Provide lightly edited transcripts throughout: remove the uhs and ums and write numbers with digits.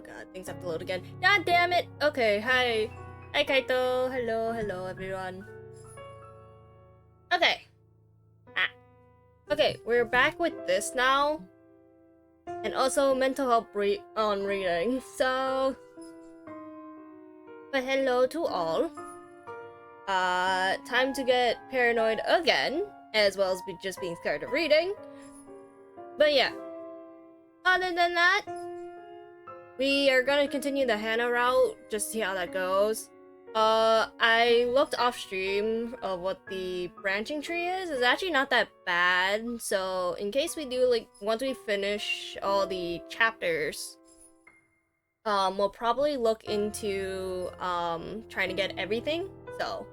Oh god, things have to load again. God damn it! Okay, hi. Hi Kaito. Hello everyone. Okay. Okay, we're back with this now. And also mental health on reading. So but hello to all. Time to get paranoid again, as well as just being scared of reading. But yeah. Other than that, we are gonna continue the Hannah route, just to see how that goes. I looked off stream of what the branching tree is. It's actually not that bad. So in case we do, like, once we finish all the chapters, we'll probably look into trying to get everything. So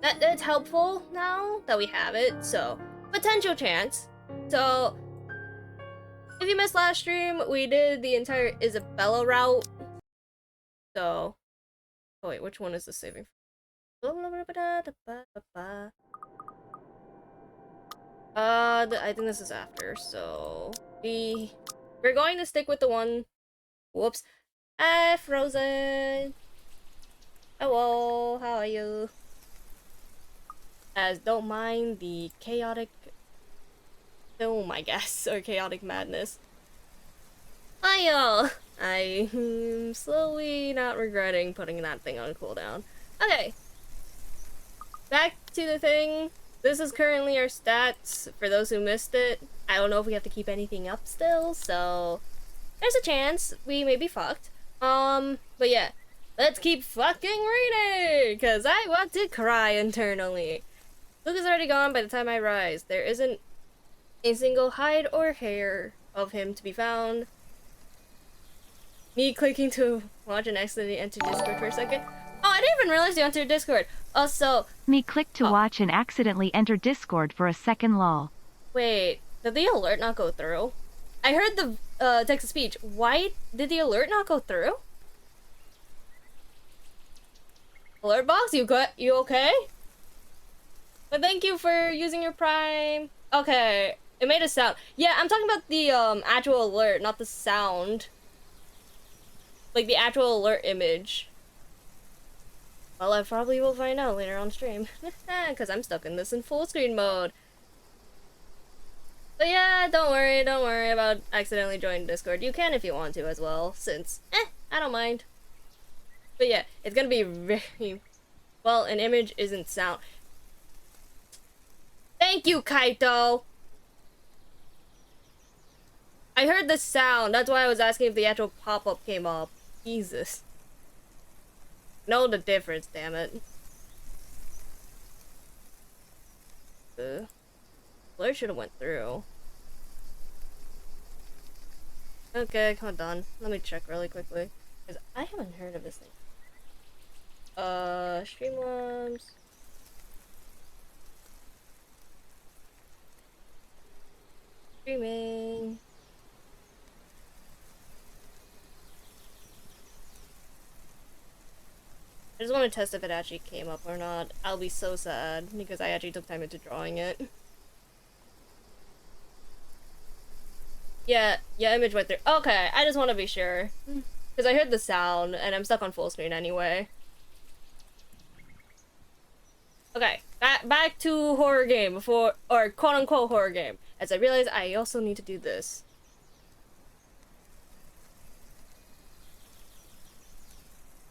that's helpful now that we have it. So potential chance. So if you missed last stream, we did the entire Isabella route. So, oh wait, which one is this saving? I think this is after. So we're going to stick with the one. Whoops. Hi, Frozen. Hello, how are you? As don't mind the chaotic film, I guess, or chaotic madness. Hi, y'all. I'm slowly not regretting putting that thing on cooldown. Okay. Back to the thing. This is currently our stats, for those who missed it. I don't know if we have to keep anything up still, so there's a chance we may be fucked. But yeah. Let's keep fucking reading! Cause I want to cry internally. Luke is already gone by the time I rise. There isn't a single hide or hair of him to be found. Me clicking to watch and accidentally enter Discord for a second. Oh, I didn't even realize you entered Discord. Also, me clicked to watch and accidentally enter Discord for a second, lol. Wait, did the alert not go through? I heard the text to speech. Why did the alert not go through? Alert box, you okay? But thank you for using your Prime. Okay, it made a sound. Yeah, I'm talking about the actual alert, not the sound. Like the actual alert image. Well, I probably will find out later on stream. Because I'm stuck in this in full screen mode. But yeah, don't worry about accidentally joining Discord. You can if you want to as well, since, I don't mind. But yeah, it's gonna be very... Well, an image isn't sound. Thank you, Kaito! I heard the sound, that's why I was asking if the actual pop-up came up. Jesus. Know the difference, damn it. Alert should have went through. Okay, hold on. Let me check really quickly. Because I haven't heard of this thing. Streamlabs. Streaming. I just want to test if it actually came up or not. I'll be so sad because I actually took time into drawing it. Yeah, image went through. Okay, I just want to be sure. Because I heard the sound and I'm stuck on full screen anyway. Okay, back to horror game before, or quote unquote horror game. As I realize I also need to do this.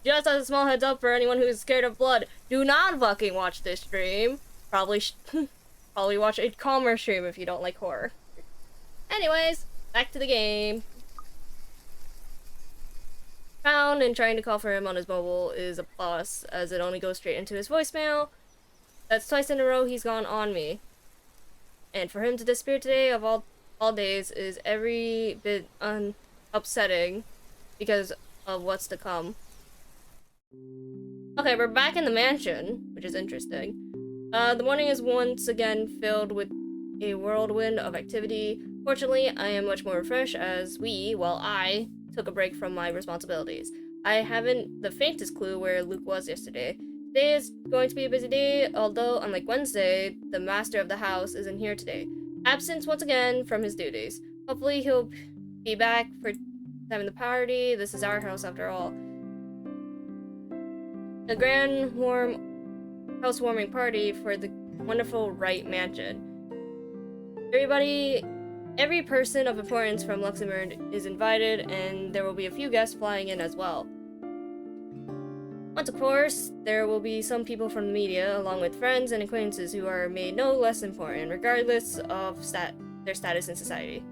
Just as a small heads up for anyone who is scared of blood, do not fucking watch this stream. Probably watch a calmer stream if you don't like horror. Anyways, back to the game. Found and trying to call for him on his mobile is a plus, as it only goes straight into his voicemail. That's twice in a row he's gone on me. And for him to disappear today of all days is every bit upsetting because of what's to come. Okay, we're back in the mansion, which is interesting. The morning is once again filled with a whirlwind of activity. Fortunately, I am much more refreshed as I took a break from my responsibilities. I haven't the faintest clue where Luke was yesterday. Today is going to be a busy day, although, unlike Wednesday, the master of the house isn't here today. Absent once again from his duties. Hopefully he'll be back for having the party. This is our house after all. A grand housewarming party for the wonderful Wright mansion. Every person of importance from Luxembourg is invited, and there will be a few guests flying in as well. Once, of course, there will be some people from the media, along with friends and acquaintances who are made no less important, regardless of their status in society.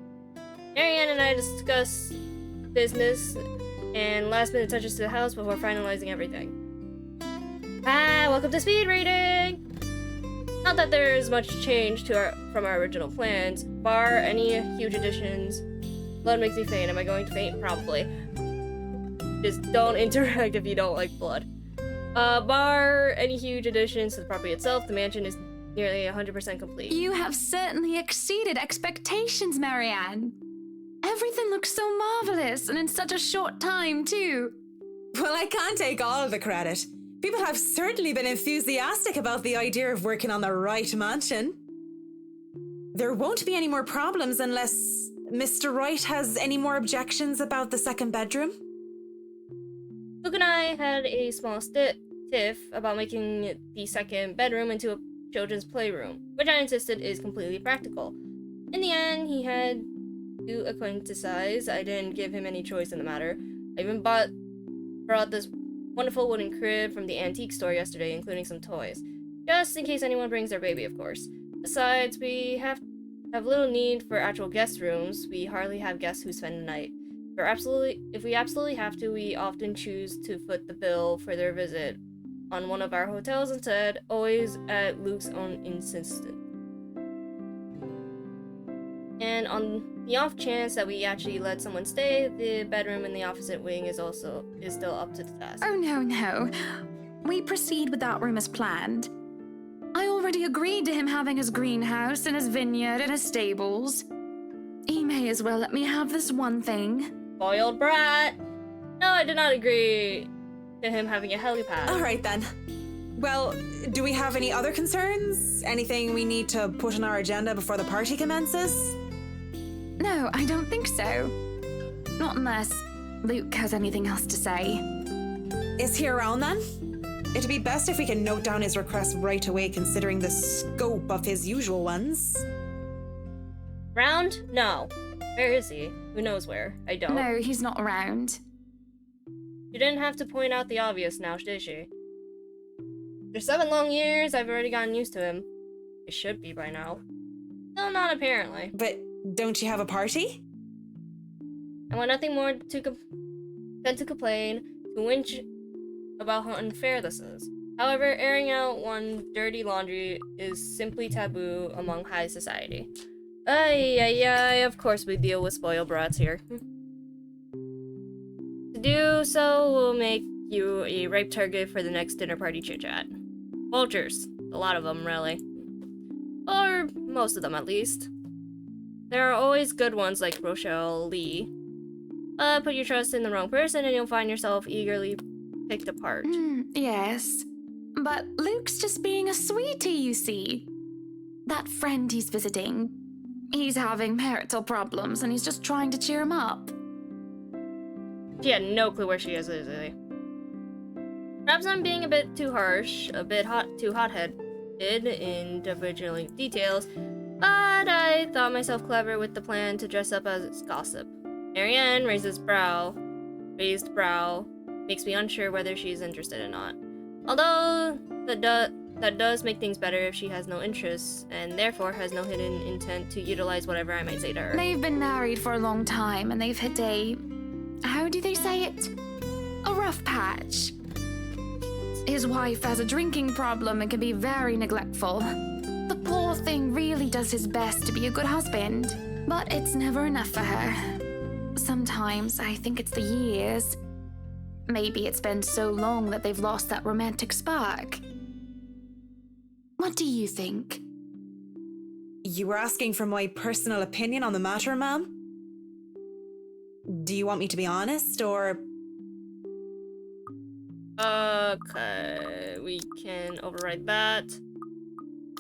Marianne and I discuss business and last-minute touches to the house before finalizing everything. Welcome to speed reading! Not that there's much change from our original plans, bar any huge additions. Blood makes me faint. Am I going to faint? Probably. Just don't interact if you don't like blood. Bar any huge additions to the property itself, the mansion is nearly 100% complete. You have certainly exceeded expectations, Marianne. Everything looks so marvelous, and in such a short time, too. Well, I can't take all of the credit. People have certainly been enthusiastic about the idea of working on the right mansion. There won't be any more problems unless Mr. Wright has any more objections about the second bedroom. Luke and I had a small tiff about making the second bedroom into a children's playroom, which I insisted is completely practical. In the end, he had to acquaintance. I didn't give him any choice in the matter. I even brought this wonderful wooden crib from the antique store yesterday, including some toys. Just in case anyone brings their baby, of course. Besides, we have little need for actual guest rooms. We hardly have guests who spend the night. If we absolutely have to, we often choose to foot the bill for their visit on one of our hotels instead, always at Luke's own insistence. And on the off chance that we actually let someone stay, the bedroom in the opposite wing is still up to the task. Oh, no. We proceed with that room as planned. I already agreed to him having his greenhouse and his vineyard and his stables. He may as well let me have this one thing. Spoiled brat! No, I did not agree to him having a helipad. All right, then. Well, do we have any other concerns? Anything we need to put on our agenda before the party commences? No, I don't think so. Not unless Luke has anything else to say. Is he around then? It'd be best if we can note down his request right away, considering the scope of his usual ones. Round? No. Where is he? Who knows where? I don't. No, he's not around. She didn't have to point out the obvious now, did she? For 7 long years, I've already gotten used to him. I should be by now. No, not apparently. But don't you have a party? I want nothing more than to complain, to whinge about how unfair this is. However, airing out one's dirty laundry is simply taboo among high society. Of course we deal with spoiled brats here. To do so will make you a ripe target for the next dinner party chit-chat. Vultures. A lot of them, really. Or most of them, at least. There are always good ones like Rochelle Lee. Put your trust in the wrong person and you'll find yourself eagerly picked apart. Yes. But Luke's just being a sweetie, you see. That friend he's visiting, he's having marital problems and he's just trying to cheer him up. She had no clue where she is, Lizzie. Perhaps I'm being a bit too harsh, too hot-headed in individual details, but I thought myself clever with the plan to dress up as gossip. Marianne raised brow, makes me unsure whether she's interested or not. Although, that does make things better if she has no interests, and therefore has no hidden intent to utilize whatever I might say to her. They've been married for a long time, and they've hit how do they say it? A rough patch. His wife has a drinking problem and can be very neglectful. The poor thing really does his best to be a good husband, but it's never enough for her. Sometimes I think it's the years. Maybe it's been so long that they've lost that romantic spark. What do you think? You were asking for my personal opinion on the matter, ma'am? Do you want me to be honest, or... Okay, we can override that.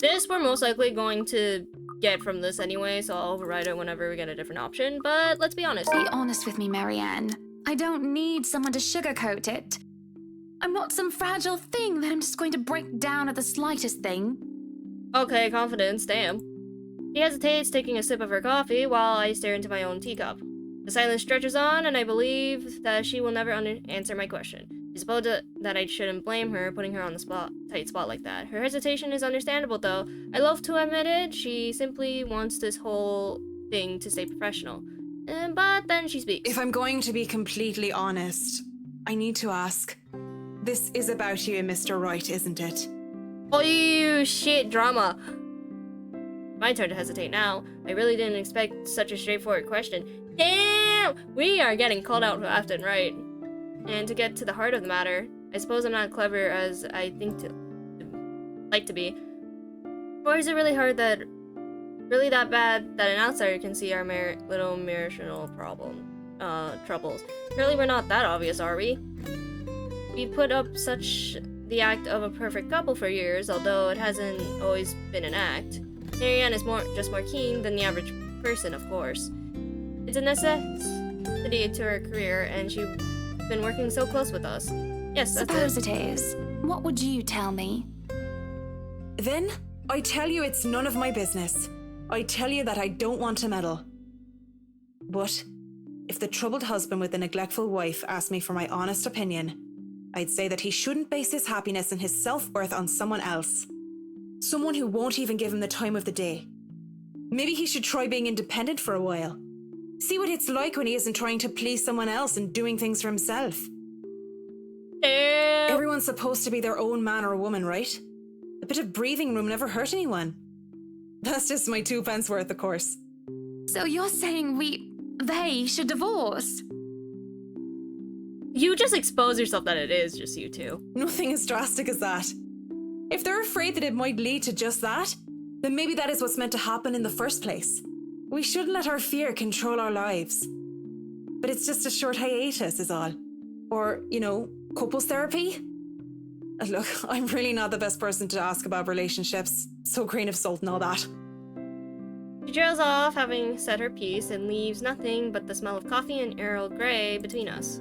This we're most likely going to get from this anyway, so I'll override it whenever we get a different option. But let's be honest. Be honest with me, Marianne. I don't need someone to sugarcoat it. I'm not some fragile thing that I'm just going to break down at the slightest thing. Okay, confidence, damn. She hesitates, taking a sip of her coffee while I stare into my own teacup. The silence stretches on, and I believe that she will never answer my question. I suppose that I shouldn't blame her, putting her on the tight spot like that. Her hesitation is understandable, though. I love to admit it, she simply wants this whole thing to stay professional. But then she speaks. If I'm going to be completely honest, I need to ask. This is about you and Mr. Wright, isn't it? Oh, you shit, drama. My turn to hesitate now. I really didn't expect such a straightforward question. Damn! We are getting called out left and right. And to get to the heart of the matter, I suppose I'm not clever as I think to like to be. Or is it really hard that bad that an outsider can see our little marginal troubles? Surely we're not that obvious, are we? We put up such the act of a perfect couple for years, although it hasn't always been an act. Marianne is more keen than the average person, of course. It's a necessity to her career, and she's been working so close with us. Yes, that's Suppose it is. What would you tell me? Then, I tell you it's none of my business. I tell you that I don't want to meddle. But, if the troubled husband with the neglectful wife asked me for my honest opinion, I'd say that he shouldn't base his happiness and his self-worth on someone else. Someone who won't even give him the time of the day. Maybe he should try being independent for a while. See what it's like when he isn't trying to please someone else and doing things for himself. Everyone's supposed to be their own man or woman, right? A bit of breathing room never hurt anyone. That's just my 2 pence worth, of course. So you're saying they should divorce? You just expose yourself that it is just you two. Nothing as drastic as that. If they're afraid that it might lead to just that, then maybe that is what's meant to happen in the first place. We shouldn't let our fear control our lives. But it's just a short hiatus is all. Or, couples therapy? Look, I'm really not the best person to ask about relationships, so grain of salt and all that. She trails off, having said her piece, and leaves nothing but the smell of coffee and Earl Grey between us.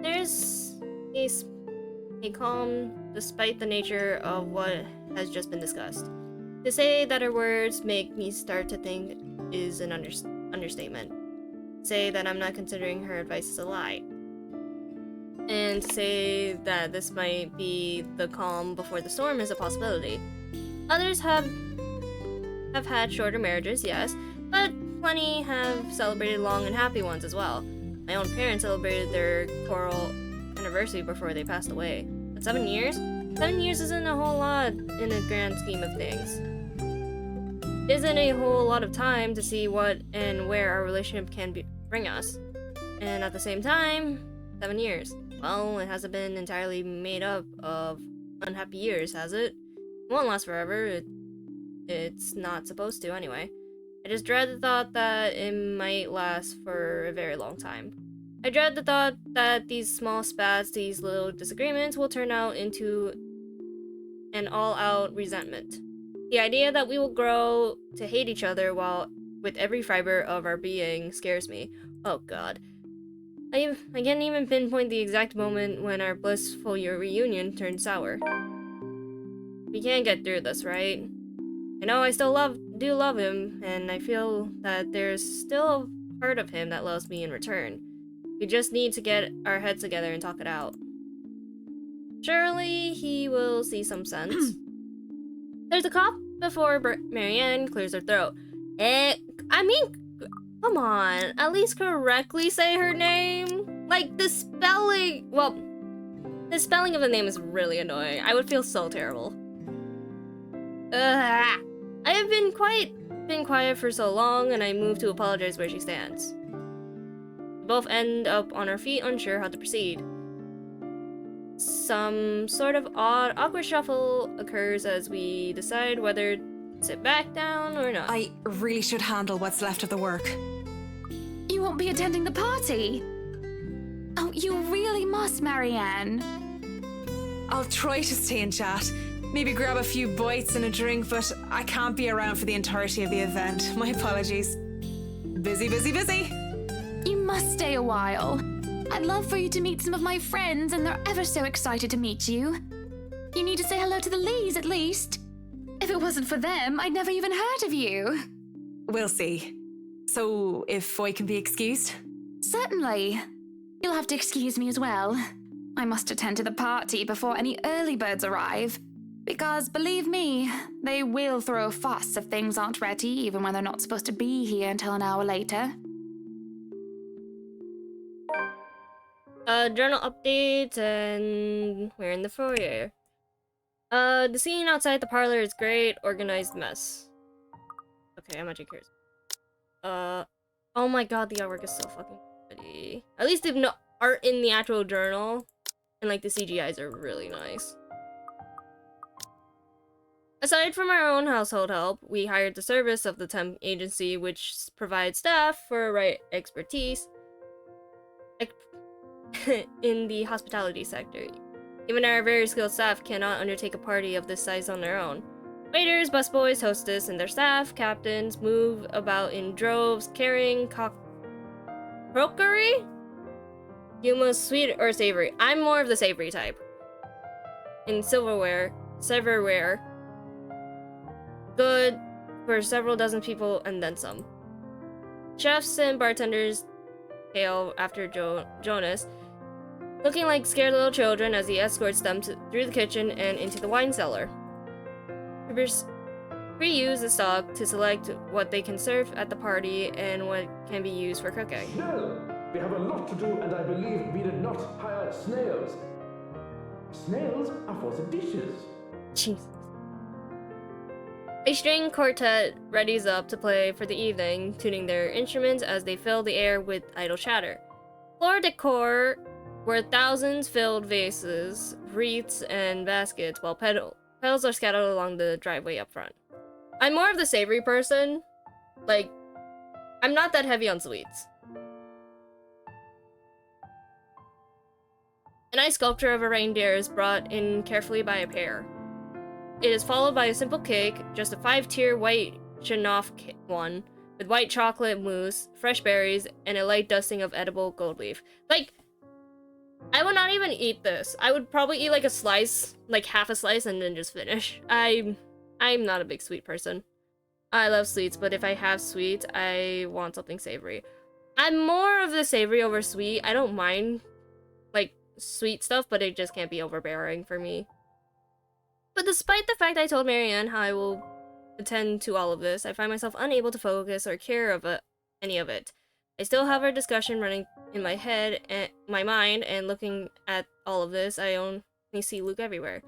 There's a calm, despite the nature of what has just been discussed. To say that her words make me start to think is an understatement. Say that I'm not considering her advice as a lie. And say that this might be the calm before the storm is a possibility. Others have had shorter marriages, yes, but plenty have celebrated long and happy ones as well. My own parents celebrated their choral anniversary before they passed away. But 7 years? 7 years isn't a whole lot in the grand scheme of things. Isn't a whole lot of time to see what and where our relationship can bring us. And at the same time, 7 years. Well, it hasn't been entirely made up of unhappy years, has it? It won't last forever. It's not supposed to, anyway. I just dread the thought that it might last for a very long time. I dread the thought that these small spats, these little disagreements, will turn out into an all-out resentment. The idea that we will grow to hate each other with every fiber of our being scares me. Oh god. I can't even pinpoint the exact moment when our blissful reunion turned sour. We can't get through this, right? I know I still do love him, and I feel that there's still a part of him that loves me in return. We just need to get our heads together and talk it out. Surely he will see some sense. There's a cough before Marianne clears her throat. Come on, at least correctly say her name. Like, the spelling of the name is really annoying. I would feel so terrible. I have been quiet for so long, and I move to apologize where she stands. We both end up on our feet, unsure how to proceed. Some sort of awkward shuffle occurs as we decide whether to sit back down or not. I really should handle what's left of the work. You won't be attending the party? Oh, you really must, Marianne. I'll try to stay in chat. maybe grab a few bites and a drink, but I can't be around for the entirety of the event. My apologies. Busy, busy, busy. You must stay a while. I'd love for you to meet some of my friends, and they're ever so excited to meet you. You need to say hello to the Lees, at least. If it wasn't for them, I'd never even heard of you. We'll see. So, if I can be excused? Certainly. You'll have to excuse me as well. I must attend to the party before any early birds arrive. Because, believe me, they will throw a fuss if things aren't ready, even when they're not supposed to be here until an hour later. Journal updates, and we're in the foyer. The scene outside the parlor is great, organized mess. Okay, I'm actually curious. Oh my god, the artwork is so fucking pretty. At least they've no art in the actual journal, and like the CGIs are really nice. Aside from our own household help, we hired the service of the temp agency, which provides staff for right expertise in the hospitality sector. Even our very skilled staff cannot undertake a party of this size on their own. Waiters, busboys, hostess, and their staff, captains, move about in droves, carrying crockery? You must sweet or savory. I'm more of the savory type. In silverware, good for several dozen people and then some. Chefs and bartenders hail after Jonas, looking like scared little children as he escorts them through the kitchen and into the wine cellar. Reuse the stock to select what they can serve at the party and what can be used for cooking. No! We have a lot to do, and I believe we did not hire snails. Snails are for the dishes. Jesus. A string quartet readies up to play for the evening, tuning their instruments as they fill the air with idle chatter. Floor decor were thousands filled vases, wreaths, and baskets, while petals are scattered along the driveway up front. I'm more of the savory person. Like, I'm not that heavy on sweets. A nice sculpture of a reindeer is brought in carefully by a pair. It is followed by a simple cake, just a 5-tier white Shanoff one, with white chocolate mousse, fresh berries, and a light dusting of edible gold leaf. Like, I would not even eat this. I would probably eat like a slice, like half a slice, and then just finish. I'm not a big sweet person. I love sweets, but if I have sweets, I want something savory. I'm more of the savory over sweet. I don't mind, like, sweet stuff, but it just can't be overbearing for me. But despite the fact I told Marianne how I will attend to all of this, I find myself unable to focus or care of any of it. I still have our discussion running in my head and my mind, and looking at all of this, I only see Luke everywhere.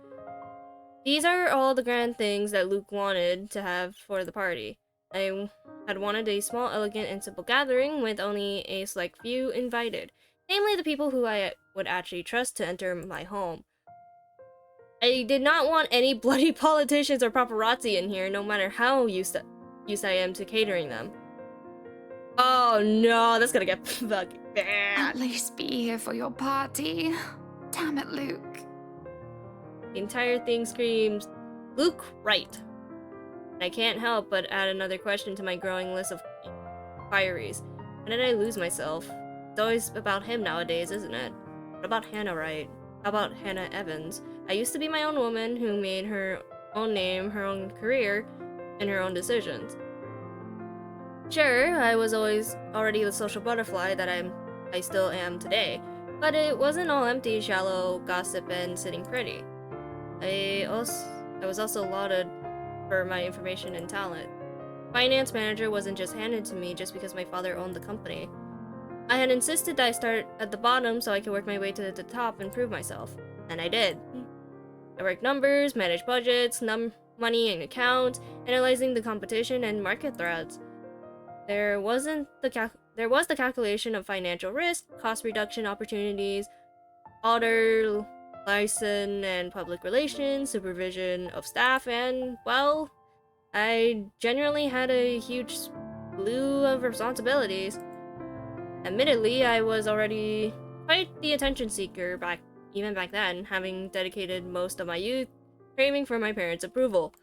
These are all the grand things that Luke wanted to have for the party. I had wanted a small, elegant, and simple gathering with only a select few invited, namely the people who I would actually trust to enter my home. I did not want any bloody politicians or paparazzi in here, no matter how used I am to catering them. Oh no, that's gonna get fucking bad. At least be here for your party. Damn it, Luke. The entire thing screams, Luke, right. I can't help but add another question to my growing list of inquiries. When did I lose myself? It's always about him nowadays, isn't it? What about Hannah Wright? How about Hannah Evans? I used to be my own woman who made her own name, her own career, and her own decisions. Sure, I was already the social butterfly that I still am today, but it wasn't all empty, shallow gossip and sitting pretty. I was also lauded for my information and talent. Finance manager wasn't just handed to me just because my father owned the company. I had insisted that I start at the bottom so I could work my way to the top and prove myself. And I did. I worked numbers, managed budgets, money and accounts, analyzing the competition and market threats. There was the calculation of financial risk, cost reduction opportunities, auditor, license and public relations, supervision of staff, and, well, I generally had a huge slew of responsibilities. Admittedly, I was already quite the attention seeker even back then, having dedicated most of my youth craving for my parents' approval.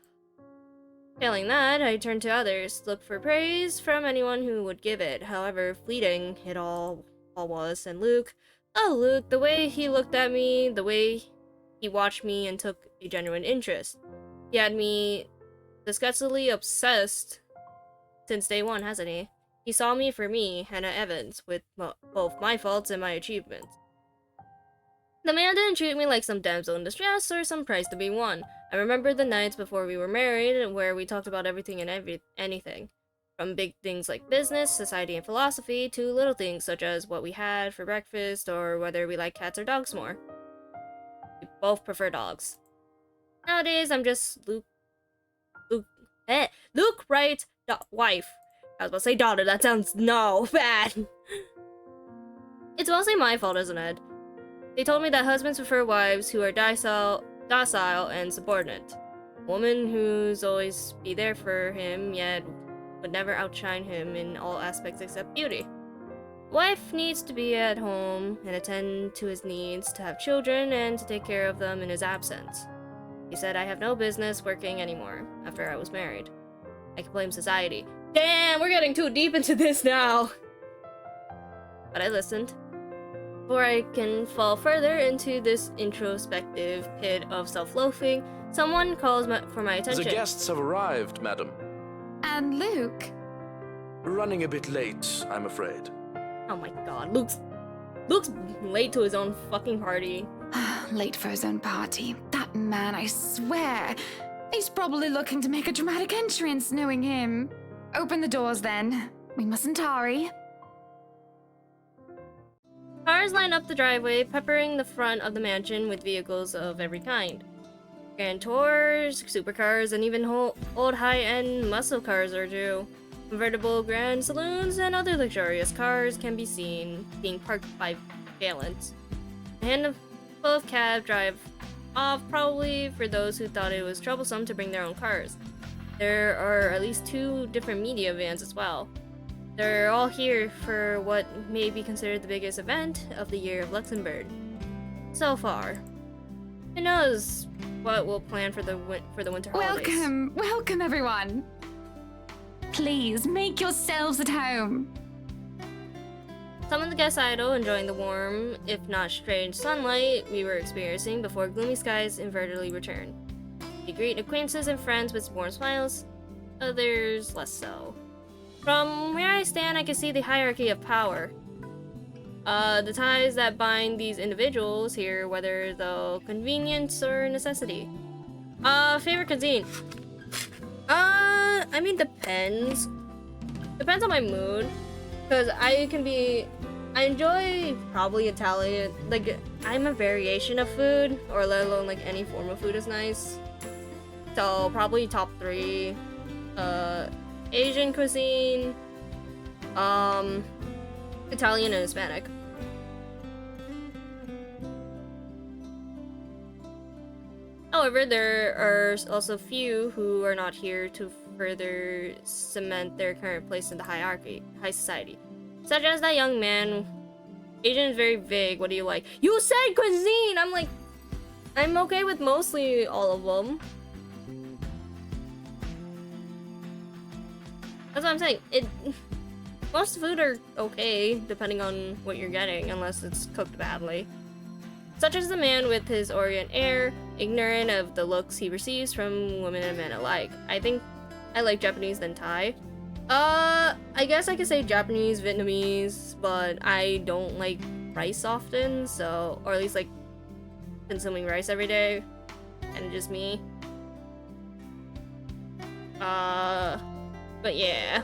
Failing that, I turned to others, looked for praise from anyone who would give it, however fleeting it all was. And Luke, oh Luke, the way he looked at me, the way he watched me and took a genuine interest. He had me disgustedly obsessed since day one, hasn't he? He saw me for me, Hannah Evans, with both my faults and my achievements. The man didn't treat me like some damsel in distress or some prize to be won. I remember the nights before we were married where we talked about everything and anything. From big things like business, society, and philosophy to little things such as what we had for breakfast or whether we like cats or dogs more. We both prefer dogs. Nowadays, I'm just Luke Wright's wife. I was about to say daughter, that sounds bad. It's mostly my fault, isn't it? They told me that husbands prefer wives who are docile and subordinate. A woman who's always be there for him, yet would never outshine him in all aspects except beauty. Wife needs to be at home and attend to his needs, to have children, and to take care of them in his absence. He said I have no business working anymore after I was married. I could blame society. Damn, we're getting too deep into this now! But I listened. Before I can fall further into this introspective pit of self-loathing, someone calls for my attention. The guests have arrived, madam. And Luke? Running a bit late, I'm afraid. Oh my god, Luke's late to his own fucking party. Late for his own party. That man, I swear. He's probably looking to make a dramatic entrance, knowing him. Open the doors, then. We mustn't tarry. Cars line up the driveway, peppering the front of the mansion with vehicles of every kind. Grand tours, supercars, and even old high-end muscle cars are due. Convertible grand saloons and other luxurious cars can be seen being parked by valents. A handful of cab drive off, probably for those who thought it was troublesome to bring their own cars. There are at least 2 different media vans as well. They're all here for what may be considered the biggest event of the year of Luxembourg. So far. Who knows what we'll plan for the winter holidays. Welcome everyone. Please, make yourselves at home. Some of the guests idle, enjoying the warm, if not strange sunlight we were experiencing before gloomy skies inadvertently returned. We greet acquaintances and friends with warm smiles, others less so. From where I stand, I can see the hierarchy of power. The ties that bind these individuals here, whether though convenience or necessity. Favorite cuisine? I mean, depends. Depends on my mood. Because I enjoy probably Italian. Like, I'm a variation of food, or let alone like any form of food is nice. So probably top 3. Asian cuisine, Italian and Hispanic. However, there are also few who are not here to further cement their current place in the hierarchy, high society. Such as that young man. Asian is very vague. What do you like? You said cuisine! I'm okay with mostly all of them. That's what I'm saying. Most food are okay, depending on what you're getting, unless it's cooked badly. Such as the man with his Orient air, ignorant of the looks he receives from women and men alike. I think I like Japanese than Thai. I guess I could say Japanese, Vietnamese, but I don't like rice often, so, or at least like consuming rice every day, and just me. But yeah,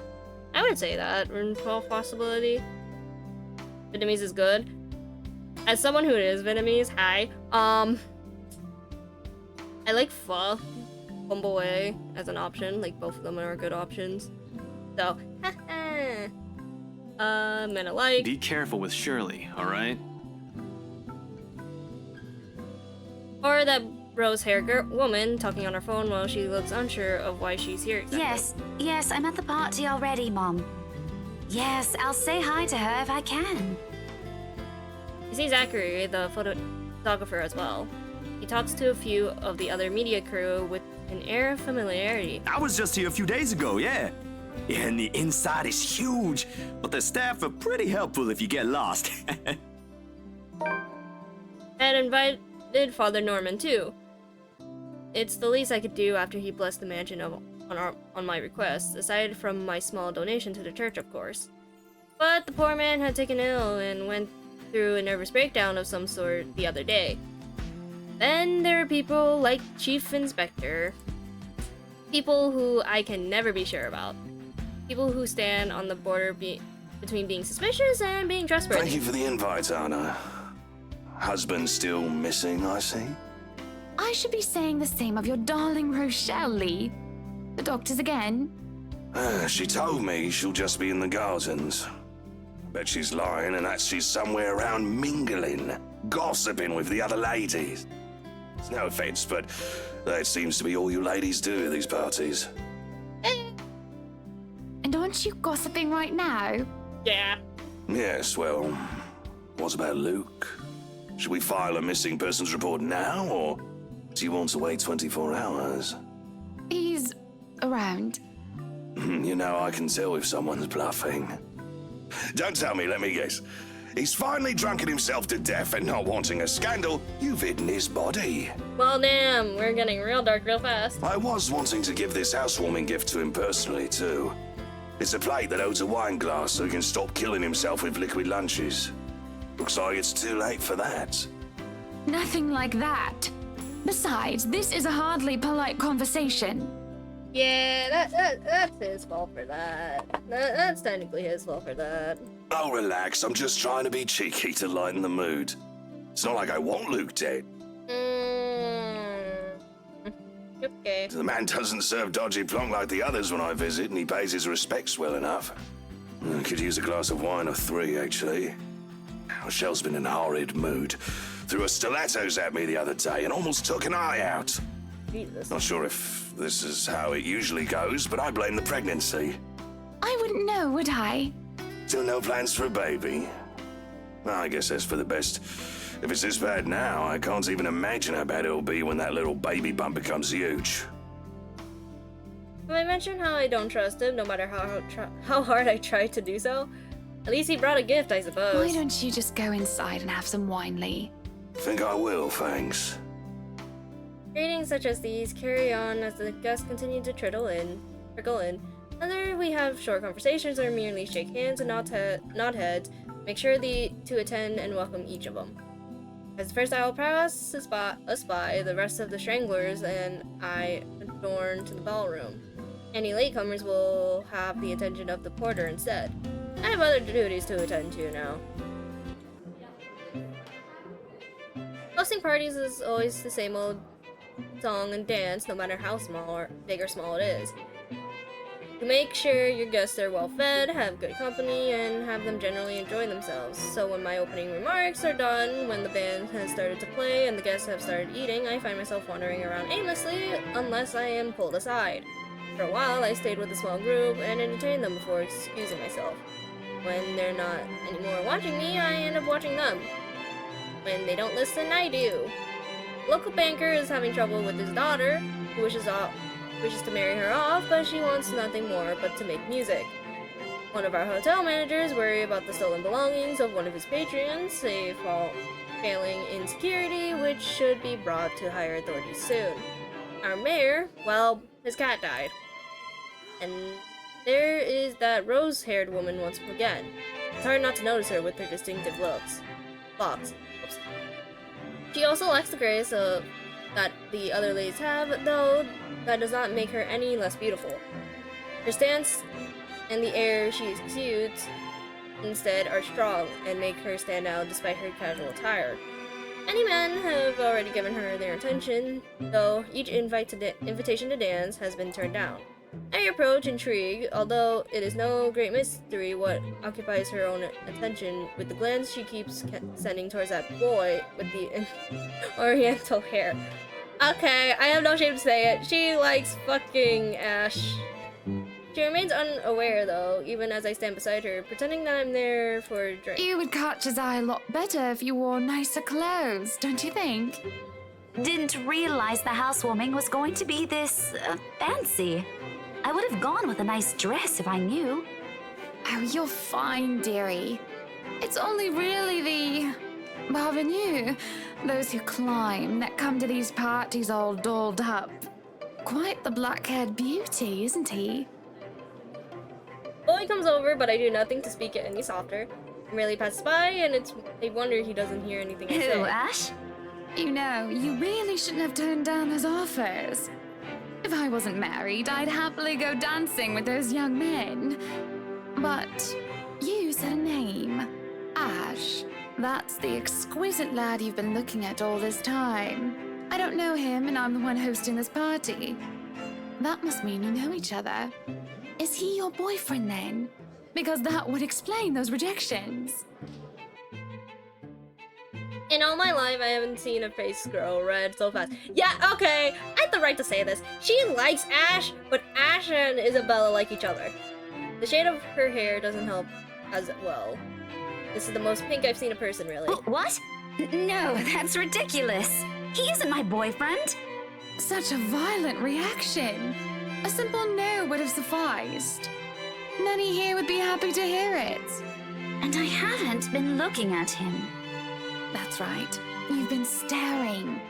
I would say that in 12th possibility. Vietnamese is good. As someone who is Vietnamese, hi. I like pho, bum boy as an option. Like both of them are good options. So, men alike. Be careful with Shirley, all right? Or that rose-haired woman talking on her phone while she looks unsure of why she's here exactly. Yes, I'm at the party already, Mom. Yes, I'll say hi to her if I can. You see Zachary, the photographer as well. He talks to a few of the other media crew with an air of familiarity. I was just here a few days ago, yeah. Yeah, and the inside is huge, but the staff are pretty helpful if you get lost. And invited Father Norman too. It's the least I could do after he blessed the mansion on my request, aside from my small donation to the church, of course. But the poor man had taken ill and went through a nervous breakdown of some sort the other day. Then there are people like Chief Inspector. People who I can never be sure about. People who stand on the border between being suspicious and being trustworthy. Thank you for the invite, Anna. Husband still missing, I see? I should be saying the same of your darling Rochelle, Lee. The doctors again? She told me she'll just be in the gardens. Bet she's lying and that she's somewhere around mingling, gossiping with the other ladies. It's no offense, but that seems to be all you ladies do at these parties. And aren't you gossiping right now? Yeah. Yes, well, what about Luke? Should we file a missing persons report now, or do you want to wait 24 hours? He's around. You know, I can tell if someone's bluffing. Don't tell me, let me guess. He's finally drunken himself to death and not wanting a scandal, you've hidden his body. Well, damn, we're getting real dark real fast. I was wanting to give this housewarming gift to him personally, too. It's a plate that holds a wine glass so he can stop killing himself with liquid lunches. Looks like it's too late for that. Nothing like that. Besides, this is a hardly polite conversation. Yeah, that's his fault for that. That's technically his fault for that. Oh, relax. I'm just trying to be cheeky to lighten the mood. It's not like I want Luke dead. Okay. The man doesn't serve dodgy plonk like the others when I visit, and he pays his respects well enough. Could use a glass of wine or 3, actually. Rochelle's been in a horrid mood. Threw her stilettos at me the other day and almost took an eye out. Jesus. Not sure if this is how it usually goes, but I blame the pregnancy. I wouldn't know, would I? Still no plans for a baby? Well, I guess that's for the best. If it's this bad now, I can't even imagine how bad it'll be when that little baby bump becomes huge. Have I mentioned how I don't trust him, no matter how hard I try to do so? At least he brought a gift, I suppose. Why don't you just go inside and have some wine, Lee? Think I will, thanks. Greetings such as these carry on as the guests continue to trickle in. Whether we have short conversations or merely shake hands and nod heads, make sure to attend and welcome each of them. As first I will pass us by, the rest of the stranglers and I adorn to the ballroom. Any latecomers will have the attention of the porter instead. I have other duties to attend to now. Hosting parties is always the same old song and dance, no matter how big or small it is. To make sure your guests are well fed, have good company, and have them generally enjoy themselves. So when my opening remarks are done, when the band has started to play and the guests have started eating, I find myself wandering around aimlessly unless I am pulled aside. For a while, I stayed with a small group and entertained them before excusing myself. When they're not anymore watching me, I end up watching them. When they don't listen, I do. Local banker is having trouble with his daughter, who wishes to marry her off, but she wants nothing more but to make music. One of our hotel managers worry about the stolen belongings of one of his patrons, failing in security, which should be brought to higher authorities soon. Our mayor, well, his cat died. And there is that rose-haired woman once again. It's hard not to notice her with her distinctive locks. Oops. She also lacks the grace that the other ladies have, though that does not make her any less beautiful. Her stance and the air she exudes instead are strong and make her stand out despite her casual attire. Many men have already given her their attention, though each invitation to dance has been turned down. I approach intrigue, although it is no great mystery what occupies her own attention with the glance she keeps sending towards that boy with the oriental hair. Okay, I have no shame to say it. She likes fucking Ash. She remains unaware, though, even as I stand beside her, pretending that I'm there for a drink. You would catch his eye a lot better if you wore nicer clothes, don't you think? didn't realize the housewarming was going to be this fancy. I would have gone with a nice dress if I knew. Oh, you're fine, dearie. It's only really the parvenus, those who climb, that come to these parties all dolled up. Quite the black-haired beauty, isn't he? Boy comes over, but I do nothing to speak it any softer. Merely passes by, and it's a wonder he doesn't hear anything I Who, say. Ash? You know, you really shouldn't have turned down those offers. If I wasn't married, I'd happily go dancing with those young men. But you said a name. Ash. That's the exquisite lad you've been looking at all this time. I don't know him, and I'm the one hosting this party. That must mean you know each other. Is he your boyfriend then? Because that would explain those rejections. In all my life, I haven't seen a face grow red so fast. Yeah, okay, I have the right to say this. She likes Ash, but Ash and Isabella like each other. The shade of her hair doesn't help as well. This is the most pink I've seen a person, really. What? No, that's ridiculous. He isn't my boyfriend. Such a violent reaction. A simple no would have sufficed. Many here would be happy to hear it. And I haven't been looking at him. That's right. You've been staring.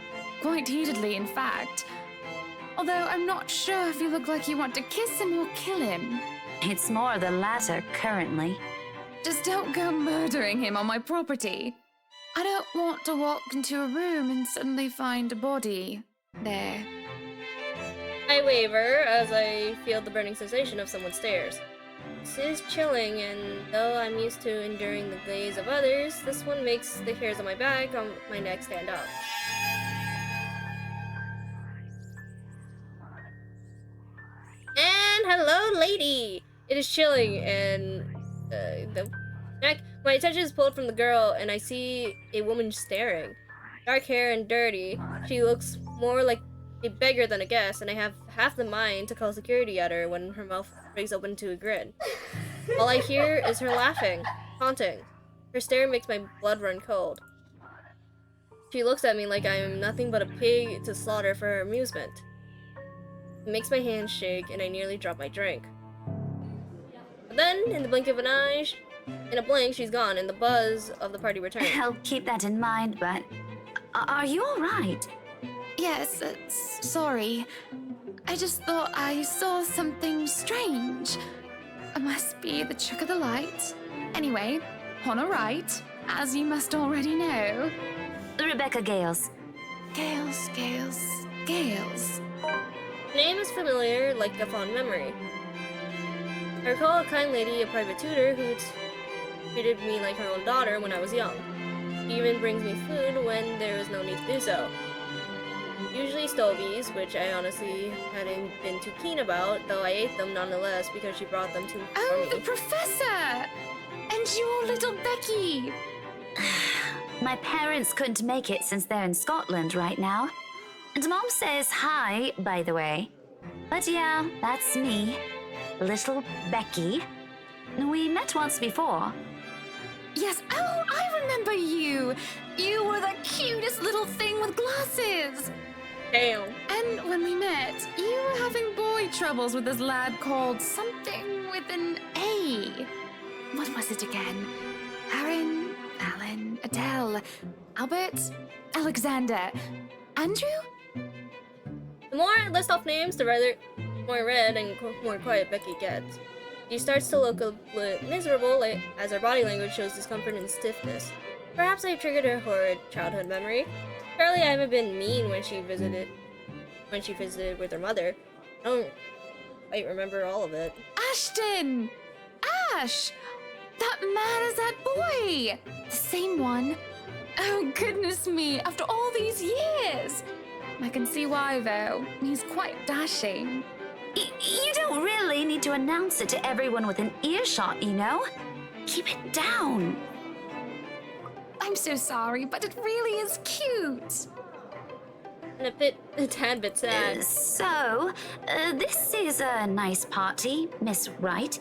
Quite heatedly, in fact. Although I'm not sure if you look like you want to kiss him or kill him. It's more the latter currently. Just don't go murdering him on my property. I don't want to walk into a room and suddenly find a body there. I waver as I feel the burning sensation of someone's stares. This is chilling, and though I'm used to enduring the gaze of others, this one makes the hairs on my back, on my neck stand up. And hello, lady! It is chilling, and my attention is pulled from the girl, and I see a woman staring. Dark hair and dirty, she looks more like a beggar than a guest, and I have half the mind to call security at her when her mouth breaks open to a grin. All I hear is her laughing, taunting. Her stare makes my blood run cold. She looks at me like I am nothing but a pig to slaughter for her amusement. It makes my hands shake, and I nearly drop my drink. But then, in the blink of an eye, in a blink, she's gone, and the buzz of the party returns. I'll keep that in mind, but are you all right? Yes, sorry. I just thought I saw something strange. It must be the trick of the light. Anyway, on a right, as you must already know. Rebecca Gales. Gales. Her name is familiar, like a fond memory. I recall a kind lady, a private tutor, who treated me like her own daughter when I was young. She even brings me food when there is no need to do so. Usually stovies, which I honestly hadn't been too keen about, though I ate them nonetheless because she brought them to Oh, me. the professor! And your little Becky! My parents couldn't make it since they're in Scotland right now. And Mom says hi, by the way. But yeah, that's me. Little Becky. We met once before. Yes, oh, I remember you! You were the cutest little thing with glasses! Damn. And when we met, you were having boy troubles with this lad called something with an A. What was it again? Aaron, Alan, Adele, Albert, Alexander, Andrew? The more I list off names, the rather more red and more quiet Becky gets. She starts to look a bit miserable as her body language shows discomfort and stiffness. Perhaps I triggered her horrid childhood memory. Surely I haven't been mean when she visited with her mother. I don't quite remember all of it. Ashton! Ash! That man is that boy! The same one. Oh, goodness me, after all these years! I can see why, though. He's quite dashing. You don't really need to announce it to everyone with an earshot, you know? Keep it down. I'm so sorry, but it really is cute. And a tad bit sad. So, this is a nice party, Miss Wright.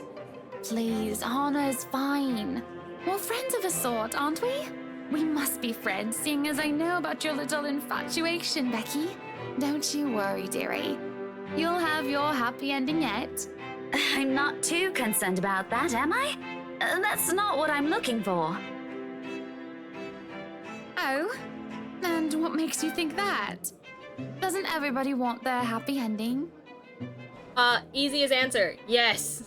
Please, Anna is fine. We're friends of a sort, aren't we? We must be friends, seeing as I know about your little infatuation, Becky. Don't you worry, dearie. You'll have your happy ending yet. I'm not too concerned about that, am I? That's not what I'm looking for. Oh? And what makes you think that? Doesn't everybody want their happy ending? Easiest answer, yes.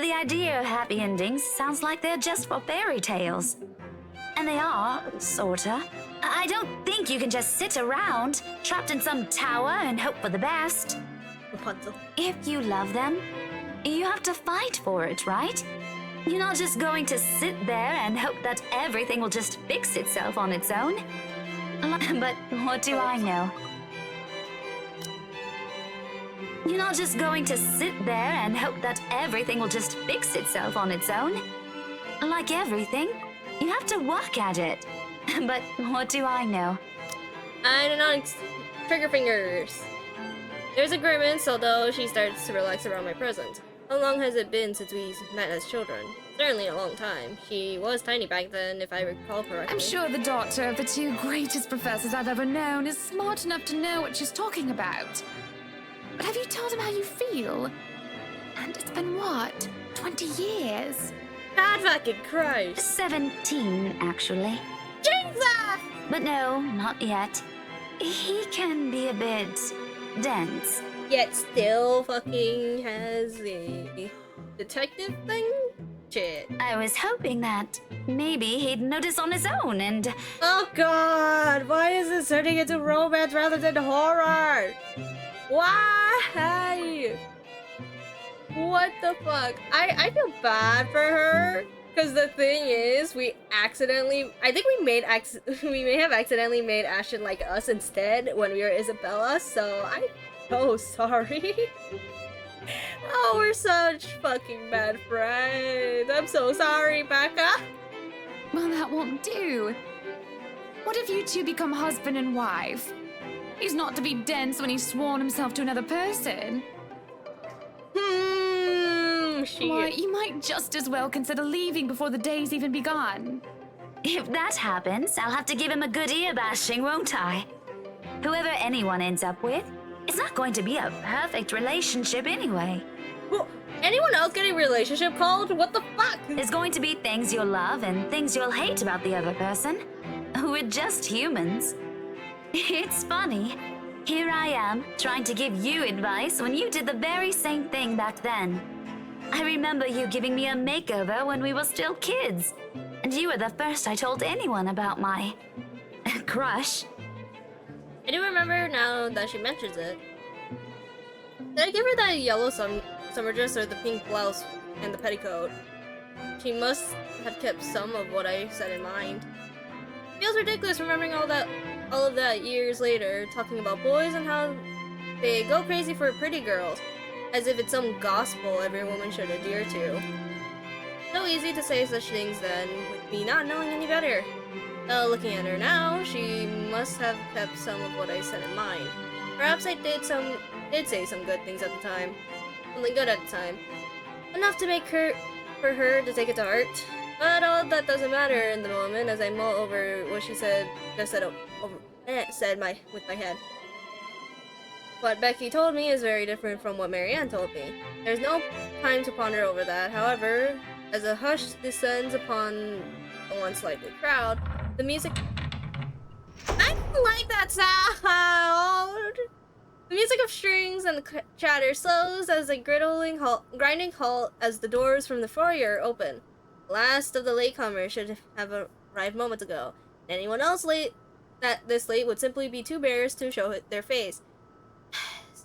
The idea of happy endings sounds like they're just for fairy tales. And they are, sorta. I don't think you can just sit around, trapped in some tower and hope for the best. Rapunzel. If you love them, you have to fight for it, right? You're not just going to sit there and hope that everything will just fix itself on its own. But what do I know? You're not just going to sit there and hope that everything will just fix itself on its own. Like everything, you have to work at it. But what do I know? I do not trigger fingers. There's a grimace, although she starts to relax around my presence. How long has it been since we met as children? Certainly a long time. She was tiny back then, if I recall correctly. I'm sure the daughter of the two greatest professors I've ever known is smart enough to know what she's talking about. But have you told him how you feel? And it's been what? 20 years? God fucking Christ. 17, actually. Jesus! But no, not yet. He can be a bit dense. Yet still fucking has a detective thing? Shit. I was hoping that maybe he'd notice on his own and... Oh god, why is this turning into romance rather than horror? Why? What the fuck? I feel bad for her. Because the thing is, we accidentally... I think we may have accidentally made Ashton like us instead when we were Isabella, so I'm so sorry. Oh, we're such fucking bad friends. I'm so sorry, Becca. Well, that won't do. What if you two become husband and wife? He's not to be dense when he's sworn himself to another person. Why, you might just as well consider leaving before the day's even begun. If that happens, I'll have to give him a good ear bashing, won't I? Whoever anyone ends up with, it's not going to be a perfect relationship anyway. Well, anyone else getting relationship called? What the fuck? There's going to be things you'll love and things you'll hate about the other person. We're just humans. It's funny. Here I am, trying to give you advice when you did the very same thing back then. I remember you giving me a makeover when we were still kids. And you were the first I told anyone about my... crush. I do remember now that she mentions it. Did I give her that yellow summer dress or the pink blouse and the petticoat? She must have kept some of what I said in mind. Feels ridiculous remembering all of that years later, talking about boys and how they go crazy for pretty girls, as if it's some gospel every woman should adhere to. So easy to say such things then, with me not knowing any better. Looking at her now, she must have kept some of what I said in mind. Perhaps I did say some good things at the time. Something good at the time. Enough to make for her to take it to heart. But all that doesn't matter in the moment as I mull over what she said, with my head. What Becky told me is very different from what Marianne told me. There's no time to ponder over that. However, as a hush descends upon the once lively crowd, the music... I don't like that sound! The music of strings and the chatter slows as a grinding halt as the doors from the foyer open. The last of the latecomers should have arrived moments ago. And anyone else this late would simply be too embarrassed to show their face.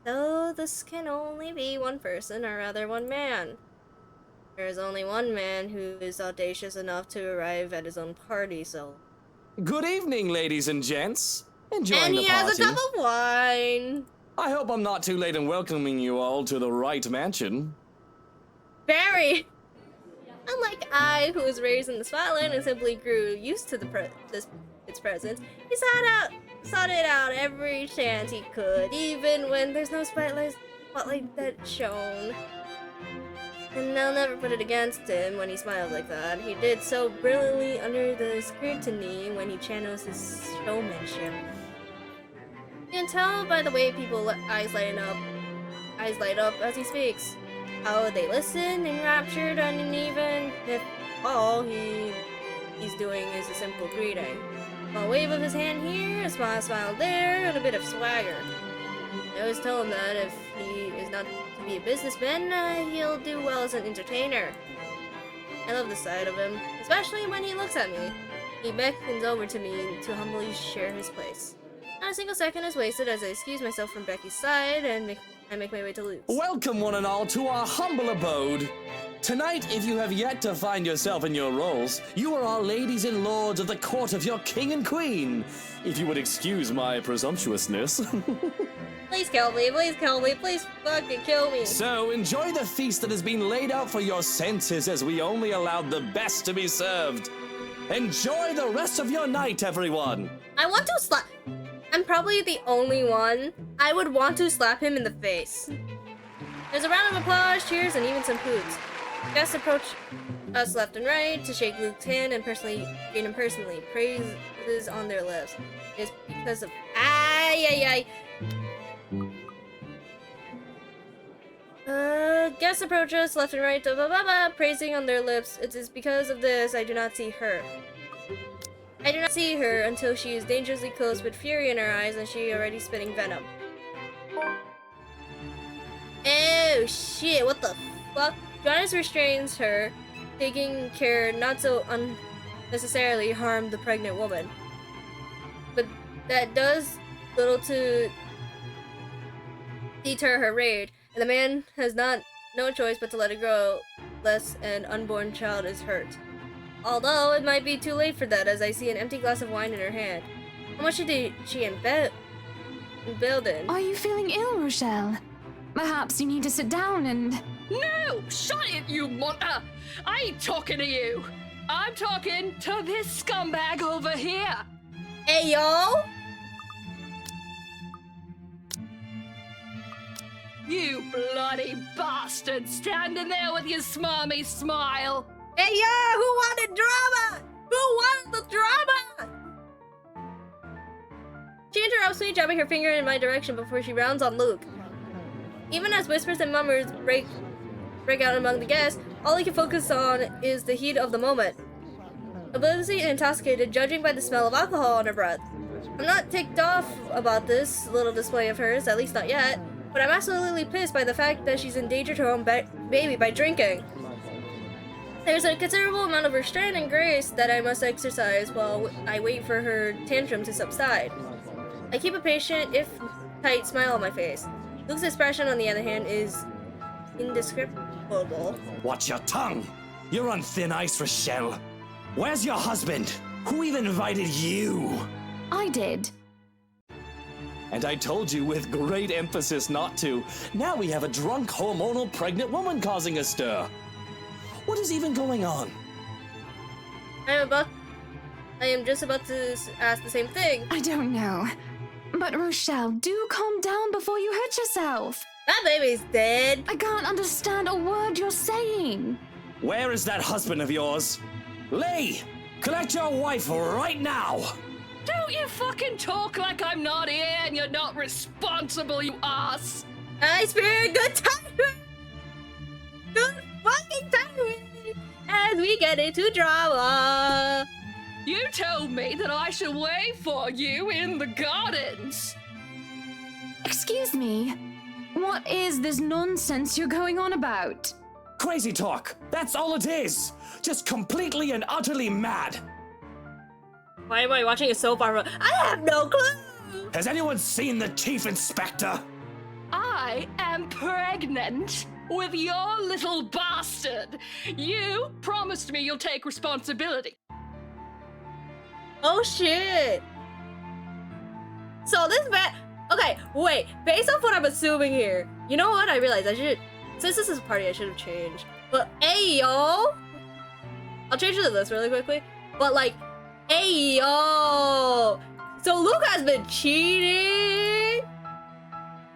So this can only be one person, or rather one man. There is only one man who is audacious enough to arrive at his own party, so... Good evening, ladies and gents. Enjoying and the he party. has a cup of wine. I hope I'm not too late in welcoming you all to the right mansion. Very. Unlike I, who was raised in the spotlight and simply grew used to its presence, he sought it out every chance he could, even when there's no spotlight that shone. And I'll never put it against him when he smiles like that. He did so brilliantly under the scrutiny when he channels his showmanship. You can tell by the way people eyes light up as he speaks. How they listen, enraptured, and even if all he's doing is a simple greeting. A wave of his hand here, a smile there, and a bit of swagger. I always tell him that if he is not to be a businessman, he'll do well as an entertainer. I love this side of him, especially when he looks at me. He beckons over to me to humbly share his place. Not a single second is wasted as I excuse myself from Becky's side and I make my way to Luke's. Welcome, one and all, to our humble abode. Tonight, if you have yet to find yourself in your roles, you are our ladies and lords of the court of your king and queen. If you would excuse my presumptuousness. Please kill me, please fucking kill me. So, enjoy the feast that has been laid out for your senses as we only allowed the best to be served. Enjoy the rest of your night, everyone. I want to slap... I'm probably the only one. I would want to slap him in the face. There's a round of applause, cheers, and even some hoots. Guests approach us left and right to shake Luke's hand and greet him personally. Praises on their lips. It's because of... Guests approach us left and right, praising on their lips. It is because of this I do not see her. I do not see her until she is dangerously close with fury in her eyes and she already spitting venom. Oh shit, what the fuck? Jonas restrains her, taking care not to unnecessarily harm the pregnant woman. But that does little to deter her rage, and the man has no choice but to let it go, lest an unborn child is hurt. Although it might be too late for that, as I see an empty glass of wine in her hand. How much did she build in? Are you feeling ill, Rochelle? Perhaps you need to sit down and... No! Shut it, you monster! I ain't talking to you! I'm talking to this scumbag over here! Hey, yo! You bloody bastard standing there with your smarmy smile! Hey, yo! Who wanted drama? Who wanted the drama? She interrupts me, jabbing her finger in my direction before she rounds on Luke. Even as whispers and murmurs break out among the guests, all I can focus on is the heat of the moment. Obliviously intoxicated, judging by the smell of alcohol on her breath. I'm not ticked off about this little display of hers, at least not yet, but I'm absolutely pissed by the fact that she's endangered her own baby by drinking. There's a considerable amount of restraint and grace that I must exercise while I wait for her tantrum to subside. I keep a patient, if tight, smile on my face. Luke's expression, on the other hand, is indescribable. Watch your tongue! You're on thin ice, Rochelle. Where's your husband? Who even invited you? I did. And I told you with great emphasis not to. Now we have a drunk, hormonal, pregnant woman causing a stir. What is even going on? I am just about to ask the same thing. I don't know. But Rochelle, do calm down before you hurt yourself. That baby's dead. I can't understand a word you're saying. Where is that husband of yours? Lee! Collect your wife right now! Don't you fucking talk like I'm not here and you're not responsible, you ass! I spare good time. Good fucking time as we get into drama. You told me that I should wait for you in the gardens. Excuse me. What is this nonsense you're going on about? Crazy talk. That's all it is. Just completely and utterly mad. Why am I watching a soap opera? I have no clue. Has anyone seen the chief inspector? I am pregnant with your little bastard. You promised me you'll take responsibility. Oh shit. So this man. Okay, wait. Based off what I'm assuming here, you know what? I realized I should. Since this is a party, I should have changed. But hey yo, I'll change the list really quickly. But like, hey yo. So Luke has been cheating.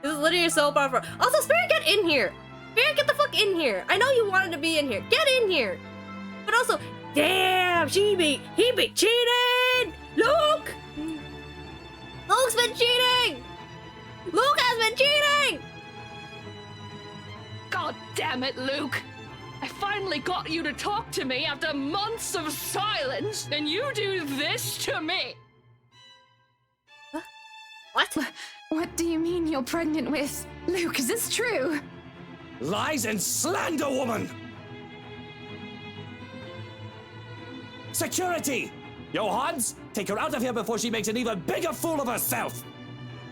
This is literally a soap opera. Also, Spirit, get in here. Marianne, get the fuck in here. I know you wanted to be in here. Get in here. But also, damn, he be cheating. Luke! Luke's been cheating. Luke has been cheating. God damn it, Luke. I finally got you to talk to me after months of silence, and you do this to me. What? What do you mean you're pregnant with? Luke, is this true? Lies and slander, woman! Security! Johans, take her out of here before she makes an even bigger fool of herself!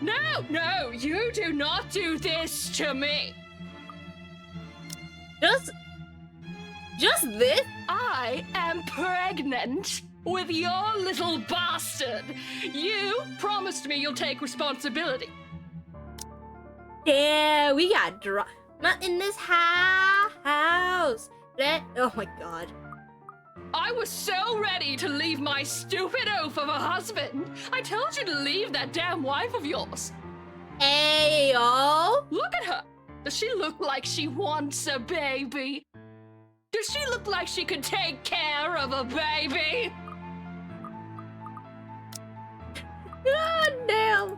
No, you do not do this to me. Just this? I am pregnant with your little bastard. You promised me you'll take responsibility. Yeah, we got not in this house. Oh my god. I was so ready to leave my stupid oaf of a husband. I told you to leave that damn wife of yours. Ayo. Look at her. Does she look like she wants a baby? Does she look like she could take care of a baby? God damn.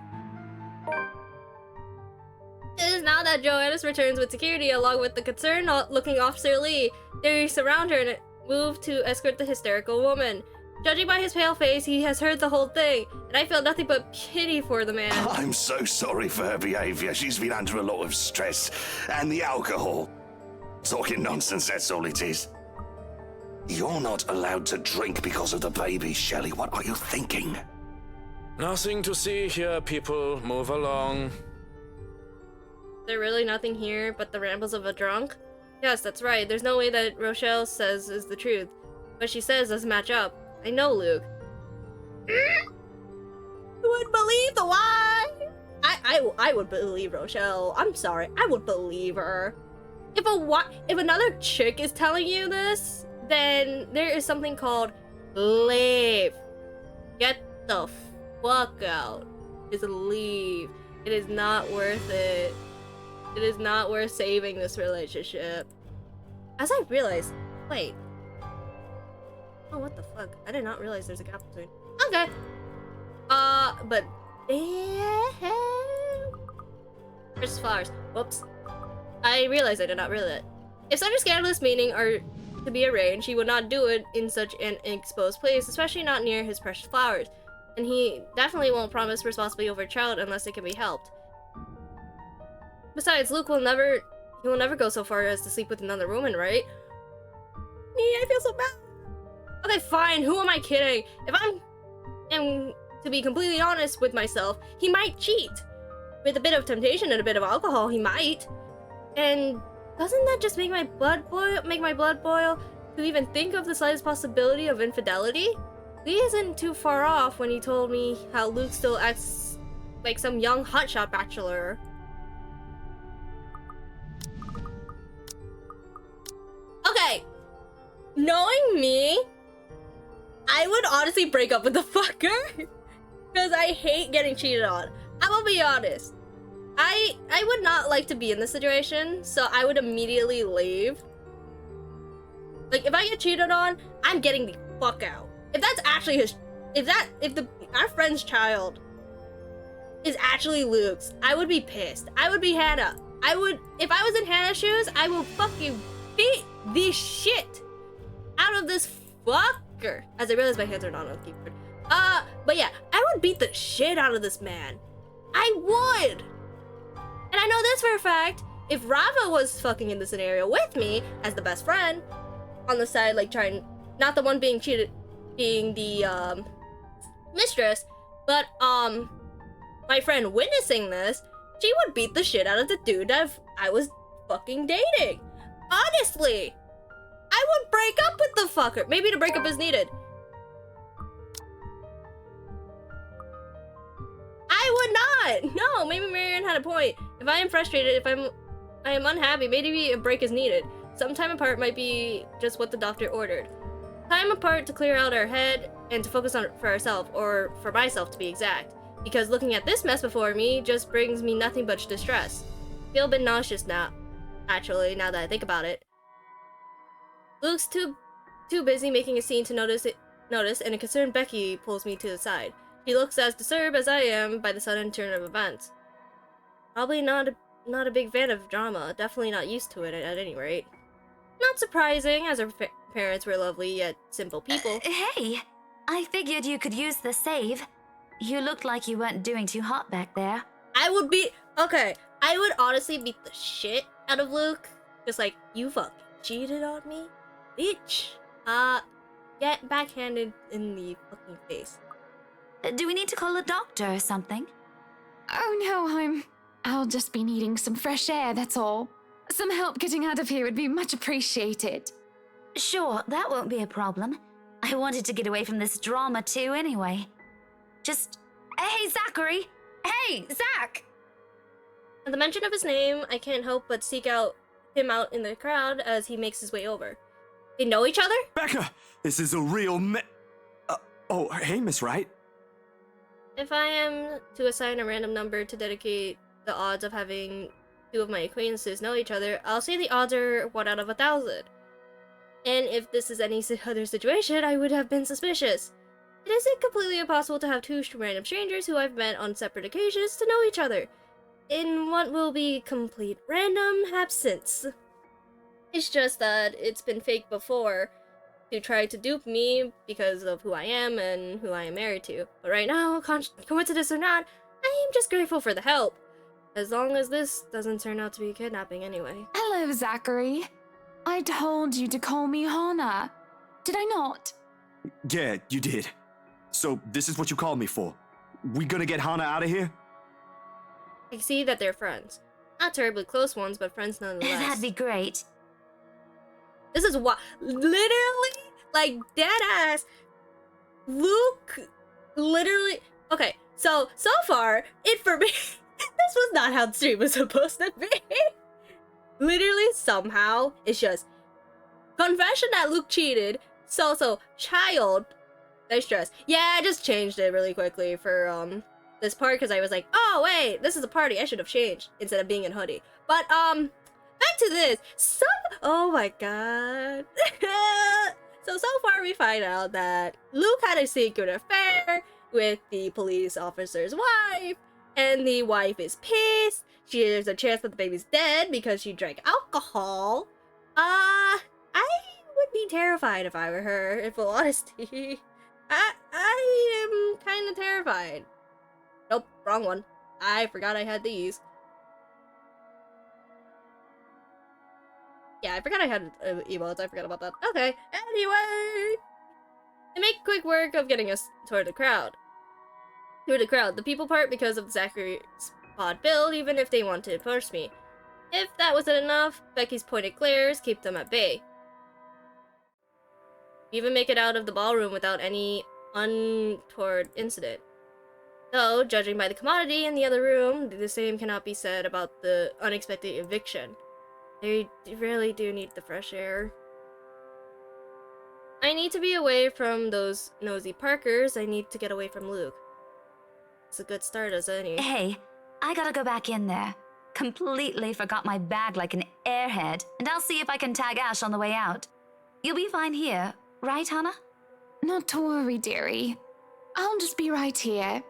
It is now that Joannis returns with security along with the concerned-looking Officer Lee. They surround her and move to escort the hysterical woman. Judging by his pale face, he has heard the whole thing, and I feel nothing but pity for the man. I'm so sorry for her behaviour. She's been under a lot of stress. And the alcohol. Talking nonsense, that's all it is. You're not allowed to drink because of the baby, Shelley. What are you thinking? Nothing to see here, people. Move along. Is there really nothing here but the rambles of a drunk? Yes, that's right. There's no way that Rochelle says is the truth. What she says doesn't match up. I know, Luke. You wouldn't believe the lie! I would believe Rochelle. I'm sorry. I would believe her. If another chick is telling you this, then there is something called leave. Get the fuck out. Just leave. It is not worth it. It is not worth saving this relationship. As I realized, wait. Oh, what the fuck? I did not realize there's a gap between. Okay. But damn. There's flowers. Whoops. I realized I did not realize it. If such a scandalous meeting are to be arranged, he would not do it in such an exposed place, especially not near his precious flowers. And he definitely won't promise responsibility over a child unless it can be helped. Besides, Luke will never go so far as to sleep with another woman, right? I feel so bad. Okay, fine, who am I kidding? If I am to be completely honest with myself, he might cheat. With a bit of temptation and a bit of alcohol, he might. And doesn't that just make my blood boil to even think of the slightest possibility of infidelity? Lee isn't too far off when he told me how Luke still acts like some young hotshot bachelor. Okay, knowing me, I would honestly break up with the fucker because I hate getting cheated on. I will be honest. I would not like to be in this situation, so I would immediately leave. Like, if I get cheated on, I'm getting the fuck out. If that's actually our friend's child is actually Luke's, I would be pissed. I would be Hannah. If I was in Hannah's shoes, I will fucking beat the shit out of this fucker. As I realize my hands are not on the keyboard. But yeah, I would beat the shit out of this man. I would. And I know this for a fact, if Rava was fucking in the scenario with me as the best friend, on the side, like trying, not the one being cheated, being the mistress, but my friend witnessing this, she would beat the shit out of the dude that I was fucking dating. Honestly, I would break up with the fucker. Maybe the breakup is needed. I would not. No, maybe Marianne had a point. If I am frustrated, if I am unhappy, maybe a break is needed. Some time apart might be just what the doctor ordered. Time apart to clear out our head and to focus on it for ourselves, or for myself to be exact. Because looking at this mess before me just brings me nothing but distress. Feel a bit nauseous now. actually, now that I think about it. Luke's too busy making a scene to notice, and a concerned Becky pulls me to the side. She looks as disturbed as I am by the sudden turn of events. Probably not a big fan of drama, definitely not used to it at any rate. Not surprising, as her parents were lovely yet simple people. Hey, I figured you could use the save. You looked like you weren't doing too hot back there. I would honestly beat the shit out of Luke. Just like, you fucking cheated on me? Bitch. Get backhanded in the fucking face. Do we need to call a doctor or something? Oh no, I'll just be needing some fresh air, that's all. Some help getting out of here would be much appreciated. Sure, that won't be a problem. I wanted to get away from this drama too anyway. Hey, Zachary! Hey, Zach! At the mention of his name, I can't help but seek him out in the crowd as he makes his way over. They know each other? Becca, this is a real oh, hey, Miss Wright. If I am to assign a random number to dedicate the odds of having two of my acquaintances know each other, I'll say the odds are 1 out of 1,000. And if this is any other situation, I would have been suspicious. It isn't completely impossible to have two random strangers who I've met on separate occasions to know each other, in what will be complete random absence. It's just that it's been faked before to try to dupe me because of who I am and who I am married to. But right now, coincidence or not, I am just grateful for the help. As long as this doesn't turn out to be kidnapping anyway. Hello, Zachary. I told you to call me Hannah. Did I not? Yeah, you did. So this is what you called me for. We gonna get Hannah out of here? I see that they're friends. Not terribly close ones, but friends nonetheless. That'd be great. This is what, literally, like, dead ass, Luke, literally, okay, so far, for me, this was not how the stream was supposed to be. Literally, somehow, it's just, confession that Luke cheated, so, child, nice dress. Yeah, I just changed it really quickly for, this part, because I was like, oh, wait, this is a party, I should have changed, instead of being in hoodie. But, back to this. Oh my god. So far we find out that Luke had a secret affair with the police officer's wife, and the wife is pissed. There's a chance that the baby's dead because she drank alcohol. I would be terrified if I were her, in full honesty. I am kind of terrified. Nope, wrong one. I forgot I had these. Yeah, I forgot I had emotes. I forgot about that. Okay, anyway! They make quick work of getting us toward the crowd. The people part because of Zachary's odd build, even if they want to push me. If that wasn't enough, Becky's pointed glares keep them at bay. We even make it out of the ballroom without any untoward incident. Though, judging by the commodity in the other room, the same cannot be said about the unexpected eviction. They really do need the fresh air. I need to be away from those nosy Parkers. I need to get away from Luke. It's a good start as any. Hey, I gotta go back in there. Completely forgot my bag like an airhead, and I'll see if I can tag Ash on the way out. You'll be fine here, right, Hannah? Not to worry, dearie. I'll just be right here.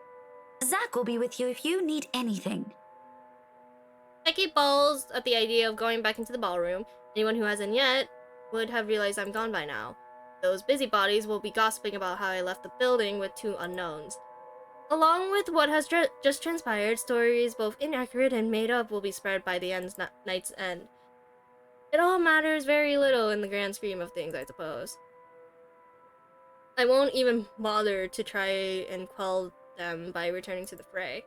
Zach will be with you if you need anything. Becky balls at the idea of going back into the ballroom. Anyone who hasn't yet would have realized I'm gone by now. Those busybodies will be gossiping about how I left the building with two unknowns. Along with what has just transpired, stories both inaccurate and made up will be spread by the night's end. It all matters very little in the grand scheme of things, I suppose. I won't even bother to try and quell them by returning to the fray.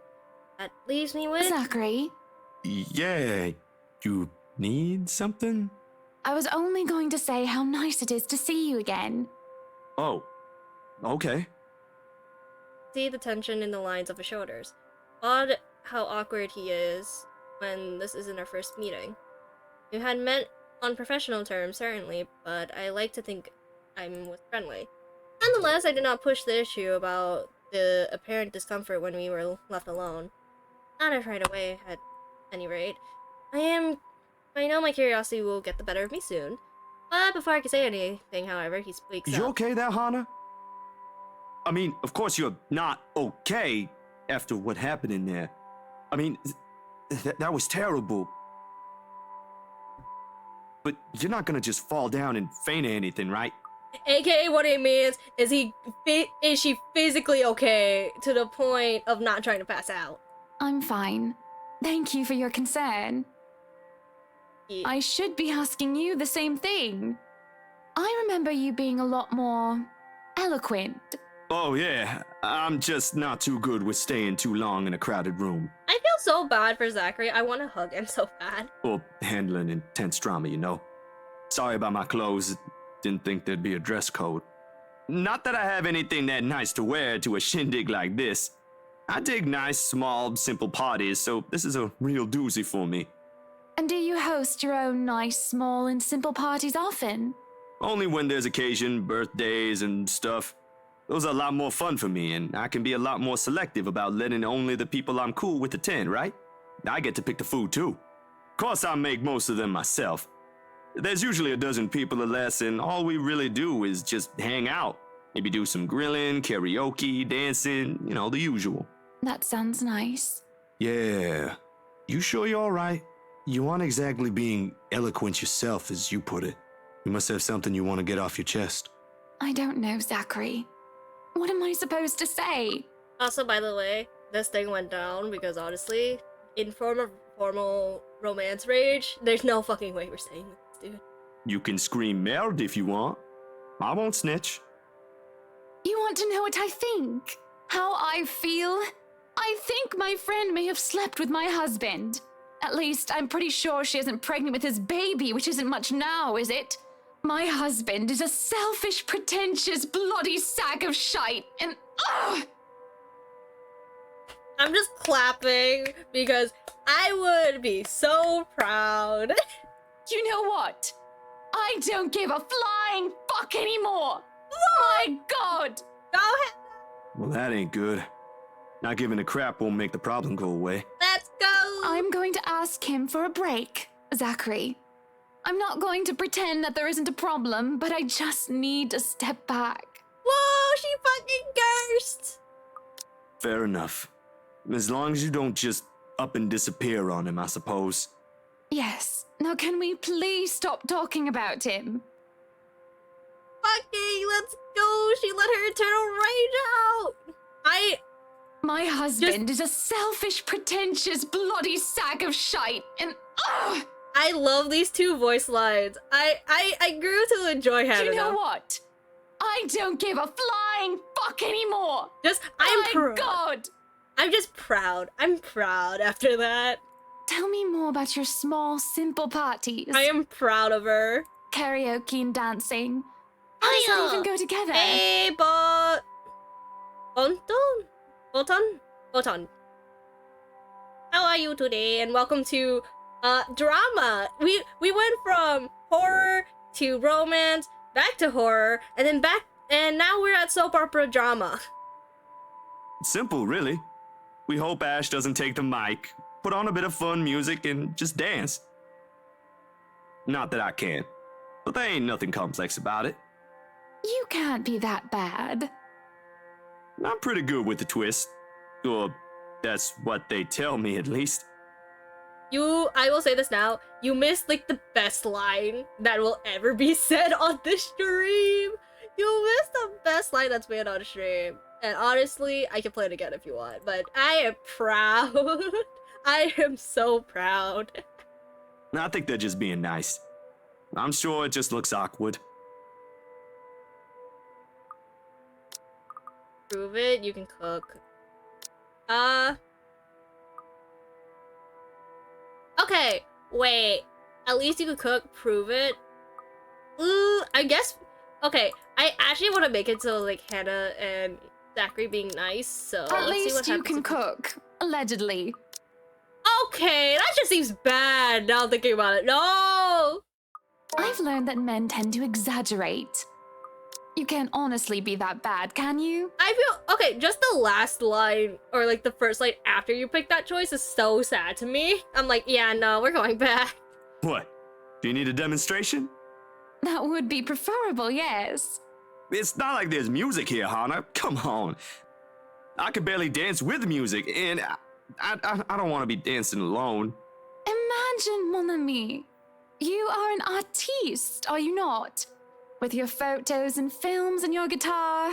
That leaves me with... Zachary? Yeah, you need something? I was only going to say how nice it is to see you again. Oh, okay. See the tension in the lines of his shoulders. Odd how awkward he is when this isn't our first meeting. We had met on professional terms, certainly, but I like to think I was friendly. Nonetheless, I did not push the issue about the apparent discomfort when we were left alone. Not right away, at any rate. I am I know my curiosity will get the better of me soon. But before I can say anything, however, he speaks You up. okay there, Hana? I mean, of course you're not okay after what happened in there. I mean, that was terrible. But you're not gonna just fall down and faint or anything, right? AKA what it means is is she physically okay to the point of not trying to pass out? I'm fine. Thank you for your concern. Yeah. I should be asking you the same thing. I remember you being a lot more eloquent. Oh yeah, I'm just not too good with staying too long in a crowded room. I feel so bad for Zachary. I want to hug him so bad. Or handling intense drama, you know. Sorry about my clothes. Didn't think there'd be a dress code. Not that I have anything that nice to wear to a shindig like this. I dig nice, small, simple parties, so this is a real doozy for me. And do you host your own nice, small, and simple parties often? Only when there's occasion, birthdays and stuff. Those are a lot more fun for me, and I can be a lot more selective about letting only the people I'm cool with attend, right? I get to pick the food too. Of course, I make most of them myself. There's usually a dozen people or less, and all we really do is just hang out. Maybe do some grilling, karaoke, dancing, you know, the usual. That sounds nice. Yeah. You sure you're alright? You aren't exactly being eloquent yourself, as you put it. You must have something you want to get off your chest. I don't know, Zachary. What am I supposed to say? Also, by the way, this thing went down because honestly, in formal romance rage, there's no fucking way we're staying with this dude. You can scream married if you want. I won't snitch. You want to know what I think? How I feel? I think my friend may have slept with my husband. At least, I'm pretty sure she isn't pregnant with his baby, which isn't much now, is it? My husband is a selfish, pretentious, bloody sack of shite, and ugh! I'm just clapping because I would be so proud. You know what? I don't give a flying fuck anymore! My God! Go ahead. Well, that ain't good. Not giving a crap won't make the problem go away. Let's go. I'm going to ask him for a break, Zachary. I'm not going to pretend that there isn't a problem, but I just need to step back. Whoa, she fucking cursed. Fair enough. As long as you don't just up and disappear on him, I suppose. Yes. Now can we please stop talking about him? Fucking, let's go. She let her internal rage out. My husband is a selfish, pretentious, bloody sack of shite, and ugh! I love these two voice lines. I grew to enjoy having them. You know what? I don't give a flying fuck anymore. I'm proud. God! I'm just proud. I'm proud after that. Tell me more about your small, simple parties. I am proud of her. Karaoke and dancing. How does that even go together? Hey, Botan. How are you today? And welcome to drama. We went from horror to romance, back to horror, and now we're at soap opera drama. Simple, really. We hope Ash doesn't take the mic, put on a bit of fun music, and just dance. Not that I can, but there ain't nothing complex about it. You can't be that bad. I'm pretty good with the twist. Or that's what they tell me, at least. I will say this now, you missed like the best line that will ever be said on this stream. You missed the best line that's made on stream. And honestly, I can play it again if you want, but I am proud. I am so proud. I think they're just being nice. I'm sure it just looks awkward. Prove it, you can cook. Okay, wait. At least you can cook, prove it. I guess, okay, I actually want to make it so, like, Hannah and Zachary being nice, so At let's see what least you happens. can cook, allegedly. Okay, that just seems bad now thinking about it. No! I've learned that men tend to exaggerate. You can't honestly be that bad, can you? I feel, okay, just the last line, or like the first line after you pick that choice is so sad to me. I'm like, yeah, no, we're going back. What? Do you need a demonstration? That would be preferable, yes. It's not like there's music here, Hana. Come on. I can barely dance with music, and I don't want to be dancing alone. Imagine, mon ami. You are an artiste, are you not? With your photos and films and your guitar.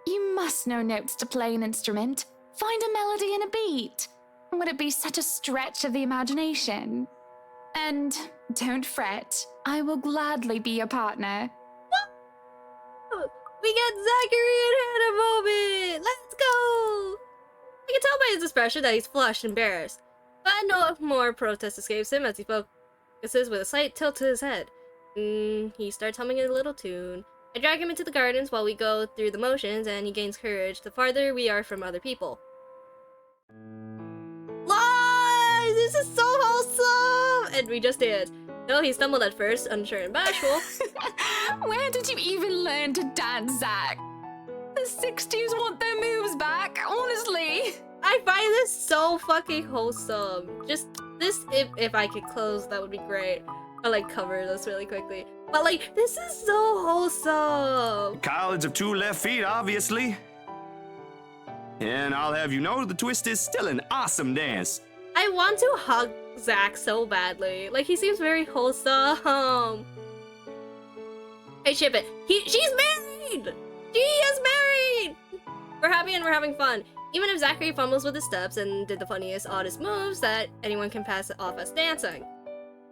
You must know notes to play an instrument. Find a melody and a beat. Would it be such a stretch of the imagination? And don't fret, I will gladly be your partner. We get Zachary and Hannah moment! Let's go! I can tell by his expression that he's flushed and embarrassed. But no more protest escapes him as he focuses with a slight tilt to his head. He starts humming a little tune. I drag him into the gardens while we go through the motions, and he gains courage the farther we are from other people. Lies! This is so wholesome! And we just did. No, he stumbled at first, unsure and bashful. Where did you even learn to dance, Zach? The 60s want their moves back, honestly. I find this so fucking wholesome. Just this, if I could close, that would be great. Or like cover this really quickly. But like, this is so wholesome. College of two left feet, obviously. And I'll have you know, the twist is still an awesome dance. I want to hug Zach so badly. Like, he seems very wholesome. Hey, ship it. She's married! She is married! We're happy and we're having fun. Even if Zachary fumbles with his steps and did the funniest, oddest moves that anyone can pass off as dancing.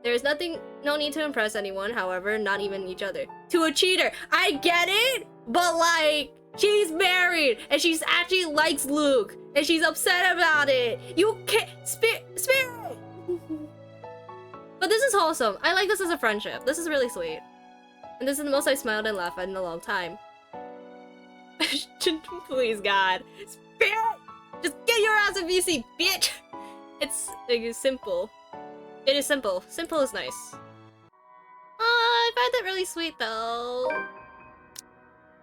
There is no need to impress anyone, however, not even each other. To a cheater, I get it, but like, she's married and she's actually likes Luke and she's upset about it. You can't, spirit. But this is wholesome. I like this as a friendship. This is really sweet. And this is the most I smiled and laughed at in a long time. Please, God. Spirit! Just get your ass a VC, bitch! It's simple. It is simple. Simple is nice. I find that really sweet, though.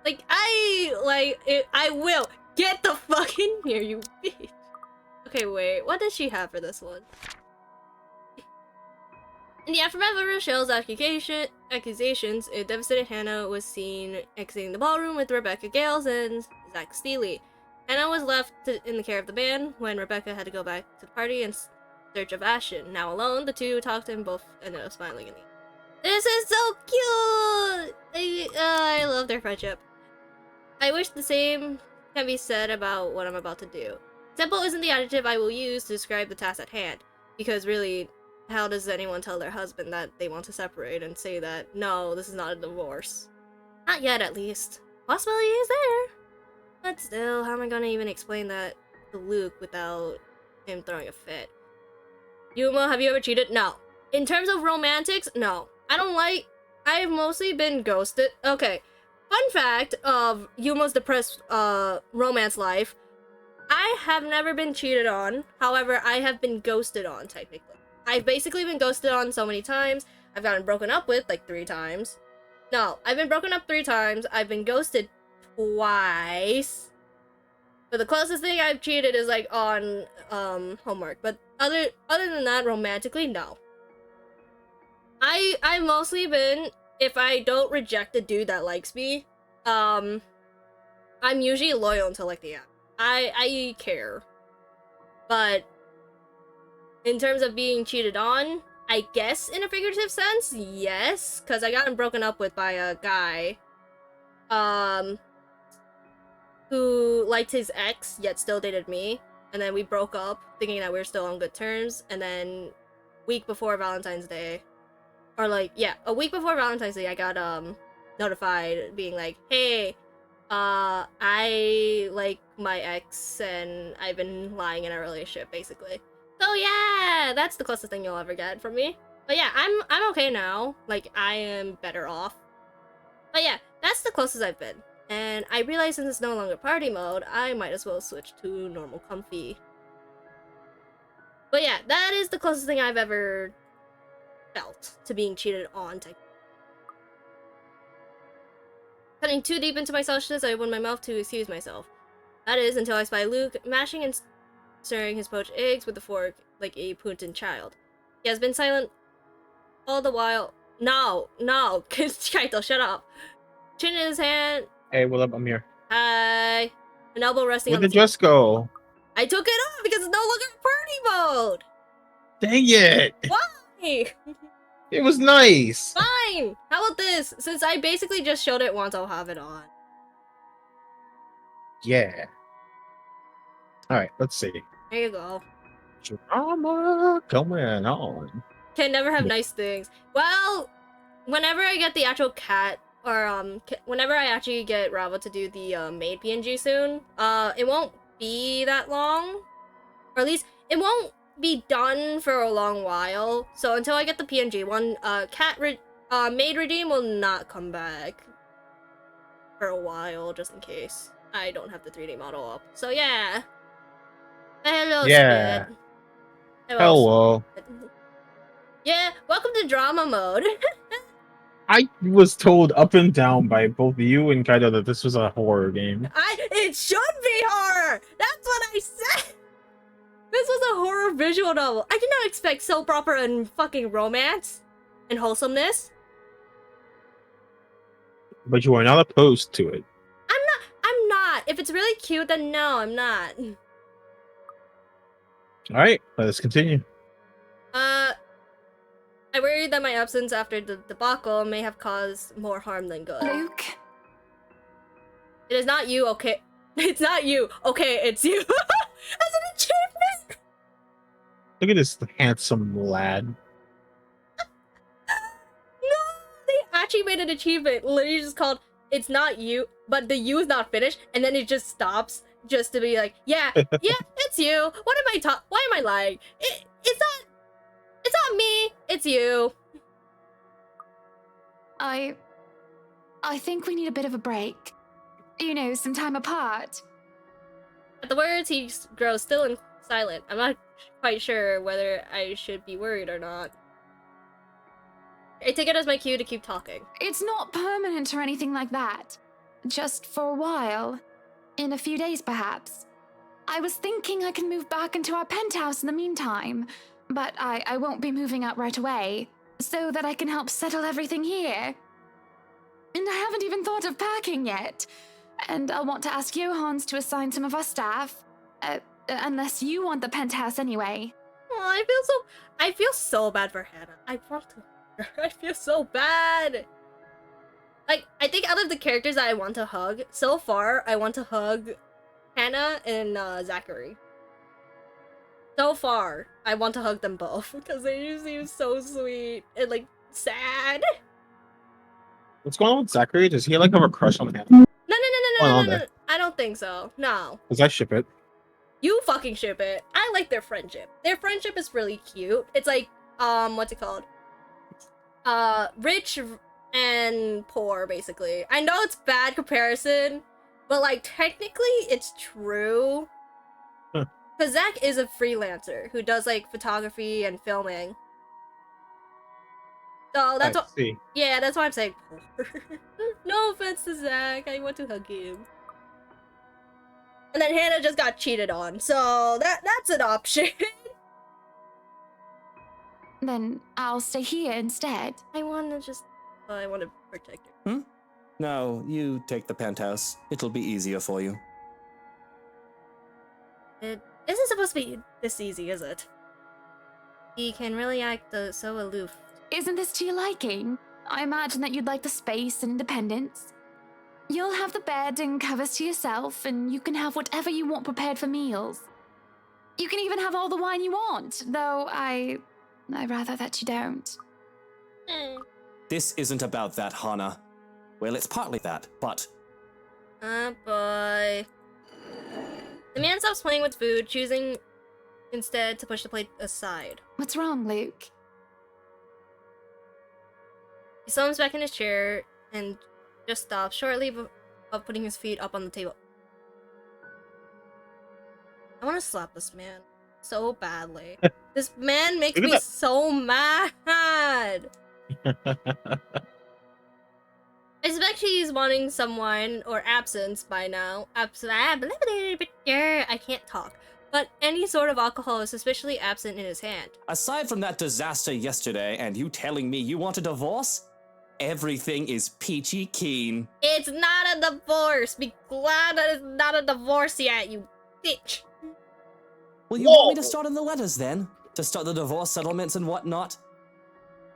Like, I will get the fuck in here, you bitch. Okay, wait. What does she have for this one? In the aftermath of Rochelle's accusations, a devastated Hannah was seen exiting the ballroom with Rebecca Gales and Zach Steely. Hannah was left in the care of the band when Rebecca had to go back to the party in search of Ashton. Now alone, the two talked and both ended up smiling at me. This is so cute! I love their friendship. I wish the same can be said about what I'm about to do. Simple isn't the adjective I will use to describe the task at hand, because really, how does anyone tell their husband that they want to separate and say that, no, this is not a divorce? Not yet, at least. Possibility is there. But still, how am I gonna even explain that to Luke without him throwing a fit? Yuma, have you ever cheated? No. In terms of romantics, no. I've mostly been ghosted. Okay, fun fact of Yuma's depressed romance life. I have never been cheated on. However, I have been ghosted on, technically. I've basically been ghosted on so many times. I've gotten broken up with like 3 times. No, I've been broken up 3 times. I've been ghosted twice. But the closest thing I've cheated is like on homework. But other than that, romantically, no. I've mostly been, if I don't reject a dude that likes me, I'm usually loyal until like the end. I care. But in terms of being cheated on, I guess in a figurative sense, yes. Because I got broken up with by a guy who liked his ex, yet still dated me. And then we broke up, thinking that we were still on good terms. And then week before Valentine's Day, or like, yeah, a week before Valentine's Day, I got notified being like, hey, I like my ex and I've been lying in a relationship, basically. So yeah, that's the closest thing you'll ever get from me. But yeah, I'm okay now. Like, I am better off. But yeah, that's the closest I've been. And I realized since it's no longer party mode, I might as well switch to normal comfy. But yeah, that is the closest thing I've ever felt to being cheated on. Cutting too deep into my selfishness, I opened my mouth to excuse myself. That is, until I spy Luke mashing and stirring his poached eggs with a fork like a Putin child. He has been silent All the while. No, Kaito, shut up. Chin in his hand. Hey, what up? I'm here. Hi. An elbow resting Where on the did Just go? I took it off because it's no longer party mode. Dang it! Why? It was nice. Fine. How about this? Since I basically just showed it once, I'll have it on. Yeah. All right, let's see. There you go. Drama going on. Can never have nice things. Well, whenever I get the actual cat, or whenever I actually get Rava to do the maid PNG soon, it won't be that long, or at least it won't be done for a long while. So until I get the PNG one, maid redeem will not come back for a while, just in case I don't have the 3D model up. So yeah. Hello, Yeah. Spit. Hello. Yeah, welcome to drama mode. I was told up and down by both you and Kaido that this was a horror game. It should be horror! That's what I said! This was a horror visual novel. I did not expect soap opera and fucking romance and wholesomeness. But you are not opposed to it. I'm not. If it's really cute, then no, I'm not. Alright, let's continue. I worry that my absence after the debacle may have caused more harm than good. Luke? It is not you, okay? It's not you. Okay, it's you. As an achievement! Look at this handsome lad. No! They actually made an achievement. Literally just called, it's not you, but the you is not finished, and then it just stops just to be like, yeah, it's you. What am I why am I lying? It's not me, it's you. I think we need a bit of a break. You know, some time apart. At the words, he grows still and silent. I'm not quite sure whether I should be worried or not. I take it as my cue to keep talking. It's not permanent or anything like that. Just for a while. In a few days, perhaps. I was thinking I can move back into our penthouse in the meantime, but I won't be moving out right away, so that I can help settle everything here. And I haven't even thought of packing yet. And I'll want to ask Johans to assign some of our staff. Unless you want the penthouse anyway. Oh, I feel so bad for Hannah. I feel so bad. Like, I think out of the characters that I want to hug, so far, I want to hug Hannah and Zachary. So far, I want to hug them both because they just seem so sweet and like sad. What's going on with Zachary? Does he like have a crush on Hannah? No. I don't think so. No. Because I ship it. You fucking ship it. I like their friendship. Their friendship is really cute. It's like, what's it called? Rich and poor, basically. I know it's bad comparison, but like technically it's true. Because Zach is a freelancer who does like photography and filming. So that's what. Yeah, that's why I'm saying poor. No offense to Zach, I want to hug him. And then Hannah just got cheated on, so that's an option. Then I'll stay here instead. I want to protect her. No, you take the penthouse. It'll be easier for you. It isn't supposed to be this easy, is it? He can really act so aloof. Isn't this to your liking? I imagine that you'd like the space and independence. You'll have the bed and covers to yourself, and you can have whatever you want prepared for meals. You can even have all the wine you want, though I'd rather that you don't. This isn't about that, Hana. Well, it's partly that, but... Oh boy. The man stops playing with food, choosing instead to push the plate aside. What's wrong, Luke? He slumps back in his chair and just stops shortly of putting his feet up on the table. I want to slap this man so badly. This man makes me so mad. I suspect he's wanting some wine or absence by now. I can't talk. but any sort of alcohol is suspiciously absent in his hand. Aside from that disaster yesterday and you telling me you want a divorce, everything is peachy keen. It's not a divorce. Be glad that it's not a divorce yet, you bitch. Well, you want me to start on the letters then? To start the divorce settlements and whatnot?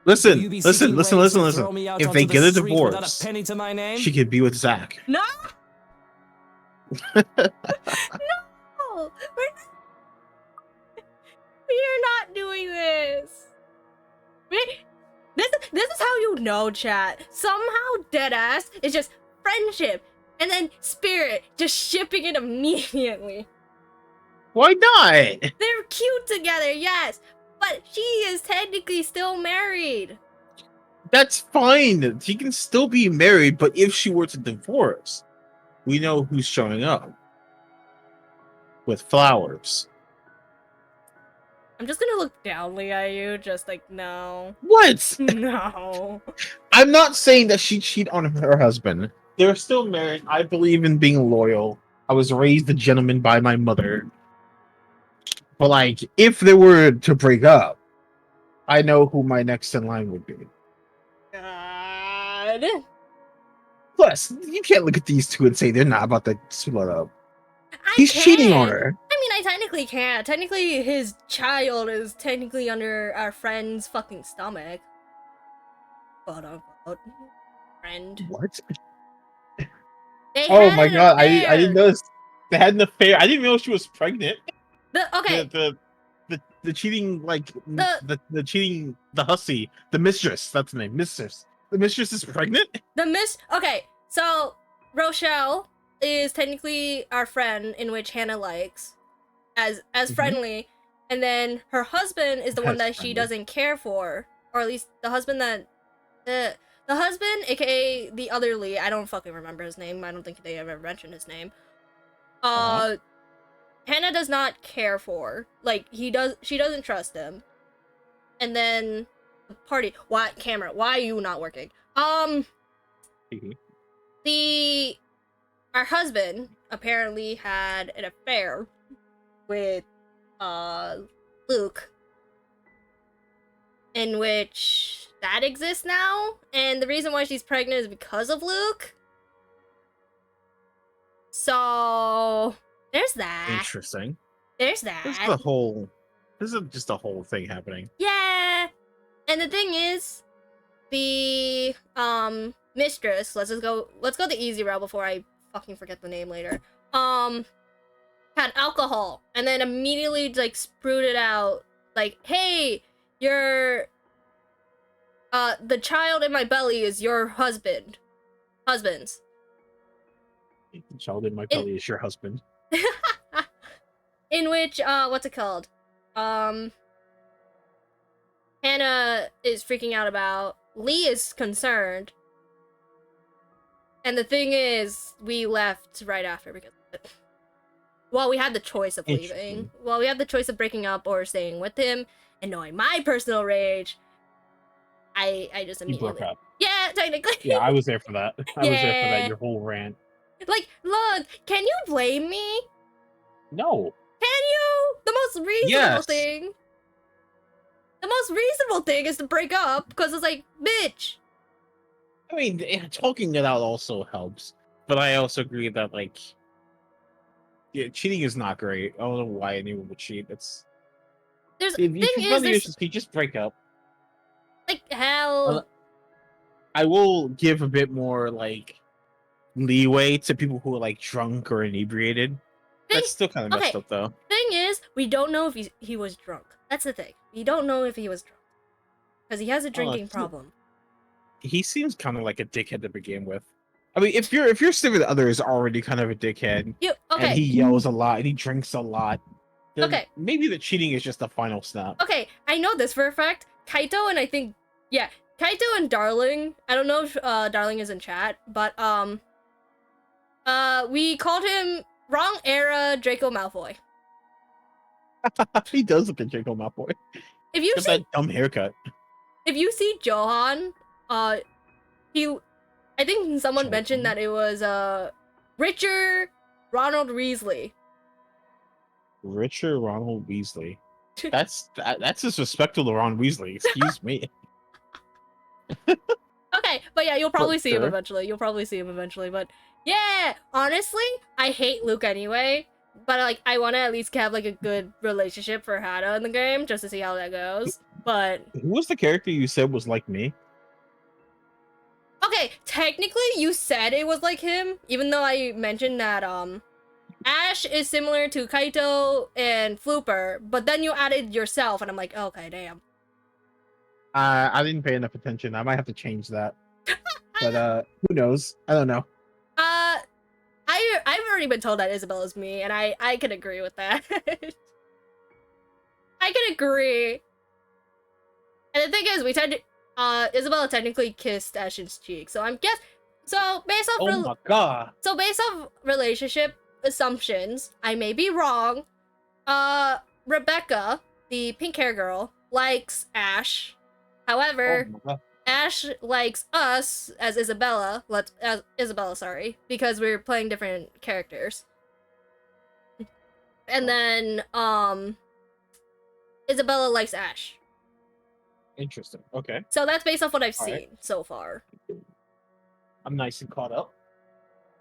Listen, Will you be listen, seeking listen, ways listen, to listen. throw me out If onto they the get a street without a divorce, penny to my name? she could be with Zach. No! No! We're not doing this. This is how you know, chat. Somehow Deadass is just friendship, and then Spirit just shipping it immediately. Why not? They're cute together, yes, but she is technically still married. That's fine. She can still be married, but if she were to divorce, we know who's showing up with flowers. I'm just gonna look downly at you, just like, no. What? No. I'm not saying that she cheat on her husband. They're still married. I believe in being loyal. I was raised a gentleman by my mother. But like, if they were to break up, I know who my next in line would be. God. Plus, you can't look at these two and say they're not about to split up. He's can. cheating on her. I mean, I technically can't. Technically, his child is technically under our friend's fucking stomach. Quote unquote. Friend. What? They Oh had my an god, I affair. didn't know they had an affair. I didn't know she was pregnant. Okay. The cheating, like the cheating, the hussy, the mistress. That's the name, mistress. The mistress is pregnant. Okay, so Rochelle is technically our friend, in which Hannah likes as friendly, and then her husband is the one that she doesn't care for, or at least the husband that the husband, aka the otherly. I don't fucking remember his name. I don't think they ever mentioned his name. Hannah does not care for. Like, she doesn't trust him. And then the party. Why, camera? Why are you not working? Our husband apparently had an affair with Luke, in which that exists now, and the reason why she's pregnant is because of Luke. So there's that. Interesting. There's that. This is just a whole thing happening. Yeah. And the thing is, the mistress, let's go the easy route before I fucking forget the name later. Had alcohol and then immediately like sprouted out like, hey, the child in my belly is your husband's. The child in my belly is your husband. In which, what's it called? Hannah is freaking out about. Lee is concerned. And the thing is, we left right after because of it. Well, we had the choice of leaving. Well, we had the choice of breaking up or staying with him. And knowing my personal rage, I just immediately... You broke up. Yeah, technically. Yeah, I was there for that. I was there for that, your whole rant. Like, look, can you blame me? No. Can you? The most reasonable thing. The most reasonable thing is to break up because it's like, bitch. I mean, talking it out also helps, but I also agree that like, yeah, cheating is not great. I don't know why anyone would cheat. If you just break up. Like hell. I will give a bit more like leeway to people who are like drunk or inebriated. That's still kind of messed up though. Thing is, we don't know if he was drunk. That's the thing. We don't know if he was drunk because he has a drinking problem. He seems kind of like a dickhead to begin with. I mean, if your significant other is already kind of a dickhead, and he yells a lot and he drinks a lot, then maybe the cheating is just the final snap. Okay, I know this for a fact. Kaito and Kaito and Darling. I don't know if Darling is in chat, but we called him wrong era Draco Malfoy. He does look like Draco Malfoy. If you see that dumb haircut. If you see Johan, I think someone mentioned that it was Richard Ronald Weasley. Richard Ronald Weasley. That's disrespectful to Ron Weasley. Excuse me. Okay, but yeah, you'll probably see him Sure. eventually. You'll probably see him eventually, but yeah, honestly, I hate Luke anyway. But like, I want to at least have like a good relationship for Hannah in the game, just to see how that goes. But Who was the character you said was like me? okay, technically, you said it was like him, even though I mentioned that Ash is similar to Kaito and Flooper, but then you added yourself, and I'm like, okay, damn. I didn't pay enough attention. I might have to change that. But who knows? I don't know. I've already been told that Isabella's me, and I can agree with that. I can agree. And the thing is, Isabella technically kissed Ash's cheek, so I'm so based off Oh my god. So based off relationship assumptions, I may be wrong. Rebecca, the pink hair girl, likes Ash. However, Oh my god. Ash likes us as Isabella, sorry, because we're playing different characters. And then, Isabella likes Ash. Interesting. Okay. So that's based off what I've All seen right. so far. I'm nice and caught up.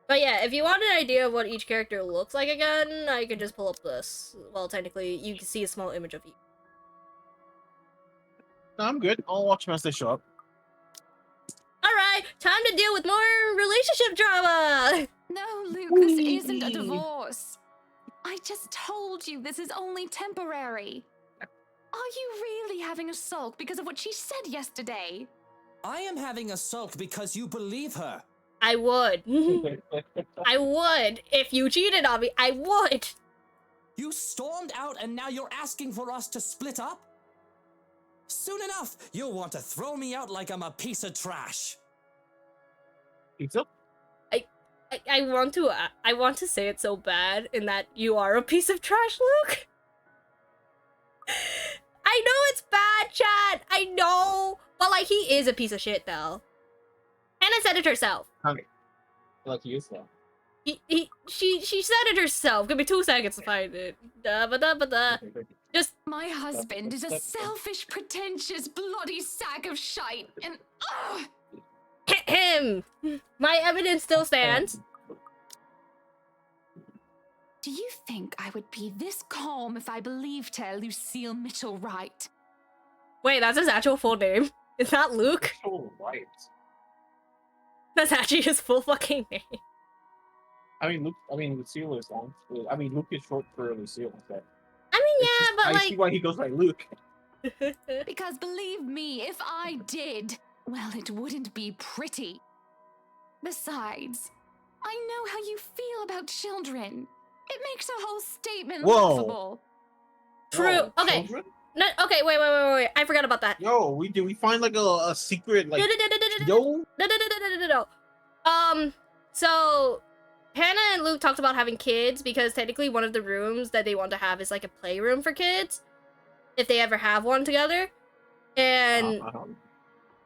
But yeah, if you want an idea of what each character looks like again, I could just pull up this. Well, technically, you can see a small image of each. No, I'm good. I'll watch them as they show up. Alright, time to deal with more relationship drama! No, Luke, this isn't a divorce. I just told you this is only temporary. Are you really having a sulk because of what she said yesterday? I am having a sulk because you believe her. I would. I would. If you cheated on me, I would. You stormed out and now you're asking for us to split up? Soon enough, you'll want to throw me out like I'm a piece of trash. Pizza? I want to say it so bad in that you are a piece of trash, Luke. I know it's bad, chat. I know. But like, he is a piece of shit though. Hannah said it herself. Honey. Like you said. She said it herself. Give me 2 seconds to find it. Just my husband is a selfish, pretentious, bloody sack of shite, and him. My evidence still stands. Do you think I would be this calm if I believed her, Lucille Mitchell Wright? Wait, that's his actual full name. Is that Luke? Oh, right. That's actually his full fucking name. Lucille is long. Luke is short for Lucille. So. But I like, see why he goes by Luke. Because believe me, if I did, well, it wouldn't be pretty. Besides, I know how you feel about children. It makes her whole statement laughable. True. Okay. Children? No, okay, wait. I forgot about that. Yo, we find like a secret like No. So Hannah and Luke talked about having kids because technically one of the rooms that they want to have is like a playroom for kids, if they ever have one together. And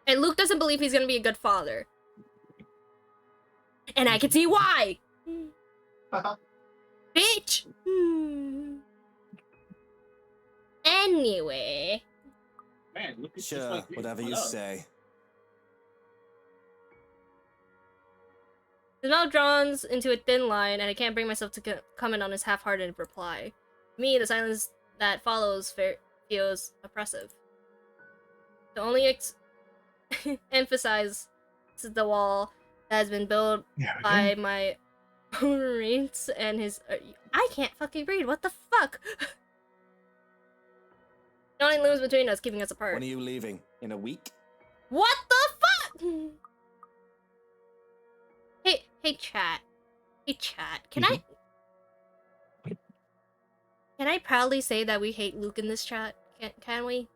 Luke doesn't believe he's gonna be a good father. And I can see why. Bitch. Anyway. Man, look at sure, like whatever you say. The mouth draws into a thin line, and I can't bring myself to comment on his half-hearted reply. To me, the silence that follows feels oppressive. To only emphasize the wall that has been built by my Marines and his... I can't fucking read, what the fuck? The only looms between us, keeping us apart. When are you leaving? In a week? What the fuck? Hey chat. Hey chat. Can I proudly say that we hate Luke in this chat? Can we?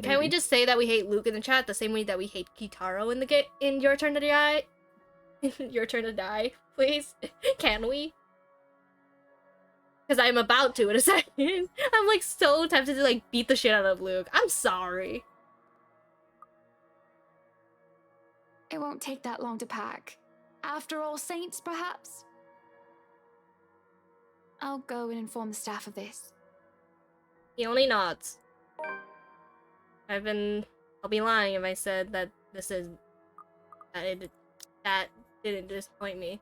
Can we just say that we hate Luke in the chat the same way that we hate Kitaro in Your Turn to Die? Your Turn to Die, please? Can we? Because I'm about to in a second. I'm like so tempted to like beat the shit out of Luke. I'm sorry. It won't take that long to pack. After All Saints, perhaps? I'll go and inform the staff of this. He only nods. I'll be lying if I said that that didn't disappoint me.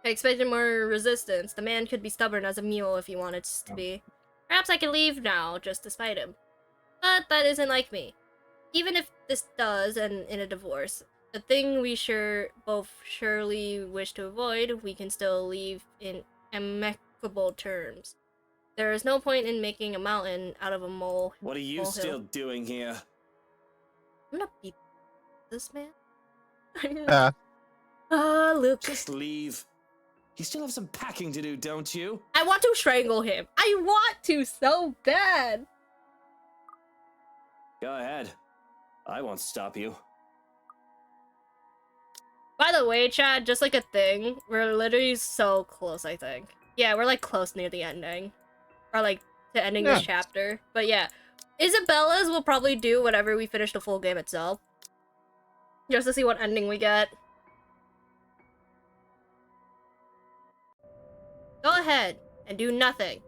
I expected more resistance. The man could be stubborn as a mule if he wanted to be. Perhaps I can leave now, just to spite him. But that isn't like me. Even if this does end in a divorce, a thing we both surely wish to avoid, we can still leave in amicable terms. There is no point in making a mountain out of a mole. What are you molehill. still doing here? I'm gonna beat this man. Luke. Just leave. You still have some packing to do, don't you? I want to strangle him. I want to so bad. Go ahead. I won't stop you. By the way, Chad, just like a thing, we're literally so close, I think. Yeah, we're like close near the ending. Or like to ending this chapter. But yeah, Isabella's will probably do whenever we finish the full game itself. Just to see what ending we get. Go ahead and do nothing.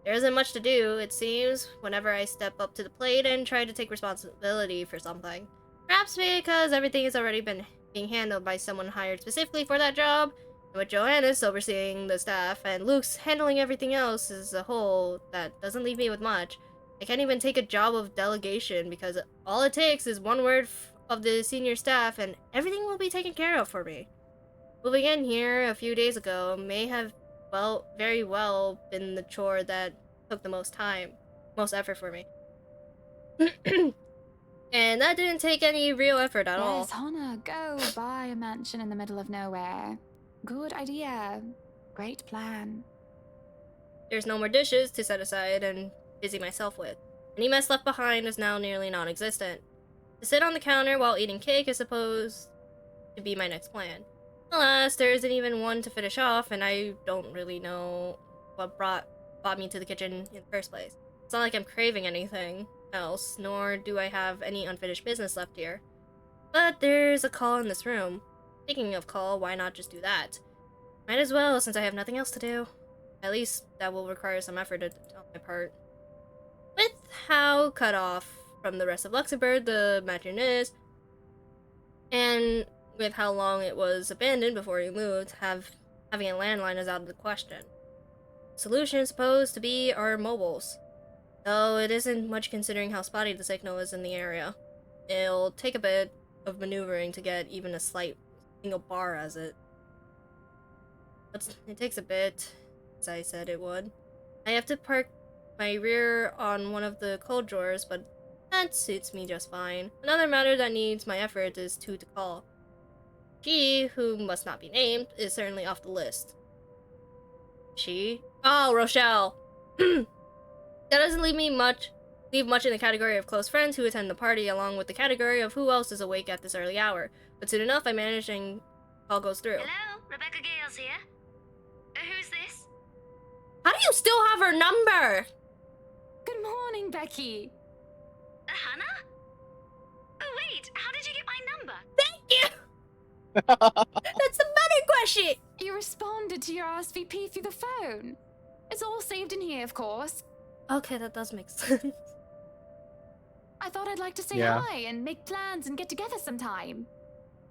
There isn't much to do, it seems, whenever I step up to the plate and try to take responsibility for something. Perhaps because everything has already been being handled by someone hired specifically for that job, and with Johannes overseeing the staff and Luke's handling everything else as a whole, that doesn't leave me with much. I can't even take a job of delegation because all it takes is one word of the senior staff and everything will be taken care of for me. Moving in here a few days ago may have very well been the chore that took the most effort for me. And that didn't take any real effort at all. Yes, Hannah, go buy a mansion in the middle of nowhere. Good idea. Great plan. There's no more dishes to set aside and busy myself with. Any mess left behind is now nearly non-existent. To sit on the counter while eating cake is supposed to be my next plan. Alas, there isn't even one to finish off, and I don't really know what brought me to the kitchen in the first place. It's not like I'm craving anything else, nor do I have any unfinished business left here. But there's a call in this room. Speaking of call, why not just do that? Might as well, since I have nothing else to do. At least that will require some effort on my part. With how cut off from the rest of Luxembourg the mansion is, and with how long it was abandoned before he moved, having a landline is out of the question. Solution is supposed to be our mobiles, though it isn't much considering how spotty the signal is in the area. It'll take a bit of maneuvering to get even a slight single bar as it. But it takes a bit, as I said it would. I have to park my rear on one of the cold drawers, but that suits me just fine. Another matter that needs my effort is who to call. She, who must not be named, is certainly off the list. She? Oh, Rochelle! That doesn't leave much in the category of close friends who attend the party, along with the category of who else is awake at this early hour. But soon enough, I manage and call goes through. Hello, Rebecca Gales here. Who's this? How do you still have her number? Good morning, Becky. Hannah? Oh wait, how did you get my number? Thank you! That's the better question! You responded to your RSVP through the phone. It's all saved in here, of course. Okay, that does make sense. I thought I'd like to say hi and make plans and get together sometime.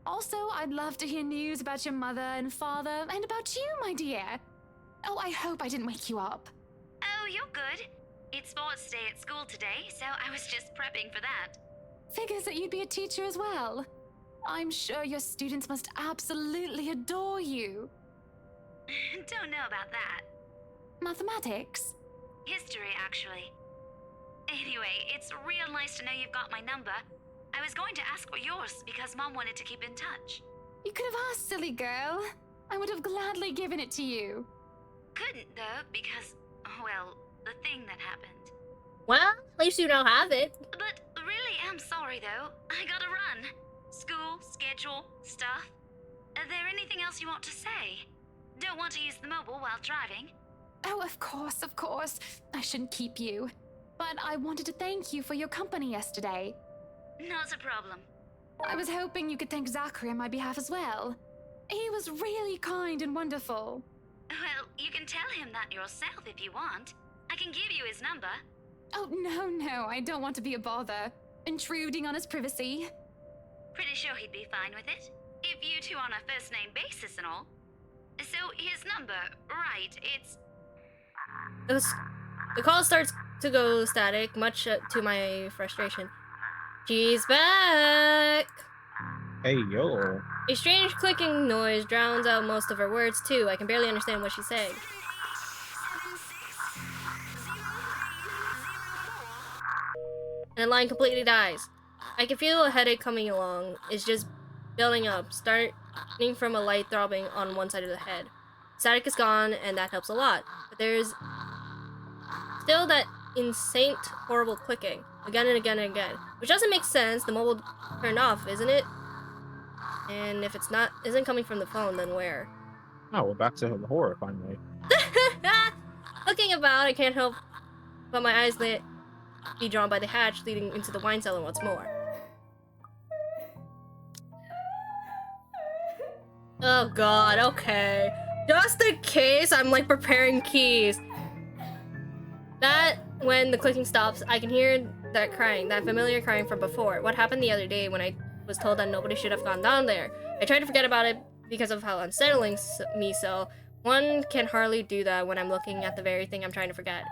Also, I'd love to hear news about your mother and father and about you, my dear. Oh, I hope I didn't wake you up. Oh, you're good. It's sports day at school today, so I was just prepping for that. Figures that you'd be a teacher as well. I'm sure your students must absolutely adore you. Don't know about that. Mathematics? History, actually. Anyway, it's real nice to know you've got my number. I was going to ask for yours because Mom wanted to keep in touch. You could have asked, silly girl. I would have gladly given it to you. Couldn't, though, because, well, the thing that happened. Well, at least you now have it. But really am sorry, though. I gotta run. School, schedule, stuff. Is there anything else you want to say? Don't want to use the mobile while driving. Oh, of course, of course. I shouldn't keep you. But I wanted to thank you for your company yesterday. Not a problem. I was hoping you could thank Zachary on my behalf as well. He was really kind and wonderful. Well, you can tell him that yourself if you want. I can give you his number. Oh, no, I don't want to be a bother. Intruding on his privacy. Pretty sure he'd be fine with it. If you two are on a first name basis and all. So, his number, right, it's... The call starts to go static, much to my frustration. She's back! Hey, yo. A strange clicking noise drowns out most of her words, too. I can barely understand what she's saying. And the line completely dies. I can feel a headache coming along. It's just building up, starting from a light throbbing on one side of the head. Static is gone, and that helps a lot. But there's still that insane, horrible clicking, again and again and again. Which doesn't make sense. The mobile turned off, isn't it? And if it's not, isn't coming from the phone, then where? Oh, we're back to the horror finally. Looking about, I can't help but my eyes be drawn by the hatch leading into the wine cellar once more. Oh god, okay. Just in case, I'm like preparing keys. That, when the clicking stops, I can hear that crying, that familiar crying from before. What happened the other day when I was told that nobody should have gone down there. I tried to forget about it because of how unsettling me so. One can hardly do that when I'm looking at the very thing I'm trying to forget.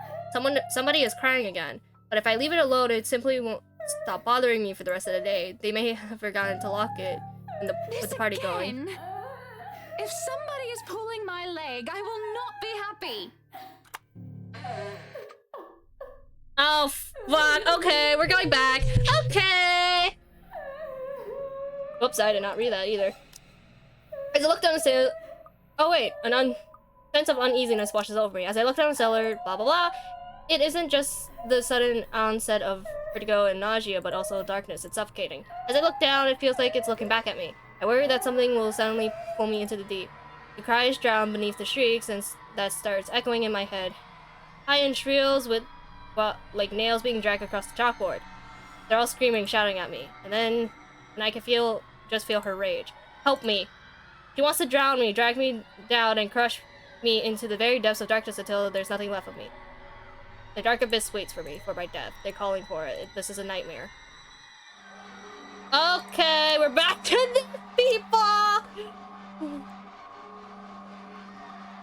Somebody is crying again. But if I leave it alone, it simply won't stop bothering me for the rest of the day. They may have forgotten to lock it with the party going. If somebody is pulling my leg, I will not be happy. Oh, fuck. Okay, we're going back. Okay. Oops, I did not read that either. As I look down the cellar... Oh, wait. Sense of uneasiness washes over me. As I look down the cellar, blah, blah, blah. It isn't just the sudden onset of vertigo and nausea, but also darkness. It's suffocating. As I look down, it feels like it's looking back at me. I worry that something will suddenly pull me into the deep. The cries drown beneath the shrieks, and that starts echoing in my head. High-end shrieks with, well, like nails being dragged across the chalkboard. They're all screaming, shouting at me. And I can just feel her rage. Help me. She wants to drown me, drag me down, and crush me into the very depths of darkness until there's nothing left of me. The dark abyss waits for me, for my death. They're calling for it. This is a nightmare. Okay, we're back to the people!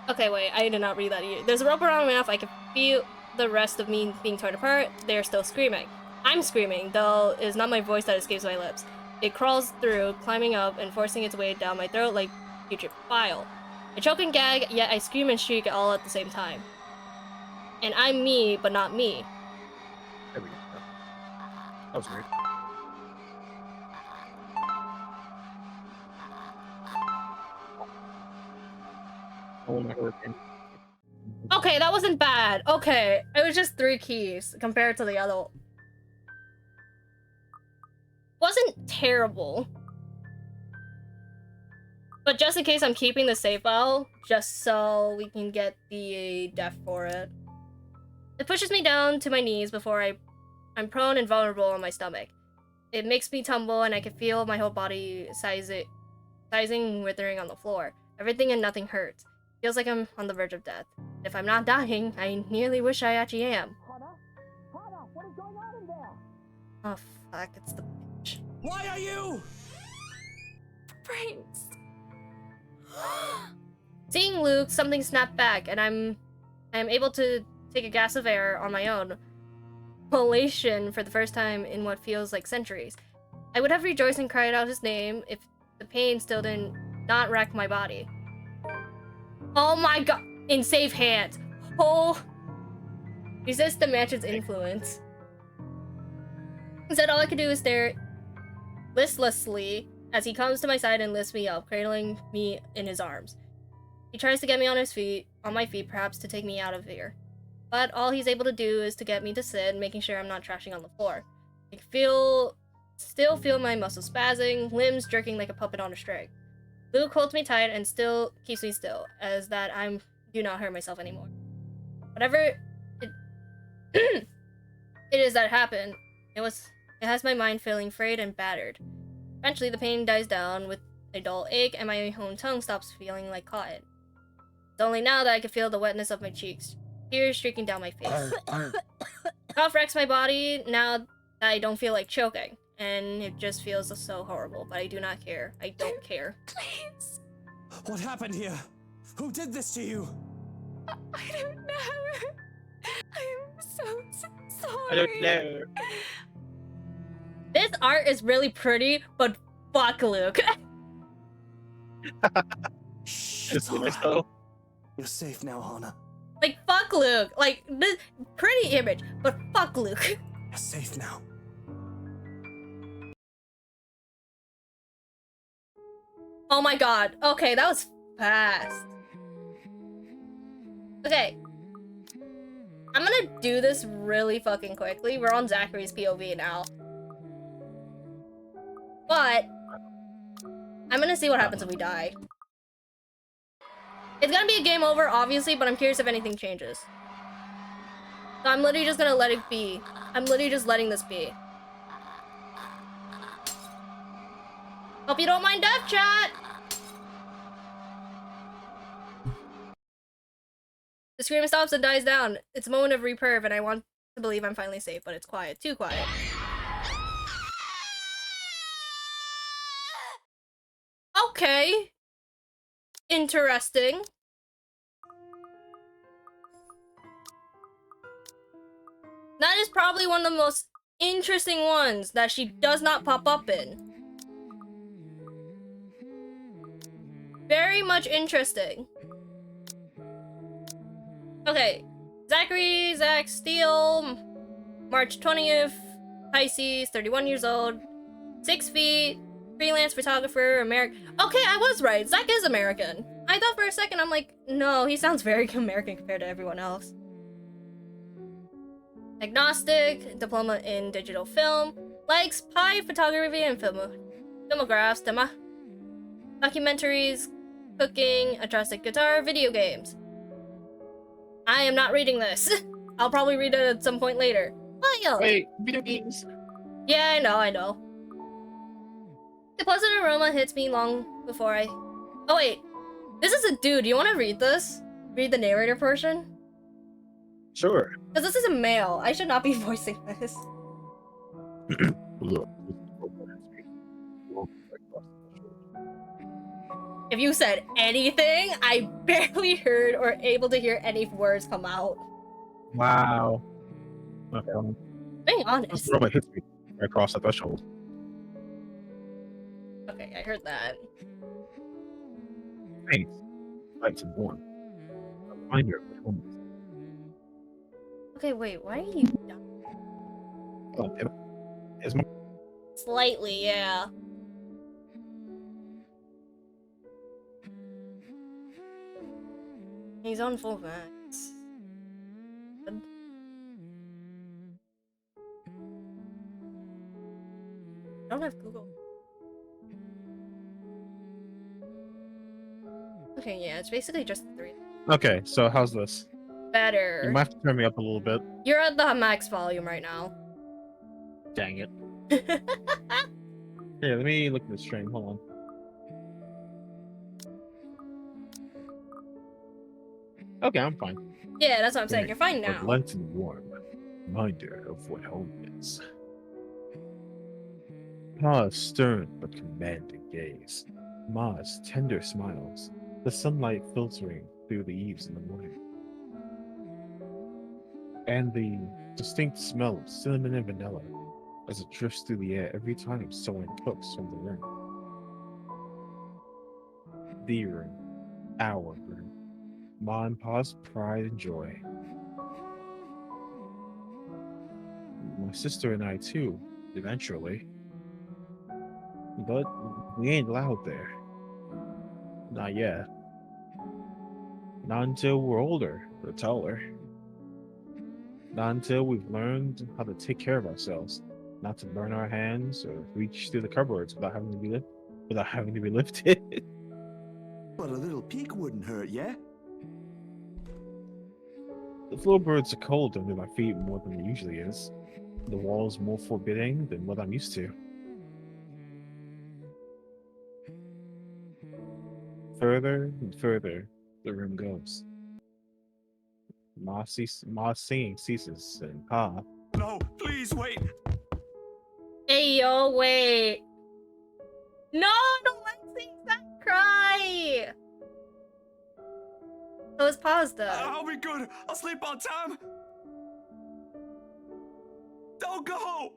Okay, wait, I did not read that either. There's a rope around my mouth. I can feel the rest of me being torn apart. They're still screaming. I'm screaming, though it is not my voice that escapes my lips. It crawls through, climbing up and forcing its way down my throat like putrid bile. I choke and gag, yet I scream and shriek all at the same time. And I'm me, but not me. There we go. That was weird. Oh, my hurricane. Okay, that wasn't bad. Okay, it was just 3 keys compared to the other. Wasn't terrible. But just in case, I'm keeping the save file, just so we can get the death for it. It pushes me down to my knees before I'm prone and vulnerable on my stomach. It makes me tumble, and I can feel my whole body sizing, withering on the floor. Everything and nothing hurts. Feels like I'm on the verge of death. If I'm not dying, I nearly wish I actually am. What is going on in there? Oh fuck, it's the bitch. Why are you? Brains. Seeing Luke, something snapped back, and I'm able to take a gasp of air on my own. Elation for the first time in what feels like centuries. I would have rejoiced and cried out his name if the pain still did not rack my body. Oh my god! In safe hands. Oh. Resist the mansion's influence. Instead, all I could do is stare listlessly as he comes to my side and lifts me up, cradling me in his arms. He tries to get me on my feet, perhaps to take me out of here. But all he's able to do is to get me to sit, making sure I'm not trashing on the floor. I still feel my muscles spazzing, limbs jerking like a puppet on a string. Luke holds me tight and still keeps me still, as that I do not hurt myself anymore. Whatever it is that happened, it has my mind feeling frayed and battered. Eventually, the pain dies down with a dull ache, and my own tongue stops feeling like cotton. It's only now that I can feel the wetness of my cheeks, tears streaking down my face. Cough wrecks my body now that I don't feel like choking, and it just feels so horrible, but I do not care. I don't care. Please. What happened here? Who did this to you? I don't know. I'm so sorry. I don't know. This art is really pretty, but fuck Luke. Shh, Just myself. You're safe now, Hana. Like, fuck Luke. Like, this pretty image, but fuck Luke. You're safe now. Oh my god. Okay, that was fast. Okay. I'm gonna do this really fucking quickly. We're on Zachary's POV now. But I'm gonna see what happens if we die. It's gonna be a game over, obviously, but I'm curious if anything changes. So I'm literally just gonna let it be. I'm literally just letting this be. Hope you don't mind death chat! The scream stops and dies down. It's a moment of reprieve, and I want to believe I'm finally safe, but it's quiet. Too quiet. Okay. Interesting. That is probably one of the most interesting ones that she does not pop up in. Very much interesting. Okay. Zachary, Zach Steele, March 20th, Pisces, 31 years old, 6 feet, freelance photographer, American. Okay, I was right. Zach is American. I thought for a second, I'm like, no, he sounds very American compared to everyone else. Agnostic, diploma in digital film, likes pie, photography, and filmographs, documentaries, cooking, acoustic guitar, video games. I am not reading this. I'll probably read it at some point later. Well, Wait, video games. yeah, I know. The pleasant aroma hits me long before I... Oh wait, this is a dude. Do you want to read this? Read the narrator portion? Sure. Because this is a male. I should not be voicing this. If you said anything, I barely heard or able to hear any words come out. Wow. Okay. Being honest. Robot hits me right across the threshold. Okay, I heard that. Thanks. Lights and warm. Reminder of home. Okay, wait, why are you... Is my... Slightly, yeah. He's on full max. I don't have Google. Okay, yeah, it's basically just the 3. Okay, so how's this? Better. You might have to turn me up a little bit. You're at the max volume right now. Dang it. Here, let me look at the stream. Hold on. Okay, I'm fine. Yeah, that's what I'm saying. You're fine now. Light and warm. Reminder of what home is. Pa's stern but commanding gaze. Ma's tender smiles. The sunlight filtering through the eaves in the morning. And the distinct smell of cinnamon and vanilla as it drifts through the air every time someone cooks from the room. The room. Our room. Ma and Pa's pride and joy. My sister and I too, eventually. But we ain't allowed there. Not yet. Not until we're older or taller. Not until we've learned how to take care of ourselves, not to burn our hands or reach through the cupboards without having to be lifted. But a little peek wouldn't hurt, yeah? The floorboards are cold under my feet more than it usually is. The walls more forbidding than what I'm used to. Further and further the room goes. Ma's singing ceases, and Pa. No, please wait. Hey, yo, wait. No, don't let Zach cry. So his pa's dead. I'll be good. I'll sleep on time. Don't go.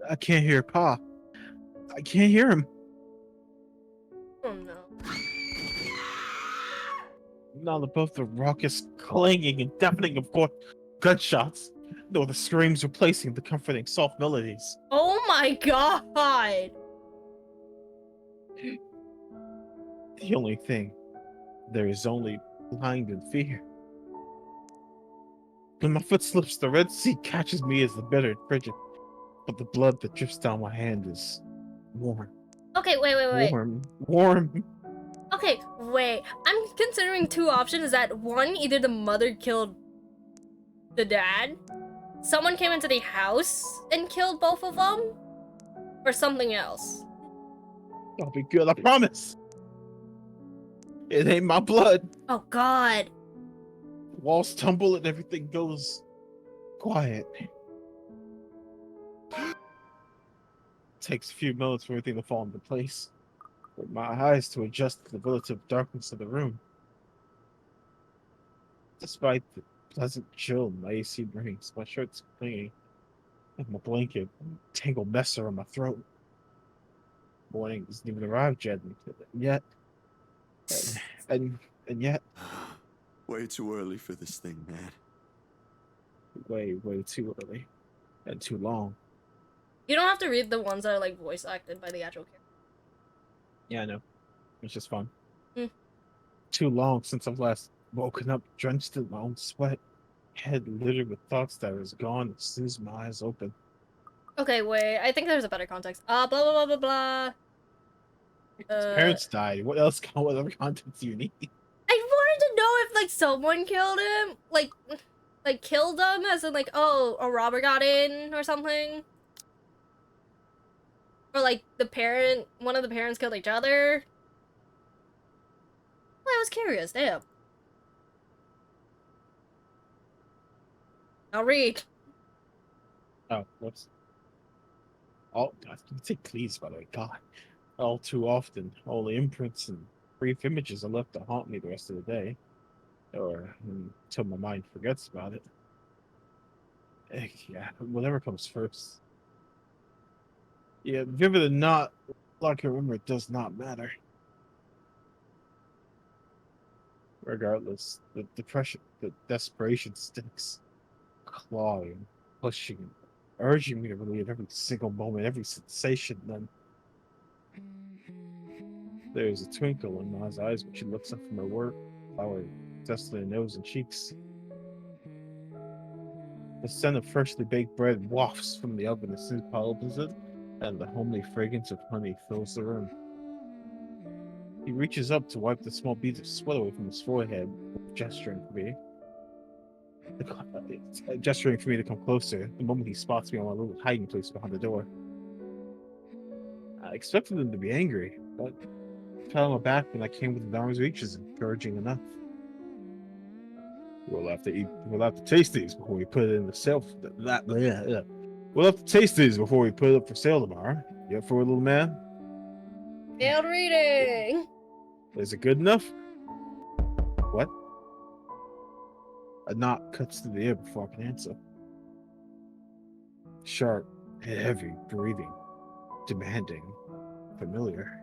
I can't hear Pa. I can't hear him. Oh no. Not above the raucous clanging and deafening of gunshots, nor the screams replacing the comforting soft melodies. Oh my god! The only thing, there is only blind and fear. When my foot slips, the Red Sea catches me as the bitter and frigid, but the blood that drips down my hand is warm. Okay, wait. Warm. Okay, wait. I'm considering two options. Is that one, either the mother killed the dad, someone came into the house and killed both of them, or something else? I'll be good, I promise. It ain't my blood. Oh god. Walls tumble and everything goes quiet. Takes a few moments for everything to fall into place, for my eyes to adjust to the relative darkness of the room. Despite the pleasant chill my AC brings, my shirt's clinging, and my blanket, a tangled mess around my throat. Morning hasn't even arrived yet, and yet, Way too early for this thing, man. way too early, and too long. You don't have to read the ones that are like voice acted by the actual character. Yeah, I know. It's just fun. Mm. Too long since I've last woken up drenched in my own sweat, head littered with thoughts that was gone as soon as my eyes open. Okay, wait. I think there's a better context. Blah blah blah blah blah. His parents died. What else? What other context do you need? I wanted to know if like someone killed him, like killed him, as in like, oh, a robber got in or something, or like one of the parents killed each other. Well, I was curious. Damn. I'll read. Oh, whoops. Oh, God, take please, by the way. God. All too often, all the imprints and brief images are left to haunt me the rest of the day. Or until my mind forgets about it. Yeah, whatever comes first. Yeah, vivid or not, all I can remember, it does not matter. Regardless, the depression, the desperation sticks, clawing, pushing, urging me to relieve every single moment, every sensation. Then there's a twinkle in Ma's eyes when she looks up from her work, flower dusting her nose and cheeks. The scent of freshly baked bread wafts from the oven as soon as Pa opens it, and the homely fragrance of honey fills the room. He reaches up to wipe the small beads of sweat away from his forehead, gesturing for me to come closer. The moment he spots me on my little hiding place behind the door. I expected him to be angry, but pat on my back when I came within arm's reach is encouraging enough. We'll have to taste these before we put it in the sale. We'll have to taste these before we put it up for sale tomorrow. You up for a little man? Failed reading. Is it good enough? What? A knock cuts through the air before I can answer. Sharp, heavy breathing, demanding, familiar.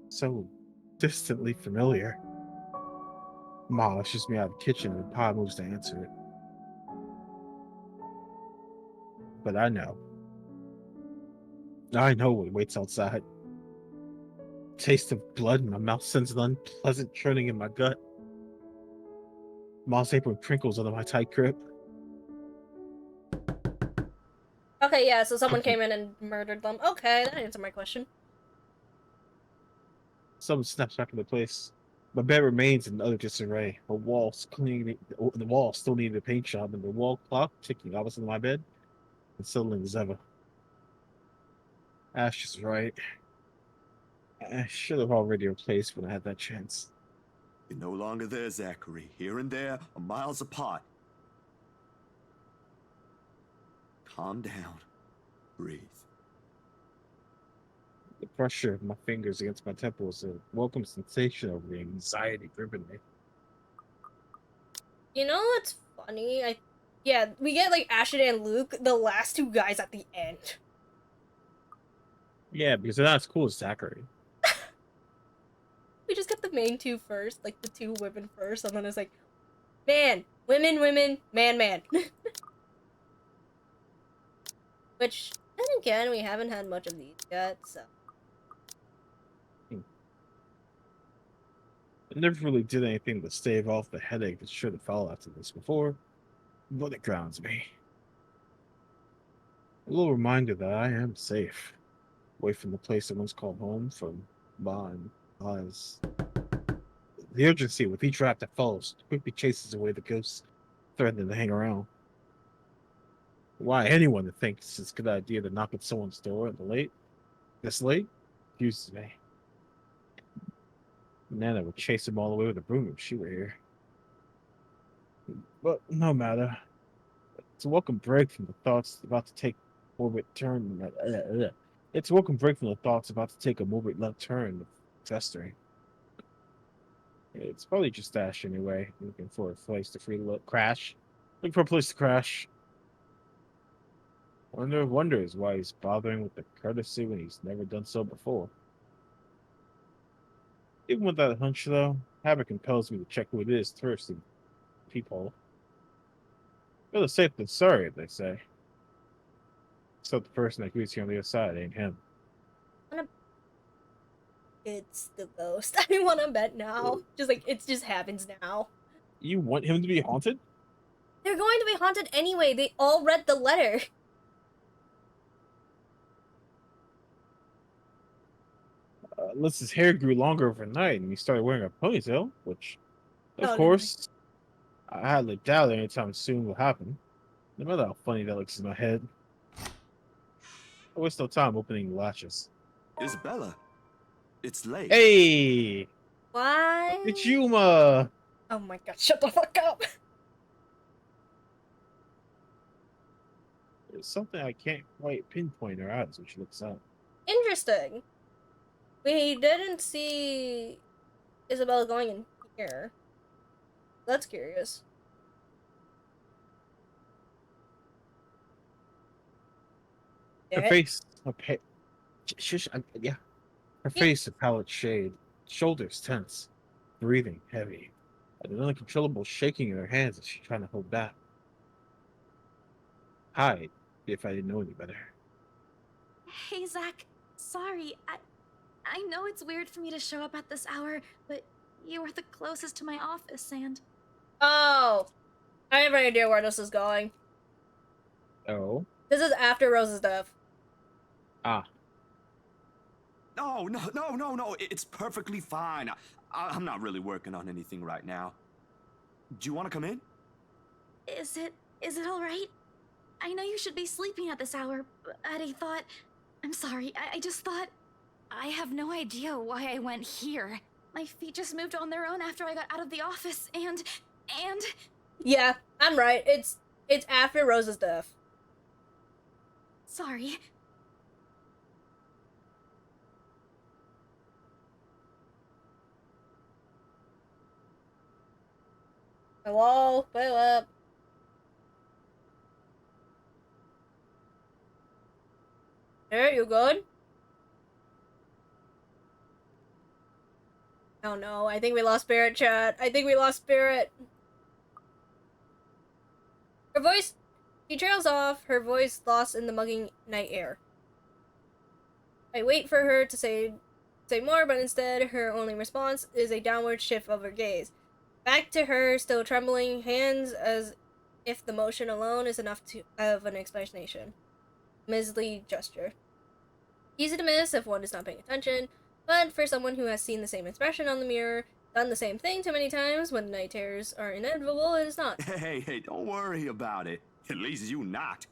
So distantly familiar. Ma ushers me out of the kitchen and Pa moves to answer it. But I know what waits outside. Taste of blood in my mouth sends an unpleasant churning in my gut. Ma's apron crinkles under my tight grip. Okay, yeah, so someone came in and murdered them. Okay, that answered my question. Someone snaps back into place. My bed remains in utter disarray. The wall still needed a paint job, and the wall clock ticking opposite my bed, unsettling as ever. Ash is right. I should have already replaced when I had that chance. You're no longer there, Zachary. Here and there are miles apart. Calm down. Breathe. The pressure of my fingers against my temple was a welcome sensation of the anxiety gripping me. You know what's funny? Yeah, we get like Ashton and Luke, the last two guys at the end. Yeah, because they're not as cool as Zachary. We just get the main two first, like the two women first, and then it's like, man, women, women, man, man. Which, then again, we haven't had much of these yet, so. I never really did anything to stave off the headache that should have fell after this before, but it grounds me. A little reminder that I am safe, away from the place I once called home, from mine eyes. The urgency with each rap that follows quickly chases away the ghosts threatening to hang around. Why anyone thinks it's a good idea to knock at someone's door this late, confuses me. Nana would chase him all the way with a broom if she were here. But no matter. It's a welcome break from the thoughts about to take morbid turn. It's a welcome break from the thoughts about to take a morbid left turn of festering. It's probably just Ash anyway, looking for a place to crash. Looking for a place to crash. Wonders why he's bothering with the courtesy when he's never done so before. Even with that hunch, though, habit compels me to check who it is first in peephole. Better safe than sorry, they say. Except the person that greets you on the other side ain't him. It's the ghost. I want to bet now. Just like, it just happens now. You want him to be haunted? They're going to be haunted anyway. They all read the letter. Unless his hair grew longer overnight and he started wearing a ponytail, which, of course, I hardly doubt anytime soon will happen. No matter how funny that looks in my head. I waste no time opening the latches. Isabella, it's late. Hey! Why? It's Yuma! Oh my god, shut the fuck up! There's something I can't quite pinpoint her eyes when she looks up. Interesting. We didn't see Isabella going in here. That's curious. Her face, Her face a pallid shade, shoulders tense, breathing heavy, and an uncontrollable shaking in her hands as she's trying to hold back. Hide, if I didn't know any better. Hey, Zach. Sorry, I know it's weird for me to show up at this hour, but you are the closest to my office, and... Oh! I have no idea where this is going. Oh? This is after Rose's death. Ah. No. It's perfectly fine. I'm not really working on anything right now. Do you want to come in? Is it all right? I know you should be sleeping at this hour, but I thought... I'm sorry, I just thought... I have no idea why I went here. My feet just moved on their own after I got out of the office, and... Yeah, I'm right. It's after Rose's death. Sorry. Hello? Philip? Hey, you good? Oh no, I think we lost Spirit, chat. I think we lost Spirit. Her voice... She trails off, her voice lost in the mugging night air. I wait for her to say more, but instead, her only response is a downward shift of her gaze. Back to her, still trembling, hands as if the motion alone is enough of an explanation. Measly gesture. Easy to miss if one is not paying attention, but for someone who has seen the same expression on the mirror, done the same thing too many times when night terrors are inevitable, it is not. Hey, don't worry about it. At least you not.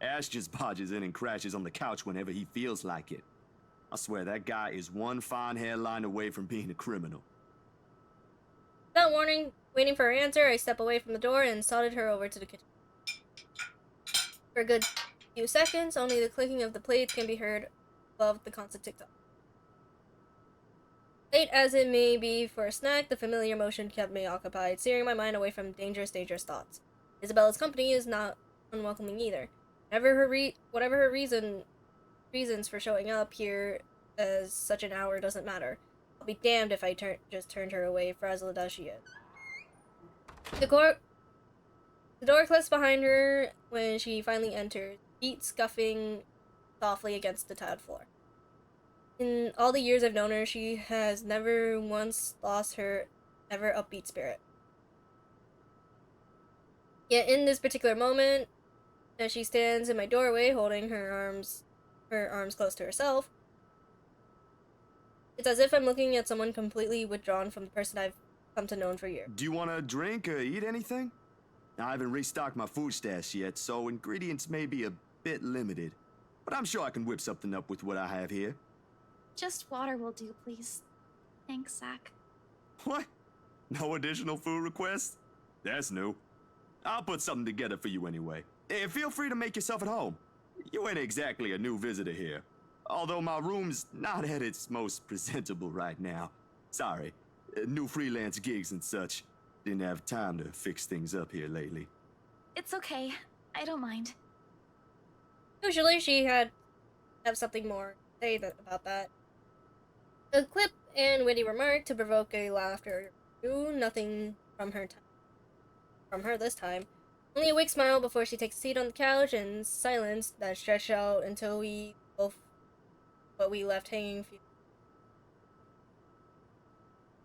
Ash just barges in and crashes on the couch whenever he feels like it. I swear that guy is one fine hairline away from being a criminal. Without warning, waiting for her answer, I step away from the door and started her over to the kitchen. For a good few seconds, only the clicking of the plates can be heard above the constant tick-tock. Late as it may be for a snack, the familiar motion kept me occupied, steering my mind away from dangerous thoughts. Isabella's company is not unwelcoming either. Whatever her reasons for showing up here as such an hour doesn't matter. I'll be damned if I just turned her away, frazzled as she is. The door clicks behind her when she finally enters, feet scuffing softly against the tiled floor. In all the years I've known her, she has never once lost her ever upbeat spirit. Yet in this particular moment, as she stands in my doorway holding her arms close to herself, it's as if I'm looking at someone completely withdrawn from the person I've come to know for years. Do you want to drink or eat anything? I haven't restocked my food stash yet, so ingredients may be a bit limited. But I'm sure I can whip something up with what I have here. Just water will do, please. Thanks, Zach. What? No additional food requests? That's new. I'll put something together for you anyway. Feel free to make yourself at home. You ain't exactly a new visitor here. Although my room's not at its most presentable right now. Sorry. New freelance gigs and such. Didn't have time to fix things up here lately. It's okay. I don't mind. Usually she have something more to say about that. A quip and witty remark to provoke a laughter. Nothing from her this time. Only a weak smile before she takes a seat on the couch and silence that stretched out until we left hanging.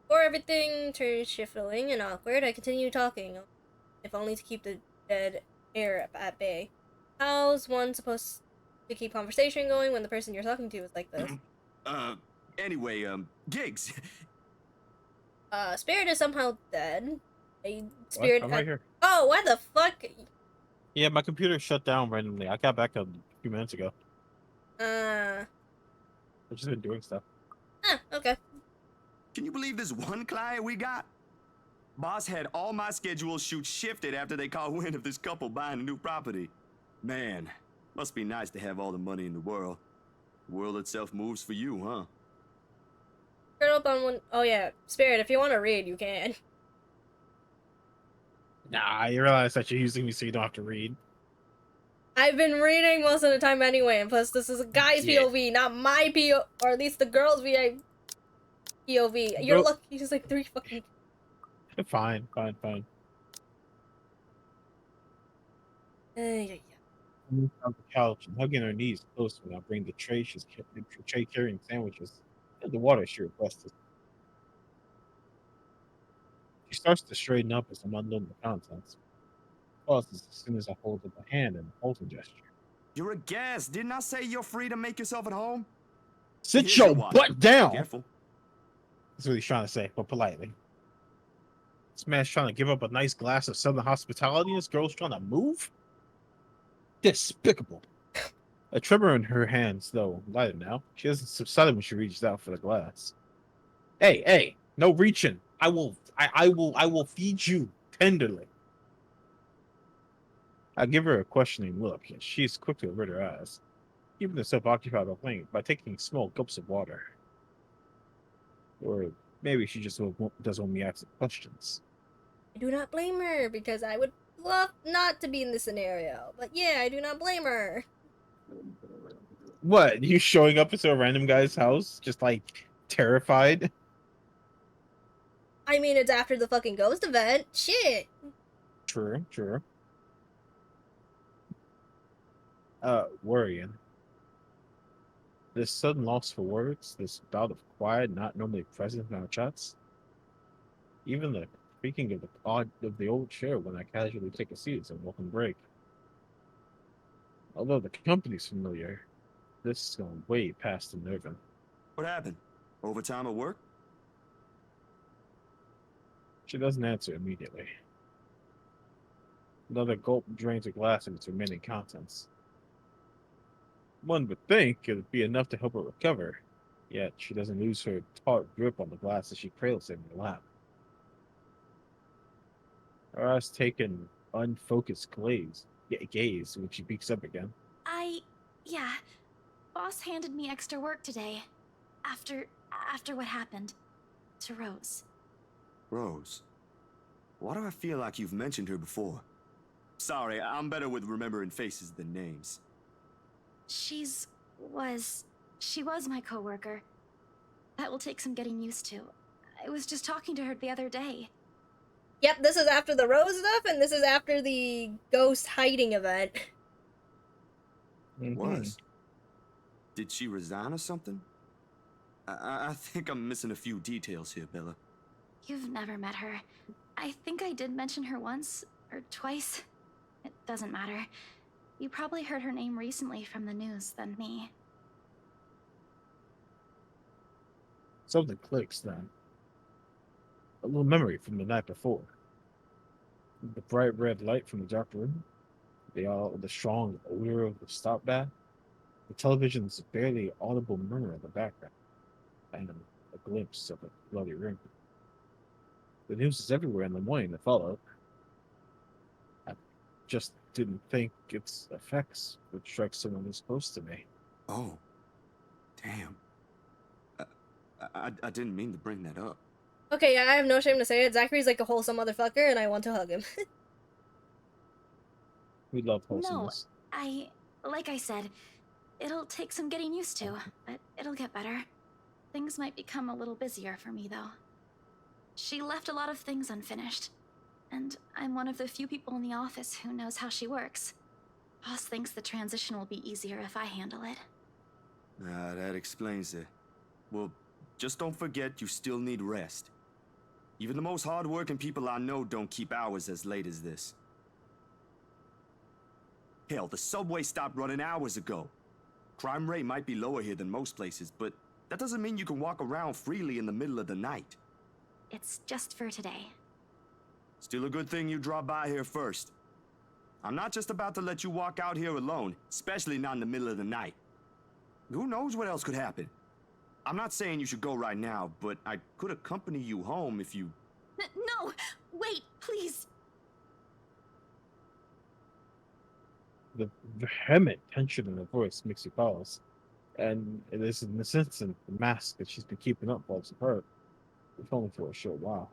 Before everything turned stifling and awkward, I continued talking, if only to keep the dead air at bay. How's one supposed to keep conversation going when the person you're talking to is like this? Anyway, gigs. Spirit is somehow dead. Spirit. What? I'm right here. Oh, why the fuck? Yeah, my computer shut down randomly. I got back up a few minutes ago. I've just been doing stuff. Okay. Can you believe this one client we got? Boss had all my scheduled shoots shifted after they caught wind of this couple buying a new property. Man, must be nice to have all the money in the world. The world itself moves for you, huh? Turn up on one. Oh yeah, Spirit. If you want to read, you can. Nah, you realize that you're using me so you don't have to read. I've been reading most of the time anyway, and plus this is a guy's POV, not my POV, or at least the girl's POV. You're lucky. He's like 3 fucking. Fine. Yeah. On the couch and hugging her knees close when I bring the tray carrying sandwiches and the water she requested. She starts to straighten up as I'm unloading the contents. Pauses as soon as I hold up a hand in a halting gesture. You're a guest. Didn't I say you're free to make yourself at home? Sit Here's your water. butt down! Careful. That's what he's trying to say, but politely. This man's trying to give up a nice glass of southern hospitality and this girl's trying to move? Despicable. A tremor in her hands, though, lighter now. She hasn't subsided when she reaches out for the glass. Hey, no reaching. I will feed you tenderly. I give her a questioning look, and she is quick to avert her eyes, keeping herself occupied by taking small gulps of water. Or maybe she just doesn't want me asking questions. I do not blame her, because I would love not to be in this scenario. But yeah, I do not blame her. What? You showing up at a random guy's house, just like terrified? I mean, it's after the fucking ghost event. Shit. True. Worrying. This sudden loss for words, this bout of quiet not normally present in our chats. Even the creaking of the old chair when I casually take a seat as a welcome break. Although the company's familiar, this is going way past the nerving. What happened? Overtime at work? She doesn't answer immediately. Another gulp drains a glass of its remaining contents. One would think it would be enough to help her recover, Yet she doesn't lose her taut grip on the glass as she cradles it in her lap. Her eyes take an unfocused gaze when she peeks up again. Yeah. Boss handed me extra work today. After what happened to Rose. Rose. Why do I feel like you've mentioned her before? Sorry, I'm better with remembering faces than names. She was my coworker. That will take some getting used to. I was just talking to her the other day. Yep, this is after the Rose stuff, and this is after the ghost hiding event. Was? Did she resign or something? I think I'm missing a few details here, Bella. You've never met her. I think I did mention her once or twice. It doesn't matter. You probably heard her name recently from the news than me. Something clicks then. A little memory from the night before. The bright red light from the dark room. The strong odor of the stop bath. The television's barely audible murmur in the background. And a glimpse of a bloody room. The news is everywhere in the morning that followed. I just didn't think its effects would strike someone this close to me. Oh. Damn. I didn't mean to bring that up. Okay, I have no shame to say it. Zachary's like a wholesome motherfucker, and I want to hug him. We love wholesomeness. No, like I said, it'll take some getting used to, but it'll get better. Things might become a little busier for me, though. She left a lot of things unfinished, and I'm one of the few people in the office who knows how she works. Boss thinks the transition will be easier if I handle it. That explains it. Well, just don't forget you still need rest. Even the most hard-working people I know don't keep hours as late as this. Hell, the subway stopped running hours ago. Crime rate might be lower here than most places, but that doesn't mean you can walk around freely in the middle of the night. It's just for today. Still a good thing you dropped by here first. I'm not just about to let you walk out here alone, especially not in the middle of the night. Who knows what else could happen? I'm not saying you should go right now, but I could accompany you home if you... No! Wait, please! The vehement tension in her voice makes you pause. And it is in this instant the mask that she's been keeping up falls apart, if only for a short while.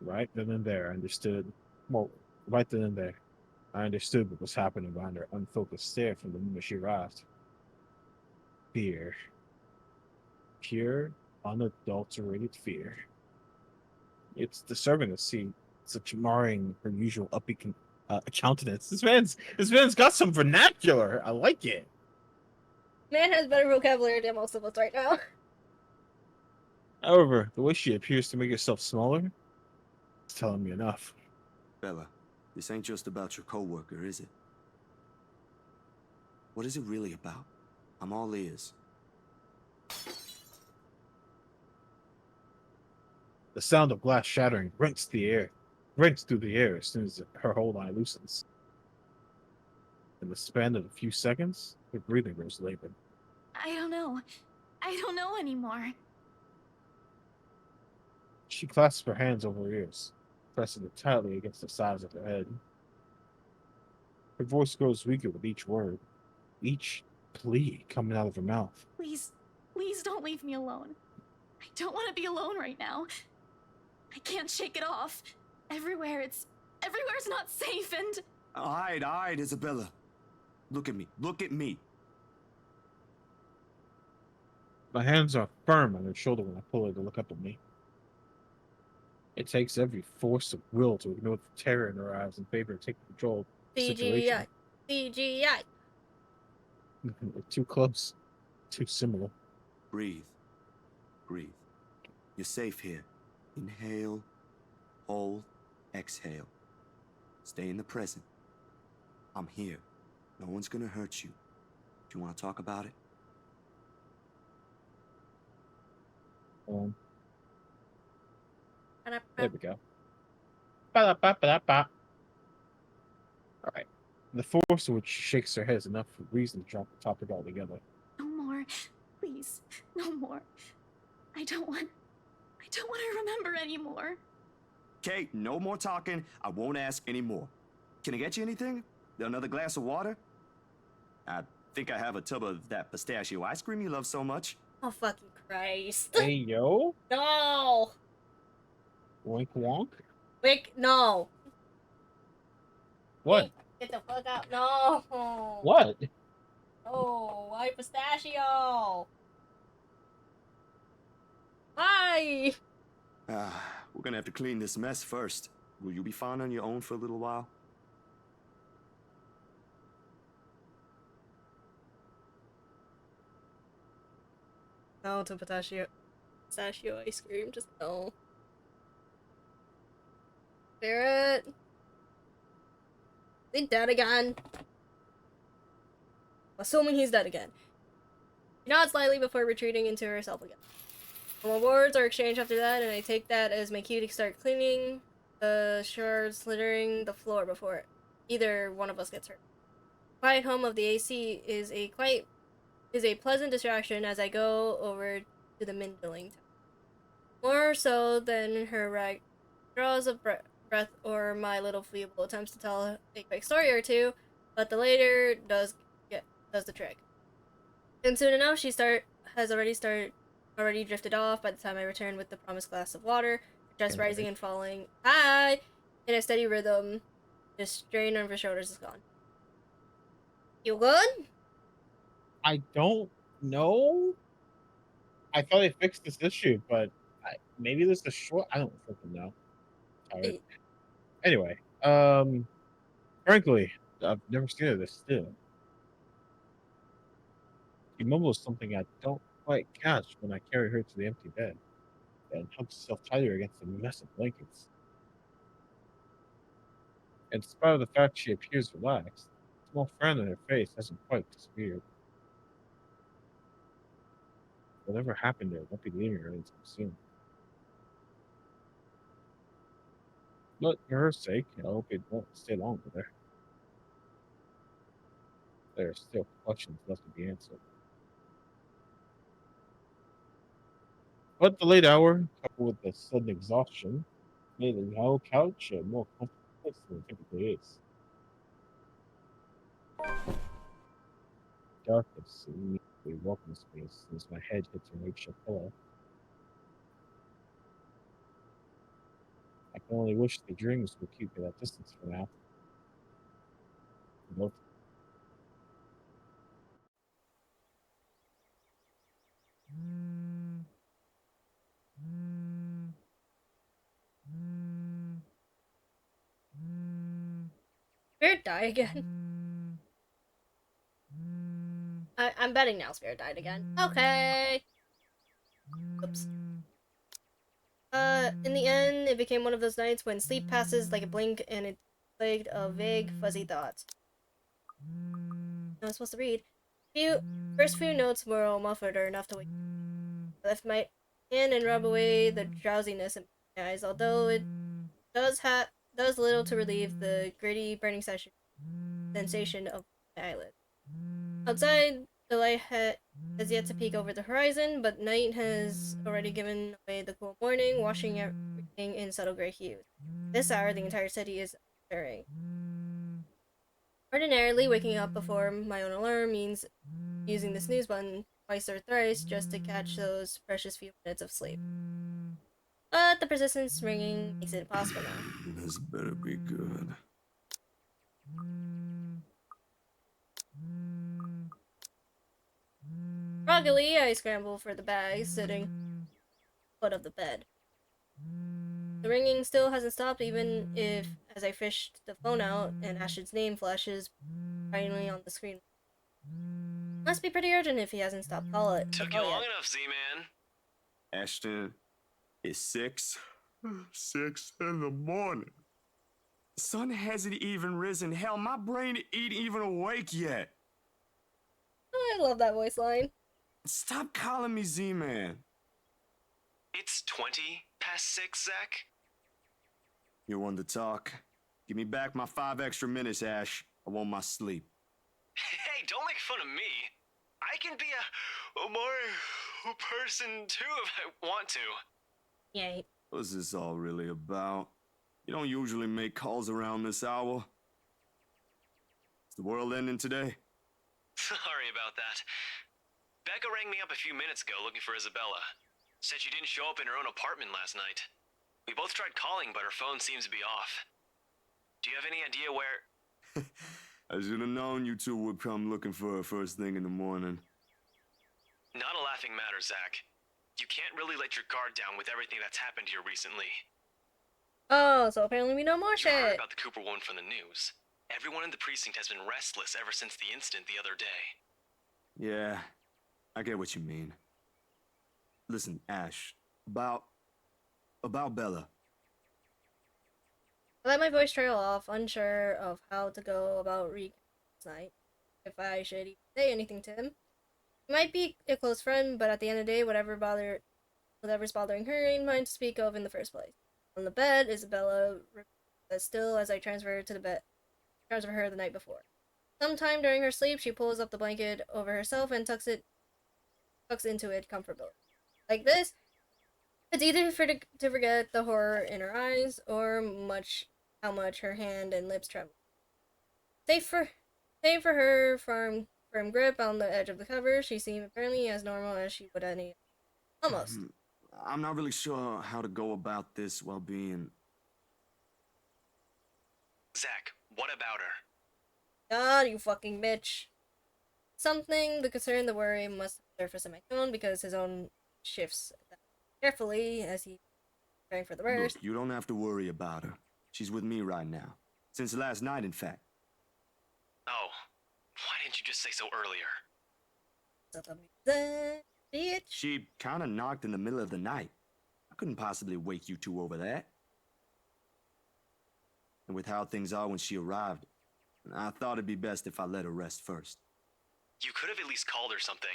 Right then and there, I understood. Well, right then and there, I understood what was happening behind her unfocused stare from the moment she arrived. Fear. Pure, unadulterated fear. It's disturbing to see such marring her usual upbeat countenance. This man's got some vernacular. I like it. Man has better vocabulary than most of us right now. However, the way she appears to make herself smaller is telling me enough. Bella, this ain't just about your coworker, is it? What is it really about? I'm all ears. The sound of glass shattering rents through the air as soon as her hold line loosens. In the span of a few seconds, her breathing grows labored. I don't know anymore. She clasps her hands over her ears, pressing them tightly against the sides of her head. Her voice grows weaker with each word, each plea coming out of her mouth. Please don't leave me alone. I don't want to be alone right now. I can't shake it off. Everywhere's not safe and... All right, Isabella. Look at me. My hands are firm on her shoulder when I pull her to look up at me. It takes every force of will to ignore the terror in her eyes in favor of taking control of the situation. CGI. We're too close. Too similar. Breathe. You're safe here. Inhale, hold, exhale. Stay in the present. I'm here. No one's gonna hurt you. Do you want to talk about it? There we go. Alright. The force of which she shakes her head is enough for reason to drop the topic altogether. No more. Please. Please, no more. I don't want to remember anymore. Okay, no more talking. I won't ask anymore. Can I get you anything? Another glass of water? I think I have a tub of that pistachio ice cream you love so much. Oh, fucking Christ. Hey, yo. No! Wink wonk. Wick, no. What? Wink, get the fuck out. No. What? Oh, why pistachio? Why? We're gonna have to clean this mess first. Will you be fine on your own for a little while? No to pistachio ice cream, just no. Spirit. Is he dead again? Assuming he's dead again. She nods slightly before retreating into herself again. Some awards are exchanged after that, and I take that as my cue to start cleaning the shards littering the floor before either one of us gets hurt. The quiet hum of the AC is a pleasant distraction as I go over to the mindling tower. More so than her draws of breath or my little feeble attempts to tell a quick story or two, but the later does the trick. And soon enough, has already drifted off by the time I return with the promised glass of water, just rising and falling high in a steady rhythm. The strain on her shoulders is gone. You good? I don't know. I thought they fixed this issue, but maybe this is short. I don't freaking know. Tired. Anyway, frankly, I've never seen her this still. She mumbles something I don't quite catch when I carry her to the empty bed, and hugs herself tighter against the mess of blankets. In spite of the fact she appears relaxed, the small frown on her face hasn't quite disappeared. Whatever happened there won't be leaving her anytime soon. But for her sake, I hope it won't stay long with her. There are still questions left to be answered. But the late hour, coupled with the sudden exhaustion, made the hollow couch a more comfortable place than it typically is. Darkness immediately welcomes me as my head hits a makeshift pillow. I can only wish the dreams would keep me at that distance for now. Both. Spirit die again. I'm betting now Spirit died again. Okay. Oops. In the end, it became one of those nights when sleep passes like a blink and it's plagued of vague, fuzzy thoughts. I was supposed to read. First few notes were all muffled or enough to wake. I left my hand and rub away the drowsiness in my eyes, although it does little to relieve the gritty, burning sensation of my eyelid. Outside, the light has yet to peek over the horizon, but night has already given away the cool morning, washing everything in subtle gray hues. This hour, the entire city is stirring. Ordinarily, waking up before my own alarm means using the snooze button twice or thrice just to catch those precious few minutes of sleep. But the persistent ringing makes it impossible now. This better be good. Groggily, I scramble for the bag sitting at the foot of the bed. The ringing still hasn't stopped, even if, as I fished the phone out, and Ashton's name flashes finally on the screen. Must be pretty urgent if he hasn't stopped calling. Took you long enough, Z-Man. Ashton, it's 6 in the morning. The sun hasn't even risen. Hell, my brain ain't even awake yet. I love that voice line. Stop calling me Z-Man. It's 20 past 6, Zach. You want to talk? Give me back my 5 extra minutes, Ash. I want my sleep. Hey, don't make fun of me. I can be a more person too if I want to. Yay. What's this all really about? You don't usually make calls around this hour. Is the world ending today? Sorry about that. Becca rang me up a few minutes ago looking for Isabella. Said she didn't show up in her own apartment last night. We both tried calling, but her phone seems to be off. Do you have any idea where... I should have known you two would come looking for her first thing in the morning. Not a laughing matter, Zach. You can't really let your guard down with everything that's happened here recently. Oh, so apparently we know more You heard shit. about the Cooper woman from the news. Everyone in the precinct has been restless ever since the incident the other day. Yeah, I get what you mean. Listen, Ash, about Bella. I let my voice trail off, unsure of how to go about recapping last night. If I should even say anything to him. He might be a close friend, but at the end of the day, whatever's bothering her ain't mine to speak of in the first place. On the bed, Isabella as still as I transfer her the night before. Sometime during her sleep, she pulls up the blanket over herself and tucks into it comfortably. Like this, it's either to forget the horror in her eyes or how much her hand and lips tremble. Save for her firm grip on the edge of the cover, she seemed apparently as normal as she would any. Almost. I'm not really sure how to go about this while being... Zach, what about her? God, you fucking bitch. Something, the concern, the worry must surface in my tone because his own shifts carefully as he preparing for the worst. Look, you don't have to worry about her. She's with me right now. Since last night, in fact. Oh, why didn't you just say so earlier? Bitch. She kinda knocked in the middle of the night. I couldn't possibly wake you two over that. And with how things are when she arrived, I thought it'd be best if I let her rest first. You could have at least called her something.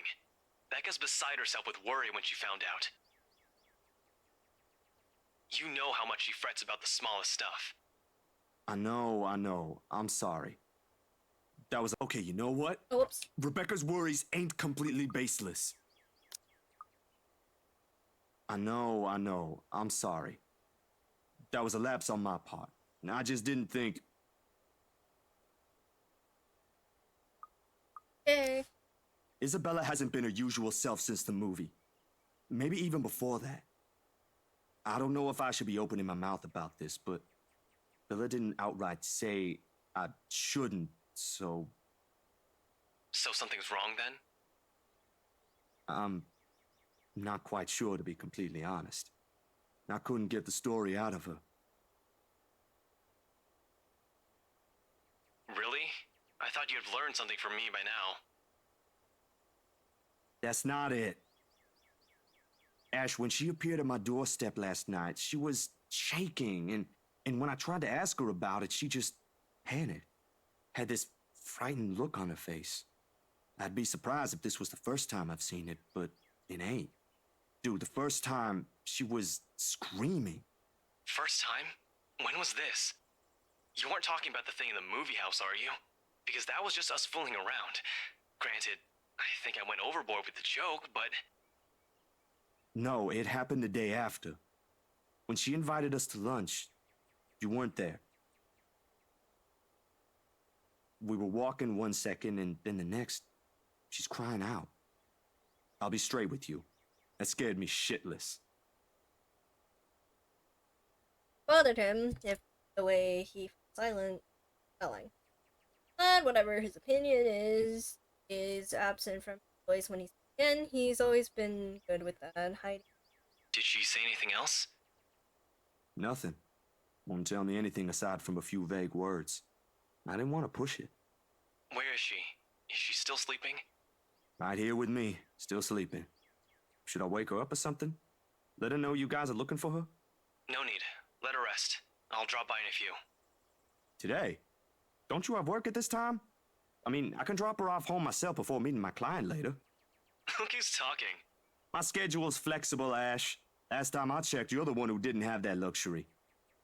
Becca's beside herself with worry when she found out. You know how much she frets about the smallest stuff. I know. I'm sorry. That was... Okay, you know what? Oops. Rebecca's worries ain't completely baseless. I know. I'm sorry. That was a lapse on my part. And I just didn't think... Hey. Isabella hasn't been her usual self since the movie. Maybe even before that. I don't know if I should be opening my mouth about this, but Bella didn't outright say I shouldn't, so... So something's wrong then? I'm not quite sure, to be completely honest. I couldn't get the story out of her. Really? I thought you'd learned something from me by now. That's not it. Ash, when she appeared at my doorstep last night, she was shaking, and when I tried to ask her about it, she just panicked. Had this frightened look on her face. I'd be surprised if this was the first time I've seen it, but it ain't. Dude, the first time, she was screaming. First time? When was this? You weren't talking about the thing in the movie house, are you? Because that was just us fooling around. Granted, I think I went overboard with the joke, but... No, it happened the day after. When she invited us to lunch, you weren't there. We were walking one second, and then the next, she's crying out. I'll be straight with you. That scared me shitless. Bothered him if the way he silent telling. But whatever his opinion is absent from his voice when he's again. He's always been good with that hiding. Did she say anything else? Nothing. Won't tell me anything aside from a few vague words. I didn't want to push it. Where is she? Is she still sleeping? Right here with me, still sleeping. Should I wake her up or something? Let her know you guys are looking for her? No need. Let her rest. I'll drop by in a few. Today? Don't you have work at this time? I mean, I can drop her off home myself before meeting my client later. Look who's talking. My schedule's flexible, Ash. Last time I checked, you're the one who didn't have that luxury.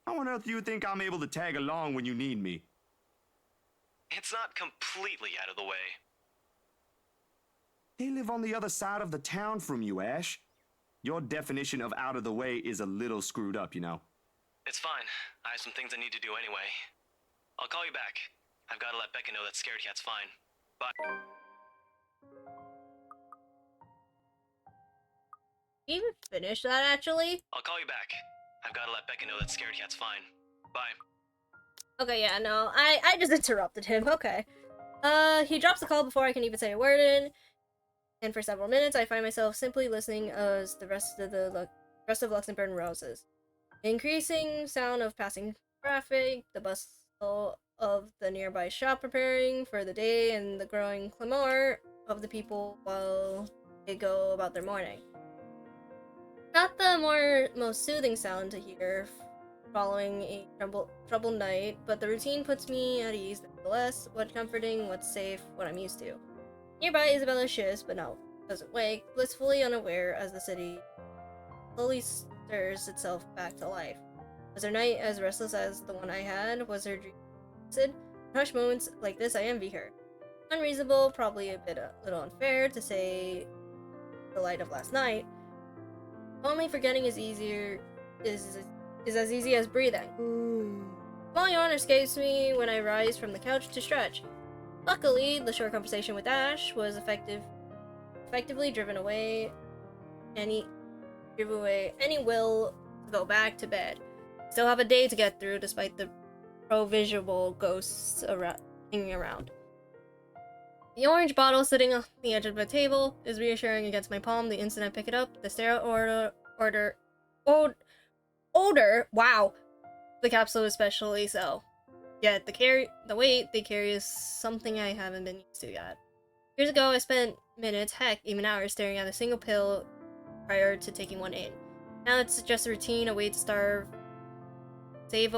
How on earth do you think I'm able to tag along when you need me? It's not completely out of the way. They live on the other side of the town from you, Ash. Your definition of out of the way is a little screwed up, you know. It's fine. I have some things I need to do anyway. I'll call you back. I've got to let Becca know that Scared Cat's fine. Bye. Did you even finish that, actually? I'll call you back. I've got to let Becca know that Scared Cat's fine. Bye. Okay, yeah, no, I just interrupted him. Okay. He drops the call before I can even say a word in, and for several minutes I find myself simply listening as the rest of Luxembourg rouses. The increasing sound of passing traffic, the bustle of the nearby shop preparing for the day, and the growing clamor of the people while they go about their morning. Not the most soothing sound to hear following a troubled night, but the routine puts me at ease nevertheless. What's comforting, what's safe, what I'm used to. Nearby, Isabella shifts, but no, doesn't wake, blissfully unaware as the city slowly stirs itself back to life. Was her night as restless as the one I had? Was her dream lucid? In hushed moments like this, I envy her. Unreasonable, probably a little unfair to say the light of last night. Only forgetting is as easy as breathing. Small yawn escapes me when I rise from the couch to stretch. Luckily, the short conversation with Ash was effectively driven away any will to go back to bed. Still have a day to get through despite the provisible ghosts hanging around. The orange bottle sitting on the edge of the table is reassuring against my palm the instant I pick it up. The sterile odor, wow, the capsule especially so. Yet the weight they carry is something I haven't been used to yet. Years ago, I spent minutes, heck, even hours staring at a single pill prior to taking one in. Now it's just a routine, a way to stave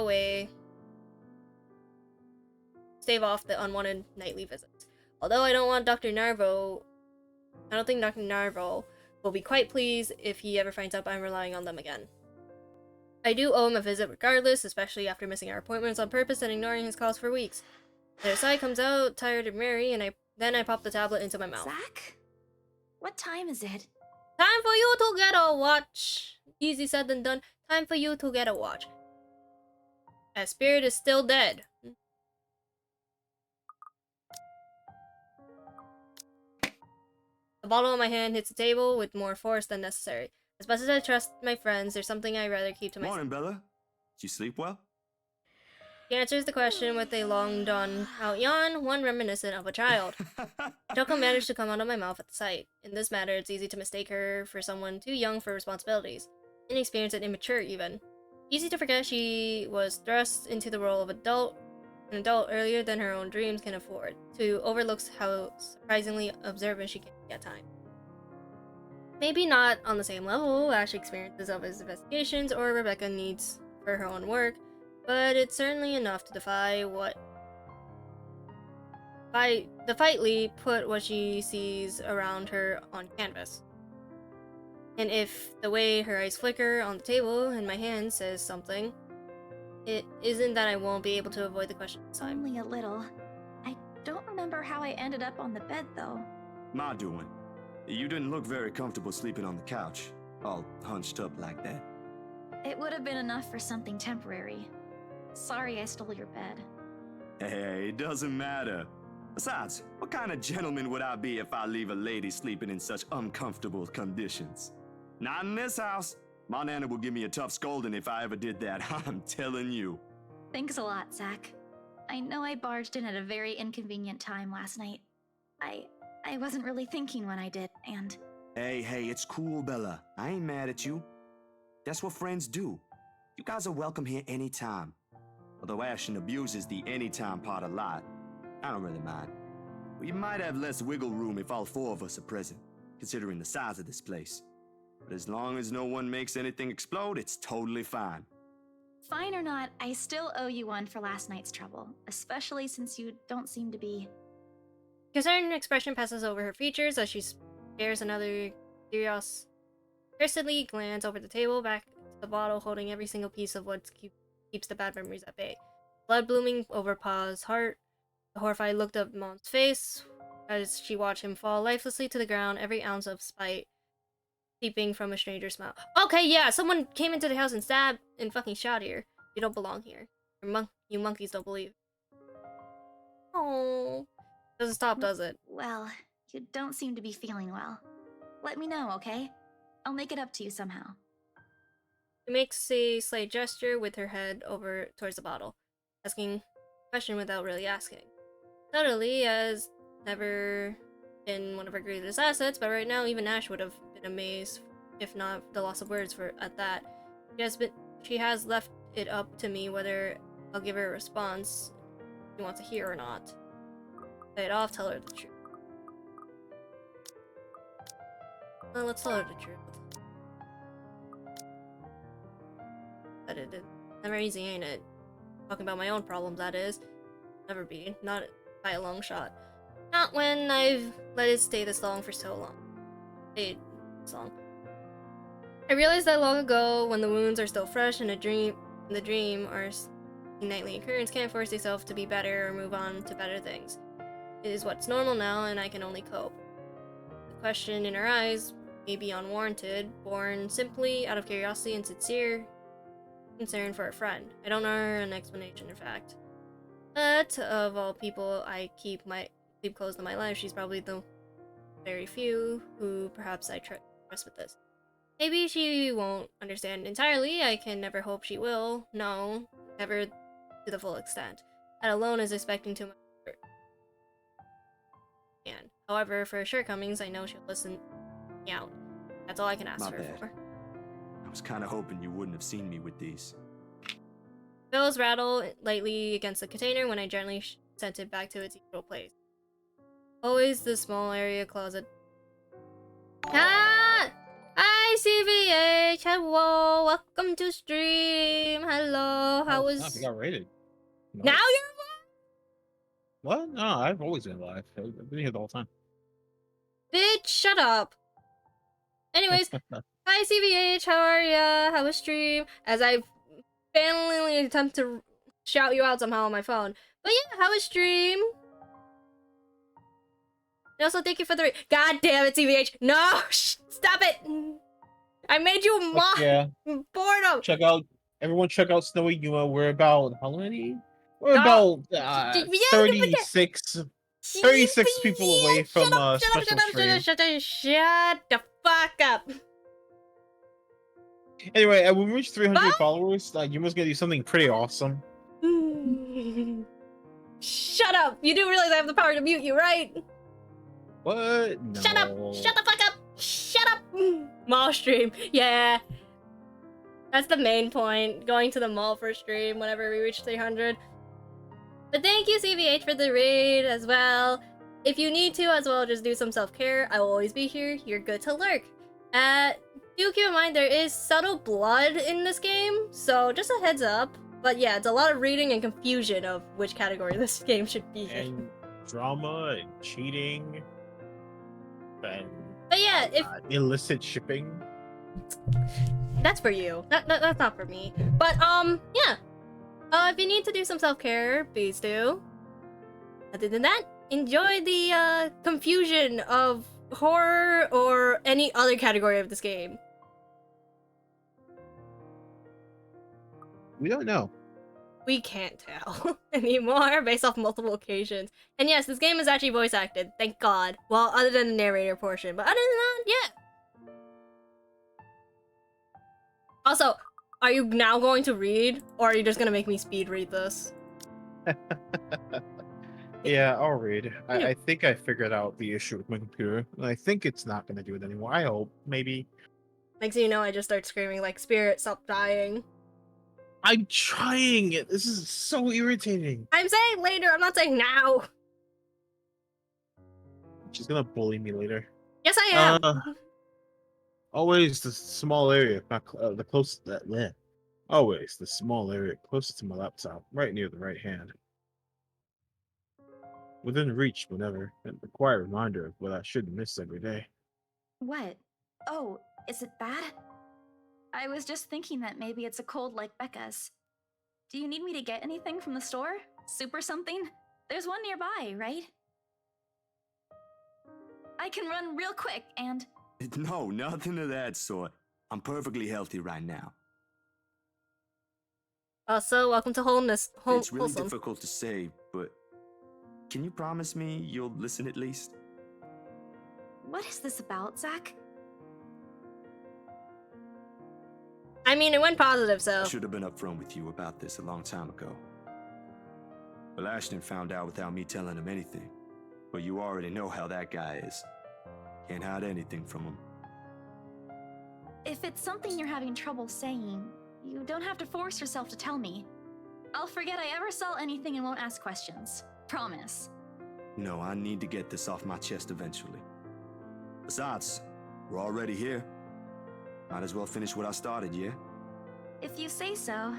off the unwanted nightly visits. Although I don't think Dr. Narvo will be quite pleased if he ever finds out I'm relying on them again. I do owe him a visit regardless, especially after missing our appointments on purpose and ignoring his calls for weeks. The other side comes out, tired and weary, and then I pop the tablet into my mouth. Zach? What time is it? Time for you to get a watch. Easy said than done. Time for you to get a watch. As Spirit is still dead. The bottle in my hand hits the table with more force than necessary. As much as I trust my friends, there's something I'd rather keep to myself. Morning, Bella. Did you sleep well? He answers the question with a long drawn-out yawn, one reminiscent of a child. A chuckle managed to come out of my mouth at the sight. In this matter, it's easy to mistake her for someone too young for responsibilities. Inexperienced and immature, even. Easy to forget she was thrust into the role of an adult earlier than her own dreams can afford. To overlook how surprisingly observant she can be at times. Maybe not on the same level Ash experiences of his investigations or Rebecca needs for her own work, but it's certainly enough to defiantly put what she sees around her on canvas. And if the way her eyes flicker on the table in my hand says something, it isn't that I won't be able to avoid the question this time. Only a little. I don't remember how I ended up on the bed, though. Ma doing. You didn't look very comfortable sleeping on the couch, all hunched up like that. It would have been enough for something temporary. Sorry I stole your bed. Hey, it doesn't matter. Besides, what kind of gentleman would I be if I leave a lady sleeping in such uncomfortable conditions? Not in this house. My nana would give me a tough scolding if I ever did that, I'm telling you. Thanks a lot, Zach. I know I barged in at a very inconvenient time last night. I wasn't really thinking when I did, and... Hey, it's cool, Bella. I ain't mad at you. That's what friends do. You guys are welcome here anytime. Although Ashton abuses the anytime part a lot, I don't really mind. We might have less wiggle room if all four of us are present, considering the size of this place. But as long as no one makes anything explode, it's totally fine. Fine or not, I still owe you one for last night's trouble, especially since you don't seem to be... Concerned expression passes over her features as she stares another cursedly glance over the table, back to the bottle, holding every single piece of what keeps the bad memories at bay. Blood blooming over Pa's heart. The horrified looked up Mom's face. as she watched him fall lifelessly to the ground, every ounce of spite seeping from a stranger's mouth. Okay, yeah, someone came into the house and stabbed and fucking shot here. You don't belong here. You monkeys don't believe. Oh, doesn't stop, does it? Well, you don't seem to be feeling well. Let me know, okay? I'll make it up to you somehow. She makes a slight gesture with her head over towards the bottle, asking a question without really asking. Subtly, as never been one of her greatest assets, but right now even Ash would have been amazed, if not the loss of words for at that. She has left it up to me whether I'll give her a response she wants to hear or not. Play it off, tell her the truth. Well, let's tell her the truth. But it is never easy, ain't it? Talking about my own problems, that is. Never be. Not by a long shot. Not when I've let it stay this long for so long. Stayed this long. I realized that long ago, when the wounds are still fresh and the dream or nightly occurrence, can't force yourself to be better or move on to better things. It is what's normal now, and I can only cope. The question in her eyes may be unwarranted, born simply out of curiosity and sincere concern for a friend. I don't know her an explanation, in fact. But of all people I keep close to my life, she's probably the very few who perhaps I trust with this. Maybe she won't understand entirely. I can never hope she will. No, never to the full extent. That alone is expecting too much. And however, for her shortcomings, I know she'll listen me out. That's all I can ask My her bad. for. I was kind of hoping you wouldn't have seen me with these. Bills rattle lightly against the container when I gently sent it back to its usual place. Always the small area closet. Ah! Hi, CVH! Hello! Welcome to stream! Hello! How was... I got rated. Now you're... What? No, I've always been live. I've been here the whole time. Bitch, shut up! Anyways, hi, CVH! How are ya? How was stream? As I finally attempt to shout you out somehow on my phone. But yeah, how was stream? And also, thank you for the... God damn it, CVH! No! Stop it! I made you mock Yeah. boredom! Everyone check out Snowy Yuma. We're about... How many? We're about 36 people away from special stream. Shut the fuck up! Anyway, when we reach 300 followers, Yuma's gonna do something pretty awesome. Shut up! You do realize I have the power to mute you, right? What? No. Shut up! Shut the fuck up! Shut up! Mall stream. Yeah. That's the main point. Going to the mall for stream whenever we reach 300. But thank you, CVH, for the raid as well. If you need to as well, just do some self-care. I will always be here. You're good to lurk. Do keep in mind there is subtle blood in this game, so just a heads up. But yeah, it's a lot of reading and confusion of which category this game should be in. And drama and cheating. And but yeah, if illicit shipping. That's for you. That's not for me. But yeah. If you need to do some self-care, please do. Other than that, enjoy the confusion of horror or any other category of this game. We don't know. We can't tell anymore based off multiple occasions. And yes, this game is actually voice acted, thank God. Well, other than the narrator portion, but other than that, yeah. Also, are you now going to read, or are you just gonna make me speed read this? Yeah, I'll read. I think I figured out the issue with my computer. I think it's not going to do it anymore. I hope. Maybe. Next thing you know, I just start screaming like, Spirit, stop dying. I'm trying it. This is so irritating. I'm saying later. I'm not saying now. She's going to bully me later. Yes, I am. Always the small area, not the closest. Always the small area closest to my laptop, right near the right hand. Within reach whenever, and a quiet reminder of what I shouldn't miss every day. What? Oh, is it bad? I was just thinking that maybe it's a cold like Becca's. Do you need me to get anything from the store? Soup or something? There's one nearby, right? I can run real quick and. No, nothing of that sort. I'm perfectly healthy right now. Also, welcome to wholeness. It's really Wholesome. difficult to say, but can you promise me you'll listen at least? What is this about, Zach? I mean, it went positive, so. I should have been upfront with you about this a long time ago. Well, Ashton found out without me telling him anything. But you already know how that guy is. Can't hide anything from him. If it's something you're having trouble saying, you don't have to force yourself to tell me. I'll forget I ever saw anything and won't ask questions. Promise. No, I need to get this off my chest eventually. Besides, we're already here. Might as well finish what I started, yeah? If you say so.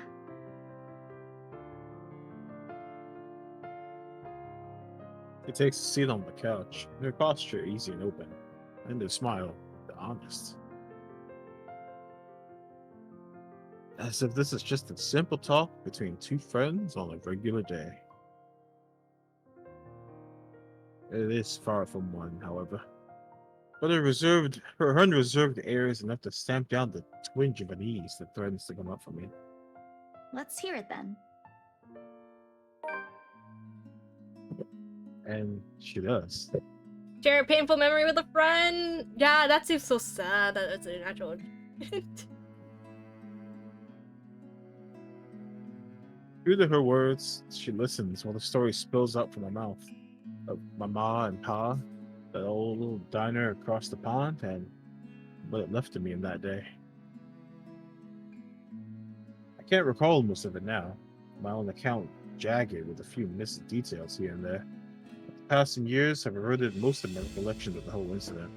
He takes a seat on the couch, their posture easy and open, and their smile, honest. As if this is just a simple talk between two friends on a regular day. It is far from one, however. But her unreserved air is enough to stamp down the twinge of unease that threatens to come up for me. Let's hear it then. And she does. Share a painful memory with a friend. Yeah, that seems so sad that it's a natural. True to her words, she listens while the story spills out from her mouth. Of Mama and Pa, that old little diner across the pond, and what it left to me in that day. I can't recall most of it now. My own account jagged with a few missed details here and there. The passing years have eroded most of my recollection of the whole incident.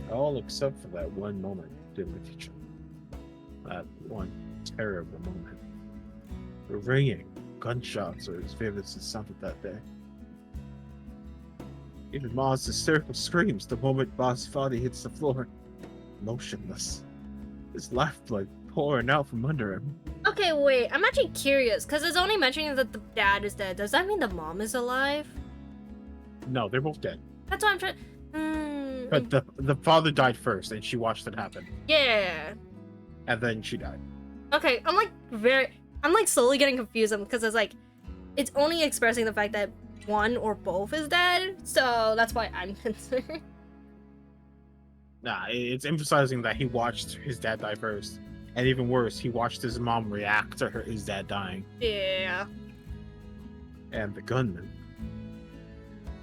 All except for that one moment in the future. That one terrible moment. The ringing gunshots are as vivid as it sounded that day. Even Ma's hysterical screams the moment Ma's body hits the floor, motionless. His lifeblood pouring out from under him. Okay, wait. I'm actually curious because it's only mentioning that the dad is dead. Does that mean the mom is alive? No, they're both dead. That's what I'm trying. But the father died first, and she watched it happen. Yeah. And then she died. Okay, I'm like slowly getting confused because it's only expressing the fact that one or both is dead, so that's why I'm concerned. Nah, it's emphasizing that he watched his dad die first. And even worse, he watched his mom react to his dad dying. Yeah. And the gunman,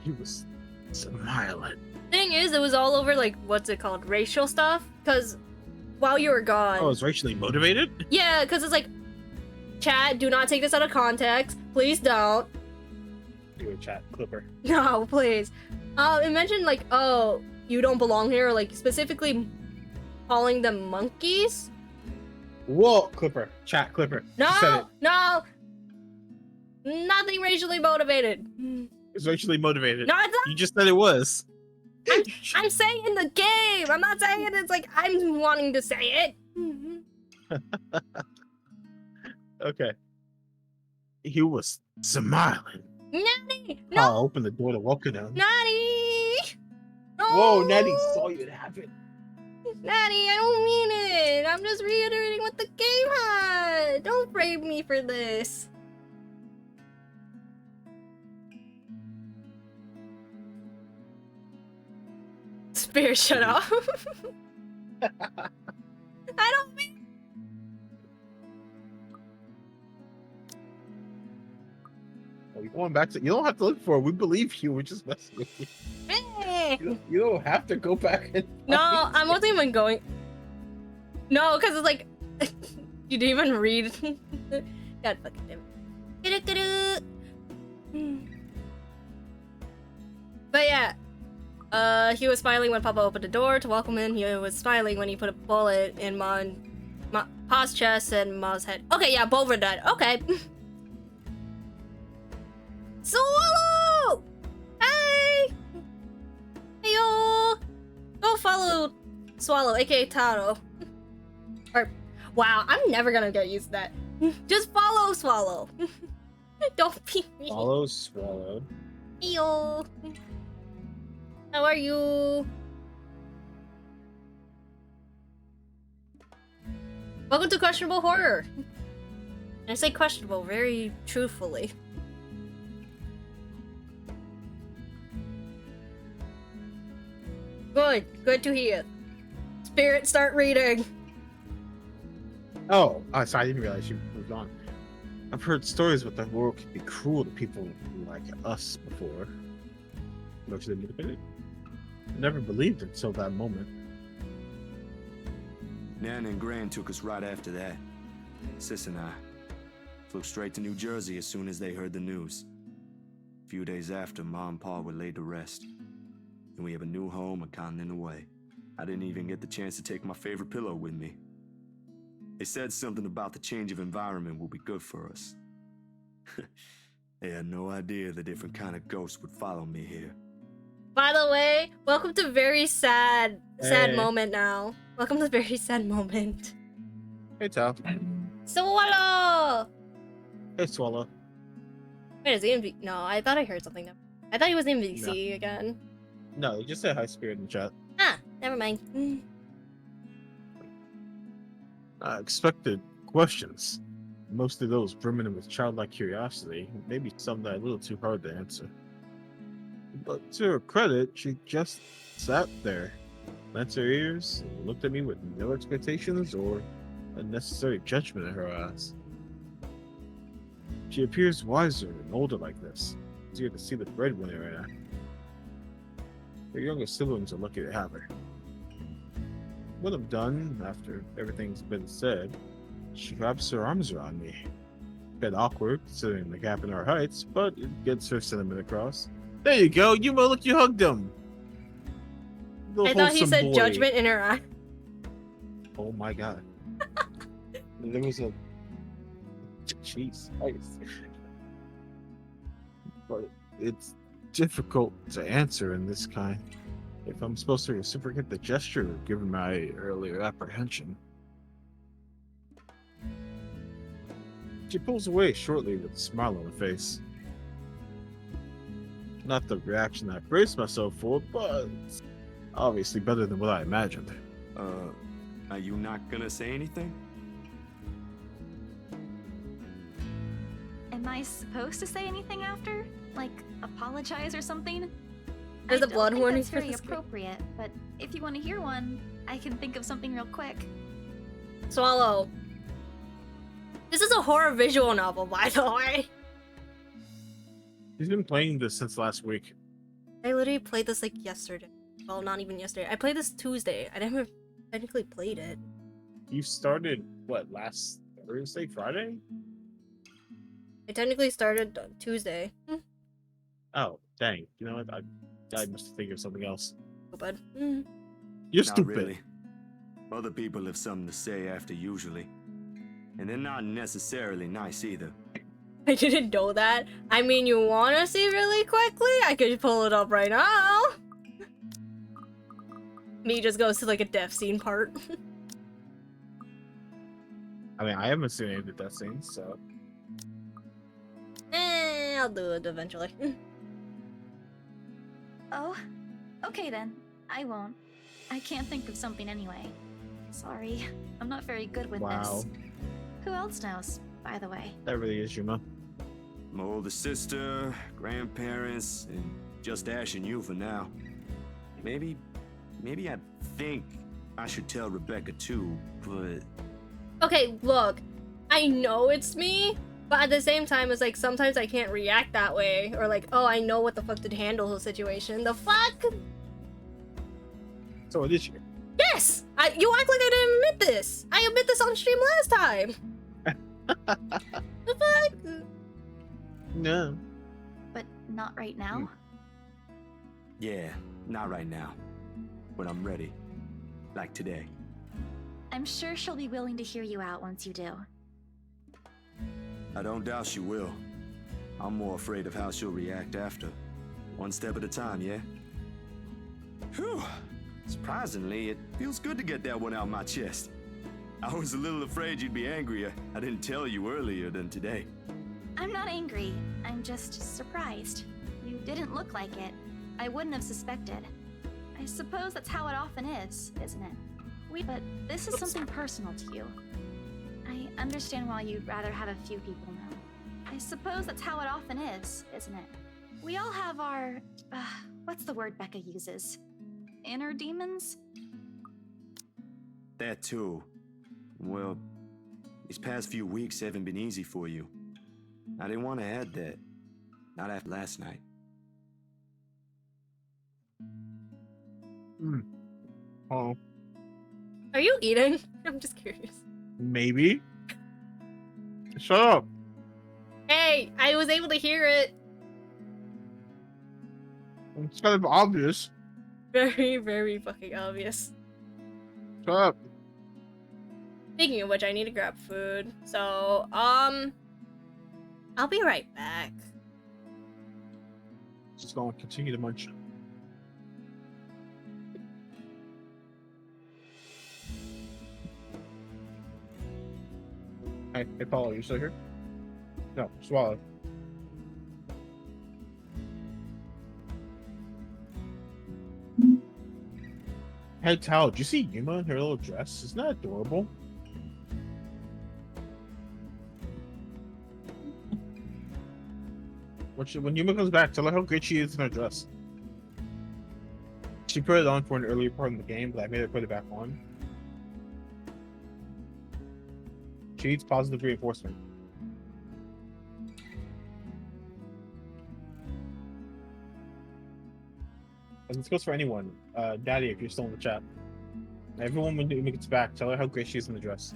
he was smiling. Thing is, it was all over what's it called, racial stuff, because while you were gone. Oh, it's racially motivated? Yeah, because it's chat, do not take this out of context. Please don't. Do a chat clipper. No, please. It mentioned oh, you don't belong here, or specifically calling them monkeys. Whoa, clipper. Chat clipper. No, no. Nothing racially motivated. It's racially motivated. No, it's not. You just said it was. I'm saying in the game. I'm not saying it's I'm wanting to say it. Okay. He was smiling. Natty! No! I'll open the door to welcome him. Natty! No! Whoa, Natty saw you happen. Natty, I don't mean it. I'm just reiterating what the game had. Don't brave me for this. Spirit, shut up. I don't mean. Are you going back to? You don't have to look for it. We believe you. We're just messing with you. You don't have to go back and. No, I wasn't even going. No, because it's you didn't even read. God fucking damn it. But yeah, he was smiling when Papa opened the door to welcome him. He was smiling when he put a bullet in Pa's chest and Ma's head. Okay, yeah, both are dead. Okay. Swallow! Hey! Hey yo! Go follow Swallow, aka Taro. Or, wow, I'm never gonna get used to that. Just follow Swallow. Don't be mean. Follow Swallow. Heyo. How are you? Welcome to Questionable Horror. And I say questionable very truthfully. Good to hear. Spirit, start reading. Oh, so I didn't realize you moved on. I've heard stories about the world can be cruel to people like us before. Looks at it. Never believed it until that moment. Nan and Gran took us right after that. Sis and I flew straight to New Jersey as soon as they heard the news. A few days after, Mom and Pa were laid to rest. And we have a new home a continent away. I didn't even get the chance to take my favorite pillow with me. They said something about the change of environment will be good for us. They had no idea the different kind of ghosts would follow me here. By the way, welcome to very sad moment now. Welcome to very sad moment. Hey, Tal. Swallow! Hey, Swallow. Wait, is he in No, I thought I heard something. I thought he was in VC again. No, you just said hi, Spirit, in the chat. Ah, never mind. I expected questions. Most of those brimming with childlike curiosity, maybe some that are a little too hard to answer. But to her credit, she just sat there, lent her ears, and looked at me with no expectations or unnecessary judgment in her eyes. She appears wiser and older like this. Easier to see the breadwinner in her. Her younger siblings are lucky to have her. When I'm done, after everything's been said, she wraps her arms around me. Bit awkward, considering the gap in our heights, but it gets her sentiment across. There you go, look, you hugged him. I thought he said judgment in her eye. Oh my god. There was a... Jeez. But it's difficult to answer in this kind. If I'm supposed to reciprocate the gesture, given my earlier apprehension. She pulls away shortly with a smile on her face. Not the reaction I braced myself for, but obviously better than what I imagined. Are you not gonna say anything? Am I supposed to say anything after? Like, apologize or something? There's a blood warning that's for very this game. appropriate, but if you want to hear one, I can think of something real quick. Swallow. This is a horror visual novel, by the way. She's been playing this since last week. I literally played this like yesterday. Well, not even yesterday. I played this Tuesday. I never technically played it. You started, what, last Thursday, Friday? I technically started on Tuesday. Oh, dang. You know what? I must have figured something else. Stupid. You're Not stupid. really. Other people have something to say after usually. And they're not necessarily nice either. I didn't know that. I mean, you want to see really quickly? I could pull it up right now. Me just goes to like a death scene part. I mean, I haven't seen any of the death scenes, so... I'll do it eventually. Oh, okay then. I won't. I can't think of something anyway. Sorry, I'm not very good with Wow. this. Who else knows, by the way? That really is Yuma. My older sister, grandparents, and just Ash and you for now. Maybe I think I should tell Rebecca too, but... Okay, look. I know it's me, but at the same time, it's like sometimes I can't react that way. Or like, oh, I know what the fuck to handle the situation. The fuck? So it is you. Yes! You act like I didn't admit this. I admit this on stream last time. The fuck? No. But not right now? Yeah, not right now. But I'm ready. Like today. I'm sure she'll be willing to hear you out once you do. I don't doubt she will. I'm more afraid of how she'll react after. One step at a time, yeah? Whew. Surprisingly, it feels good to get that one out my chest. I was a little afraid you'd be angrier. I didn't tell you earlier than today. I'm not angry. I'm just surprised. You didn't look like it. I wouldn't have suspected. I suppose that's how it often is, isn't it? But this is something personal to you. I understand why you'd rather have a few people know. I suppose that's how it often is, isn't it? We all have our... what's the word Becca uses? Inner demons? That too. Well, these past few weeks haven't been easy for you. I didn't want to add that. Not after last night. Oh, Are you eating? I'm just curious. maybe. Shut up. Hey, I was able to hear it. It's kind of obvious. Very, very fucking obvious. Shut up. Speaking of which, I need to grab food. So, I'll be right back. Just gonna continue to munch. Hey, Paulo, you still here? No, swallow. Hey, Tao, did you see Yuma in her little dress? Isn't that adorable? When Yuma comes back, tell her how great she is in her dress. She put it on for an earlier part of the game, but I made her put it back on. She needs positive reinforcement. And this goes for anyone. Daddy, if you're still in the chat. Everyone, when Yuma gets back, tell her how great she is in the dress.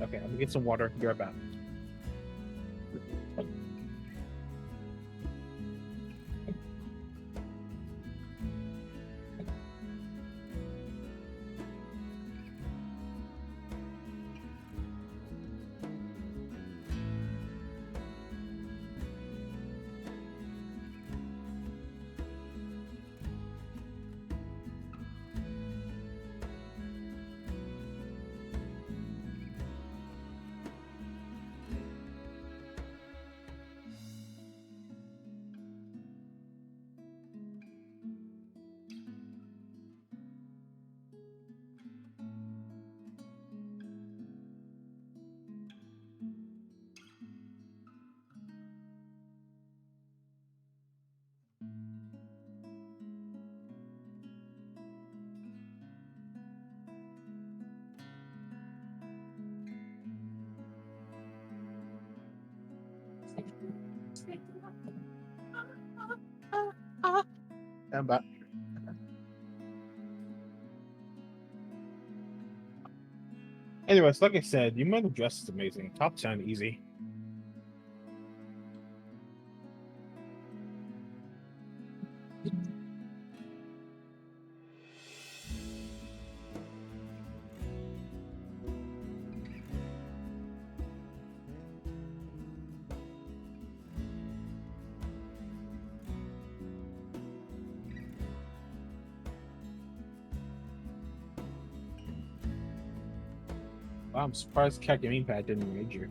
Okay, I'm gonna get some water. Be right back. I'm back. Anyways, like I said, you might have dressed is amazing. Top 10, easy. Wow, I'm surprised Cat Gaming Pad didn't rage you.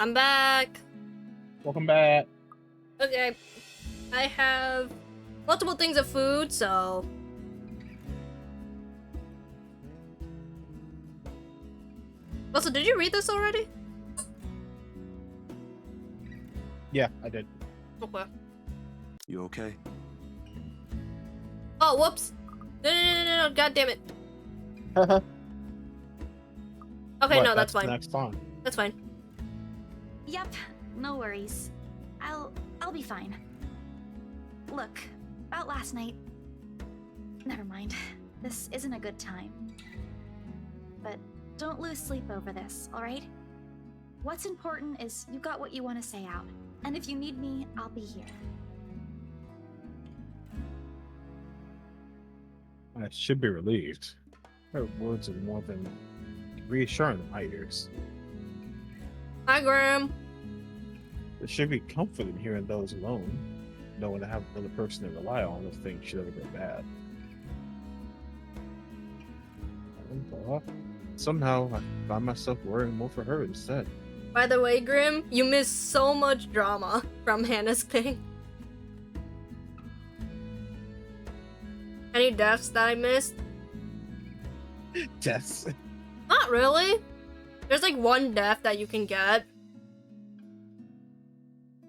I'm back. Welcome back. Okay. I have multiple things of food, so... Also, did you read this already? Yeah, I did. Okay. You okay? Oh, whoops. No, god damn it. Okay, What, no, that's fine. Next time. That's fine. Yep, no worries. I'll be fine. Look, about last night. Never mind. This isn't a good time. But don't lose sleep over this, alright? What's important is you got what you want to say out. And if you need me, I'll be here. I should be relieved. Her words are more than reassuring in my ears. Hi, Graham. It should be comforting hearing those alone, knowing I have another person to rely on if things should ever go bad. And, somehow, I find myself worrying more for her instead. By the way, Grim, you missed so much drama from Hannah's thing. Any deaths that I missed? Deaths? Not really. There's like one death that you can get.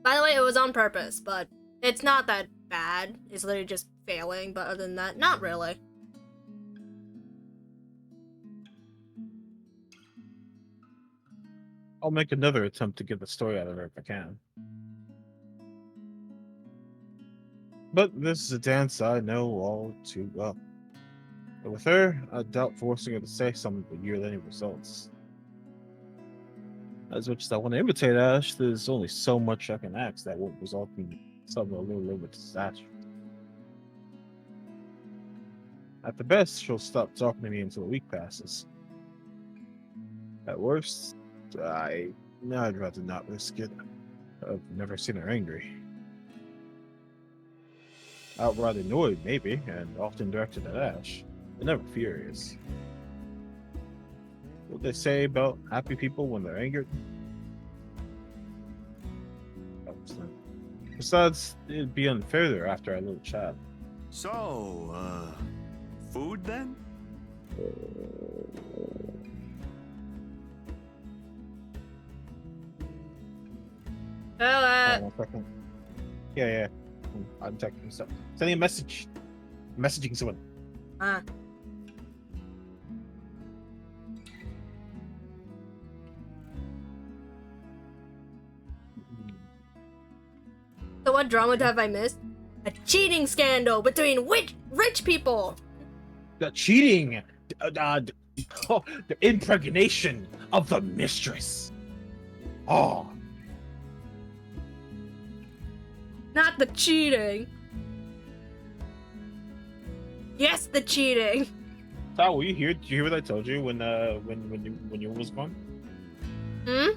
By the way, it was on purpose, but it's not that bad. It's literally just failing, but other than that, not really. I'll make another attempt to get the story out of her if I can. But this is a dance I know all too well. But with her, I doubt forcing her to say something would yield any results. As much as I want to imitate Ash, there's only so much I can ask that won't result in something a little bit disastrous. At the best, she'll stop talking to me until a week passes. At worst, I'd rather not risk it. I've never seen her angry. Outright annoyed, maybe, and often directed at Ash, but never furious. What they say about happy people when they're angered? Besides, it'd be unfair there after our little chat. So, food then? Hello. 1 second. Yeah. I'm texting myself. Sending a message. Messaging someone. So what drama have I missed? A cheating scandal between rich people. The cheating. The impregnation of the mistress. Oh. Not the cheating. Yes, the cheating. Tal, were you here? Did you hear what I told you when you was gone? Hmm?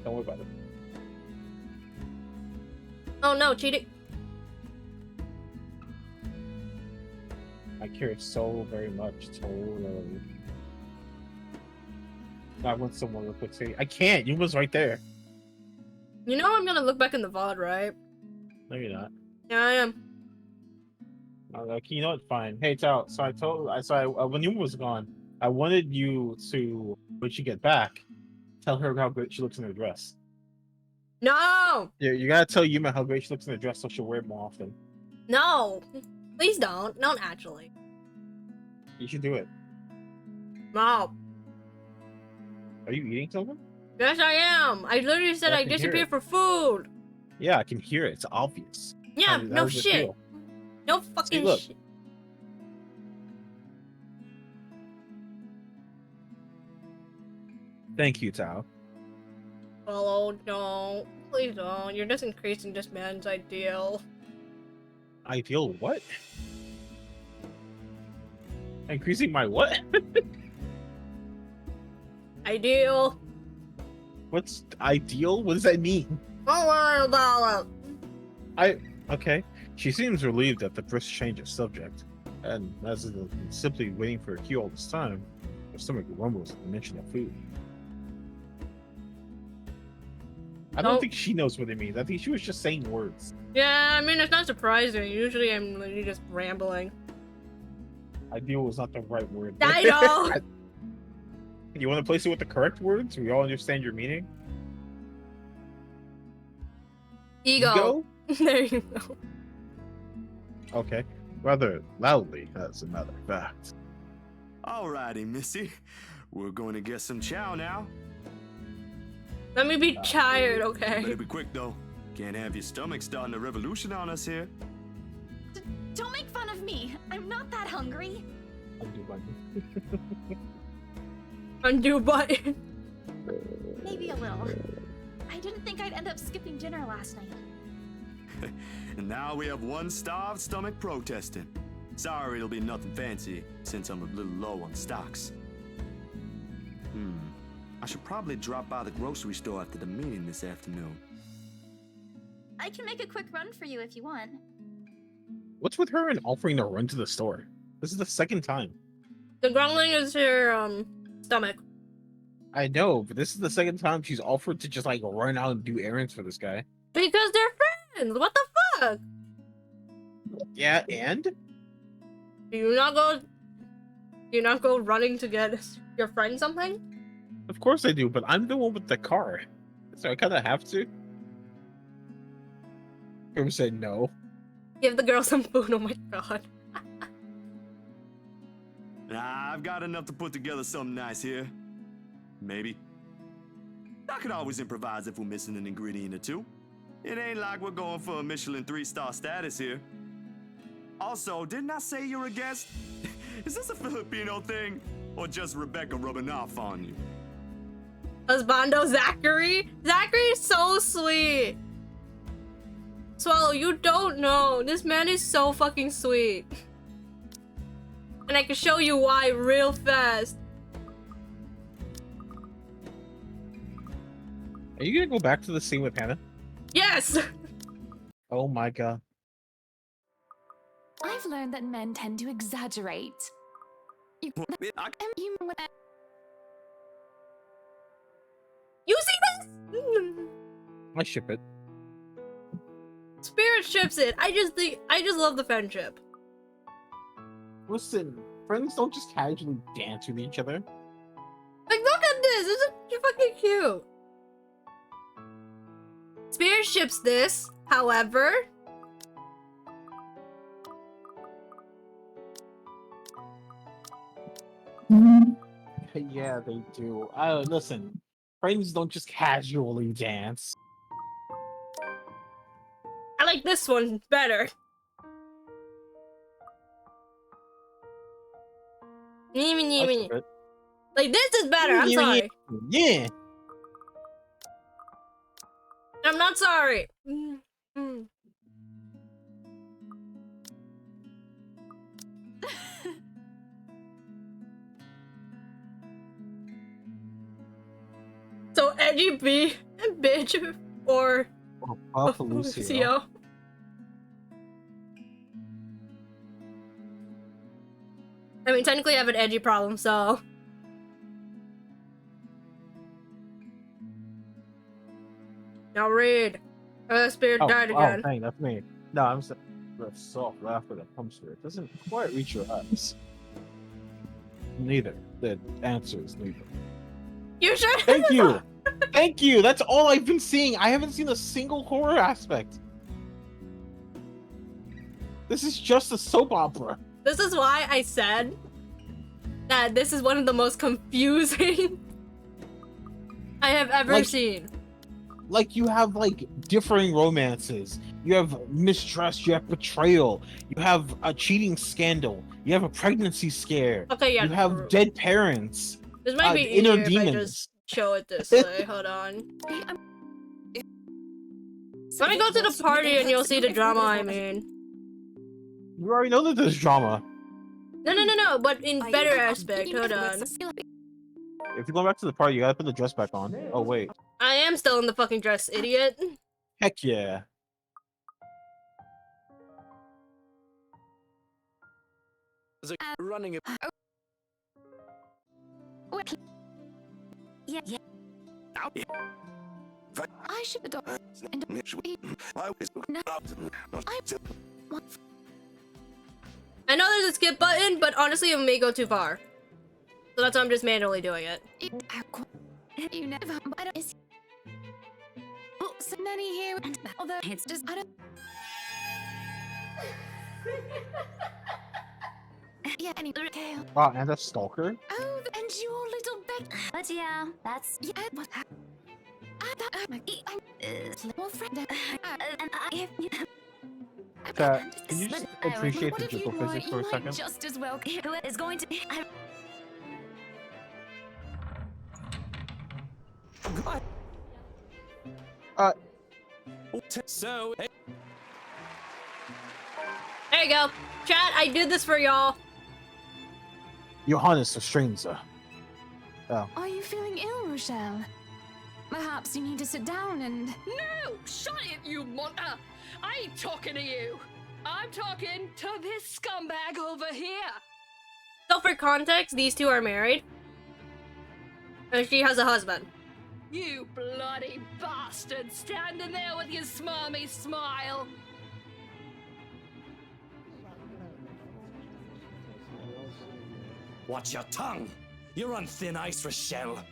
Don't worry about it. Oh no, cheating. I care so very much. Totally. I want someone real quick say, I can't. You was right there. You know I'm gonna look back in the VOD, right? No, you're not. Yeah, I am. Like, you know what? Fine. Hey, Tal. So when you was gone, I wanted you to, when you get back, tell her how great she looks in her dress. No! Yeah, you gotta tell Yuma how great she looks in her dress so she'll wear it more often. No! Please don't. Don't actually. You should do it. No. Are you eating something? Yes, I am. I literally said I disappeared for food. Yeah, I can hear it. It's obvious. Yeah, How no does it shit. feel? No fucking look. shit. Thank you, Tao. Oh, don't. Please don't. You're just increasing this man's ideal. Ideal what? Increasing my what? Ideal. What's ideal? What does that mean? Don't worry about it. Okay. She seems relieved at the brisk change of subject, and as if simply waiting for a cue all this time, her stomach rumbles at the mention of food. I don't think she knows what it means. I think she was just saying words. Yeah, I mean, it's not surprising. Usually I'm literally just rambling. I knew it was not the right word. I know! You want to place it with the correct words? We all understand your meaning? Ego. There you go. Okay. Rather loudly, as a matter of fact. Alrighty, Missy. We're going to get some chow now. Let me be tired, okay? Better be quick, though. Can't have your stomach starting a revolution on us here. Don't make fun of me. I'm not that hungry. Undo button. Undo button. Maybe a little. I didn't think I'd end up skipping dinner last night. And now we have one starved stomach protesting. Sorry, it'll be nothing fancy, since I'm a little low on stocks. I should probably drop by the grocery store after the meeting this afternoon. I can make a quick run for you if you want. What's with her and offering to run to the store? This is the second time. The grumbling is her, stomach. I know, but this is the second time she's offered to just, like, run out and do errands for this guy. Because they're friends! What the fuck? Yeah, and? Do you not go running to get your friend something? Of course I do, but I'm the one with the car. So I kinda have to. Who said no? Give the girl some food, oh my god. Nah, I've got enough to put together something nice here. Maybe. I could always improvise if we're missing an ingredient or two. It ain't like we're going for a Michelin 3-star status here. Also, didn't I say you're a guest? Is this a Filipino thing? Or just Rebecca rubbing off on you? Husbando Zachary? Zachary is so sweet. Swallow, you don't know. This man is so fucking sweet. And I can show you why real fast. Are you gonna go back to the scene with Hannah? Yes! Oh my god. I've learned that men tend to exaggerate. You see this? I ship it. Spirit ships it. I just love the friendship. Listen, friends don't just casually dance with each other. Like, look at this. This is fucking cute. Spirit ships this, however. Yeah, they do. Listen, friends don't just casually dance. I like this one better. Like, this is better. I'm sorry. Yeah. I'm not sorry. So edgy B and bitch or Lucio. I mean, technically I have an edgy problem, so. Now read. Spirit died again. Oh, dang, that's me. No, I'm saying the soft laughter that comes through it doesn't quite reach your eyes. Neither. The answer is neither. You sure? Thank you! Thank you! That's all I've been seeing! I haven't seen a single horror aspect! This is just a soap opera. This is why I said that this is one of the most confusing I have ever seen. Like, you have, like, differing romances. You have mistrust, you have betrayal, you have a cheating scandal, you have a pregnancy scare. Okay, yeah. You have dead parents. This might be inner easier demons. if I just show it this way. Hold on. Let me go to the party and you'll see the drama I mean. You already know that there's drama. No, but in better aspect. Hold on. If you're going back to the party, you gotta put the dress back on. Oh, wait. I am still in the fucking dress, idiot. Heck yeah. Running a... Yeah. I should adopt. I know there's a skip button, but honestly, it may go too far. So that's why I'm just manually doing it. You never. I don't. Oh, so many here, and although it's just I don't. Yeah, any tail. Wow, and a stalker? Oh, and your little bit. But yeah, that's Yeah, what? Little friend. and I. Chat, can you just appreciate What the if you jiggle physics for a second? just as well. Who is going to be? So, There you go. Chat, I did this for y'all. Johannes a stranger. Oh. Are you feeling ill, Rochelle? Perhaps you need to sit down and. No! Shut it, you monster! I ain't talking to you! I'm talking to this scumbag over here! So for context, these two are married. And she has a husband. You bloody bastard, standing there with your smarmy smile! watch your tongue. You're on thin ice, Rochelle.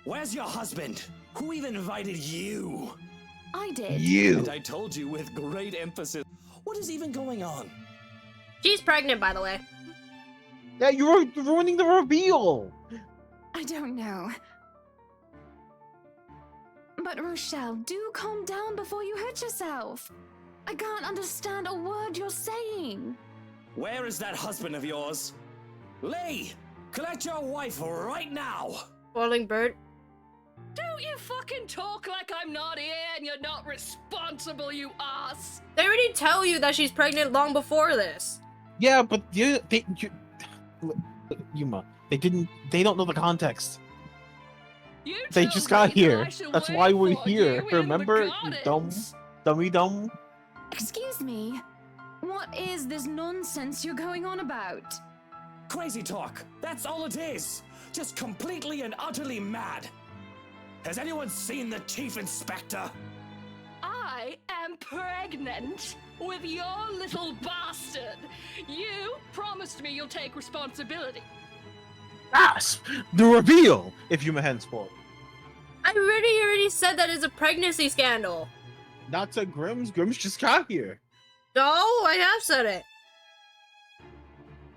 Where's your husband? Who even invited you? I did. You. And I told you with great emphasis. What is even going on? She's pregnant, by the way. Yeah, you're ruining the reveal. I don't know. But Rochelle, do calm down before you hurt yourself. I can't understand a word you're saying. Where is that husband of yours? Lee, collect your wife right now. Falling bird. Don't you fucking talk like I'm not here and you're not responsible, you ass! They already tell you that she's pregnant long before this. Yeah, but Yuma, they don't know the context. You They told just me got that here. I should That's wait why we're for here. you in the Remember, you gardens. dummy. Excuse me. What is this nonsense you're going on about? Crazy talk. That's all it is. Just completely and utterly mad. Has anyone seen the Chief Inspector? I am pregnant with your little bastard. You promised me you'll take responsibility. Gasp! The reveal, if Yuma henceforth. I already said that it's a pregnancy scandal. Not to Grimm's. Grimm's just got here. No, I have said it.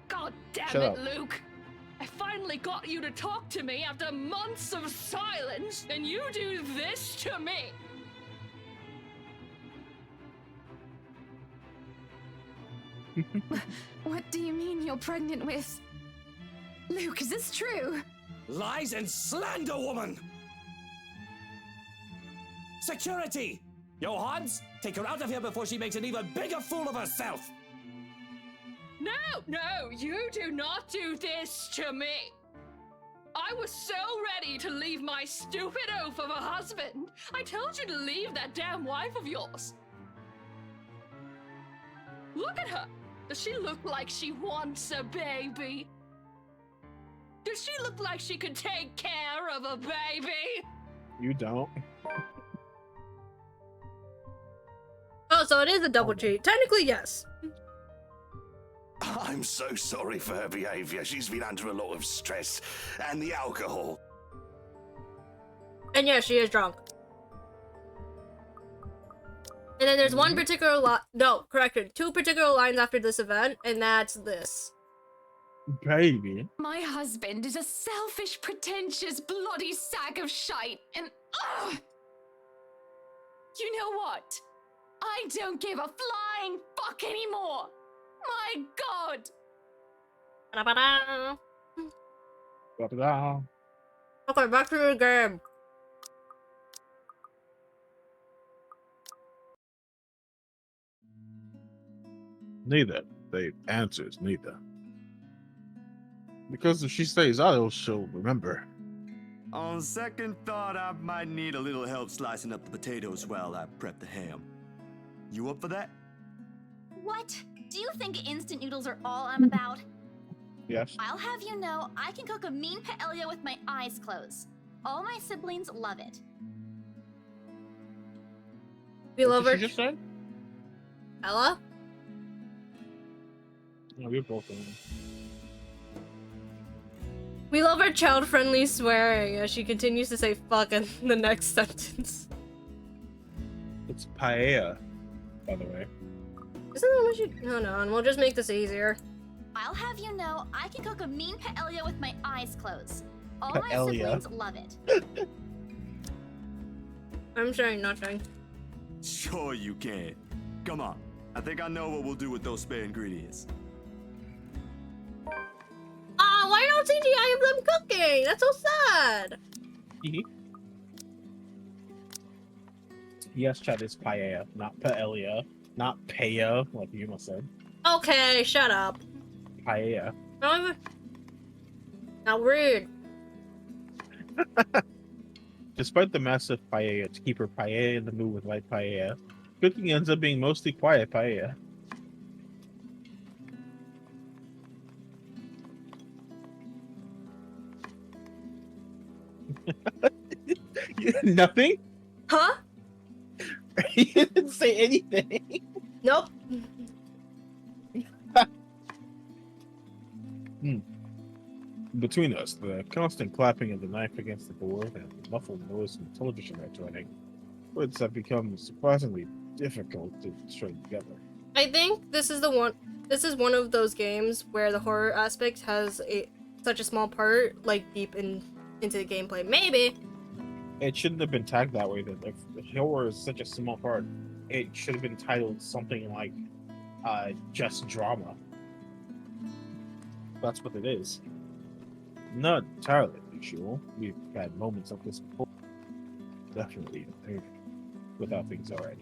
God damn Shut it, up. Luke. I finally got you to talk to me after months of silence, and you do this to me. What do you mean you're pregnant with? Luke, is this true? Lies and slander, woman! Security! Johans, take her out of here before she makes an even bigger fool of herself! No, you do not do this to me. I was so ready to leave my stupid oaf of a husband. I told you to leave that damn wife of yours. Look at her. Does she look like she wants a baby? Does she look like she could take care of a baby? You don't. Oh, so it is a double cheat. Technically, yes. I'm so sorry for her behavior. She's been under a lot of stress and the alcohol. And yes, she is drunk. And then there's one particular two particular lines after this event, and that's this. Baby. My husband is a selfish, pretentious, bloody sack of shite, and you know what? I don't give a flying fuck anymore. My God. Ba-da-ba-da. Ba-ba-da. Okay, back to the game. Neither. The answers neither. Because if she stays out, she'll remember. On second thought, I might need a little help slicing up the potatoes while I prep the ham. You up for that? What? Do you think instant noodles are all I'm about? Yes. I'll have you know, I can cook a mean paella with my eyes closed. All my siblings love it. We love What her. did she just said? Ella? No, we're both in. We love her child-friendly swearing as she continues to say fuck in the next sentence. It's paella, by the way. Isn't that what you... Hold on, we'll just make this easier. I'll have you know, I can cook a mean paella with my eyes closed. All my Paella. siblings love it. I'm saying nothing. Sure you can. Come on. I think I know what we'll do with those spare ingredients. Why don't CGI of them cooking? That's so sad. Yes, chat is paella, not paella, not paella, like you must said. Okay, shut up. Paella. Not rude. Despite the massive paella to keep her paella in the mood with light paella, cooking ends up being mostly quiet paella. Nothing? Huh? You didn't say anything. Nope. Between us, the constant clapping of the knife against the board and the muffled noise from the television that's running, words have become surprisingly difficult to string together. I think this is one of those games where the horror aspect has such a small part, like deep into the gameplay. Maybe. It shouldn't have been tagged that way. That if the horror is such a small part, it should have been titled something like just drama. That's what it is. Not entirely usual. We've had moments of this before. Definitely without things alright.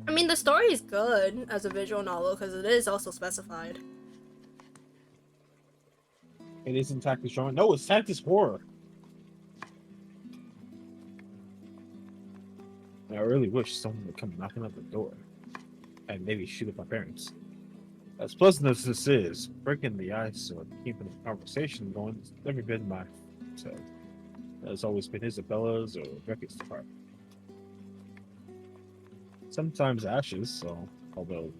I mean, the story is good as a visual novel because it is also specified. It isn't tagged as drama. No, it's tagged as horror. I really wish someone would come knocking at the door and maybe shoot at my parents. As pleasant as this is, breaking the ice or keeping the conversation going has never been my forte. It has always been Isabella's or Beckett's department. Sometimes Ash's, so although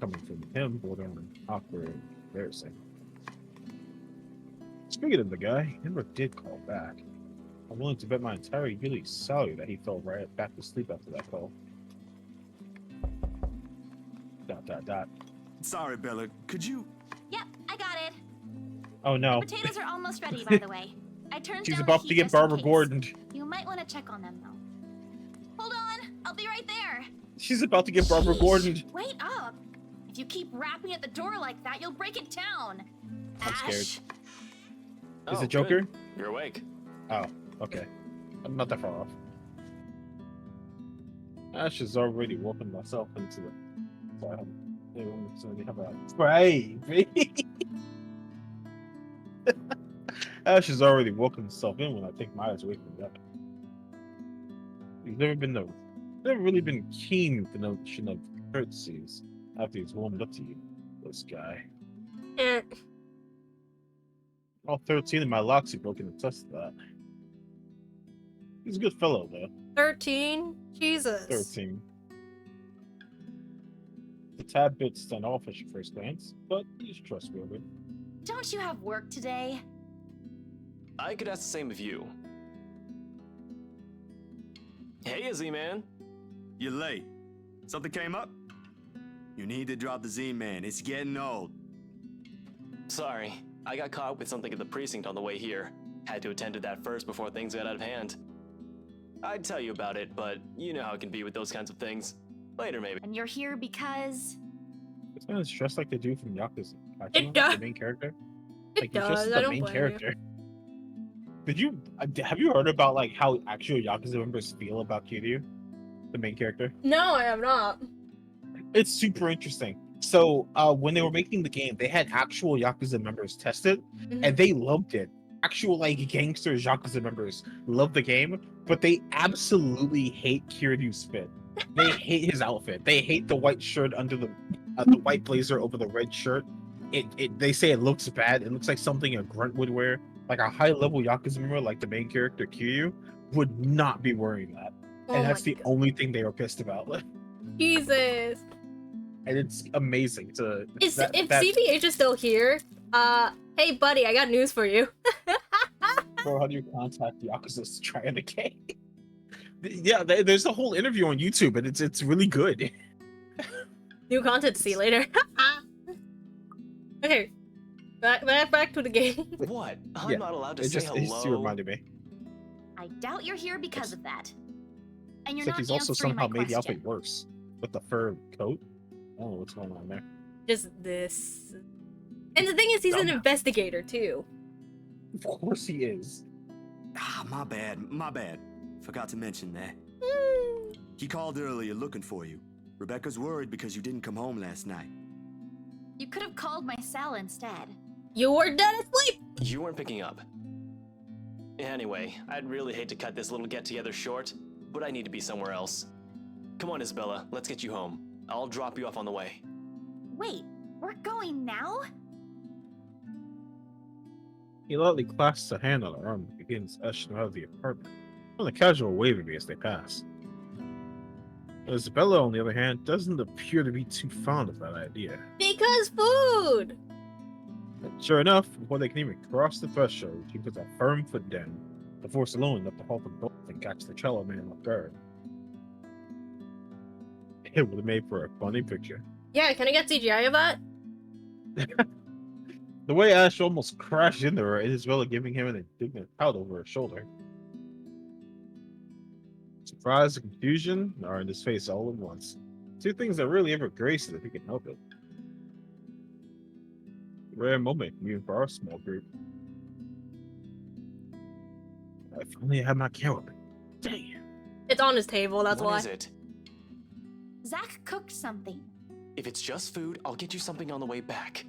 coming from him bordering awkward and embarrassing. Speaking of the guy, Henrik did call back. I'm willing to bet my entire yearly salary that he fell right back to sleep after that call. ... Sorry, Bella. Could you... Yep, I got it. Oh no. The potatoes are almost ready, by the way. I turned She's down about the to heat get just in Barbara case. Gordon. You might want to check on them, though. Hold on, I'll be right there. She's about to get Barbara Gordon. Wait up. If you keep rapping at the door like that, you'll break it down. I'm scared. Ash. Is it Joker? Good. You're awake. Oh, okay. I'm not that far off. Ash has already woken myself into the... So they have a baby. Ash has already woken himself in when I think Maya's waking up. He's never really been keen with the notion of courtesies after he's warmed up to you, this guy. All 13 of my locks he broke in attest to that. He's a good fellow, though. 13? Jesus. 13. A tad bit standoffish at first glance, but he's trustworthy. Don't you have work today? I could ask the same of you. Hey, Izzy, man. You're late. Something came up? You need to drop the Z-Man. It's getting old. Sorry, I got caught up with something at the precinct on the way here. Had to attend to that first before things got out of hand. I'd tell you about it, but you know how it can be with those kinds of things. Later, maybe. And you're here because... It's kind of dressed like the dude from Yakuza. It does. The main character. It Like, does. he's just I the don't main blame character. Have you heard about like how actual Yakuza members feel about Kiryu, the main character? you. No, I have not. It's super interesting. So when they were making the game, they had actual Yakuza members test it, and they loved it. Actual like gangster Yakuza members loved the game, but they absolutely hate Kiryu's fit. They hate his outfit. They hate the white shirt under the white blazer over the red shirt. They say it looks bad. It looks like something a grunt would wear. Like a high level Yakuza member, like the main character Kiryu, would not be wearing that. Oh and that's my the God. only thing they were pissed about. Jesus. And it's amazing to. If CBH is still here, hey buddy, I got news for you. Bro, how do you contact Yakuza's to try the game? Yeah, there's a whole interview on YouTube, and it's really good. New content to see later. Okay, back to the game. What? I'm not allowed to say hello? It just reminded me. I doubt you're here because of that. And you're Except not he's also answering somehow my made the question. outfit worse with the fur coat. I don't know what's going on there. Just this. And the thing is, he's an investigator too. Of course he is. Ah, my bad. Forgot to mention that. He called earlier looking for you. Rebecca's worried because you didn't come home last night. You could have called my cell instead. You were dead asleep! You weren't picking up. Anyway, I'd really hate to cut this little get-together short, but I need to be somewhere else. Come on, Isabella, let's get you home. I'll drop you off on the way. Wait, we're going now? He lightly clasps a hand on her arm and begins ushering out of the apartment, with a casual wave at me as they pass. Isabella, on the other hand, doesn't appear to be too fond of that idea. Because food! And sure enough, before they can even cross the threshold, she puts a firm foot down, the force alone enough to halt them both and catch the cello man off guard. It would have made for a funny picture. Yeah, can I get CGI of that? The way Ash almost crashed into her, and Isabella giving him an indignant pout over her shoulder. Surprise and confusion are in his face all at once. Two things that really ever grace it if he can help it. Rare moment, even for our small group. If only I had my carrot. Damn. It's on his table, that's why. What is it? Zach cooked something. If it's just food, I'll get you something on the way back.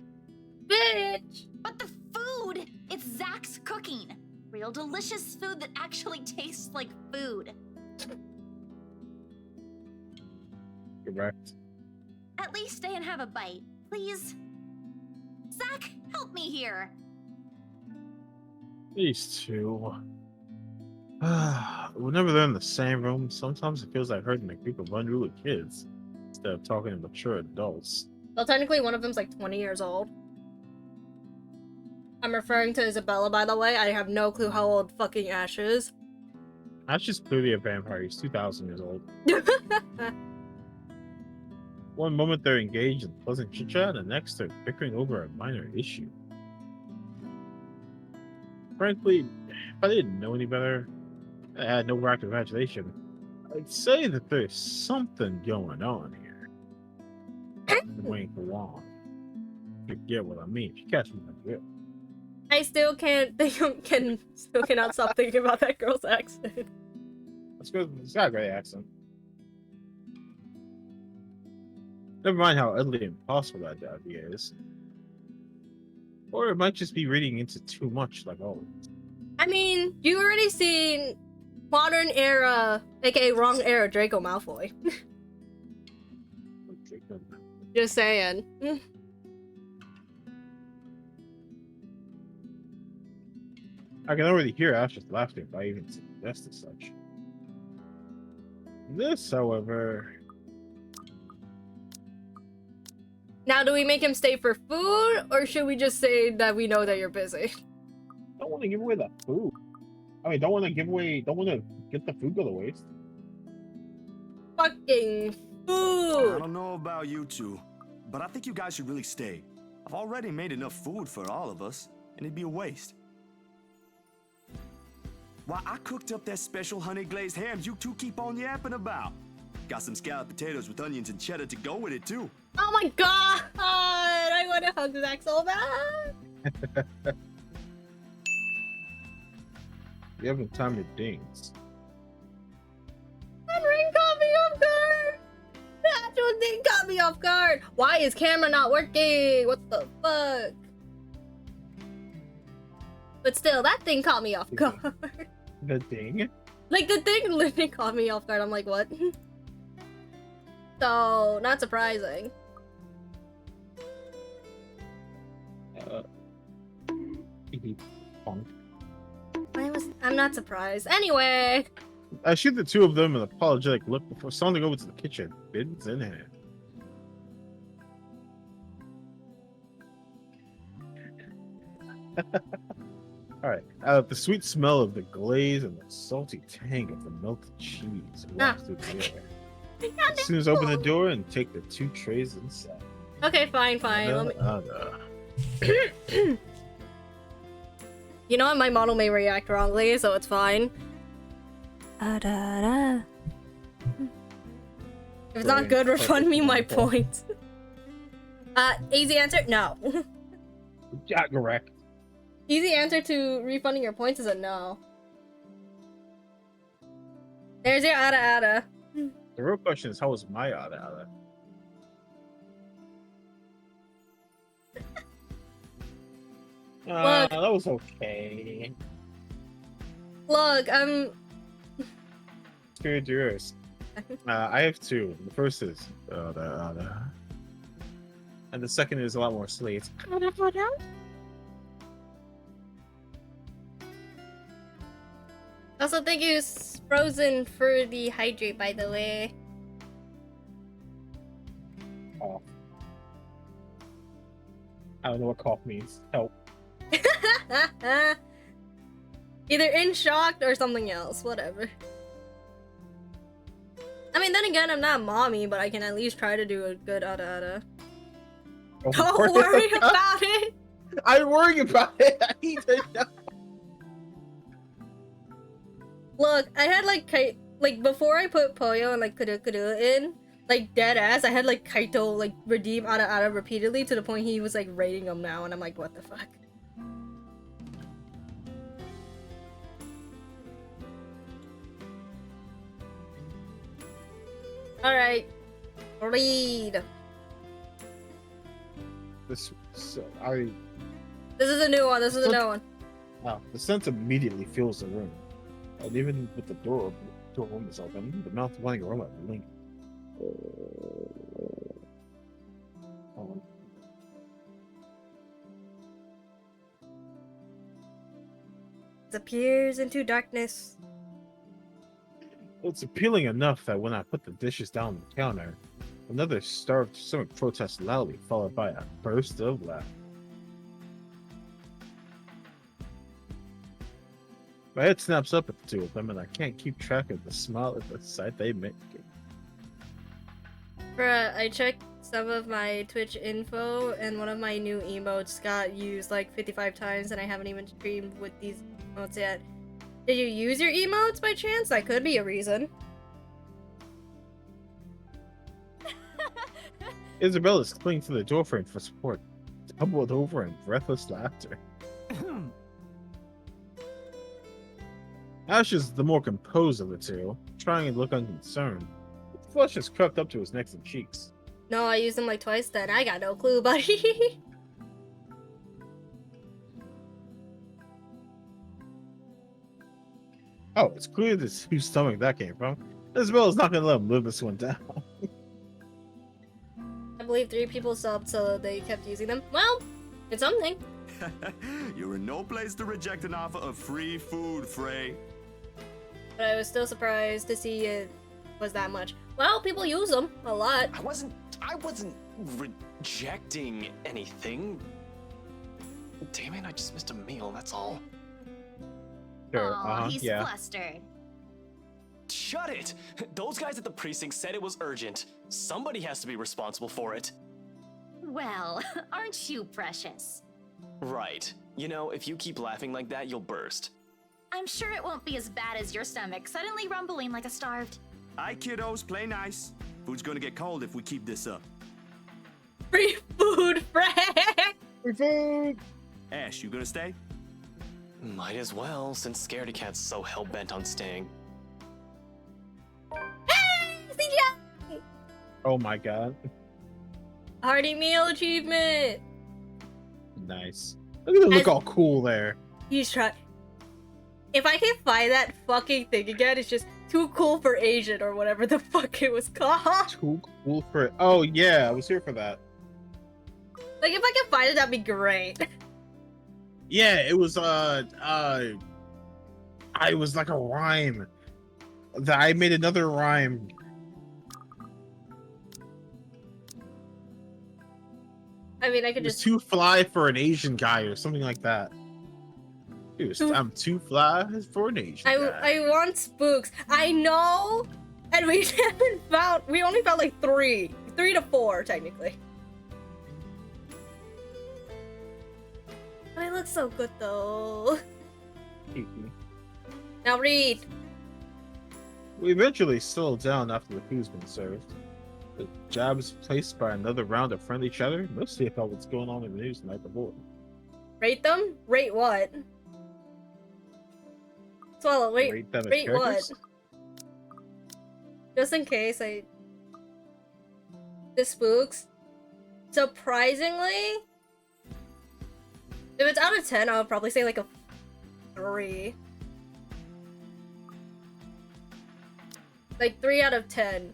Bitch! But the food! It's Zach's cooking. Real delicious food that actually tastes like food. Correct. At least stay and have a bite, please. Zach, help me here. These two. Whenever they're in the same room, sometimes it feels like hurting a group of unruly kids instead of talking to mature adults. Well, technically, one of them's like 20 years old. I'm referring to Isabella, by the way. I have no clue how old fucking Ash is. Ash is clearly a vampire. He's 2,000 years old. One moment they're engaged in pleasant chit-chat, and next they're bickering over a minor issue. Frankly, if I didn't know any better, I had no active imagination, I'd say that there's something going on here. I've been waiting for long. You get what I mean. If you catch me, my drift. I still cannot stop thinking about that girl's accent. That's good. It's got a great accent. Never mind how utterly impossible that idea is. Or it might just be reading into too much, like always. I mean, you already seen modern era, aka wrong era Draco Malfoy. Just saying. I can already hear Ash's laughter if I even suggest as such. This, however... Now, do we make him stay for food, or should we just say that we know that you're busy? Don't want to give away the food. I mean, don't want to get the food go to waste. Fucking food! I don't know about you two, but I think you guys should really stay. I've already made enough food for all of us, and it'd be a waste. Why, I cooked up that special honey glazed ham you two keep on yapping about. Got some scalloped potatoes with onions and cheddar to go with it, too. Oh my god! I want to hug Zach so bad! You haven't timed your dings. That ring caught me off guard! The actual thing caught me off guard! Why is camera not working? What the fuck? But still, that thing caught me off guard. The ding? Like, the thing literally caught me off guard. I'm like, what? So, not surprising. Punk. I'm not surprised. Anyway, I shoot the two of them an apologetic look before sauntering over to the kitchen, bins in hand. Alright, the sweet smell of the glaze and the salty tang of the melted cheese wafts through the air. As soon as I open the door and take the two trays inside. Okay, fine. Let me... You know what? My model may react wrongly, so it's fine. If it's not good, refund me my points. Easy answer? No. Yeah, correct. Easy answer to refunding your points is a no. There's your ada. The real question is, how was my ada? Look. That was okay. Look, Screw yours. I have two. The first is ada. And the second is a lot more slates. Also, thank you, Frozen, for the hydrate, by the way. Cough. I don't know what cough means. Help. Either in shock or something else, whatever. I mean, then again, I'm not mommy, but I can at least try to do a good ada. Don't worry about it! I'm worrying about it! I need to know. Look, I had like before I put Poyo and like Kudu in, like dead ass, I had like Kaito like redeem ada repeatedly to the point he was like rating them now, and I'm like, what the fuck? Alright. Read. This is a new one. Wow, the sense immediately fills the room. And even with the door is open, the mouth wanting aroma lingers. Disappears into darkness. It's appealing enough that when I put the dishes down on the counter, another starved stomach protests loudly, followed by a burst of laughter. My head snaps up at the two of them, and I can't keep track of the smile at the sight they make. Bruh, I checked some of my Twitch info, and one of my new emotes got used like 55 times, and I haven't even streamed with these emotes yet. Did you use your emotes by chance? That could be a reason. Isabella's clinging to the doorframe for support, tumbled over in breathless laughter. Ash is the more composed of the two, trying to look unconcerned. The flush has crept up to his neck and cheeks. No, I used them like twice then. I got no clue, buddy. Oh, it's clear this whose stomach that came from. Isabella's not gonna let him live this one down. I believe 3 people subbed, so they kept using them. Well, it's something. You're in no place to reject an offer of free food, Frey. But I was still surprised to see it was that much. Well, people use them a lot. I wasn't rejecting anything. Damn it, I just missed a meal, that's all. Sure, he's flustered. Shut it! Those guys at the precinct said it was urgent. Somebody has to be responsible for it. Well, aren't you precious? Right. You know, if you keep laughing like that, you'll burst. I'm sure it won't be as bad as your stomach suddenly rumbling like a starved. Aye, kiddos, play nice. Food's gonna get cold if we keep this up. Free food, Frank! Free food! Ash, you gonna stay? Might as well, since Scaredy Cat's so hell-bent on staying. Hey! CGI! Oh my god. Hearty meal achievement! Nice. Look at him look all cool there. He's trying. If I can find that fucking thing again, it's just too cool for Asian or whatever the fuck it was called. Too cool for. Oh yeah, I was here for that. Like if I can find it, that'd be great. Yeah, it was I was like a rhyme. that I made another rhyme. I mean, I could It was just. too fly for an Asian guy or something like that. I'm too fly for an Asian guy. I want spooks. I know, and we haven't found. We only found like 3 to 4 technically. But it looks so good though. Now read. We eventually settled down after the food's been served. The jabs placed by another round of friendly chatter, mostly about what's going on in the news the night before. Rate them? Rate what? Swallow, wait. Rate them as Rate what? characters? Just in case the spooks. Surprisingly, if it's out of 10, I would probably say like a 3. Like 3 out of 10.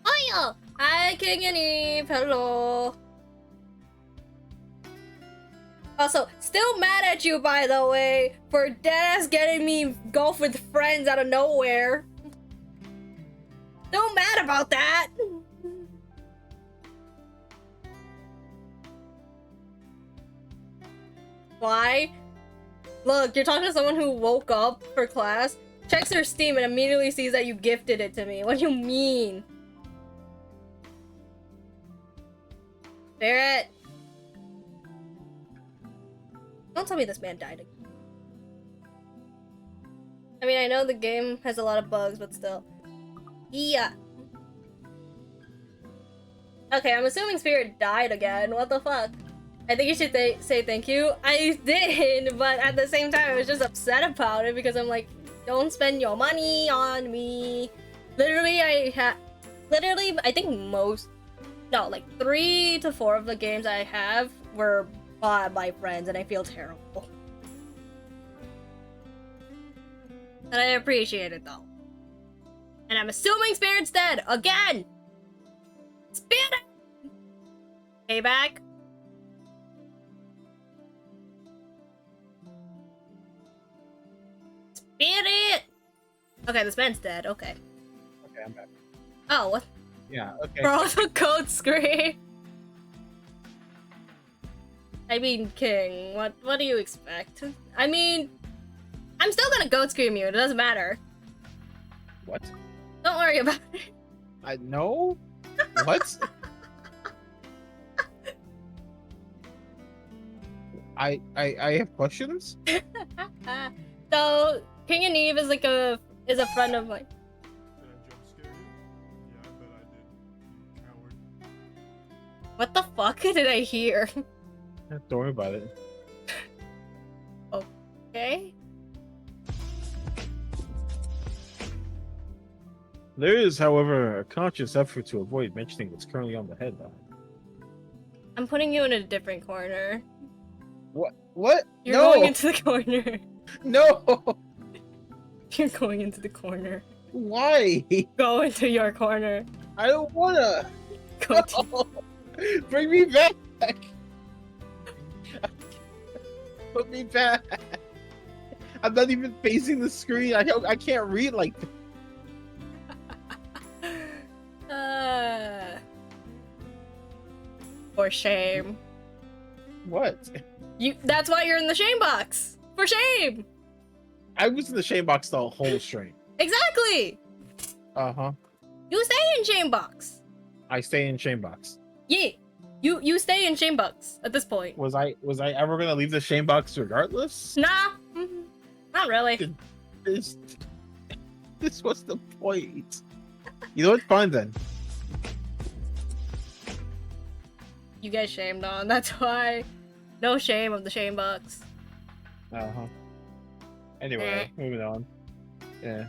Hiya! Hi, King and Eve. Hello. Also, still mad at you, by the way, for deadass getting me golf with friends out of nowhere. Still mad about that. Why? Look, you're talking to someone who woke up for class, checks her Steam, and immediately sees that you gifted it to me. What do you mean? Barrett! Don't tell me this man died again. I mean, I know the game has a lot of bugs, but still. Yeah. Okay, I'm assuming Spirit died again. What the fuck? I think you should say thank you. I did, but at the same time, I was just upset about it because I'm like, don't spend your money on me. Literally, I think like 3 to 4 of the games I have were bought by friends, and I feel terrible. And I appreciate it though. And I'm assuming Spirit's dead again. Spirit. Payback. Spirit. Okay, this man's dead. Okay. Okay, I'm back. Oh, what? Yeah, okay. Bro, the code screen. I mean, King, what do you expect? I mean, I'm still gonna goat scream you, it doesn't matter. What? Don't worry about it. No? What? I have questions? So, King and Eve is like a friend of mine. What the fuck did I hear? Don't worry about it. Okay. There is, however, a conscious effort to avoid mentioning what's currently on the headline. I'm putting you in a different corner. What? What? You're No! going into the corner. No! You're going into the corner. Why? Go into your corner. I don't wanna! Go to... Bring me back! Put me back! I'm not even facing the screen. I can't read like that. For shame. What? That's why you're in the shame box. For shame. I was in the shame box the whole stream. Exactly. Uh-huh. You stay in shame box. I stay in shame box. Yeah. You stay in shame box at this point. Was I ever gonna leave the shame box regardless? Nah. Not really. This was the point. You know what? Fine then. You get shamed on. That's why. No shame of the shame box. Uh-huh. Anyway, moving on. Yeah.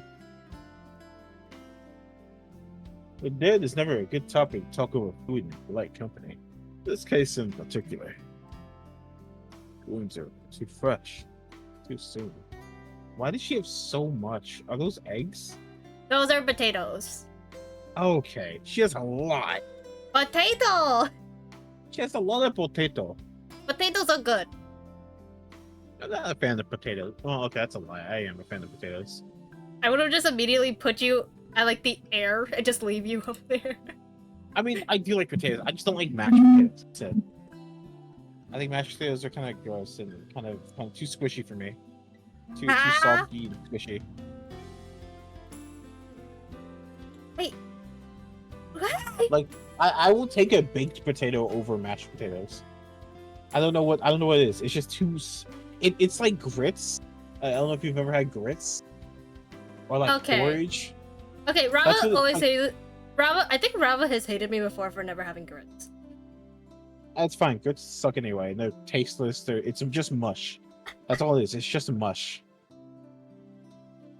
The dead is never a good topic to talk over food in polite company. This case in particular. Wounds are too fresh. Too soon. Why does she have so much? Are those eggs? Those are potatoes. Okay. She has a lot. Potato! She has a lot of potato. Potatoes are good. I'm not a fan of potatoes. Well, okay, that's a lie. I am a fan of potatoes. I would have just immediately put you at like the air and just leave you up there. I mean, I do like potatoes. I just don't like mashed potatoes. That's it. I think mashed potatoes are kind of gross and kind of too squishy for me. Too salty and squishy. Wait. What? Like, I will take a baked potato over mashed potatoes. I don't know what it is. It's just too. It's like grits. I don't know if you've ever had grits or like porridge. Okay, Rava always hated. Rava, I think Rava has hated me before for never having grits. That's fine. Grits suck anyway. They're tasteless. It's just mush. That's all it is. It's just mush.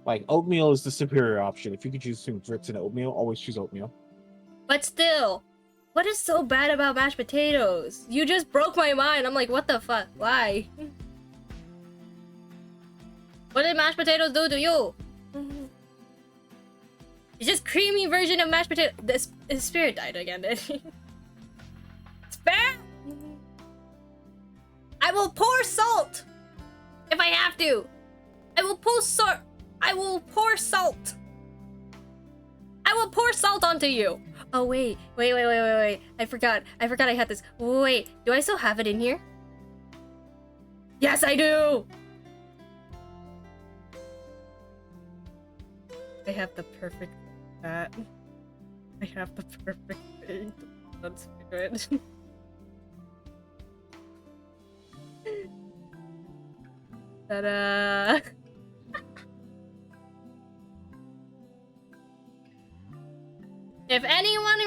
Like, oatmeal is the superior option. If you could choose between grits and oatmeal, always choose oatmeal. But still, what is so bad about mashed potatoes? You just broke my mind. I'm like, what the fuck? Why? What did mashed potatoes do to you? It's just creamy version of mashed potato. This spirit died again, did he? Spirit! I will pour salt if I have to. I will pour salt. I will pour salt. I will pour salt onto you. Oh wait. I forgot I had this. Wait, do I still have it in here? Yes, I do. I have the perfect that. I have the perfect thing. That's good. Ta-da! If anyone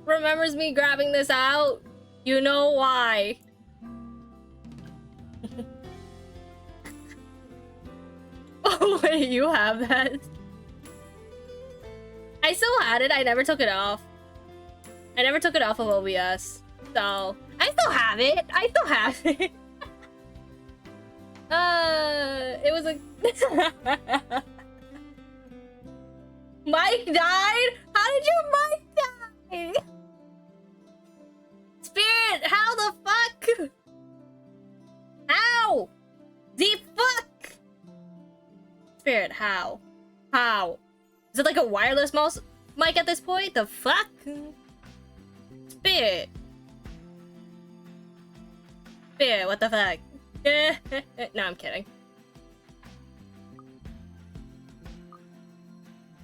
remembers me grabbing this out, you know why. Oh wait, you have that? I still had it. I never took it off. I never took it off of OBS. So, I still have it. It was a... Mike died? How did your mic die? Spirit, how the fuck? How? The fuck? Spirit, how? How? Is it like a wireless mouse mic at this point? The fuck? Spirit. Spirit, what the fuck? No, I'm kidding.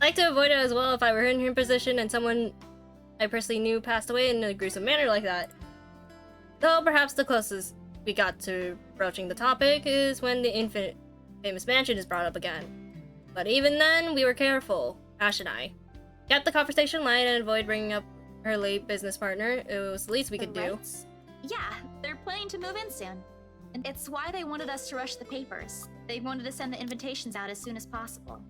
I'd like to avoid it as well if I were in her position and someone I personally knew passed away in a gruesome manner like that. Though perhaps the closest we got to broaching the topic is when the infinite famous mansion is brought up again. But even then, we were careful, Ash and I. Kept the conversation light and avoid bringing up her late business partner. It was the least we could do. Yeah, they're planning to move in soon. And it's why they wanted us to rush the papers. They wanted to send the invitations out as soon as possible.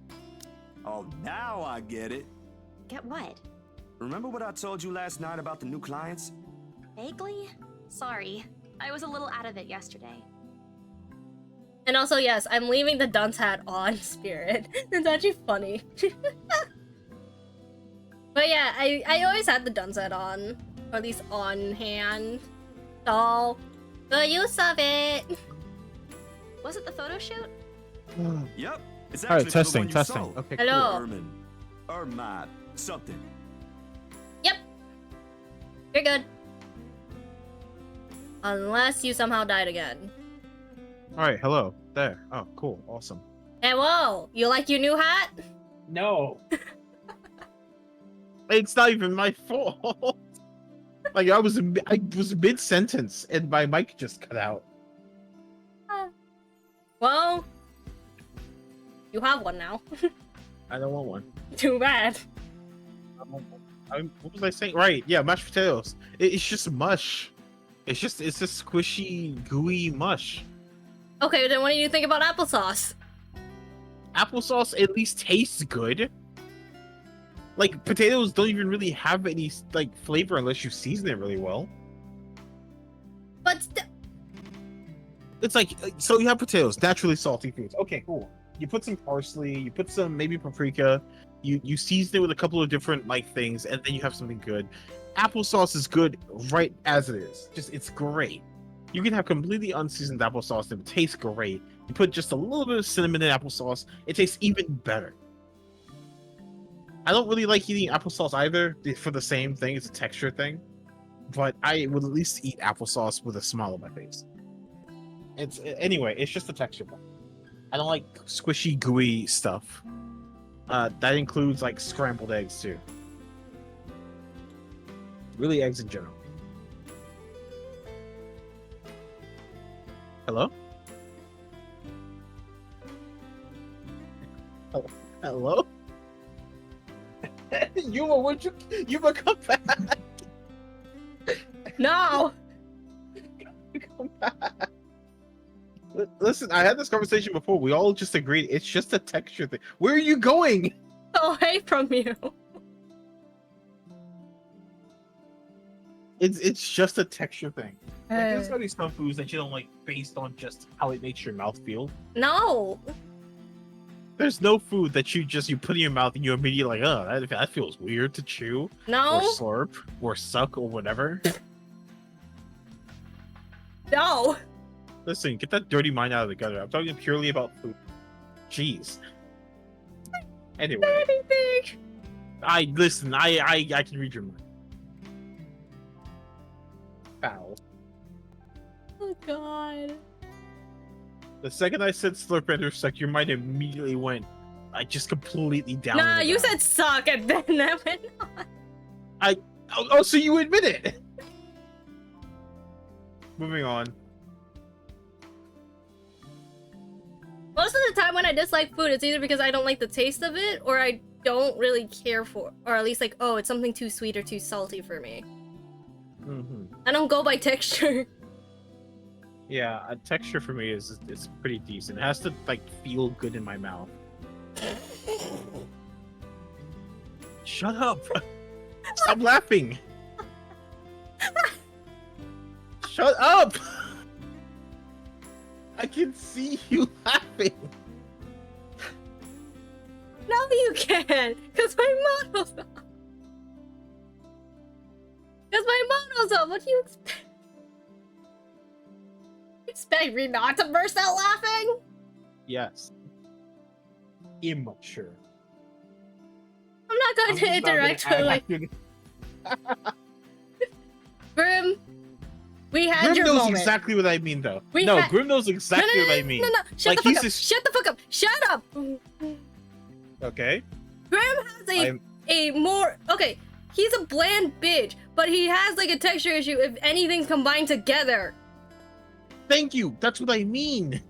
Oh, now I get it. Get what? Remember what I told you last night about the new clients? Vaguely? Sorry. I was a little out of it yesterday. And also, yes, I'm leaving the dunce hat on, Spirit. It's actually funny. But yeah, I always had the dunce hat on. Or at least on hand. So, the use of it. Was it the photo shoot? Yep. It's All right, actually testing. Sold. Okay, hello. Ermin. Ermad. Something. Yep. You're good. Unless you somehow died again. All right, hello. There. Oh, cool. Awesome. Hey, whoa! You like your new hat? No. It's not even my fault. Like, I was mid-sentence and my mic just cut out. Well, you have one now. I don't want one. Too bad. What was I saying? Right, yeah, mashed potatoes. It's just mush. It's just squishy, gooey mush. Okay, then what do you think about applesauce? Applesauce at least tastes good. Like, potatoes don't even really have any, like, flavor unless you season it really well. But it's like, so you have potatoes, naturally salty foods. Okay, cool. You put some parsley, you put some maybe paprika, you season it with a couple of different, like, things, and then you have something good. Applesauce is good right as it is. Just, it's great. You can have completely unseasoned applesauce and it tastes great. You put just a little bit of cinnamon in applesauce, it tastes even better. I don't really like eating applesauce either for the same thing. It's a texture thing. But I would at least eat applesauce with a smile on my face. It's just a texture thing. I don't like squishy, gooey stuff. That includes like scrambled eggs too. Really, eggs in general. Hello? Hello? Yuma, would you come back? No! Come back. Listen, I had this conversation before. We all just agreed it's just a texture thing. Where are you going? Away from you. It's just a texture thing. Like, there's gotta be some foods that you don't like based on just how it makes your mouth feel. No. There's no food that you put in your mouth and you immediately like, oh, that feels weird to chew. No. Or slurp or suck or whatever. No. Listen, get that dirty mind out of the gutter. I'm talking purely about food. Jeez. Anyway. Anything. I can read your mind. Foul. Oh god. The second I said slurp and or suck, your mind immediately went. I just completely down. Nah, you said suck and then that went on. Oh, so you admit it. Moving on. Most of the time when I dislike food, it's either because I don't like the taste of it or I don't really care for, or at least like, oh, it's something too sweet or too salty for me. I don't go by texture. Yeah, a texture for me is pretty decent. It has to like feel good in my mouth. Shut up! Stop laughing! Shut up! I can see you laughing. No, you can't, cause my mono's off. Cause my mono's off. What do you expect? Expect me not to burst out laughing? Yes. Immature. I'm not going to interact with like Grim. We had Grim your knows moment. exactly what I mean, though. Grim knows exactly what I mean. No, shut like, the fuck up. Shut the fuck up. Shut up. Okay. Grim has a more okay. He's a bland bitch, but he has like a texture issue if anything's combined together. Thank you. That's what I mean.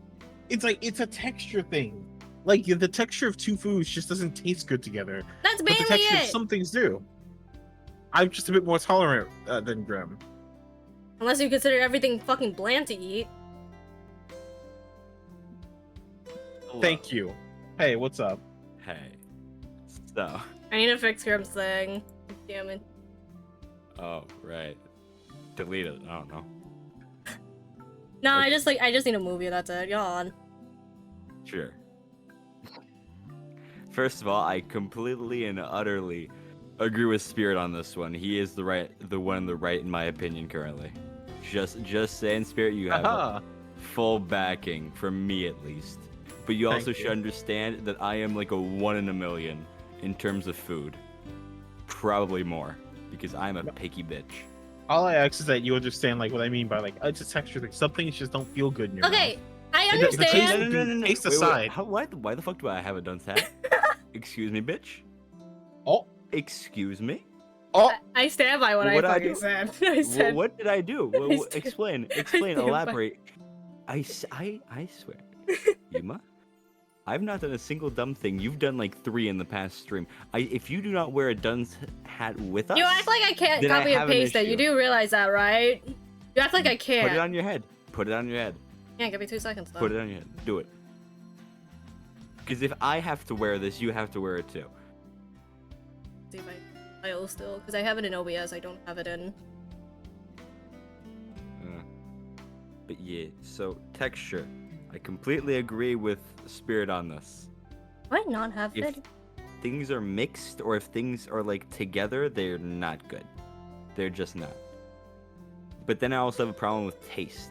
It's like it's a texture thing. Like the texture of two foods just doesn't taste good together. That's but mainly the texture it. of some things do. I'm just a bit more tolerant than Grim. Unless you consider everything fucking bland to eat. Thank you. Hey, what's up? Hey. So. I need to fix Grim's thing. Damn it. Oh, right. Delete it. I don't know. No, I just need a movie. That's it. Go on. Sure. First of all, I completely and utterly agree with Spirit on this one. He is the one in the right in my opinion currently. Just saying, Spirit, you have full backing from me at least. But you also should understand that I am like a 1 in a million in terms of food. Probably more, because I'm a picky bitch. All I ask is that you understand like what I mean by like it's a texture thing. Some things just don't feel good in your Okay, mouth. I understand. No. Taste Wait, aside. why the fuck do I have a dunce hat? Excuse me, bitch. Oh. Excuse me. Oh. I stand by what I fucking said. I said. What did I do? Explain. Elaborate. I swear, Yuma. I've not done a single dumb thing. You've done like 3 in the past stream. If you do not wear a dunce hat with us, You act like I can't then copy and paste it. issue. You do realize that, right? You act like I can't. Put it on your head. Put it on your head. Yeah, give me 2 seconds though. Put it on your head. Do it. Because if I have to wear this, you have to wear it too. See if I file still, because I have it in OBS. I don't have it in. But yeah, so texture. I completely agree with Spirit on this. Do I not have If it? things are mixed or if things are like together, they're not good. They're just not. But then I also have a problem with taste.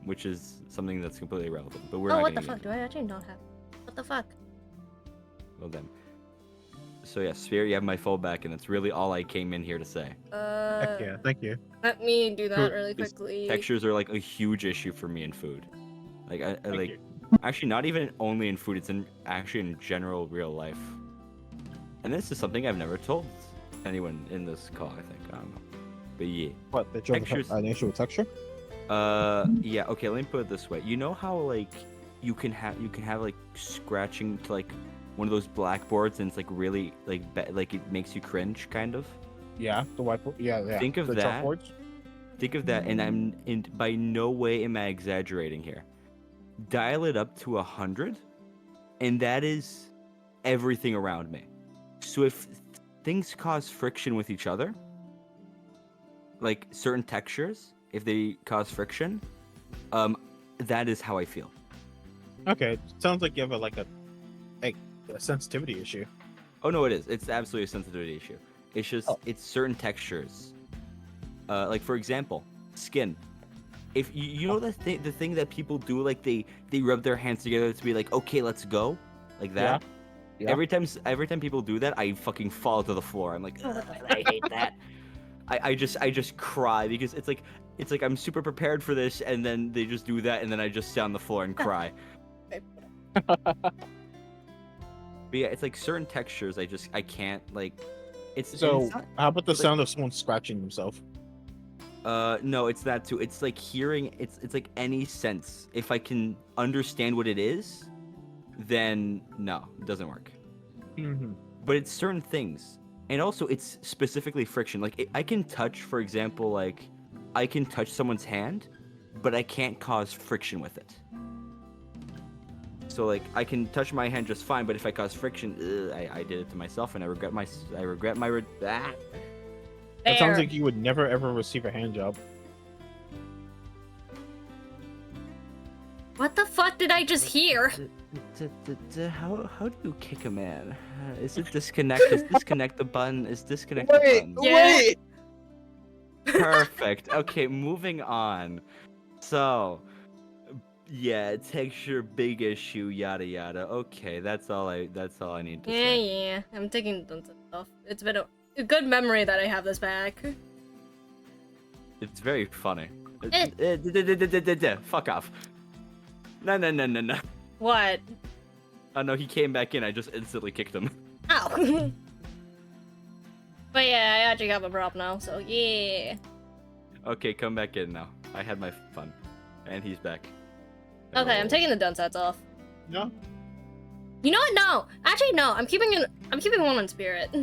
which is something that's completely irrelevant. But we're Oh, not what gonna the get fuck? Do I actually not have? What the fuck? Well then. So yeah, Spirit, you have my full back, and that's really all I came in here to say. Heck yeah, thank you. Let me do that really Because quickly. textures are like a huge issue for me in food. Like I like, you. actually not even only in food, it's actually in general real life. And this is something I've never told anyone in this call. I think I don't know, but yeah. What? That you have Textures. an issue with texture? Yeah. Okay, let me put it this way. You know how like you can have like scratching to like one of those blackboards, and it's like really like like it makes you cringe, kind of. Yeah, the whiteboard. Yeah, yeah. Think of the that. chalkboards? Think of that, and by no way am I exaggerating here. Dial it up to 100, and that is everything around me. So if things cause friction with each other, like certain textures, if they cause friction, that is how I feel. Okay, sounds like you have a sensitivity issue. Oh no, it is. It's absolutely a sensitivity issue. It's just it's certain textures. Like for example, skin. If you know the thing that people do, like they rub their hands together to be like, okay, let's go, like that. Yeah. Every time people do that, I fucking fall to the floor. I'm like, I hate that. I just cry because it's like I'm super prepared for this, and then they just do that, and then I just sit on the floor and cry. But yeah, it's like certain textures I can't like. So it's not, how about the like, sound of someone scratching themselves? No, it's that too. It's like hearing. It's like any sense. If I can understand what it is, then no, it doesn't work. Mm-hmm. But it's certain things, and also it's specifically friction. Like I can touch, for example, like I can touch someone's hand, but I can't cause friction with it. So like I can touch my hand just fine, but if I cause friction, I did it to myself, and I regret my. That sounds like you would never ever receive a hand job. What the fuck did I just hear? How do you kick a man? Is it disconnect? Is disconnect the button? Is disconnect the button? Wait! Perfect. Okay, moving on. So, yeah, texture, big issue, yada yada. Okay, that's all I need to say. Yeah. I'm taking the off. It's been a good memory that I have this back. It's very funny. Fuck off. No. What? Oh no, he came back in. I just instantly kicked him. Ow. But yeah, I actually have a prop now, so yeah. Okay, come back in now. I had my fun, and he's back. Okay, I'm taking the dun sets off. No. You know what? No, actually no. I'm keeping one on Spirit.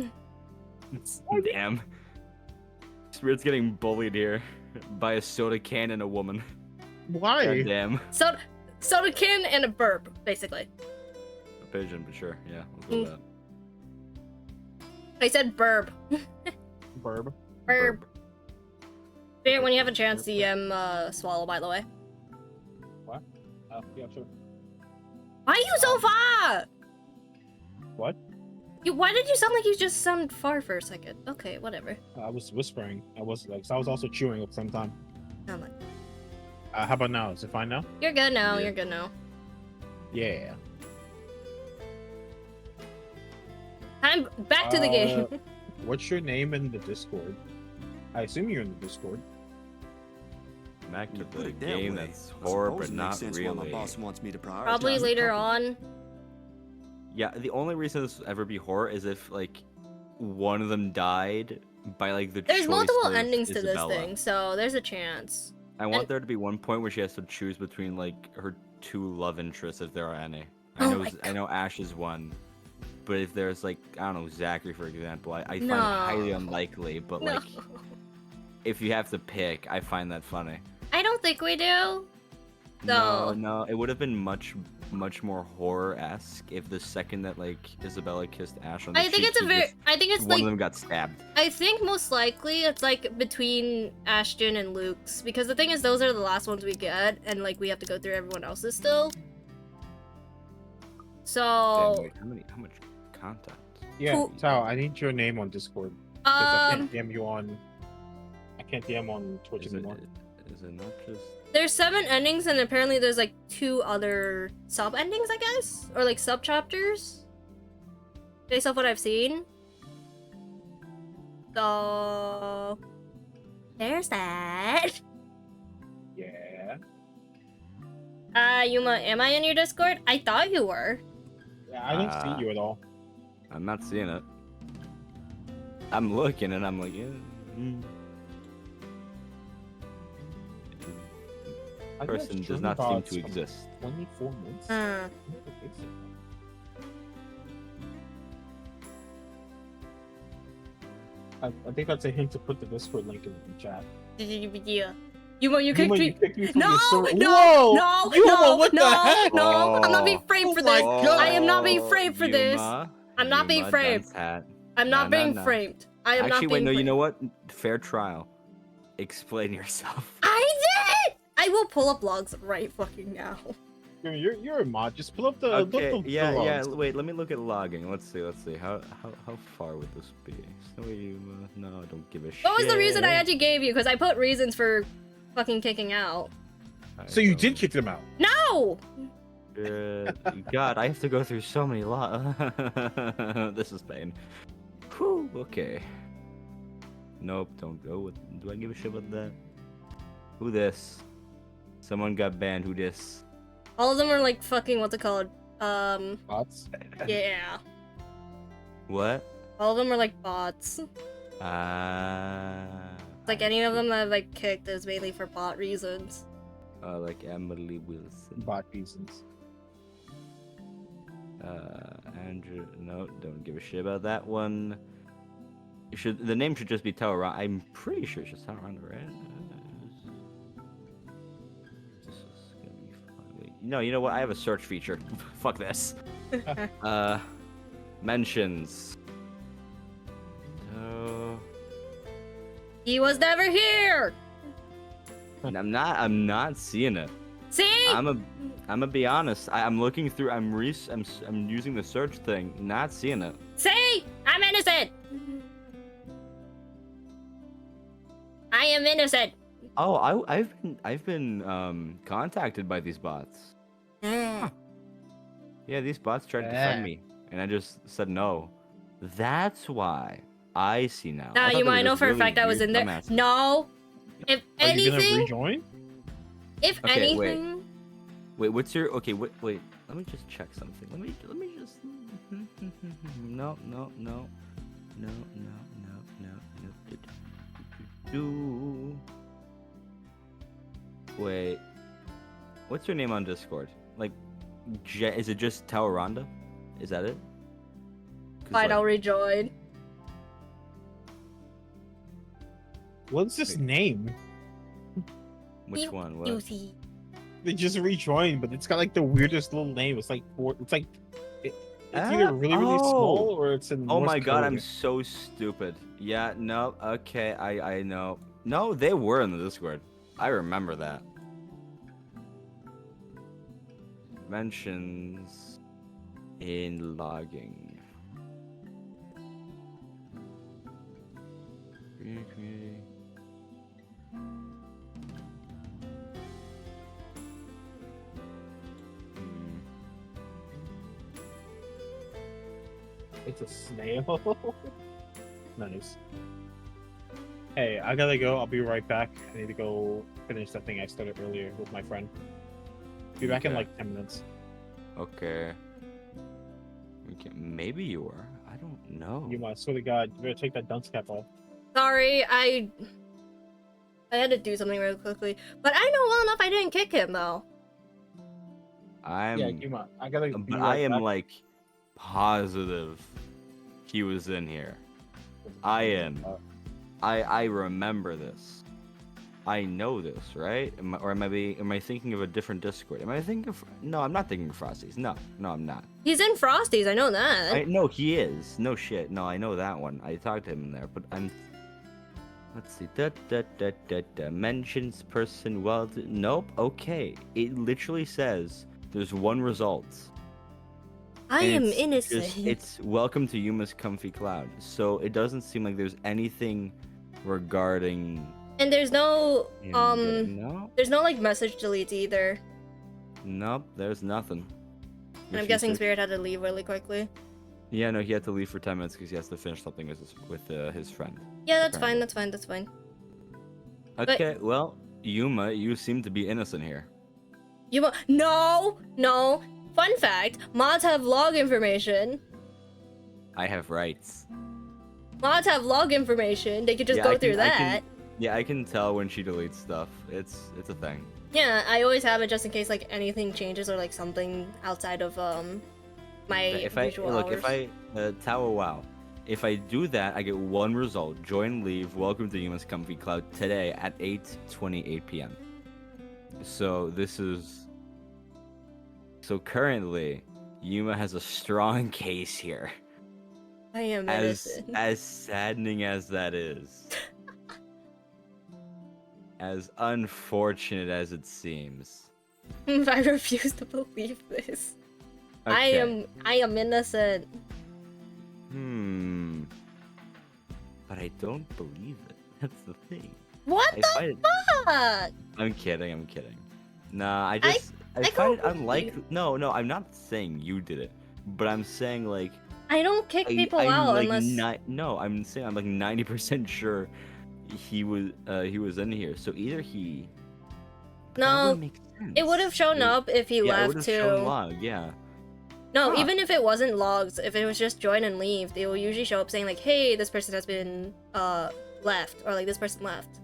Damn. Spirit's getting bullied here by a soda can and a woman. Why? God damn. Soda can and a burp, basically. A pigeon, but sure. Yeah, let's go with that. I said burp. Burp. Burp. Spirit, when you have a chance, DM swallow, by the way. What? Yeah, sure. Why are you so far? What? Why did you sound like you just sounded far for a second? Okay, whatever. I was whispering. I was also chewing at the same time. Oh my. How about now? Is it fine now? You're good now. Yeah. You're good now. Yeah. I'm back to the game. What's your name in the Discord? I assume you're in the Discord. Back to Put the it that game way, that's I horror, suppose but it makes not sense why my really. boss wants me to prioritize Probably the later company. on. Yeah, the only reason this would ever be horror is if like one of them died by like the There's choice multiple of endings to Isabella. this thing, so there's a chance. I want there to be one point where she has to choose between like her two love interests, if there are any. I know Ash is one, but if there's like I don't know Zachary for example, I find it highly unlikely. But like, if you have to pick, I find that funny. I don't think we do. No, it would have been much more horror-esque if the second that like Isabella kissed Ash on the I think cheek, it's one like of them got stabbed. I think most likely it's like between Ashton and Luke's, because the thing is those are the last ones we get, and like we have to go through everyone else's still. So Damn, wait, how much content? Yeah, Tao, I need your name on Discord. I can't DM you on. I can't DM on Twitch anymore. Is it not just? There's 7 endings, and apparently there's like 2 other sub endings, I guess, or like sub chapters, based off what I've seen. So there's that. Yeah. Yuma, am I in your Discord? I thought you were. Yeah, I don't see you at all. I'm not seeing it. I'm looking and I'm like, yeah. Person does not seem to exist. 24 months. I think that's a hint to put the Discord link in the chat. Yeah. Yuma, you kicked me. No, no, no, no, the heck? no. I'm not being framed for this. I am not being framed for this. Yuma, I'm not being framed. I'm not being framed. I am not being Actually, wait, no, you framed. know what? Fair trial. Explain yourself. I did! I will pull up logs right fucking now. You're a mod. Just pull up the Okay, look the yeah. logs. Wait, let me look at logging. Let's see. How far would this be? Snowy Yuma. No, I don't give a shit. What was the reason I actually gave you? Because I put reasons for fucking kicking out. So you did kick them out? No! God, I have to go through so many This is pain. Whew, okay. Nope, don't go with. Do I give a shit about that? Who this? Someone got banned. Who this? All of them are like fucking, what's it called? Bots? Yeah. What? All of them are like bots. Like any of them that I've like kicked is mainly for bot reasons. Like Emily Wilson. Bot reasons. Andrew. No, don't give a shit about that one. The name should just be Tauranga. I'm pretty sure it's just Tauranga, right? This is gonna be fun. Wait, no, you know what? I have a search feature. Fuck this. Mentions. He was never here. And I'm not seeing it. See? I'm gonna be honest. I'm looking through. I'm using the search thing. Not seeing it. See? I'm innocent. I am innocent. Oh, I've been contacted by these bots. Yeah, these bots tried to friend me, and I just said no. That's why I see now. Now you might know for a fact I was in there. No. If anything. Are you gonna rejoin? If Okay, anything. Wait, what's your wait? Let me just check something. Let me just. No. Wait, what's your name on Discord? Like, is it just Tauranga? Is that it? Fine, I'll rejoin. What's this name? Which one? What? They just rejoined, but it's got like the weirdest little name. It's like it's either really small or it's in. Oh Morse my god, code. I'm so stupid. Yeah, no, okay, I know. No, they were in the Discord. I remember that. Mentions in logging. Community. It's a snail. Nice. Hey, I gotta go. I'll be right back. I need to go finish that thing I started earlier with my friend. Be back in like 10 minutes. Okay. Maybe you were. I don't know. You might. Swear to God, you better take that dunce cap off. Sorry, I had to do something real quickly. But I know well enough I didn't kick him though. Yeah, you might. I gotta. Be But right I am back. like positive he was in here. I am. I remember this. I know this, right? Am I thinking of a different Discord? Am I thinking of? No, I'm not thinking of Frosties. No, I'm not. He's in Frosties, I know that. No, he is. No shit. No, I know that one. I talked to him in there, but I'm. Let's see. Mentions person. Well, nope. Okay. It literally says there's one result. I And am it's innocent. it's welcome to Yuma's comfy cloud. So it doesn't seem like there's anything regarding And there's no No? there's no like message deletes either. Nope, there's nothing. And I'm guessing Spirit had to leave really quickly. Yeah, no, he had to leave for 10 minutes because he has to finish something with his friend. Yeah, that's fine. That's fine. That's fine. Okay, well, Yuma, you seem to be innocent here. No. Fun fact: mods have log information. I have rights. Mods have log information. They could just go through that. I can tell when she deletes stuff. It's a thing. Yeah, I always have it just in case like anything changes or like something outside of my usual hours. Tower WoW. If I do that, I get one result. Join, leave, welcome to Yuma's Comfy Cloud today at 8:28 p.m. So currently, Yuma has a strong case here. I am innocent. As saddening as that is. As unfortunate as it seems. I refuse to believe this. Okay. I am innocent. But I don't believe it. That's the thing. What the fuck? I'm kidding. Nah, I find it unlikely. No, I'm not saying you did it, but I'm saying like I don't kick people out like unless. I'm saying I'm like 90% sure he was in here. So either he. No, it would have shown up if he left it would have too. shown log, yeah. No, even if it wasn't logs, if it was just join and leave, they will usually show up saying like, "Hey, this person has been left," or like this person left.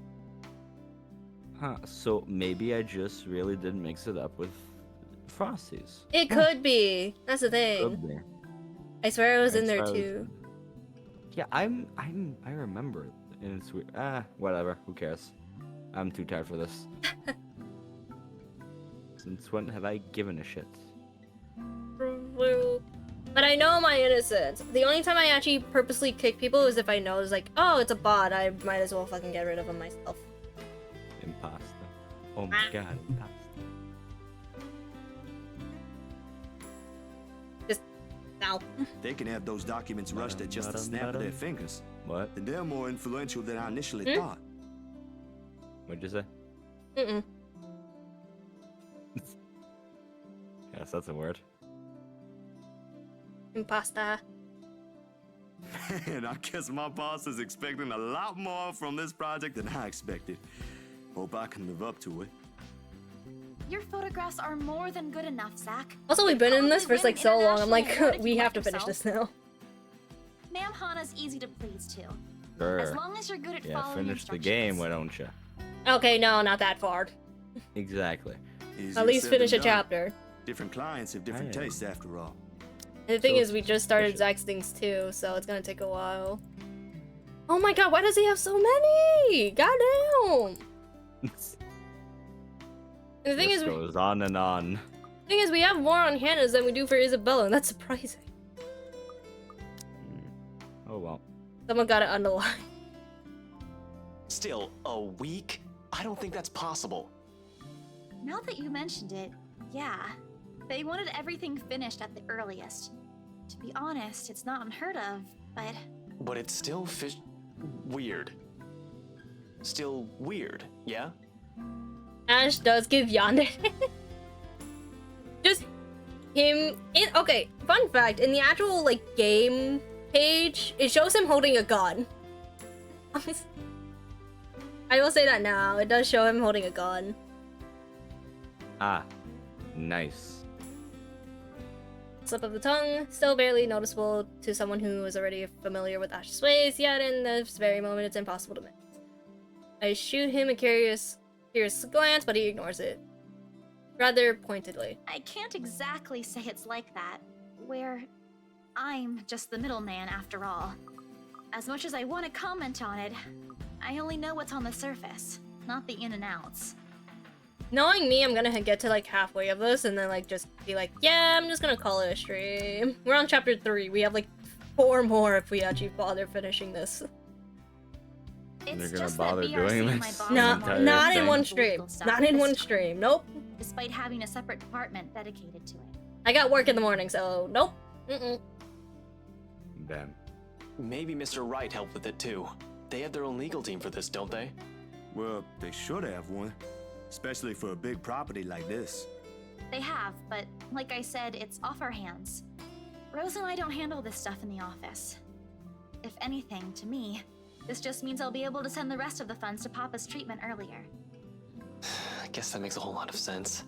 Huh. So maybe I just really didn't mix it up with Frosty's. It could be. That's the thing. Could be. I swear it was in there too. Yeah, I remember it, and it's weird. Whatever. Who cares? I'm too tired for this. Since when have I given a shit? But I know my innocence. The only time I actually purposely kick people is if I know it's like, oh, it's a bot. I might as well fucking get rid of him myself. Imposter. Oh my god, imposter. Just now. They can have those documents rushed at just a snap of their fingers. What? And they're more influential than I initially thought. What'd you say? Yes, that's a word. Imposter. Man, I guess my boss is expecting a lot more from this project than I expected. Hope I can live up to it. Your photographs are more than good enough, Zach. Also, we've been in this for like so long. I'm like, we have to finish this now. Ma'am Hana's easy to please too. Sure. As long as you're good at following finish the game, why don't you? Okay, no, not that far. Exactly. At least finish a chapter. Different clients have different tastes after all. And the thing is, we just started Zach's things too, so it's gonna take a while. Oh my god, why does he have so many? Goddamn! And the thing is, goes on and on. The thing is, we have more on Hannah's than we do for Isabella, and that's surprising. Oh well. Someone got it underlined. Still, a week? I don't think that's possible. Now that you mentioned it, yeah. They wanted everything finished at the earliest. To be honest, it's not unheard of, but... But it's still weird. Still weird, yeah? Ash does give Yandere. Just him okay, fun fact, in the actual like game page, it shows him holding a gun. I will say that now, it does show him holding a gun. Ah, nice. Slip of the tongue, still barely noticeable to someone who is already familiar with Ash's ways, yet in this very moment it's impossible to miss. I shoot him a curious glance, but he ignores it. Rather pointedly. I can't exactly say it's like that, where I'm just the middleman after all. As much as I want to comment on it, I only know what's on the surface, not the in and outs. Knowing me, I'm gonna get to like halfway of this and then like just be like, yeah, I'm just gonna call it a stream. We're on chapter 3. We have like 4 more if we actually bother finishing this. They're gonna bother doing this? No, not in one stream. Not in one stream. Nope. Despite having a separate department dedicated to it. I got work in the morning, so nope. Damn. Maybe Mr. Wright helped with it too. They have their own legal team for this, don't they? Well, they should have one. Especially for a big property like this. They have, but like I said, it's off our hands. Rose and I don't handle this stuff in the office. If anything, to me, this just means I'll be able to send the rest of the funds to Papa's treatment earlier. I guess that makes a whole lot of sense.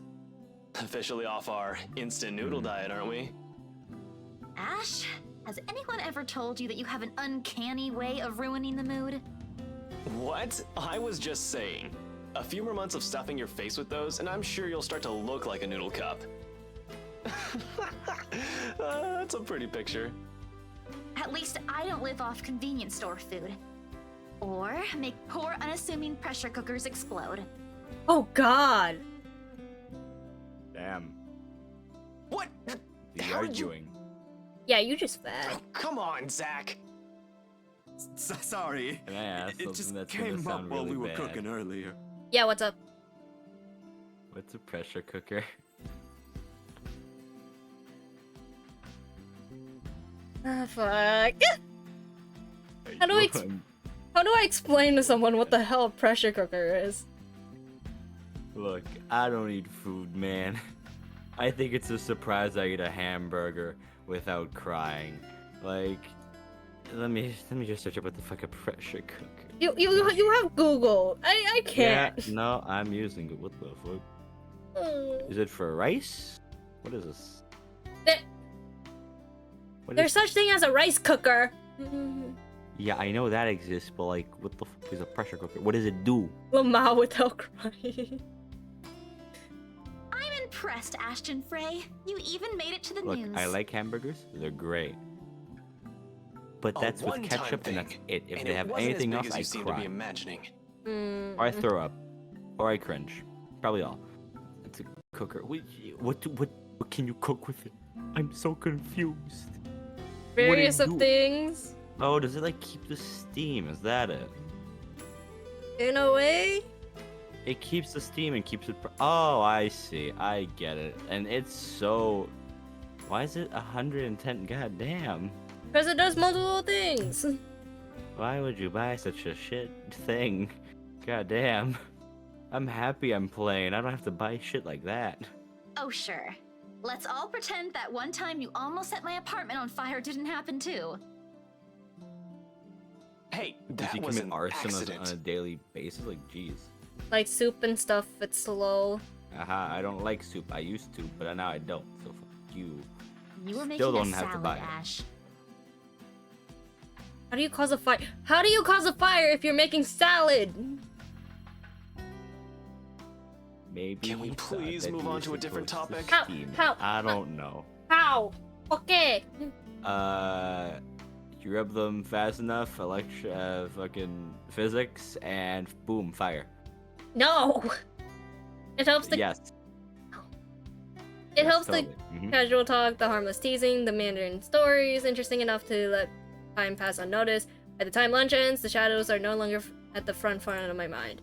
Officially off our instant noodle diet, aren't we? Ash, has anyone ever told you that you have an uncanny way of ruining the mood? What? I was just saying. A few more months of stuffing your face with those, and I'm sure you'll start to look like a noodle cup. That's a pretty picture. At least I don't live off convenience store food. Or make poor, unassuming pressure cookers explode. Oh God! Damn. What? The arguing. Yeah, you just fat. Oh, come on, Zach. Sorry. Can I ask It just something that's gonna came up sound while really we were bad? cooking earlier. Yeah, what's up? What's a pressure cooker? Ah, fuck. How do I explain to someone what the hell a pressure cooker is? Look, I don't eat food, man. I think it's a surprise I eat a hamburger without crying. Like, let me just search up what the fuck a pressure cooker. You have Google. I can't. Yeah, no, I'm using it. What the fuck? Is it for rice? What is this? There's such thing as a rice cooker. Yeah, I know that exists, but like, what the fuck is a pressure cooker? What does it do? Lamau without crying. I'm impressed, Ashton Frey. You even made it to the Look, news. I like hamburgers. They're great. But that's with one-time ketchup, and that's thing. it. If And they it have wasn't anything as else, big as I you seem to cry. be imagining. Or I throw up. Or I cringe. Probably all. It's a cooker. What can you cook with it? I'm so confused. Various What do of you do? things. Oh, does it like keep the steam? Is that it? In a way. It keeps the steam and keeps it. Oh, I see. I get it. And it's so. Why is it 110? God damn. Because it does multiple things. Why would you buy such a shit thing? God damn. I'm happy I'm playing. I don't have to buy shit like that. Oh, sure. Let's all pretend that one time you almost set my apartment on fire didn't happen too. Hey, Does he that was commit an arson accident. on a daily basis? Like, jeez. Like soup and stuff, it's slow. Aha, I don't like soup. I used to, but now I don't. So fuck you. You were Still making don't a have to salad, buy it. Ash. How do you cause a fire? How do you cause a fire if you're making salad? Maybe. Can we please move on to a different topic? How? I don't know. How? Okay. You rub them fast enough, fucking physics, and boom, fire. No. It helps the Yes. It helps totally. the casual talk, the harmless teasing, the Mandarin stories interesting enough to let time pass unnoticed. By the time lunch ends, the shadows are no longer at the front of my mind.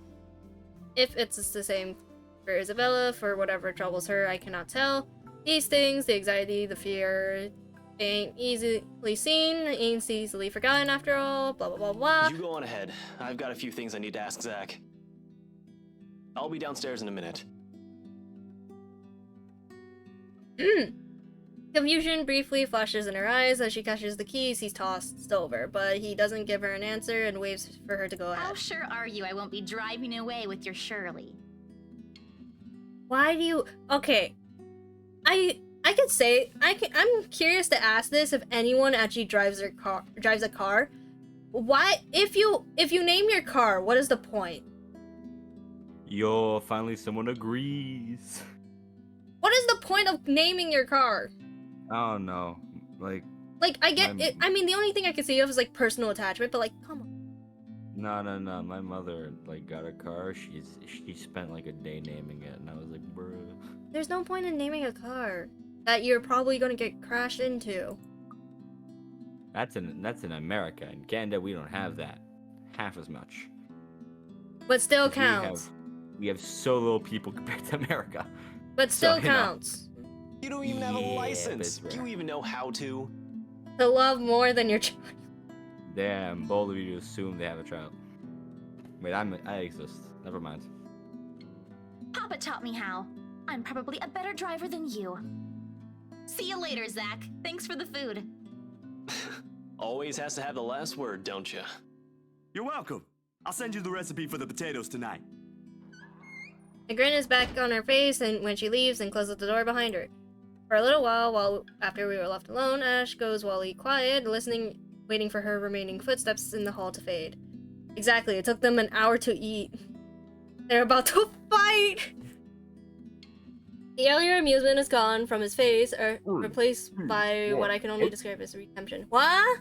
If it's the same for Isabella, for whatever troubles her, I cannot tell. These things, the anxiety, the fear, ain't easily seen, ain't easily forgotten after all, blah blah blah blah. You go on ahead. I've got a few things I need to ask Zach. I'll be downstairs in a minute. Confusion briefly flashes in her eyes as she catches the keys he's tossed over, but he doesn't give her an answer and waves for her to go How ahead. sure are you I won't be driving away with your Shirley? Why do you? Okay, I could say I'm curious to ask this if anyone actually drives a car. Why, if you name your car, what is the point? Yo, finally someone agrees. What is the point of naming your car? I don't know. Like, I get it. I mean, the only thing I can see of is like personal attachment, but like, come on. no. My mother got a car. She spent like a day naming it, and I was like, bruh. There's no point in naming a car that you're probably gonna get crashed into. That's in America. In Canada, we don't have that. Half as much. But still 'Cause counts. We have so little people compared to America. But still So, you know. counts. You don't even have a Yeah, license. but it's Do you even know how to? To love more than your child. Damn, bold of you to assume they have a child. Wait, I exist. Never mind. Papa taught me how. I'm probably a better driver than you. See you later, Zach. Thanks for the food. Always has to have the last word, don't you? You're welcome. I'll send you the recipe for the potatoes tonight. A grin is back on her face and when she leaves and closes the door behind her. For a little while after we were left alone, Ash goes wholly quiet, listening, waiting for her remaining footsteps in the hall to fade. Exactly, it took them an hour to eat. They're about to fight! The earlier amusement is gone from his face, or replaced by what I can only describe as redemption. What?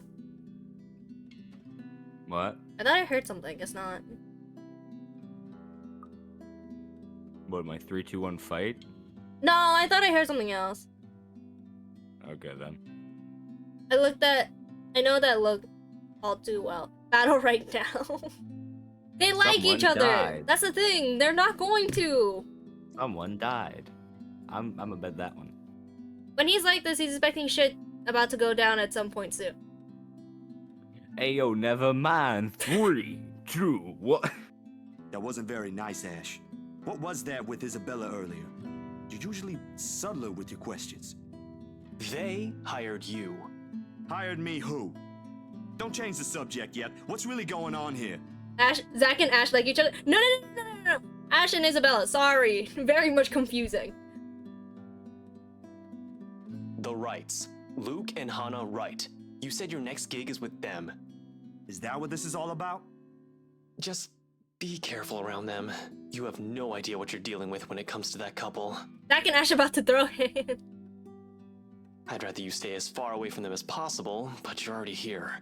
What? I thought I heard something, it's not. What, my 3, 2, 1 fight? No, I thought I heard something else. Okay then. I know that look all too well. Battle right now. They like Someone each other. died. That's the thing. They're not going to. Someone died. I'm gonna bet that one. When he's like this, he's expecting shit about to go down at some point soon. Hey yo, never mind. 3, 2, 1. That wasn't very nice, Ash. What was that with Isabella earlier? You're usually subtler with your questions. They hired you. Hired me who? Don't change the subject yet. What's really going on here? Zach and Ash like each other. No. Ash and Isabella. Sorry. Very much confusing. The Wrights. Luke and Hannah Wright. You said your next gig is with them. Is that what this is all about? Just be careful around them. You have no idea what you're dealing with when it comes to that couple. Zach and Ash about to throw hands. I'd rather you stay as far away from them as possible, but you're already here.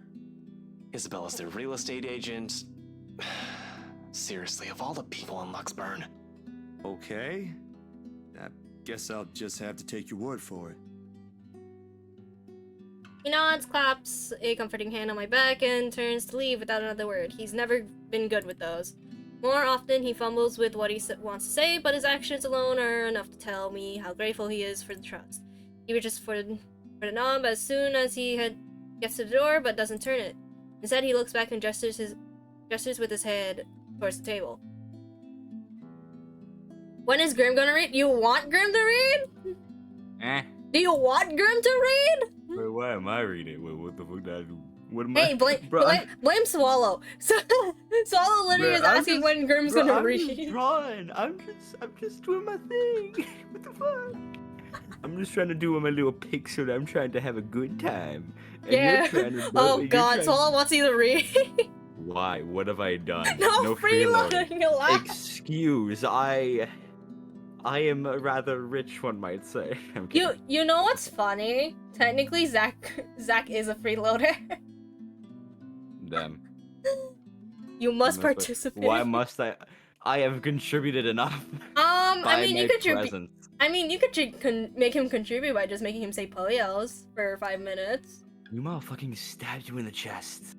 Isabella's their real estate agent. Seriously, of all the people in Luxburn. Okay. I guess I'll just have to take your word for it. He nods, claps a comforting hand on my back, and turns to leave without another word. He's never been good with those. More often, he fumbles with what he wants to say, but his actions alone are enough to tell me how grateful he is for the trust. He reaches for the knob as soon as gets to the door, but doesn't turn it. Instead, he looks back and gestures with his head towards the table. When is Grim gonna read? You want Grim to read? Do you want Grim to read? Wait, why am I reading? Wait, what the fuck did I do? What am Hey, blame Swallow. Swallow literally is asking when Grim's gonna read. I'm just doing my thing. What the fuck? I'm just trying to do my little pixel. I'm trying to have a good time. And Yeah. You're trying to, Oh god, Swallow wants you to read. Why? What have I done? No freeloading. You'll laugh. Excuse, I am a rather rich, one might say. I'm kidding. You know what's funny? Technically, Zach is a freeloader. Them. You must participate. Why must I? I have contributed enough. I mean, by you my could presence. make him contribute by just making him say Poyos for 5 minutes. You motherfucking stabbed you in the chest.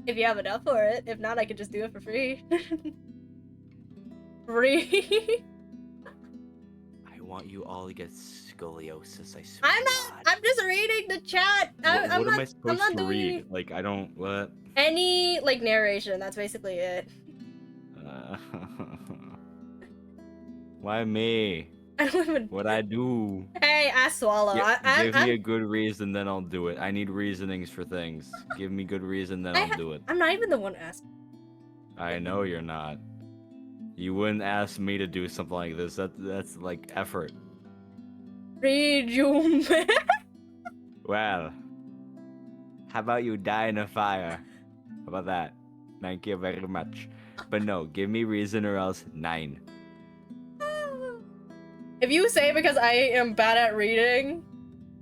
If you have enough for it. If not, I could just do it for free. Free. I want you all to get scoliosis. I swear. I'm not. I'm just reading the chat. What am I I'm supposed not to doing read? Like, I don't. What? any like narration. That's basically it. Why me? I don't even. What I do? Hey, I swallow. Give me a good reason, then I'll do it. I need reasonings for things. Give me good reason, then I'll do it. I'm not even the one asking. I know you're not. You wouldn't ask me to do something like this. That's like effort. Read you, man. Well, how about you die in a fire? How about that? Thank you very much. But no, give me reason or else 9. If you say because I am bad at reading,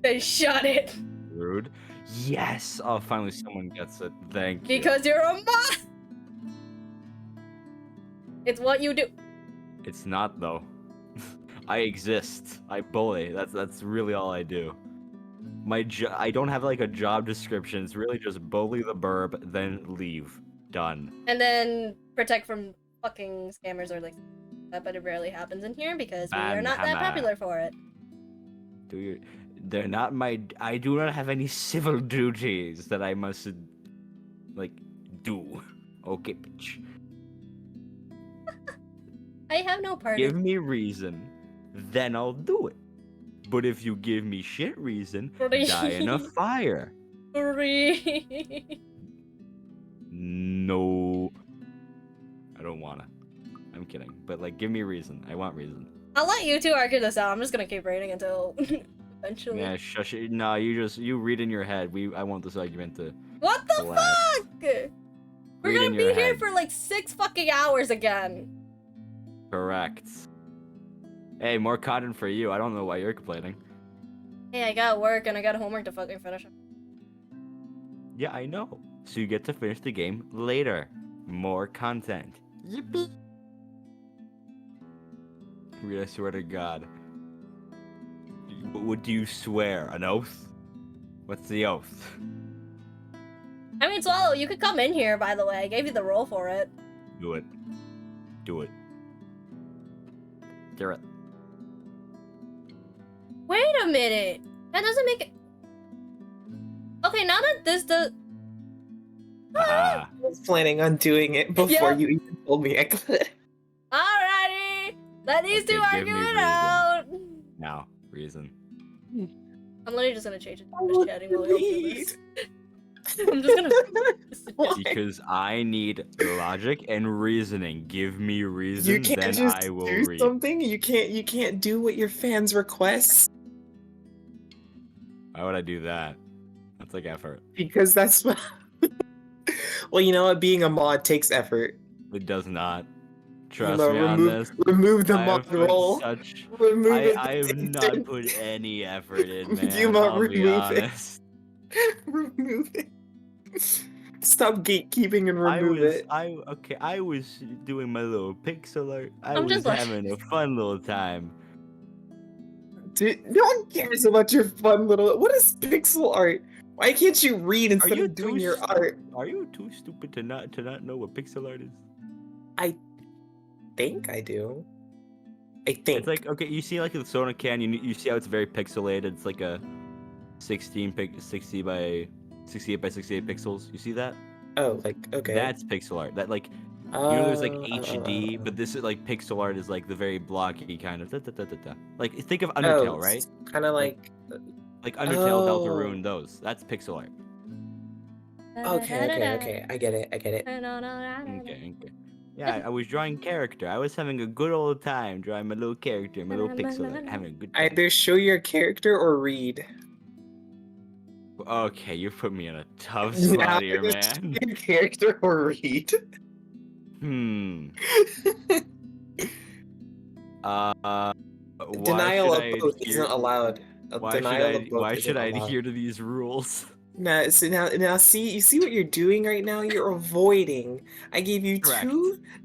then shut it. Rude. Yes. Oh, finally someone gets it. Thank you. Because you're a mod. It's what you do. It's not though. I exist. I bully. That's really all I do. I don't have like a job description. It's really just bully the burb, then leave. Done. And then protect from fucking scammers or like that, but it rarely happens in here because we are not that Banhammer. popular for it. They're not my. I do not have any civil duties that I must like do. Okay, bitch. I have no part Give in me reason, then I'll do it. But if you give me shit reason, die in a fire. No. I don't wanna. I'm kidding. But like, give me reason. I want reason. I'll let you two argue this out. I'm just gonna keep reading until eventually. Yeah, shush it. No, you read in your head. I want this argument to. What the last. fuck? We're Read gonna in be your here head. for like 6 fucking hours again. Correct. Hey, more content for you. I don't know why you're complaining. Hey, I got work and I got homework to fucking finish. Yeah, I know. So you get to finish the game later. More content. Yippee! Reed, I swear to God. What do you swear? An oath? What's the oath? I mean, Swallow, you could come in here, by the way. I gave you the role for it. Do it. Do it. Do it. Wait a minute. That doesn't make it. Okay, now that this does. Ah. I was planning on doing it before you even told me I could. Alrighty. Let these two give argue me it reason. out. Now, reason. I'm literally just gonna change it to chatting while we do this. I'm just gonna. Because I need logic and reasoning. Give me reason, You can't then just I will do read. something. You can't do what your fans request Why would I do that? That's like effort. because that's what. Well, you know what? Being a mod takes effort. It does not. Trust No, me on this. remove the I mod have put role. Remove it. I have not put any effort in, man. You might I'll be remove it. honest. Remove it. Stop gatekeeping and remove it. I was doing my little pixel art. I I'm was just like- having a fun little time. Dude, no one cares about your fun little. What is pixel art? Why can't you read instead you of doing too your stu- art? Are you too stupid to not know what pixel art is? I think I do. I think. It's like, okay, you see like the Sona can, you see how it's very pixelated. It's like a 60 by 68 by 68 pixels. You see that? Oh, like, okay. That's pixel art. That like, you know, there's like HD, but this is like pixel art is like the very blocky kind of. Like, think of Undertale, right? Kind of like. Like Undertale, Oh. Deltarune, those. That's pixel art. Okay. I get it. Okay. Yeah, I was drawing character. I was having a good old time drawing my little character, my little pixel art, having a good time. Either show your character or read. Okay, you put me in a tough spot here, Either man. show your character or read. Denial of both isn't allowed. Why should I adhere to these rules? Now, so now, see, you see what you're doing right now. You're avoiding. I gave you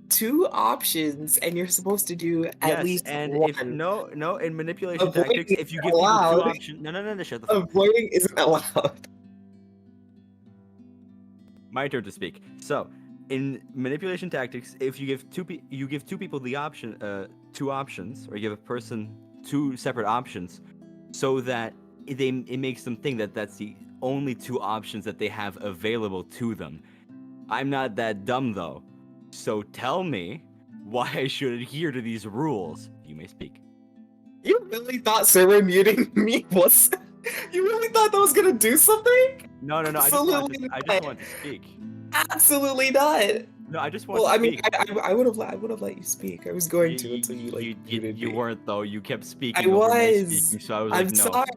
two options, and you're supposed to do at least and one. if no, in manipulation Avoiding tactics, if you give isn't people two allowed. options, no, shut the fuck. Avoiding isn't allowed. My turn to speak. So, in manipulation tactics, if you give two people the option, two options, or you give a person two separate options, so that it makes them think that that's the only two options that they have available to them. I'm not that dumb though, so tell me why I should adhere to these rules. You may speak. You really thought server muting me was? You really thought that was gonna do something? No. I just want to speak. Absolutely not. No, I just want to Well, I mean, speak. I would have let you speak. I was going to until you like muted You me. weren't though. You kept speaking. I over my was. speaking, so I was I'm like, no. sorry.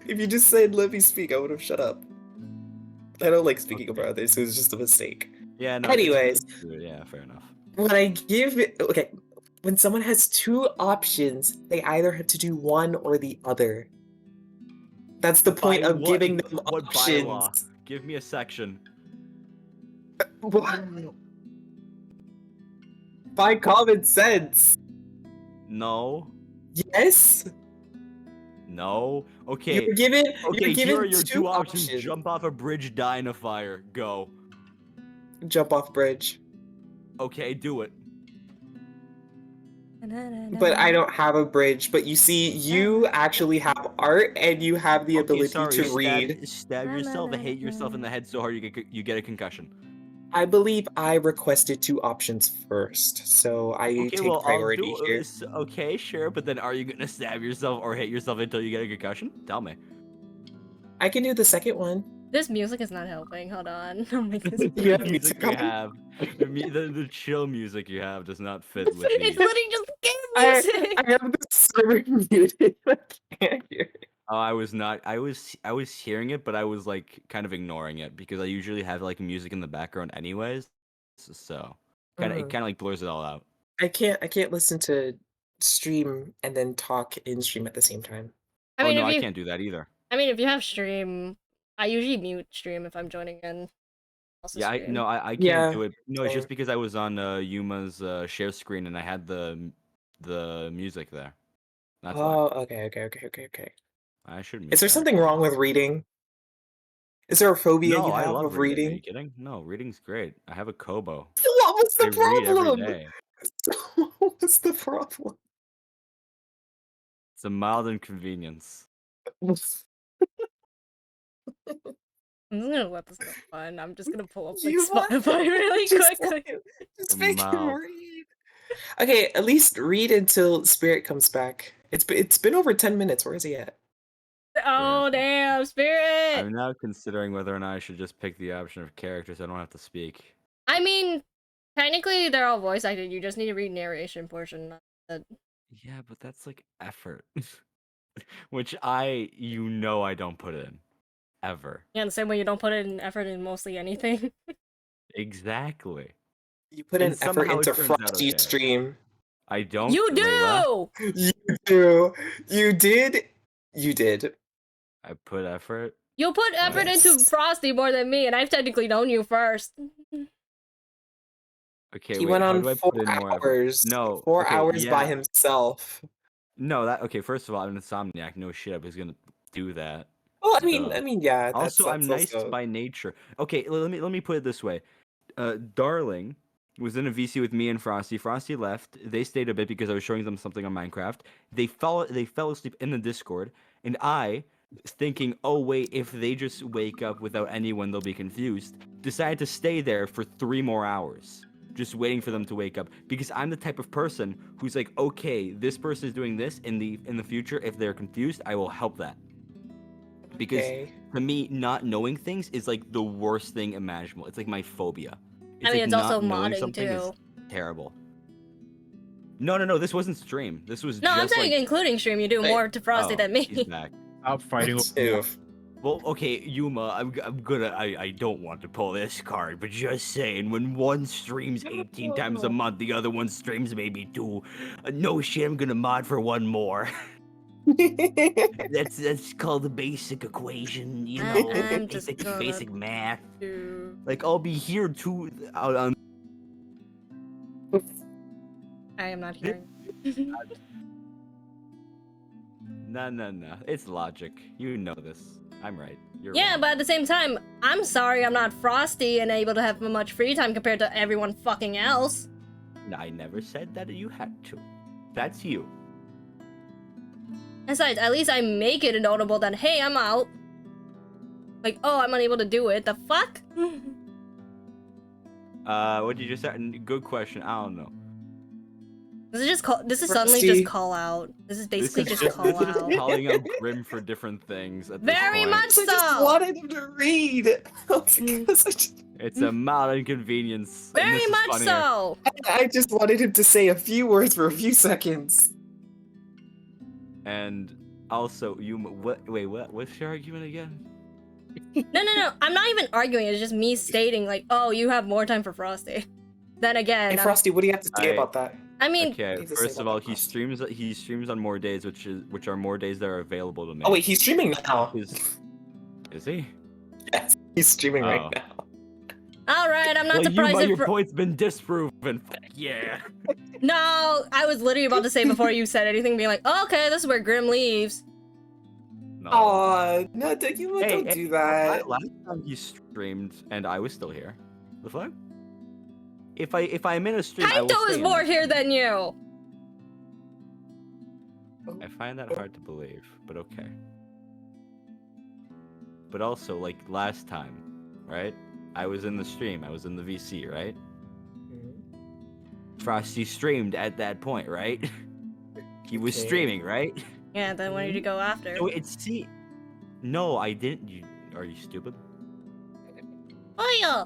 If you just said let me speak, I would have shut up. I don't like speaking over others, so it was just a mistake. Yeah. No. Anyways, Yeah. Fair enough. when I give it, okay, when someone has two options, they either have to do one or the other. That's the point By of giving them what options. bylaw? Give me a section. By common sense. No. Yes. No. Okay. You're given. Okay. You're given Here are your two options. options. Jump off a bridge, die in a fire. Go. Jump off bridge. Okay. Do it. But I don't have a bridge. But you see, you actually have art, and you have the ability to read. Stab yourself and hit yourself in the head so hard you get a concussion. I believe I requested 2 options first, so I Okay, take well, I'll priority do here. okay, sure, but then are you gonna stab yourself or hit yourself until you get a concussion? Tell me. I can do the second one. This music is not helping. Hold on. Oh my goodness. Yeah, The music you have, the chill music you have does not fit with It's the. literally just game music. I have the server muted. I can't hear it. Oh, I was not. I was hearing it, but I was like kind of ignoring it because I usually have like music in the background anyways. So it kind of like blurs it all out. I can't listen to stream and then talk in stream at the same time. I Oh mean, no, if I you, can't do that either. I mean, if you have stream, I usually mute stream if I'm joining in. Also Yeah, stream. I can't do it. No, it's just because I was on Yuma's share screen and I had the music there. That's why. Oh, okay. I should mute Is there that. something wrong with reading? Is there a phobia No, you I have love of reading. Are you reading? kidding? No, reading's great. I have a Kobo. So what was I the read every problem? day. What was the problem? It's a mild inconvenience. I'm just gonna let this go fun. I'm just gonna pull up like You want- Spotify really just quickly. Just make him Mild. read. Okay, at least read until Spirit comes back. It's been over 10 minutes. Where is he at? Oh damn, Spirit! I'm now considering whether or not I should just pick the option of characters. So I don't have to speak. I mean, technically they're all voice acted. You just need to read narration portion. Not the... Yeah, but that's like effort, which you know I don't put in ever. Yeah, the same way you don't put in effort in mostly anything. Exactly. You put And in effort somehow it into turns out Frosty's okay. stream. I don't. You Wait, what? do! You do. You did. You did. I put effort. You put effort into Frosty more than me, and I've technically known you first. Okay, He wait, went how on do I 4 put in more effort? hours. No, 4 okay, hours by yeah. himself. No, okay. First of all, I'm an insomniac. No shit, I was gonna do that. Well, Duh. yeah. Also, I'm nice also... by nature. Okay, let me put it this way. Darling was in a VC with me and Frosty. Frosty left. They stayed a bit because I was showing them something on Minecraft. They fell asleep in the Discord, and I, thinking, oh wait, if they just wake up without anyone, they'll be confused. Decided to stay there for 3 more hours, just waiting for them to wake up. Because I'm the type of person who's like, okay, this person is doing this in the future. If they're confused, I will help that. Because to me, not knowing things is like the worst thing imaginable. It's like my phobia. I mean, like it's also not knowing modding something too. is terrible. No, this wasn't stream. This was No, just I'm saying like... including stream. You do more to Frosty than me. He's back. Stop fighting with me. Well, okay, Yuma, I don't want to pull this card, but just saying, when one streams 18 times a month, the other one streams maybe 2. No shit, I'm gonna mod for 1 more. That's called the basic equation, you know, I'm just basic math. do- Like, I'll be here too. I am not hearing. No. It's logic. You know this. I'm right. You're Yeah, wrong. but at the same time, I'm sorry I'm not Frosty and able to have much free time compared to everyone fucking else. I never said that you had to. That's you. Besides, at least I make it notable that, hey, I'm out. Like, oh, I'm unable to do it. The fuck? What did you say? Good question. I don't know. This is just call. This is Frosty. suddenly just call out. This is basically just call this is out. calling out Grim for different things. At this Very point. much so. I just wanted him to read. Because I just... It's a mild inconvenience. and Very this is much funnier. so. I just wanted him to say a few words for a few seconds. And also, wait, what's your argument again? No. I'm not even arguing. It's just me stating, like, oh, you have more time for Frosty. Then again, Hey, Frosty, what do you have to say about that? I mean, Okay, first of all, he streams on more days, which are more days that are available to me. Oh wait, he's streaming now. Is he? Yes, he's streaming right now. all right. I'm not Well, surprised your if. point's been disproven. Fuck yeah. No, I was literally about to say before you said anything, being like, oh, okay, this is where Grim leaves. Aw, no, don't do that. Last time he streamed, and I was still here. The fuck? If I'm in a stream, I will Kaito stay is in more there. here than you. I find that hard to believe, but okay. But also, like last time, right? I was in the stream. I was in the VC, right? Frosty streamed at that point, right? He was streaming, right? Yeah, then where did you go after? So it's No, I didn't. Are you stupid? Oh yeah.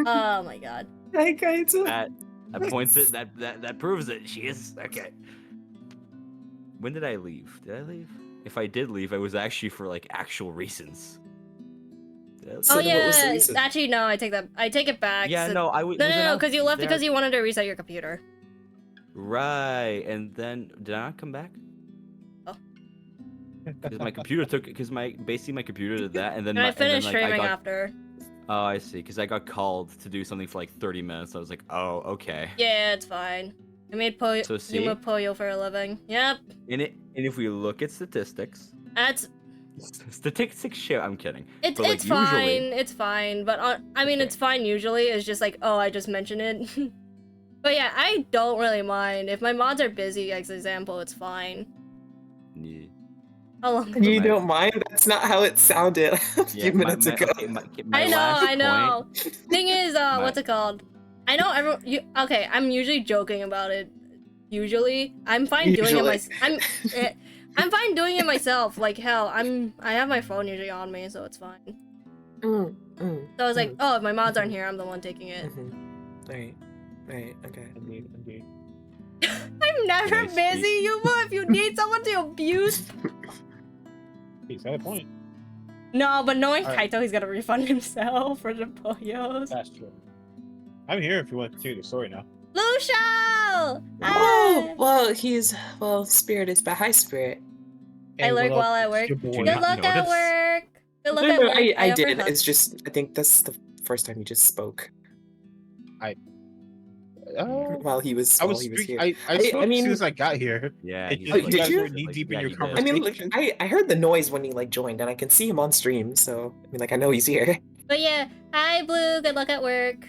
Oh my god. Hi, Kaito. That points it. That proves it. She is okay. When did I leave? Did I leave? If I did leave, it was actually for like actual reasons. Oh yeah. Actually, no. I take that. I take it back. Yeah, no. No, because you left because you wanted to reset your computer. Right, and then did I not come back? Oh. Because my computer took. Because basically my computer did that, and then I finished and then, streaming after. Oh, I see. Because I got called to do something for like 30 minutes. I was like, oh, okay. Yeah, it's fine. I made So see? Yuma Poyo for a living. Yep. And if we look at statistics. That's. Statistics shit. I'm kidding. It's but, like, it's fine. usually, It's fine. But I mean, it's fine usually. It's just like, oh, I just mentioned it. But yeah, I don't really mind if my mods are busy. As example, it's fine. Yeah. How long? You don't mind? That's not how it sounded a few minutes ago. I know. Thing is, what's it called? I know everyone. Okay, I'm usually joking about it. Usually, I'm fine doing it I'm fine doing it myself. Like hell, I have my phone usually on me, so it's fine. So I was like, oh, if my mods aren't here, I'm the one taking it. Right. Okay. Indeed. I'm never busy, Yuma. If you need someone to abuse. He's got a point. No, but knowing All right. Kaito, he's gonna refund himself for the Poyos. That's true. I'm here if you want to continue the story now. Lucio! Oh, well, Spirit is back. Hi, Spirit. I lurk while I work. Good luck at work. Good luck at No, work. I did. It's just, I think that's the first time you just spoke. While he was here. I spoke as soon as I got here. Yeah. Did you? Knee deep in your I conversation. mean, look, I heard the noise when he joined, and I can see him on stream. So I mean, I know he's here. But yeah, hi Blue. Good luck at work.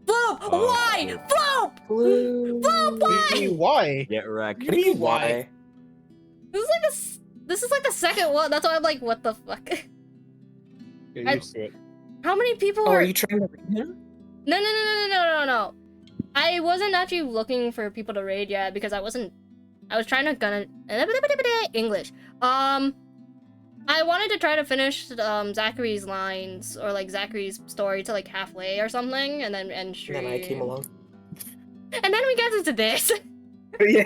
Floop! Why? Floop! Blue. Floop! Why? Why? Get wrecked. What do you mean why? This is like the second one. That's why I'm like, what the fuck? Get used to it. How many people are are you trying to read him? No. I wasn't actually looking for people to raid yet because I was trying to English. I wanted to try to finish Zachary's lines or like Zachary's story to like halfway or something, and then end stream. And then I came along. And then we got into this. Yeah.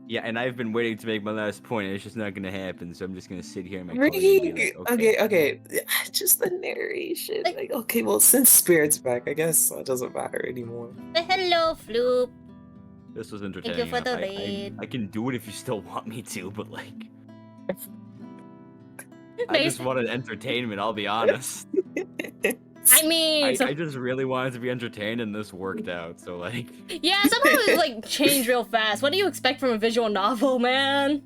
Yeah, and I've been waiting to make my last point, and it's just not gonna happen. So I'm just gonna sit here and make. Okay. Just the narration. Like, okay, well, since Spirit's back, I guess it doesn't matter anymore. Hello, Floop. This was entertaining. Thank you for the enough. raid. I can do it if you still want me to, but like, I just wanted entertainment. I'll be honest. I mean, I just really wanted to be entertained, and this worked out. So like, yeah, somehow it like changed real fast. What do you expect from a visual novel, man?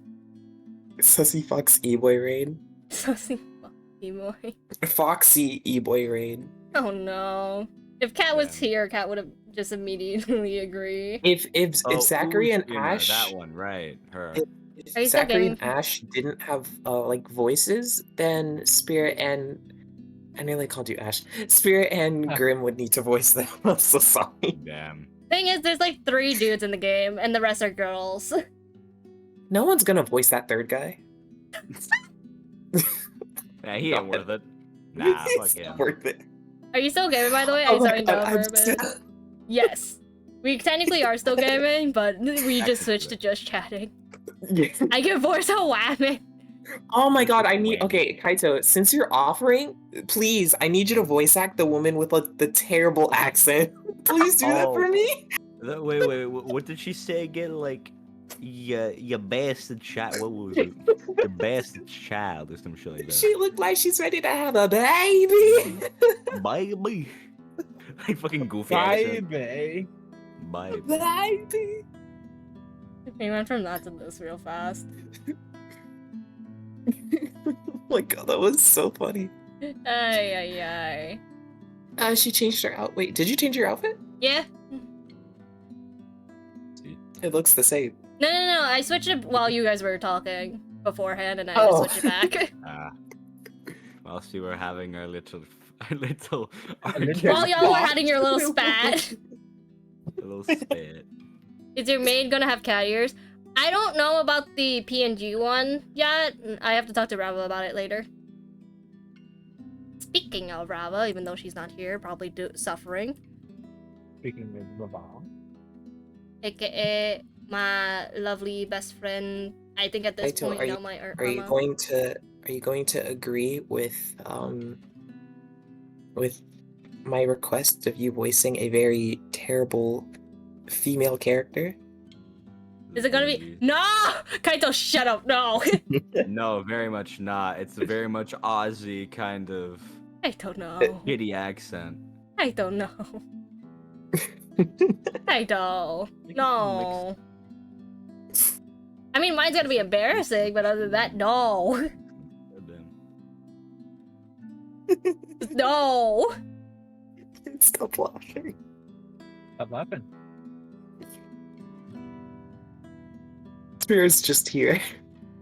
Sussy Fox E-Boy raid. Sussy Fox E-Boy. Foxy E-Boy raid. Oh no. If Kat was here, Kat would have just immediately agree. If Zachary and Ash, that one, right? Her. If Zachary and Ash didn't have like voices, then Spirit and I nearly called you Ash. Spirit and Grim would need to voice them. I'm so sorry. Damn. Thing is, there's like 3 dudes in the game, and the rest are girls. No one's gonna voice that third guy. Yeah, he ain't worth it. Nah, fuck him. Worth it. Are you still gaming, by the way? Are you starting to over a bit? Yes. We technically are still gaming, but we just switched to just chatting. Yeah. I can voice a whammon. Oh my god, I need. Okay, Kaito, since you're offering, please, I need you to voice act the woman with like the terrible accent. Please do that for me. Wait, what did she say again? Like, you bastard child. What was it? Your bastard child or some shit like that. She looked like she's ready to have a baby. Baby. Like fucking goofy accent. Baby. Baby. We went from that to this real fast. Oh my god, that was so funny. Ay. She changed her outfit. Wait, did you change your outfit? Yeah. It looks the same. No. I switched it while you guys were talking beforehand, and I just switched it back. Whilst we were having our little A little. While y'all were having your little spat. A little spit. Is your maid gonna have cat ears? I don't know about the PNG one yet. I have to talk to Rava about it later. Speaking of Rava, even though she's not here, probably suffering. Speaking of Rava. AKA my lovely best friend. I think at this Kaito, point, are you you, know my are you going to agree with my request of you voicing a very terrible female character? Is it gonna be no? Kaito, shut up! No. No, very much not. It's a very much Aussie kind of. I don't know. Kitty accent. I don't know. I don't. No. I mean, mine's gonna be embarrassing, but other than that, no. No. Stop laughing. Stop laughing. Spirit's just here.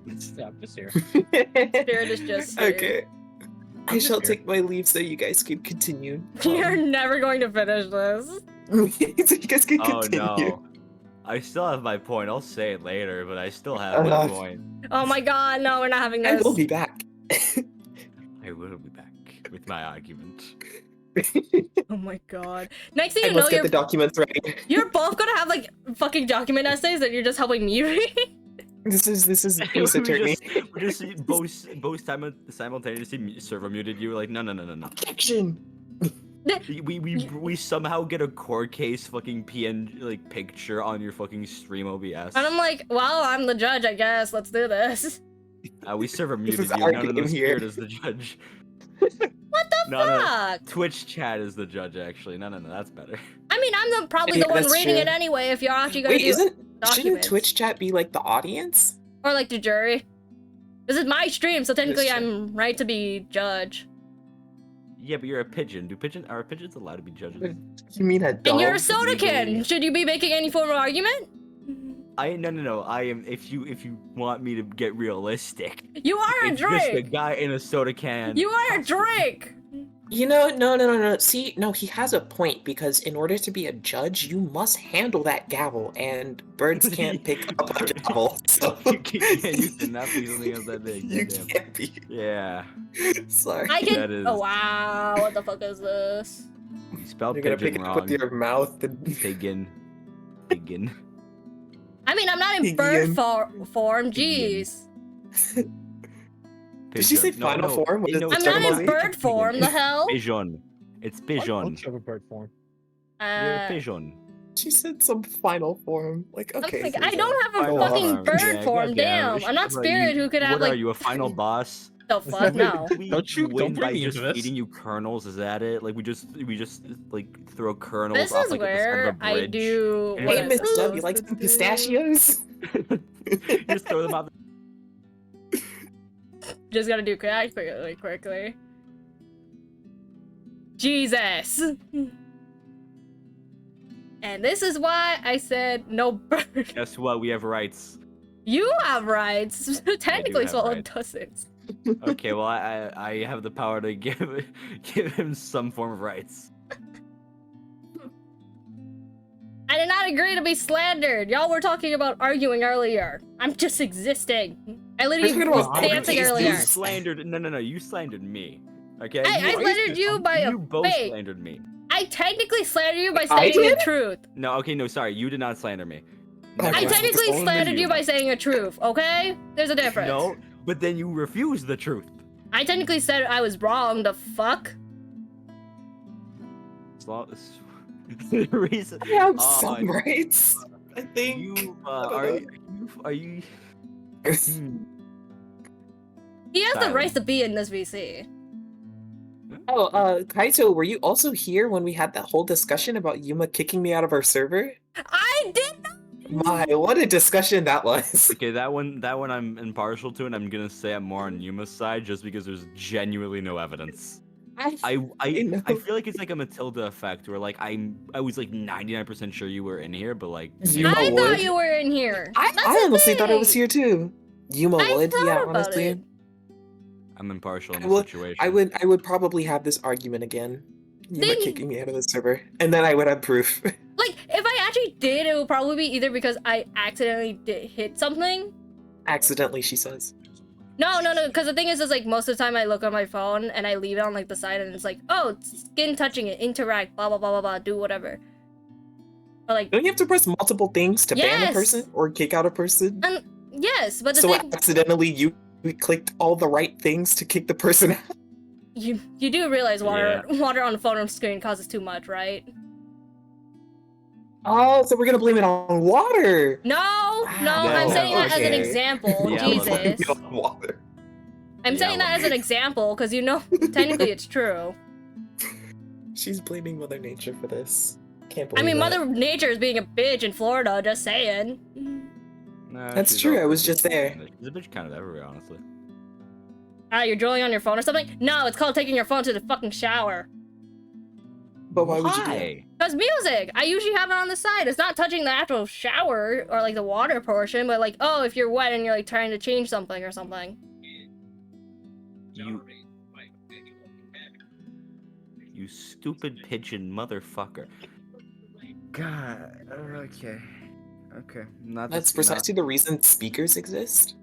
Yeah, I'm just here. Spirit is just here. Okay. I shall take my leave so you guys can continue. You're never going to finish this. So you guys can continue. No. I still have my point. I'll say it later, but I still have my point. Oh my god, no, we're not having this. I will be back. I will be back with my argument. Oh my god. Next thing I you know, must get the documents ready. you're both gonna have like fucking document essays that you're just helping me read. This is who's attorney. We just both simultaneously server muted you. Like no. Objection. We somehow get a court case fucking PN like picture on your fucking stream OBS. And I'm like, well, I'm the judge, I guess. Let's do this. We server muted is you. our None of game the here. Spirit is the judge. What the fuck? No. Twitch chat is the judge actually. No, that's better. I mean, I'm probably Yeah, the one that's reading true. it anyway if you're actually gonna Wait, do shouldn't documents. Twitch chat be like the audience? Or like the jury. This is my stream, so technically That's true. I'm right to be judge. Yeah, but you're a pigeon. Are pigeons allowed to be judges? You mean a dog? And you're a sodakin! Should you be making any form of argument? No. I am. If you want me to get realistic, You are a it's just a drink! guy in a soda can. You are a drink! You know, no. See, no, he has a point because in order to be a judge, you must handle that gavel, and birds can't pick up a gavel. So you cannot be something else that big. you goddamn. can't be. Yeah. Sorry. I can. That is- Oh wow! What the fuck is this? You spelled You're gonna pigeon pick it wrong. up with your mouth and Piggin. I mean, I'm not in bird form. Jeez. Did she say final form? What is No, the I'm not in terminology? bird form. The hell? Pigeon. It's pigeon. Of a bird form. You're a pigeon. She said some final form. Like, okay. Like, I don't have a Final fucking form. bird Yeah, form. goddamn. Damn. I'm not What, Spirit who could have What like. are you, a final boss? The fuck no. Don't you win bring by me just into this. feeding you kernels? Is that it? Like we just like throw kernels This off is like at the side where of a I bridge. do. And Hey, then Miss Dub, you like some pistachios? you just throw them out. Just gotta do quickly. Jesus. And this is why I said no bird. Guess what? We have rights. You have rights. Technically, have Swallow rights. doesn't. Okay, well I have the power to give him some form of rights. I did not agree to be slandered. Y'all were talking about arguing earlier. I'm just existing. I literally We're was talking about dancing arguing. earlier. You slandered. No. You slandered me. Okay. I slandered you by a You both fake. slandered me. I technically slandered you by I saying the did? truth. No. Okay. No. Sorry. You did not slander me. Oh, I right. technically Only slandered you you. by saying a truth, okay? There's a difference. No. But then you refused the truth. I technically said I was wrong, the fuck? The reason. I have Oh, some rights, I think. You are you? He has the Silence. right to be in this VC. Oh, Kaito, were you also here when we had that whole discussion about Yuma kicking me out of our server? I did not. My, what a discussion that was. Okay, that one I'm impartial to, and I'm gonna say I'm more on Yuma's side just because there's genuinely no evidence. I feel like it's like a Matilda effect where like I was like 99% sure you were in here, but like Yuma I would. thought you were in here. I That's the honestly thought it was thing. here too. Yuma I would, thought yeah, about honestly. it. I'm impartial in I the would, situation. I would probably have this argument again. Yuma kicking me out of the server, and then I would have proof. Like, if I actually did, it would probably be either because I accidentally hit something. Accidentally, she says. No, because the thing is like, most of the time I look on my phone and I leave it on, like, the side, and it's like, oh, skin touching it, interact, blah, blah, blah, blah, blah, do whatever. Or, like... Don't you have to press multiple things to ban a Yes! person or kick out a person? Yes, but the so thing... accidentally you clicked all the right things to kick the person out? You do realize water on the phone screen causes too much, right? Oh, so we're gonna blame it on water. No, I'm saying that as an example. Jesus. Water. I'm saying that as an example because technically it's true. She's blaming Mother Nature for this. Can't believe I mean, that. Mother Nature is being a bitch in Florida. Just saying. That's true. I was just there. She's a bitch kind of everywhere, honestly. You're drawing on your phone or something? No, it's called taking your phone to the fucking shower. But why would you do that? Because music! I usually have it on the side. It's not touching the actual shower or like the water portion, but like, oh, if you're wet and you're like trying to change something or something. You stupid pigeon motherfucker. God. Okay. Okay. That's precisely the reason speakers exist.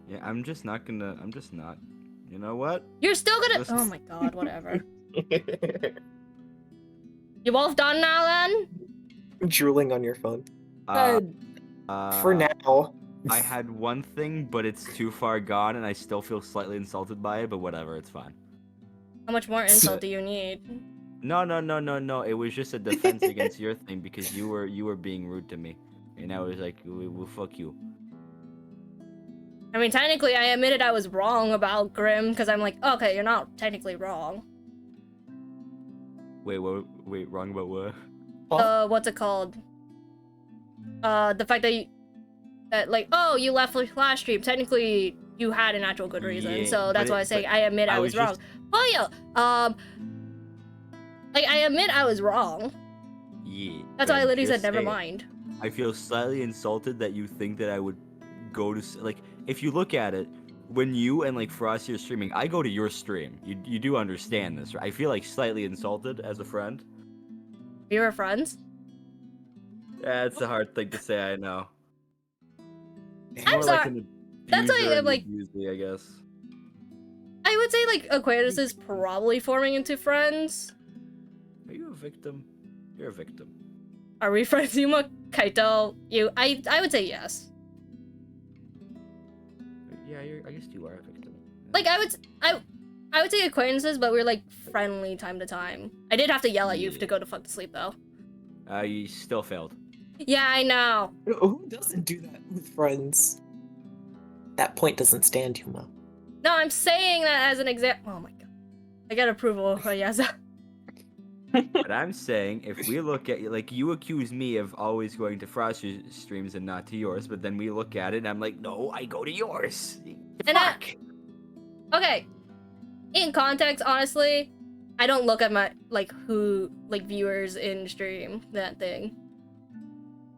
Yeah, I'm just not. You know what? You're still gonna. Oh my god, whatever. You both done now then? Drooling on your phone. For now. I had one thing, but it's too far gone, and I still feel slightly insulted by it. But whatever, it's fine. How much more insult do you need? No. It was just a defense against your thing because you were being rude to me, and I was like, well, fuck you. I mean, technically, I admitted I was wrong about Grim because I'm like, okay, you're not technically wrong. Wait, wrong about what? What's it called? The fact that like, oh, you left last stream. Technically, you had an actual good reason, so that's why I say I admit I was wrong. Oh yeah, like I admit I was wrong. Yeah. That's why I literally said just never saying. mind. I feel slightly insulted that you think that I would go to like. If you look at it, when you and like Frosty are streaming, I go to your stream. You do understand this, right? I feel like slightly insulted as a friend. We were friends? Yeah, it's a hard thing to say, I know. I'm sorry. That's why I'm like, I guess. I would say like acquaintances probably forming into friends. Are you a victim? You're a victim. Are we friends, Yuma? Kaito, you? I would say yes. Yeah, I guess you are a victim. Like I would say acquaintances, but we're like friendly time to time. I did have to yell at you to go to fuck to sleep though. You still failed. Yeah, I know. Who doesn't do that with friends? That point doesn't stand, Yuma. No, I'm saying that as an example. Oh my god, I got approval for yes. But I'm saying, if we look at like you accuse me of always going to Frosty's streams and not to yours, but then we look at it and I'm like, no, I go to yours. And okay, in context, honestly, I don't look at my viewers in stream that thing,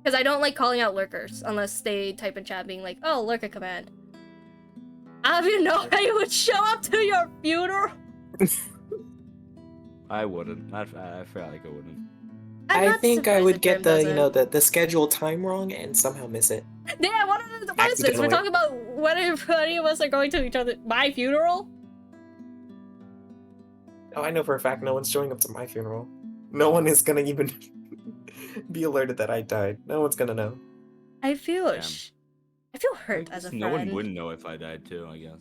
because I don't like calling out lurkers unless they type in chat being like, oh, lurker command. I don't even know how you would show up to your funeral. I wouldn't. I feel like I wouldn't. I think I would get the scheduled time wrong and somehow miss it. Yeah, what is this? We're talking about when any of us are going to each other my funeral? Oh, I know for a fact no one's showing up to my funeral. No one is gonna even be alerted that I died. No one's gonna know. I feel hurt as a friend. No one wouldn't know if I died too, I guess.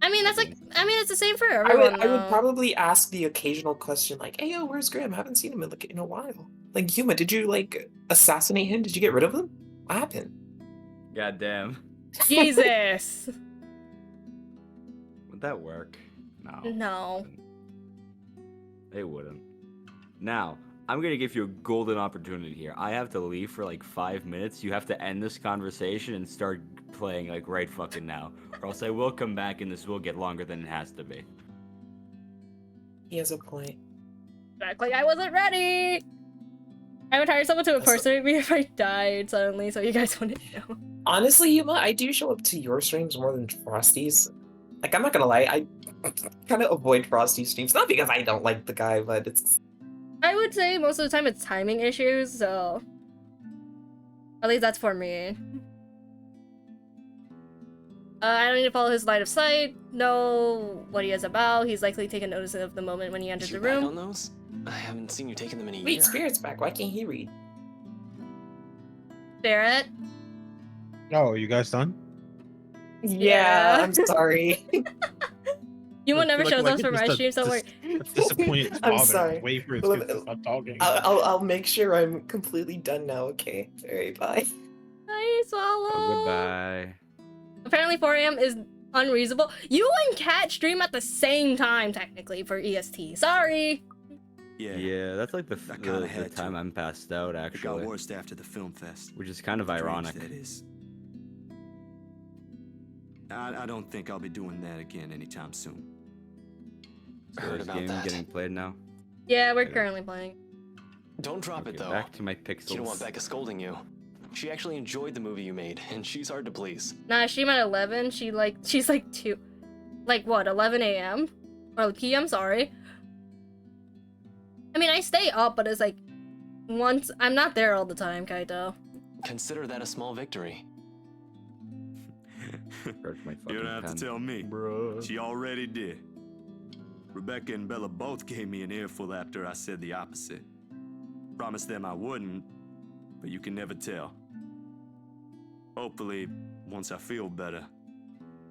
I mean, it's the same for everyone. I would probably ask the occasional question like, "Hey, yo, where's Graham? I haven't seen him in a while. Like, Yuma, did you like assassinate him? Did you get rid of him? What happened?" God damn. Jesus. Would that work? No. No. It wouldn't. Now, I'm gonna give you a golden opportunity here. I have to leave for like 5 minutes. You have to end this conversation and start playing like right fucking now, or else I will come back and this will get longer than it has to be. He has a point. Act like I wasn't ready. I would hire someone to impersonate me if I died suddenly, so you guys wouldn't know. Honestly, Yuma, I do show up to your streams more than Frosty's. Like, I'm not gonna lie, I kind of avoid Frosty streams. Not because I don't like the guy, but it's... I would say most of the time it's timing issues, so... At least that's for me. I don't need to follow his line of sight, know what he is about. He's likely taken notice of the moment when he enters the room. On those? I haven't seen you taking them in a year. Wait, Spirit's back. Why can't he read? Spirit? Oh, you guys done? Yeah, I'm sorry. You will never show us for my just a- stream, so worry. Disappointed I'm father. sorry. Wait for his kids to stop talking. I'll make sure I'm completely done now, okay? Alright, bye. Bye, Swallow. Goodbye. Apparently 4 a.m. is unreasonable. You and Kat stream at the same time, technically, for EST. Sorry. Yeah, that's like the time I'm passed out, actually. It got worse after the film fest. Which is kind of Strange, ironic. that is. I don't think I'll be doing that again anytime soon. So Heard this about game that. getting played now? Yeah, we're currently playing. Don't drop it, though. Back to my pixels. You don't want Becca scolding you. She actually enjoyed the movie you made, and she's hard to please. Nah, she's at 11. She's like 2. Like what, 11 a.m.? Or p.m., sorry. I mean, I stay up, but it's like once I'm not there all the time, Kaito. Consider that a small victory. You don't have to tell me. She already did. Rebecca and Bella both gave me an earful after I said the opposite. Promised them I wouldn't, but you can never tell. Hopefully, once I feel better,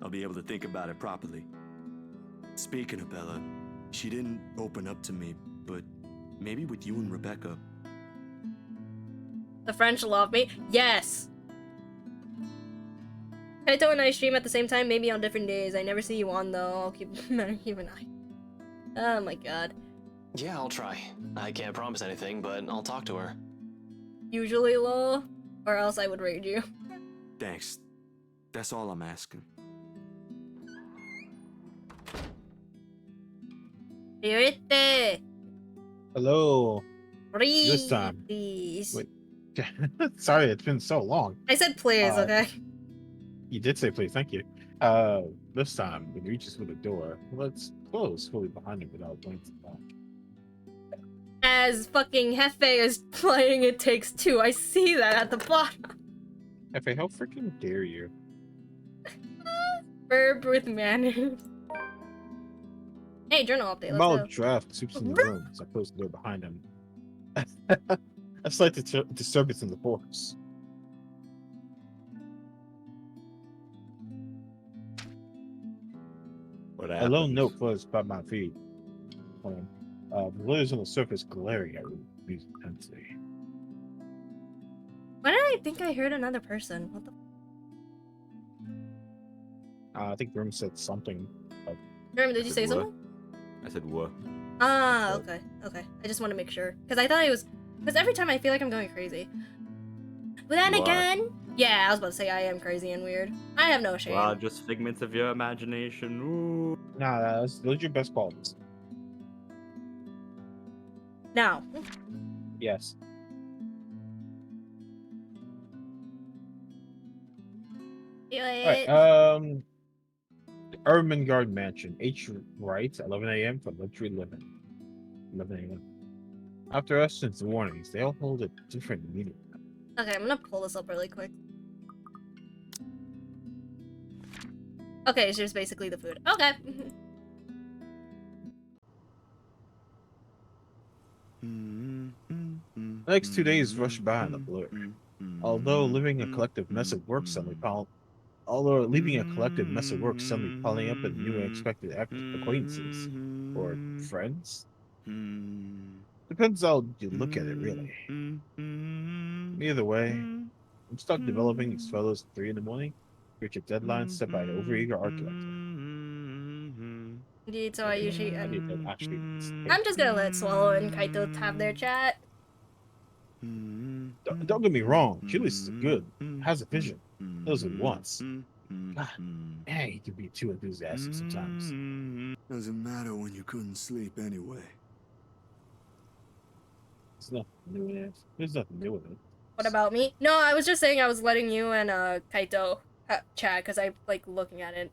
I'll be able to think about it properly. Speaking of Bella, she didn't open up to me, but maybe with you and Rebecca. The French love me. Yes. Kaito and I stream at the same time, maybe on different days. I never see you on though. I'll keep an eye. Oh my god. Yeah, I'll try. I can't promise anything, but I'll talk to her. Usually low, or else I would raid you. Thanks. That's all I'm asking. Spirit. Hello. Please. This time. Please. Wait. Sorry, it's been so long. I said please, okay? You did say please, thank you. This time, when he reaches for the door, let's close fully behind him without glancing back. As fucking Hefe is playing It Takes Two, I see that at the bottom. Hefe, how freaking dare you? Verb with manners. Hey, journal update, let's Mal go. draft sweeps in the room as I close the door behind him. A slight disturbance in the force. What A happened? lone note floats by my feet. The letters on the surface glaring at me intensely. Why did I think I heard another person? What the? I think Grim said something. Grim, did you say what? something? I said what? Ah, okay, okay. I just want to make sure. Because I thought it was... Because every time I feel like I'm going crazy. But then You are. again... Yeah, I was about to say I am crazy and weird. I have no shame. Wow, just figments of your imagination. Ooh. Nah, those are your best qualities. Now. Yes. Do Alright, it. Ermengarde Mansion. H. Wright, 11 a.m. for luxury living. 11 a.m. After us, since the warnings, they all hold a different meaning. Okay, I'm gonna pull this up really quick. Okay, so here's basically the food. Okay. The next 2 days rushed by in the blur. Although leaving a collective mess of work suddenly piling up with new and unexpected acquaintances or friends. Depends how you look at it, really. Either way, I'm stuck developing these fellows at 3 in the morning, reach a deadline set by an overeager art collector. Indeed, so I usually... I'm just gonna let Swallow and Kaito have their chat. Don't get me wrong, Julius is good, has a vision, knows what he wants. God, dang, he can be too enthusiastic sometimes. Doesn't matter when you couldn't sleep anyway. There's nothing new in it. There's nothing new in it. What about me? No, I was just saying I was letting you and Kaito chat because I like looking at it.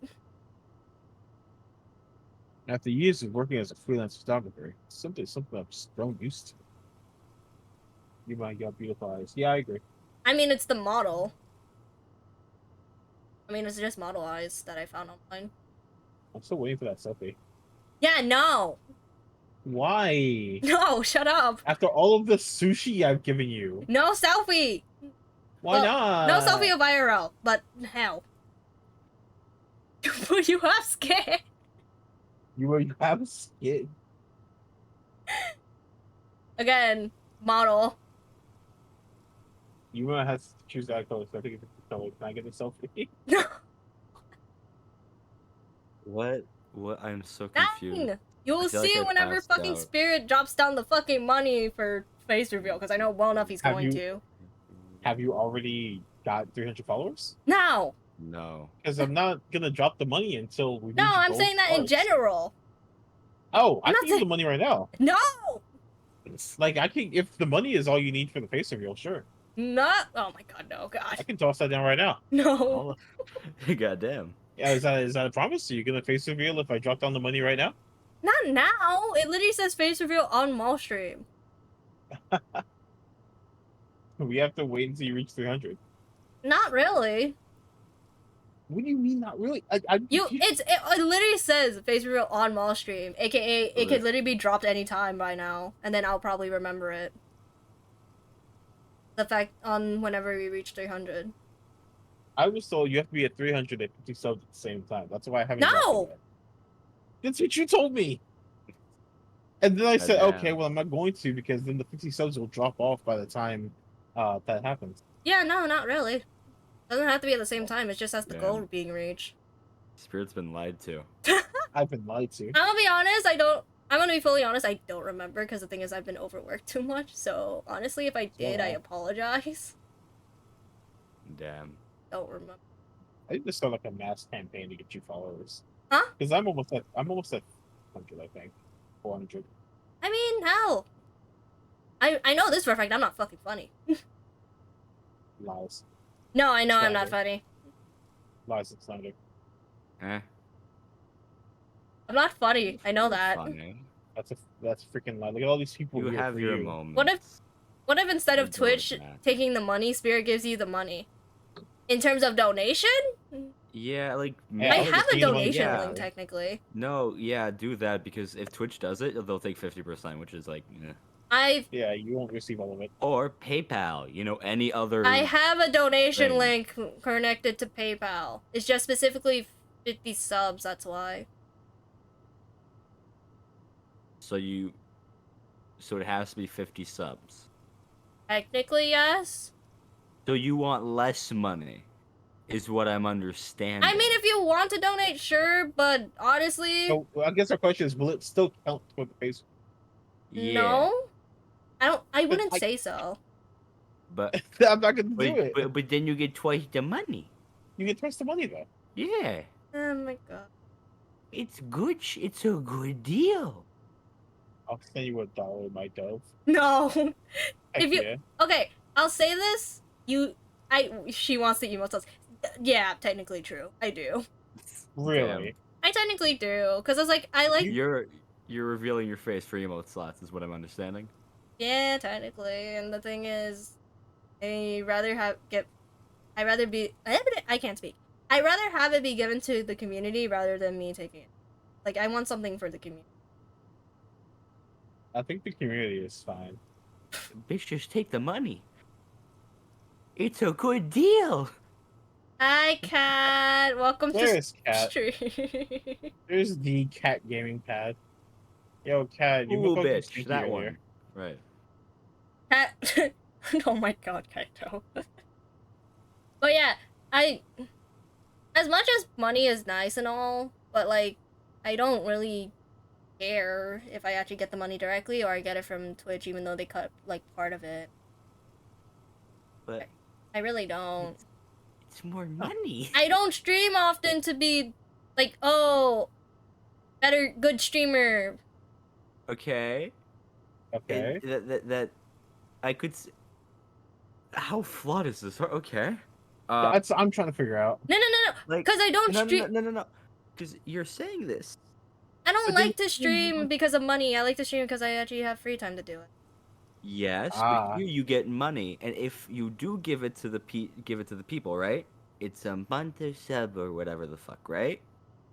After years of working as a freelance photographer, something I've just grown used to. You might get beautiful eyes. Yeah, I agree. I mean, it's the model. I mean, it's just model eyes that I found online. I'm still waiting for that selfie. Yeah, no. Why? No, shut up. After all of the sushi I've given you. No selfie. Why not? No selfie not? of IRL, but hell. You have skin. You have skin. Again, model. You have to choose that color, so I think it's the color. Can I get a selfie? What? What? I'm so confused. 9! You'll feel see like I whenever passed fucking out. Spirit drops down the fucking money for face reveal, because I know well enough he's going to. Have you already got 300 followers? No! No. Because I'm not gonna drop the money until we. No, reach I'm gold saying that in stars. general. Oh, I I'm not can give you the money right now. No! Like I can, if the money is all you need for the face reveal, sure. Not. Oh my god, no, God. I can toss that down right now. No. Goddamn. Yeah, is that a promise? Are you gonna face reveal if I drop down the money right now? Not now. It literally says face reveal on Mall stream. We have to wait until you reach 300. Not really. What do you mean, not really? It literally says face reveal on Mall stream, aka it could literally be dropped anytime by now, and then I'll probably remember it. The fact on whenever we reach 300. I was told you have to be at 350 subs at the same time. That's why I haven't. No. That's what you told me. And then I said, Goddamn. okay, well, I'm not going to because then the 50 subs will drop off by the time that happens. Yeah, no, not really. Doesn't have to be at the same time. It's just as the Damn. goal being reached. Spirit's been lied to. I've been lied to. I'm gonna be honest. I'm gonna be fully honest. I don't remember because the thing is, I've been overworked too much. So honestly, if I did, I apologize. Damn. Don't remember. I think this sounds like a mass campaign to get you followers. Huh? Because I'm almost at 100, I think. 400. I mean, hell. I know this for a fact. I'm not fucking funny. Lies. No, I know I'm not Slander. funny. Lies and slander. Eh? I'm not funny. I know that. Funny. That's a freaking lie. Look at all these people. You here have for your you. moments. What if instead of Enjoy Twitch that. taking the money, Spirit gives you the money? In terms of donation? Yeah, like I have a donation yeah. link technically. No, yeah, do that because if Twitch does it, they'll take 50%, which is like, Yeah, you won't receive all of it. Or PayPal, any other. I have a donation thing. link connected to PayPal. It's just specifically 50 subs, that's why. So it has to be 50 subs. Technically, yes. So you want less money, is what I'm understanding. I mean, if you want to donate, sure, but honestly, So I guess our question is, will it still count toward the face? no. I wouldn't say so. But I'm not gonna do it. But then you get twice the money. You get twice the money though. Yeah. Oh my god. It's good. It's a good deal. I'll send you $1, my dove. No. Heck If you yeah. okay, I'll say this. She wants the emote sauce. Yeah, technically true. I do. Really? I technically do, cause I was like, I like. You're revealing your face for emote slots, is what I'm understanding. Yeah, technically, and the thing is, I rather have it be given to the community rather than me taking it. Like, I want something for the community. I think the community is fine. Bitch, just take the money. It's a good deal. Hi, Cat. Welcome There's to Cat. stream. There's the Cat gaming pad. Yo, Cat, you Ooh, look like you bitch, stinky that earlier. one. Right. Cat. Oh my god, Kaito. But yeah, as much as money is nice and all, but like, I don't really care if I actually get the money directly or I get it from Twitch, even though they cut like part of it. But I really don't. it's more money. I don't stream often to be like, oh, good streamer. Okay. Okay. That I could. How flawed is this? Okay. That's I'm trying to figure out. No, because I don't stream. No. Because you're saying this I don't But like then- to stream because of money. I like to stream because I actually have free time to do it. Yes, but here you get money, and if you do give it to the people, right? It's a month or sub or whatever the fuck, right?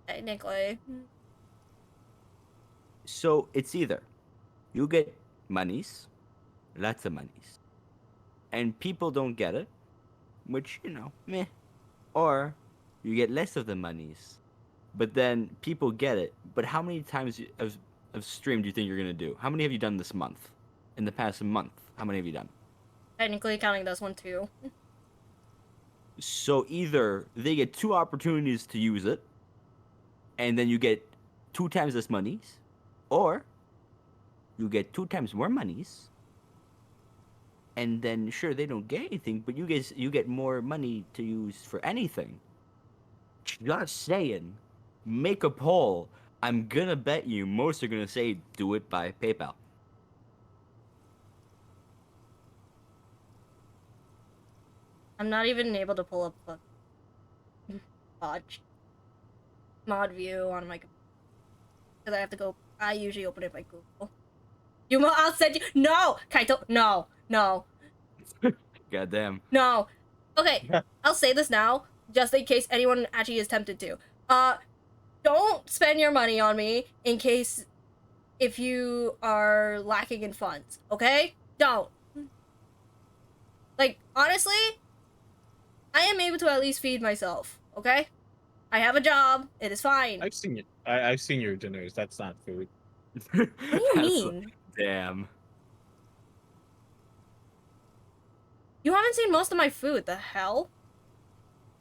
Technically. So it's either you get monies, lots of monies, and people don't get it, which meh, or you get less of the monies, but then people get it. But how many times of stream do you think you're gonna do? How many have you done this month? In the past month, how many have you done? Technically counting this one too. So either they get 2 opportunities to use it, and then you get 2 times less monies, or you get 2 times more monies, and then sure they don't get anything, but you get more money to use for anything. Just saying, make a poll. I'm gonna bet you most are gonna say do it by PayPal. I'm not even able to pull up mod view on my computer because I have to go. I usually open it by Google. I'll send you. No, Kaito. No. Goddamn. No. Okay, I'll say this now, just in case anyone actually is tempted to. Don't spend your money on me in case if you are lacking in funds. Okay? Don't. Like, honestly, I am able to at least feed myself. Okay? I have a job. It is fine. I've seen it. I've seen your dinners. That's not food. What do you mean? Damn. You haven't seen most of my food. The hell?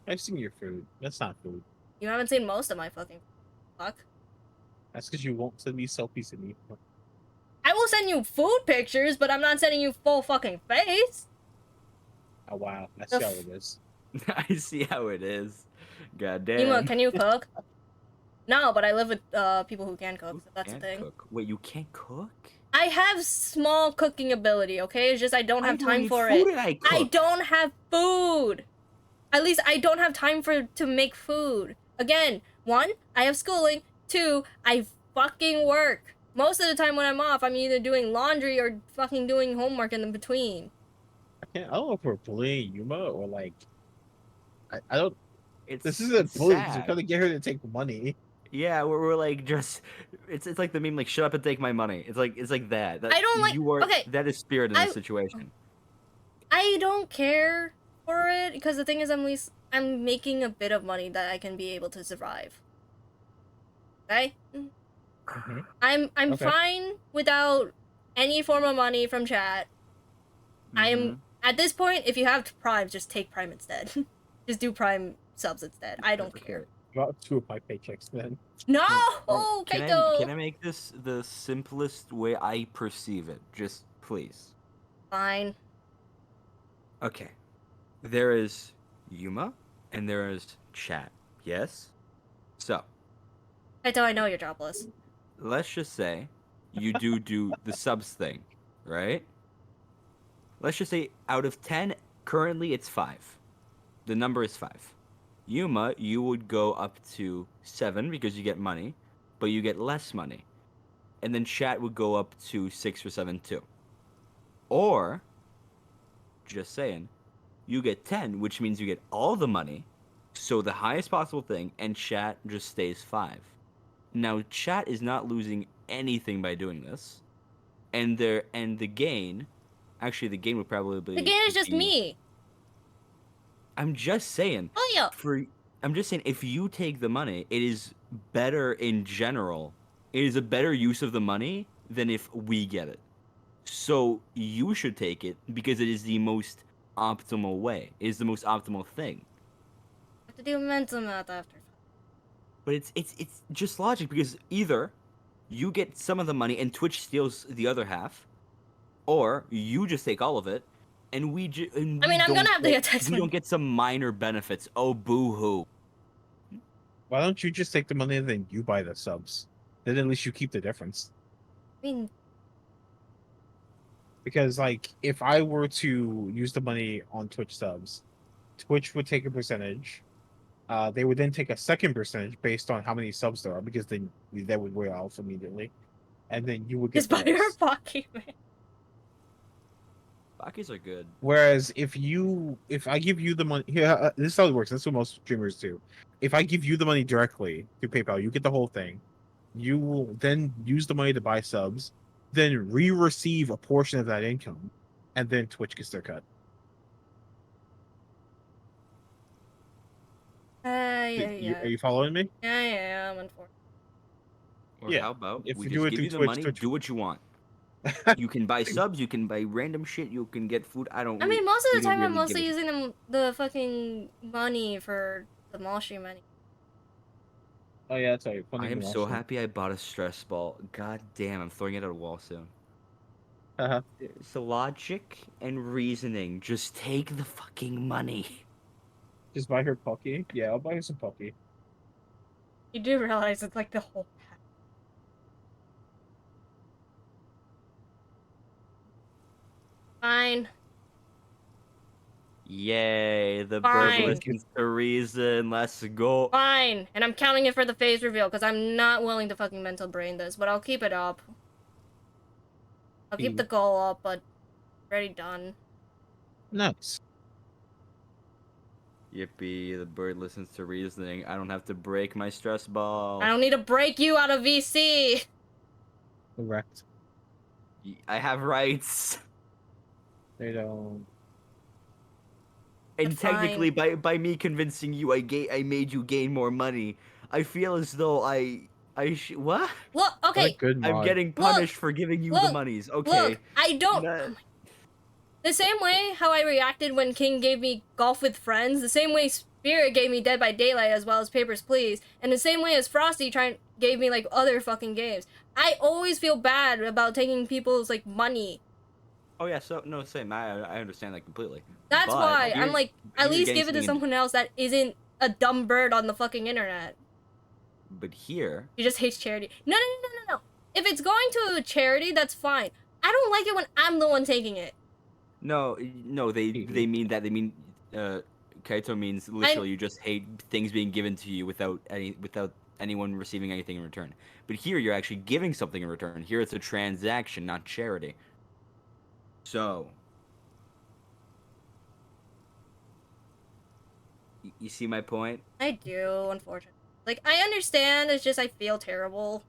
I've seen your food. That's not food. You haven't seen most of my fucking fuck. That's because you won't send me selfies anymore. I will send you food pictures, but I'm not sending you full fucking face. Oh wow, I see how it is. I see how it is. Goddamn. Ema, can you cook? No, but I live with people who can cook, so that's the thing. Cook. Wait, you can't cook? I have small cooking ability, okay? It's just I don't have time for food it. and I cook. I don't have food. At least I don't have time to make food. Again, 1, I have schooling. 2, I fucking work. Most of the time when I'm off, I'm either doing laundry or fucking doing homework in between. I don't know if we're bullying Yuma or like. I don't. This It's isn't bullying. We're sad. trying to get her to take money. Yeah, we're like just it's like the meme like shut up and take my money. It's like that. I don't like- you are okay, that is spirit in this situation. I don't care for it because the thing is, I'm making a bit of money that I can be able to survive. Okay? I'm Okay. fine without any form of money from chat. I'm at this point, if you have Prime, just take Prime instead. Just do Prime subs instead. I don't care. About 2 of my paychecks then. No, Can Kaito. I make this the simplest way I perceive it? Just please. Fine. Okay. There is Yuma and there is chat. Yes? So, Kaito, I know you're jobless. let's just say you do the subs thing, right? Let's just say out of 10, currently it's 5. The number is 5. Yuma, you would go up to 7 because you get money, but you get less money. And then chat would go up to 6 or 7 too. Or, just saying, you get 10, which means you get all the money, so the highest possible thing, and chat just stays 5. Now, chat is not losing anything by doing this. And the gain, actually the gain would probably be... The gain is just me. I'm just saying. Oh yeah. I'm just saying, if you take the money, it is better in general. It is a better use of the money than if we get it. So you should take it because it is the most optimal way. It is the most optimal thing. I have to do mental math after. But it's just logic because either you get some of the money and Twitch steals the other half, or you just take all of it. And I mean, I'm gonna have to get text we money. don't get some minor benefits. Oh, boo-hoo. Why don't you just take the money and then you buy the subs? Then at least you keep the difference. I mean, Because like, if I were to use the money on Twitch subs, Twitch would take a percentage, they would then take a second percentage based on how many subs there are, because then that would wear off immediately, and then you would get Just the buy her rest. Pocky, man. Bakis are good. Whereas if I give you the money, here, this is how it works. That's what most streamers do. If I give you the money directly through PayPal, you get the whole thing. You will then use the money to buy subs, then receive a portion of that income, and then Twitch gets their cut. Yeah. Are you following me? Yeah, I am, unfortunately. Or Yeah, how about if we you just do it give through you the Twitch, money, do what you want. You can buy subs, you can buy random shit, you can get food. I don't. I mean, most we of the don't time I'm really give mostly a shit. using the fucking money for the mall stream money. Oh yeah, that's right. I am so happy I bought a stress ball. God damn, I'm throwing it at a wall soon. There's logic and reasoning. Just take the fucking money. Just buy her Pocky. Yeah, I'll buy her some Pocky. You do realize it's like the whole pack. Fine. Yay, the bird Fine. listens to reason. Let's go. Fine. And I'm counting it for the phase reveal because I'm not willing to fucking mental brain this, but I'll keep it up. I'll keep the goal up, but already done. Nice. Yippee, the bird listens to reasoning. I don't have to break my stress ball. I don't need to break you out of VC. Correct. I have rights. They don't. And technically, by me convincing you, I made you gain more money. I feel as though what? Look, okay. I'm getting punished for giving you the monies. Okay. Look, I don't. Oh my. The same way how I reacted when King gave me Golf with Friends, the same way Spirit gave me Dead by Daylight as well as Papers, Please, and the same way as Frosty gave me like other fucking games. I always feel bad about taking people's like money. Oh yeah, so no, same. I understand that completely. That's why I'm like, at least give it to something someone else that isn't a dumb bird on the fucking internet. But here, He just hates charity. No. If it's going to a charity, that's fine. I don't like it when I'm the one taking it. no, they mean that. They mean, Kaito means literally you just hate things being given to you without anyone receiving anything in return. But here you're actually giving something in return. Here it's a transaction, not charity. So, you see my point? I do, unfortunately. Like, I understand, it's just I feel terrible.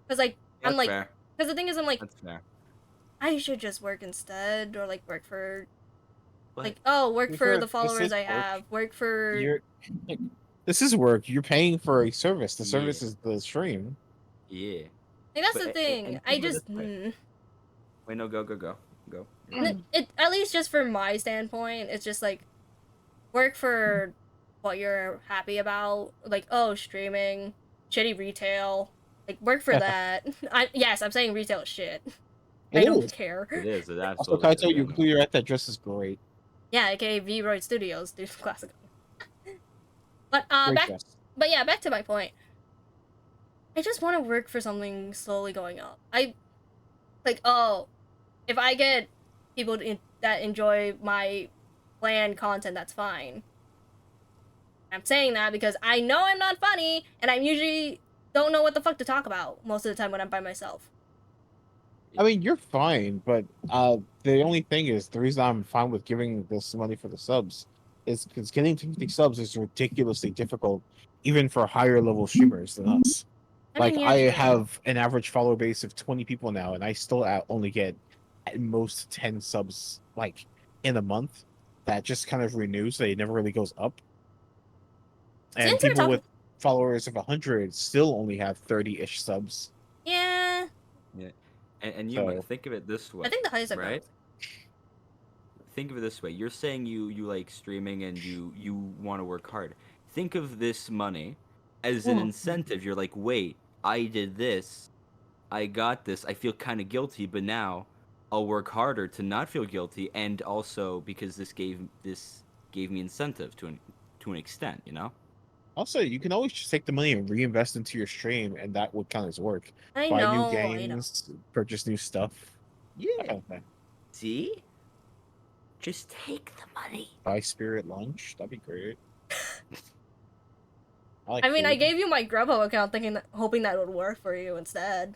Because, like, I'm like... Because the thing is, I'm like... That's fair. I should just work instead, or, like, work for... Like, oh, work for the followers I have. Work for... This is work. You're paying for a service. The service is the stream. Yeah. Like, that's the thing. I just... Wait, no, go. At least just from my standpoint, it's just, like... Work for what you're happy about. Like, oh, streaming, shitty retail. Like, work for that. Yes, I'm saying retail is shit. I don't care. It is. It Also, absolutely. Kaito, you're at that dress is great. Yeah, aka V-Roid Studios, dude, classic. But Great back to my point. I just want to work for something slowly going up. If I get people that enjoy my bland content, that's fine. I'm saying that because I know I'm not funny, and I usually don't know what the fuck to talk about most of the time when I'm by myself. I mean, you're fine, but the only thing is, the reason I'm fine with giving this money for the subs is because getting to 50 subs is ridiculously difficult, even for higher level streamers than us. I have an average follower base of 20 people now, and I still only get at most 10 subs, like, in a month. That just kind of renews, so it never really goes up. And people with followers of 100 still only have 30-ish subs. Yeah. Yeah. And you might think of it this way. I think the highest I've right? Think of it this way. You're saying you like streaming and you want to work hard. Think of this money as an incentive. You're like, wait, I did this. I got this. I feel kind of guilty, but now I'll work harder to not feel guilty, and also because this gave me incentive to an extent, you know? Also, you can always just take the money and reinvest into your stream, and that would count as work. I Buy know, new games, purchase new stuff. Yeah. See? Just take the money. Buy Spirit lunch. That'd be great. I mean, I gave you my Grubhub account hoping that would work for you instead.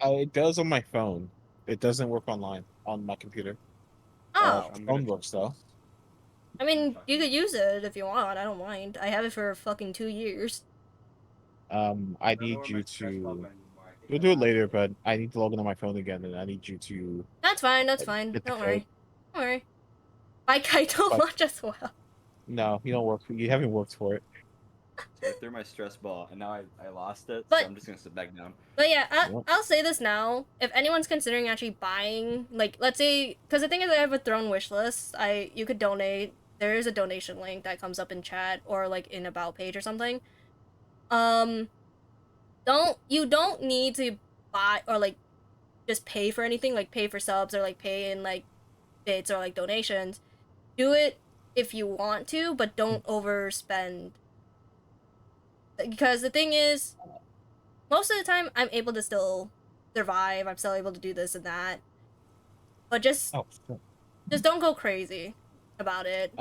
It does on my phone. It doesn't work online on my computer. Oh. Phone works though. I mean, you could use it if you want. I don't mind. I have it for fucking 2 years. I need you to. We'll do it later, but I need to log in on my phone again, and I need you to. That's fine. That's fine. Get the Don't code. worry. Don't worry. I don't watch as well. No, you don't work. You haven't worked for it. So I threw my stress ball, and now I lost it, But- so I'm just gonna sit back down. But yeah, I'll say this now. If anyone's considering actually buying, like, let's say, because the thing is, I have a Throne wish list. You could donate. There is a donation link that comes up in chat or like in about page or something. You don't need to buy or like just pay for anything, like pay for subs or like pay in like bits or like donations. Do it if you want to, but don't overspend. Because the thing is, most of the time I'm able to still survive. I'm still able to do this and that. But just don't go crazy about it.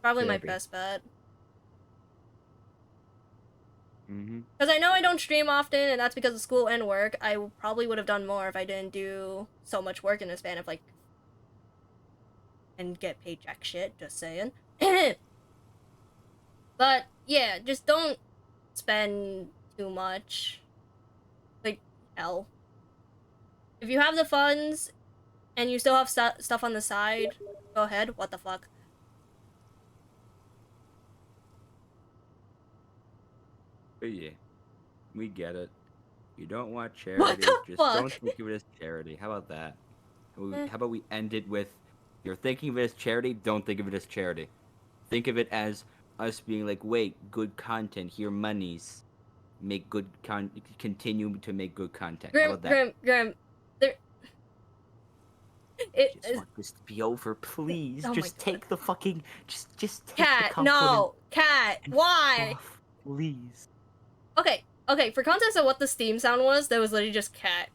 Probably my best bet. Because I know I don't stream often, and that's because of school and work. I probably would have done more if I didn't do so much work in a span of like, and get paid jack shit. Just saying. But yeah, just don't spend too much. Like hell. If you have the funds, and you still have stuff on the side, go ahead. What the fuck? But yeah, we get it. You don't want charity, just don't think of it as charity. How about that? How about we end it with, you're thinking of it as charity, don't think of it as charity. Think of it as us being like, wait, good content, here monies. Make good continue to make good content. How about that? Grim, I just want this to be over, please. Oh just take the fucking, just take Cat, the compliment. no, Cat, why? Off, please. Okay, for context of what the Steam sound was, that was literally just cat.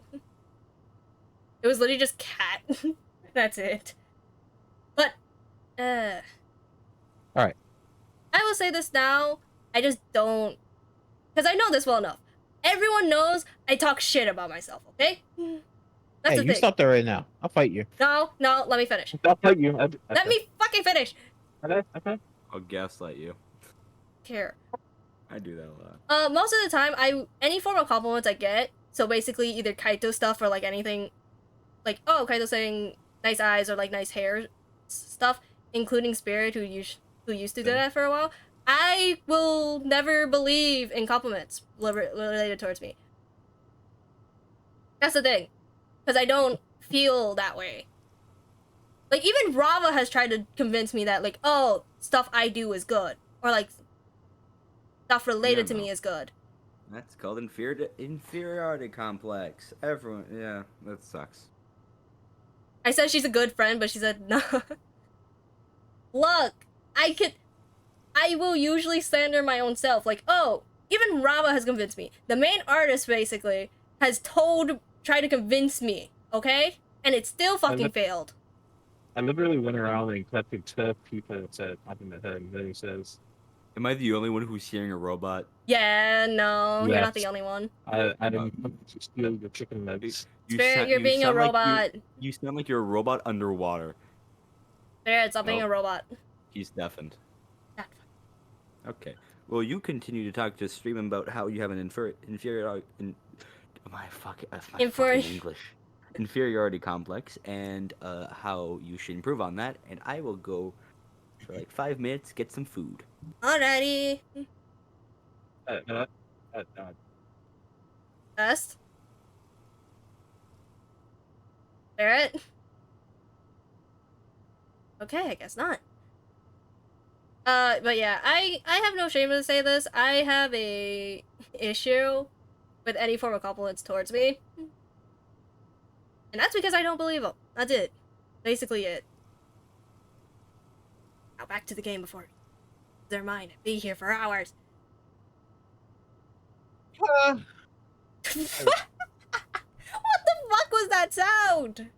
It was literally just cat. That's it. But, Alright. I will say this now, I just don't, because I know this well enough. Everyone knows I talk shit about myself, okay? That's the you thing. stop that right now. I'll fight you. No, let me finish. I'll fight you. Let me fucking finish! Okay. I'll gaslight you. Care. I do that a lot. Most of the time, any form of compliments I get, so basically either Kaito stuff or like anything, like, oh, Kaito saying nice eyes or like nice hair stuff, including Spirit, who used to do that for a while, I will never believe in compliments related towards me. That's the thing. Because I don't feel that way. Like, even Rava has tried to convince me that, like, oh, stuff I do is good. Or, like, stuff related to me is good. That's called inferiority complex. Everyone, yeah, that sucks. I said she's a good friend, but she said no. Look, I will usually slander my own self. Like, oh, even Rava has convinced me. The main artist, basically, has tried to convince me, okay? And it still fucking failed. I literally went around and collected 12 people and said, I'm in the head, and then he says, am I the only one who's hearing a robot? Yeah, no, you're not the only one. I didn't steal your chicken legs. Spirit, you're being a robot. You sound like you're a robot underwater. Spirit, stop being a robot. He's deafened. Okay. Well, you continue to talk to stream about how you have an inferiority complex and how you should improve on that, and I will go for like 5 minutes, get some food. Alrighty. Best? Spirit? Okay, I guess not. But yeah, I have no shame to say this. I have a issue with any form of compliments towards me. And that's because I don't believe them. That's it. Basically it. Now back to the game before they're mine and be here for hours. What the fuck was that sound?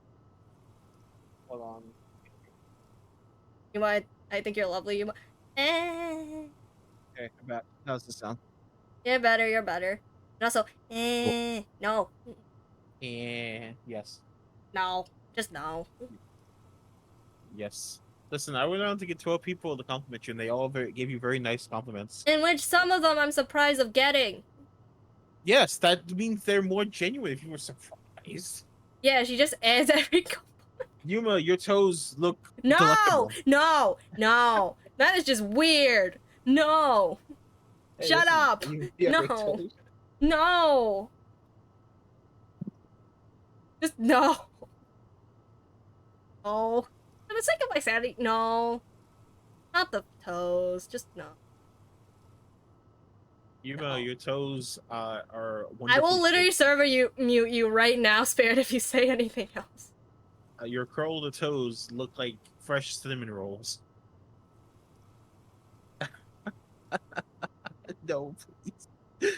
Hold on. You might. I think you're lovely. You might. Okay, how's the sound? You're better, you're better. And also, no. Yes. No. Just no. Yes. Listen, I went around to get 12 people to compliment you, and they all gave you very nice compliments. In which some of them I'm surprised of getting. Yes, that means they're more genuine if you were surprised. Yeah, she just adds every compliment. Yuma, your toes look No! delectable. No! No! That is just weird. No! Hey, Shut listen, up! yeah, No! toes. No! Just no! No. For the sake of my sanity, no. Not the toes, just no. Yuma, your toes are wonderfully I will literally shaped. server you mute you right now, Spirit, if you say anything else. Your curled toes look like fresh cinnamon rolls. No, please.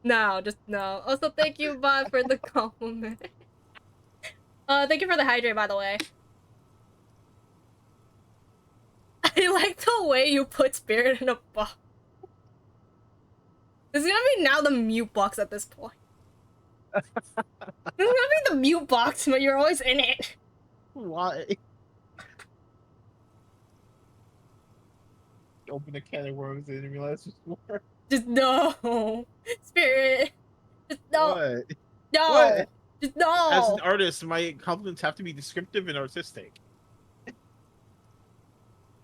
No, just no. Also, thank you, Bob, for the compliment. Thank you for the hydrate, by the way. I like the way you put Spirit in a box. This is gonna be now the mute box at this point. This is gonna be the mute box, but you're always in it. Why? Open a can of worms and didn't realize there's more. Just no. Spirit. Just no. What? No. What? Just no. As an artist, my compliments have to be descriptive and artistic.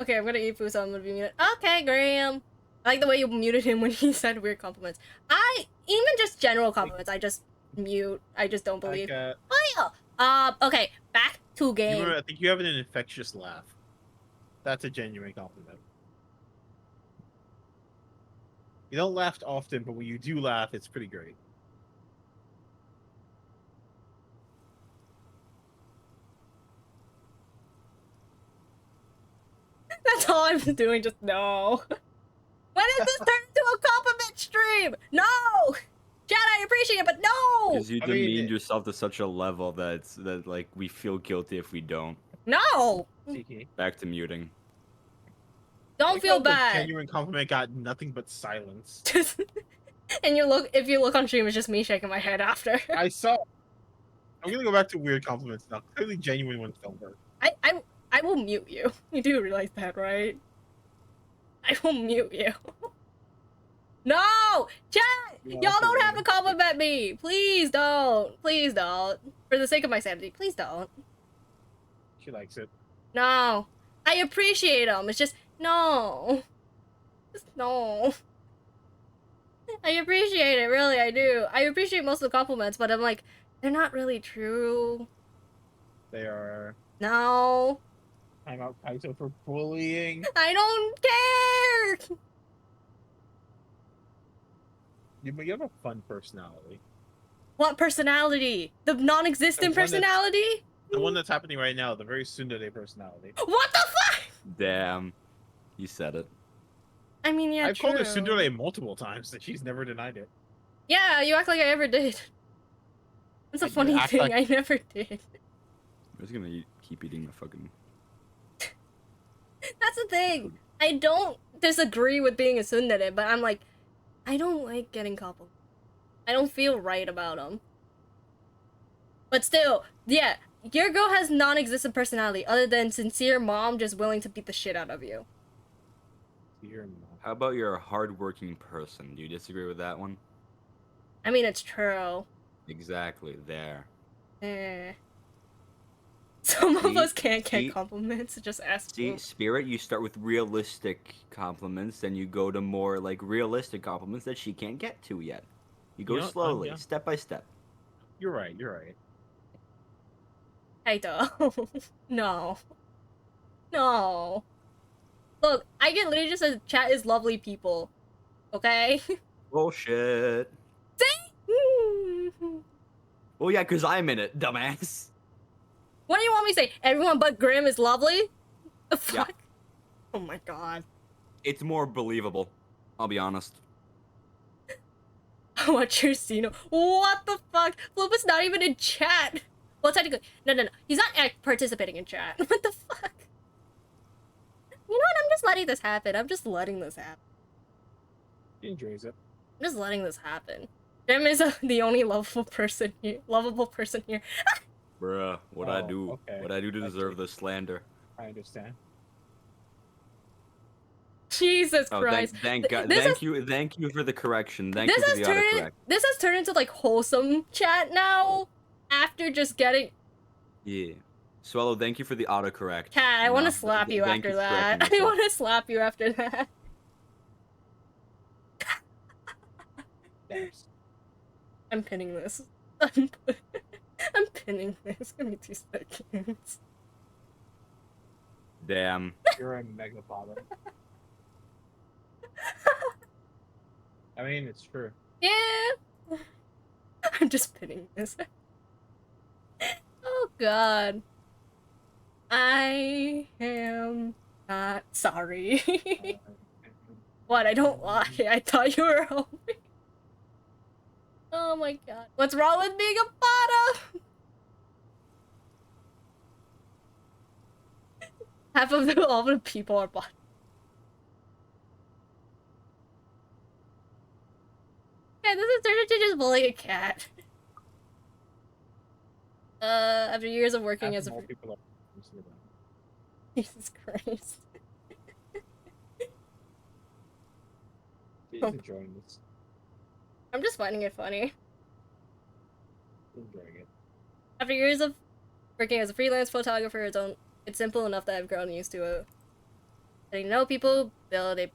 Okay, I'm gonna eat food, so I'm gonna be muted. Okay, Graham. I like the way you muted him when he said weird compliments. Even just general compliments, I just mute. I just don't believe. Oh yeah. Okay, back to game. I think you have an infectious laugh. That's a genuine compliment. You don't laugh often, but when you do laugh, it's pretty great. That's all I'm doing, just no. When did this turn into a compliment stream? No! Chat, I appreciate it, but no! Because you demeaned yourself to such a level that like we feel guilty if we don't. No! Back to muting. Don't feel bad. The genuine compliment got nothing but silence. And if you look on stream, it's just me shaking my head after. I saw. I'm gonna go back to weird compliments now. Clearly, genuine ones don't work. I will mute you. You do realize that, right? I will mute you. No! Chat! Y'all don't have to compliment me! Please don't. Please don't. For the sake of my sanity, please don't. She likes it. No. I appreciate them. It's just, no. Just no. I appreciate it, really, I do. I appreciate most of the compliments, but I'm like, they're not really true. They are. No. I'm out Kaito for bullying. I don't care! You have a fun personality. What personality? The non-existent personality? The one that's happening right now, the very tsundere personality. What the fuck? Damn. You said it. I mean, yeah, I've true. called her tsundere multiple times, and she's never denied it. Yeah, you act like I ever did. That's a funny thing, I never did. I'm just gonna keep eating my fucking... That's the thing. I don't disagree with being a tsundere, but I'm like, I don't like getting compliments. I don't feel right about them. But still, yeah, your girl has non-existent personality other than sincere mom just willing to beat the shit out of you. How about you're a hardworking person? Do you disagree with that one? I mean, it's true. Exactly, there. Some of us can't get compliments, just ask See, Spirit, you start with realistic compliments, then you go to more, like, realistic compliments that she can't get to yet. You go slowly, step by step. You're right, you're right. Kaito. No. No. Look, I get literally just a chat is lovely people. Okay? Bullshit. See? Well, yeah, because I'm in it, dumbass. What do you want me to say? Everyone but Grim is lovely? The fuck? Yeah. Oh my god. It's more believable, I'll be honest. What's your scene? What the fuck? Floop is not even in chat. Well, technically, no. He's not participating in chat. What the fuck? You know what? I'm just letting this happen. I'm just letting this happen. He enjoys it. I'm just letting this happen. Jim is the only lovable person here. Bruh, what I do? Okay. What I do to deserve the slander? I understand. Jesus Oh, Christ! thank God! Thank you for the correction. Thank you for the autocorrect. This has turned into like wholesome chat now. After just getting. Yeah. Swallow, thank you for the autocorrect. Cat, I want to slap you after that. I want to slap you after that. I'm pinning this. I'm pinning this. Give me 2 seconds. Damn. You're a mega bother. I mean, it's true. Yeah. I'm just pinning this. Oh God. I am not sorry. What? I don't lie. I thought you were hoping. Oh my God. What's wrong with being a bottom? Half of all the people are bottom. Yeah, this is turned into just bullying a cat. After years of working as a Jesus Christ. He's enjoying this. I'm just finding it funny. Enjoying it. After years of working as a freelance photographer, it's simple enough that I've grown used to it. Getting to know people, build a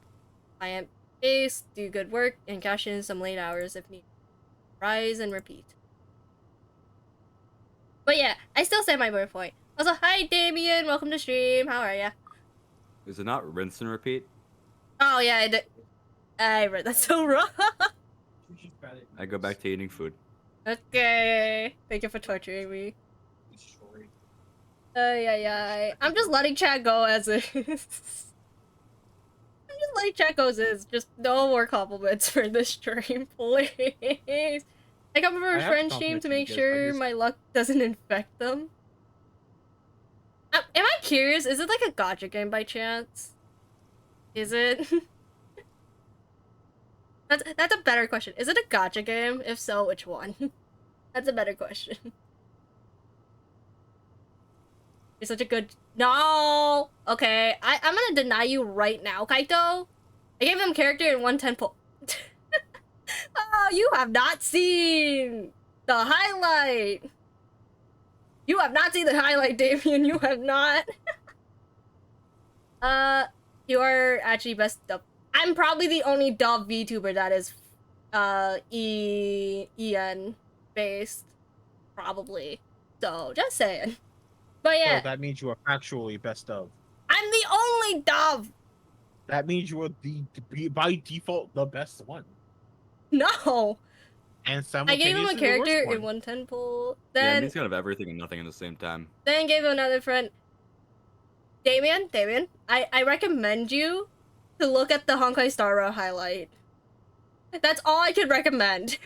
client base, do good work, and cash in some late hours if needed. Rise and repeat. But yeah, I still say my point. Also, hi Damien, welcome to stream. How are ya? Is it not rinse and repeat? Oh yeah, I did. I read that so wrong. I go back to eating food. Okay. Thank you for torturing me. Yeah. I'm just letting chat go as is. I'm just letting chat go as is. Just no more compliments for this stream, please. I come for a friend stream to make sure my luck doesn't infect them. Am I curious? Is it like a gacha game by chance? Is it? That's a better question. Is it a gacha game? If so, which one? That's a better question. You're such a good... No! Okay, I'm gonna deny you right now, Kaito. I gave them character in 110 Oh, you have not seen the highlight! You have not seen the highlight, Damien. You have not. You are actually best dub. I'm probably the only dub VTuber that is EN based, probably. So just saying. But yeah, So that means you are actually best of. I'm the only dub. That means you are by default the best one. No. And I gave him a character in 110 then Yeah, he's kind of everything and nothing at the same time. then gave him another friend. Damien, I recommend you to look at the Honkai Star Rail highlight. That's all I could recommend.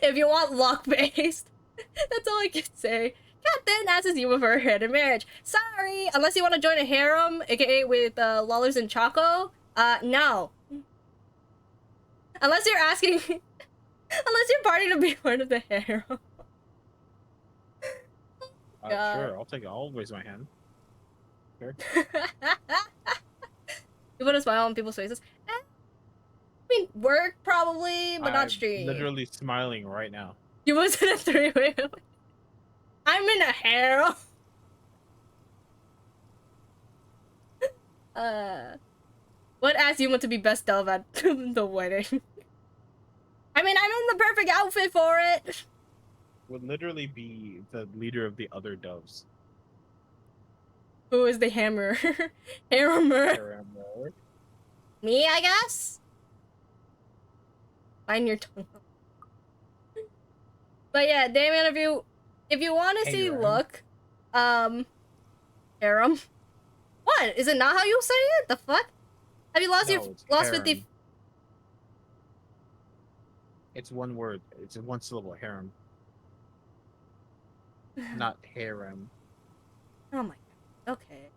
If you want luck-based. That's all I can say. Cat then asks you for a hand in marriage. Sorry, unless you want to join a harem, aka with Lollers and Choco. No. Unless you're asking... unless you're partying to be part of the harem. Sure, I'll take it. I'll raise my hand. Sure. You put a smile on people's faces. I mean, work probably, but not stream. Literally smiling right now. You was in a three-way. I'm in a harem. What asked you want to be best of at the wedding? I mean, I'm in the perfect outfit for it. Would literally be the leader of the other doves. Who is the hammer? Hammer. Me, I guess? Find your tongue. But yeah, Damien, if you want to see look, harem. What? Is it not how you say it? The fuck? Have you lost lost 50? It's one word. It's a one syllable. Harem. Not harem. Oh my god. Okay.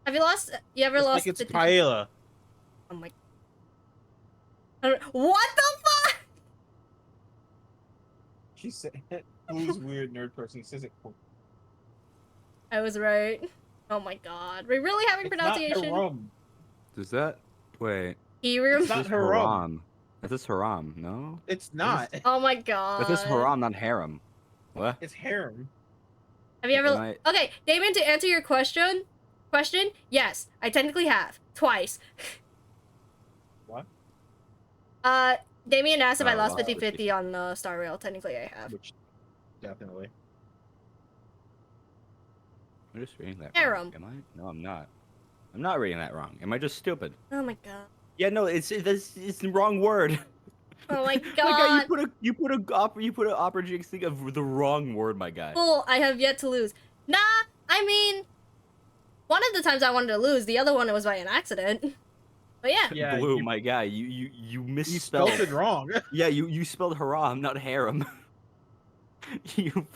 Have you lost? You ever It's lost? like it's 50 paella. Oh my. What the fuck? She said, "Who's weird nerd person?" He says it. I was right. Oh my god. We're really having It's not pronunciation. haram. Does that wait? Hiram? It's not haram. That is haram. No. It's not. Oh my god. That is haram, not harem. What? It's harem. Have you ever? Am I- Okay, Damon. To answer your question, yes, I technically have twice. What? Damien asked if I Oh, lost wow. 50-50 on Star Rail. Technically, I have. Which, definitely. I'm just reading that Harem. wrong. Am I? No, I'm not. I'm not reading that wrong. Am I just stupid? Oh my god. Yeah, no, it's the wrong word. Oh my My guy, god. you put an opera jinx thing of the wrong word, my guy. Cool. I have yet to lose. Nah. I mean, one of the times I wanted to lose. The other one it was by an accident. But yeah. Blue, my guy, you misspelled. You spelled it wrong. Yeah, you spelled haram, not harem. You.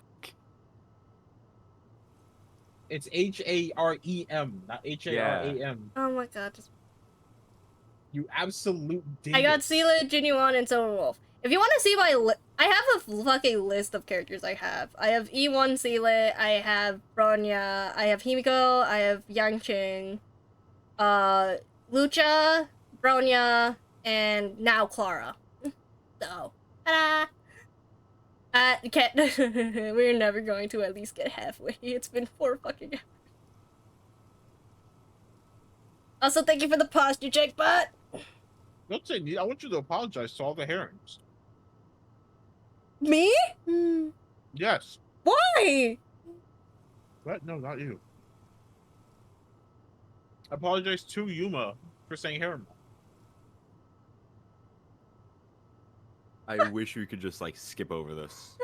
It's HAREM, not HARAM. Oh my god. You absolute dingus. I got Sela, Genuine, and Silver Wolf. If you want to see my I have a fucking list of characters I have. I have E1 Sela, I have Bronya, I have Himiko, I have Yangqing, Lucha, Bronya, and now Clara. So, ta-da! We're never going to at least get halfway. It's been 4 fucking hours. Also, thank you for the posture check, bot. Don't say need. I want you to apologize to all the harems. Me? Yes. Why? What? No, not you. I apologize to Yuma for saying harem. I wish we could just like skip over this.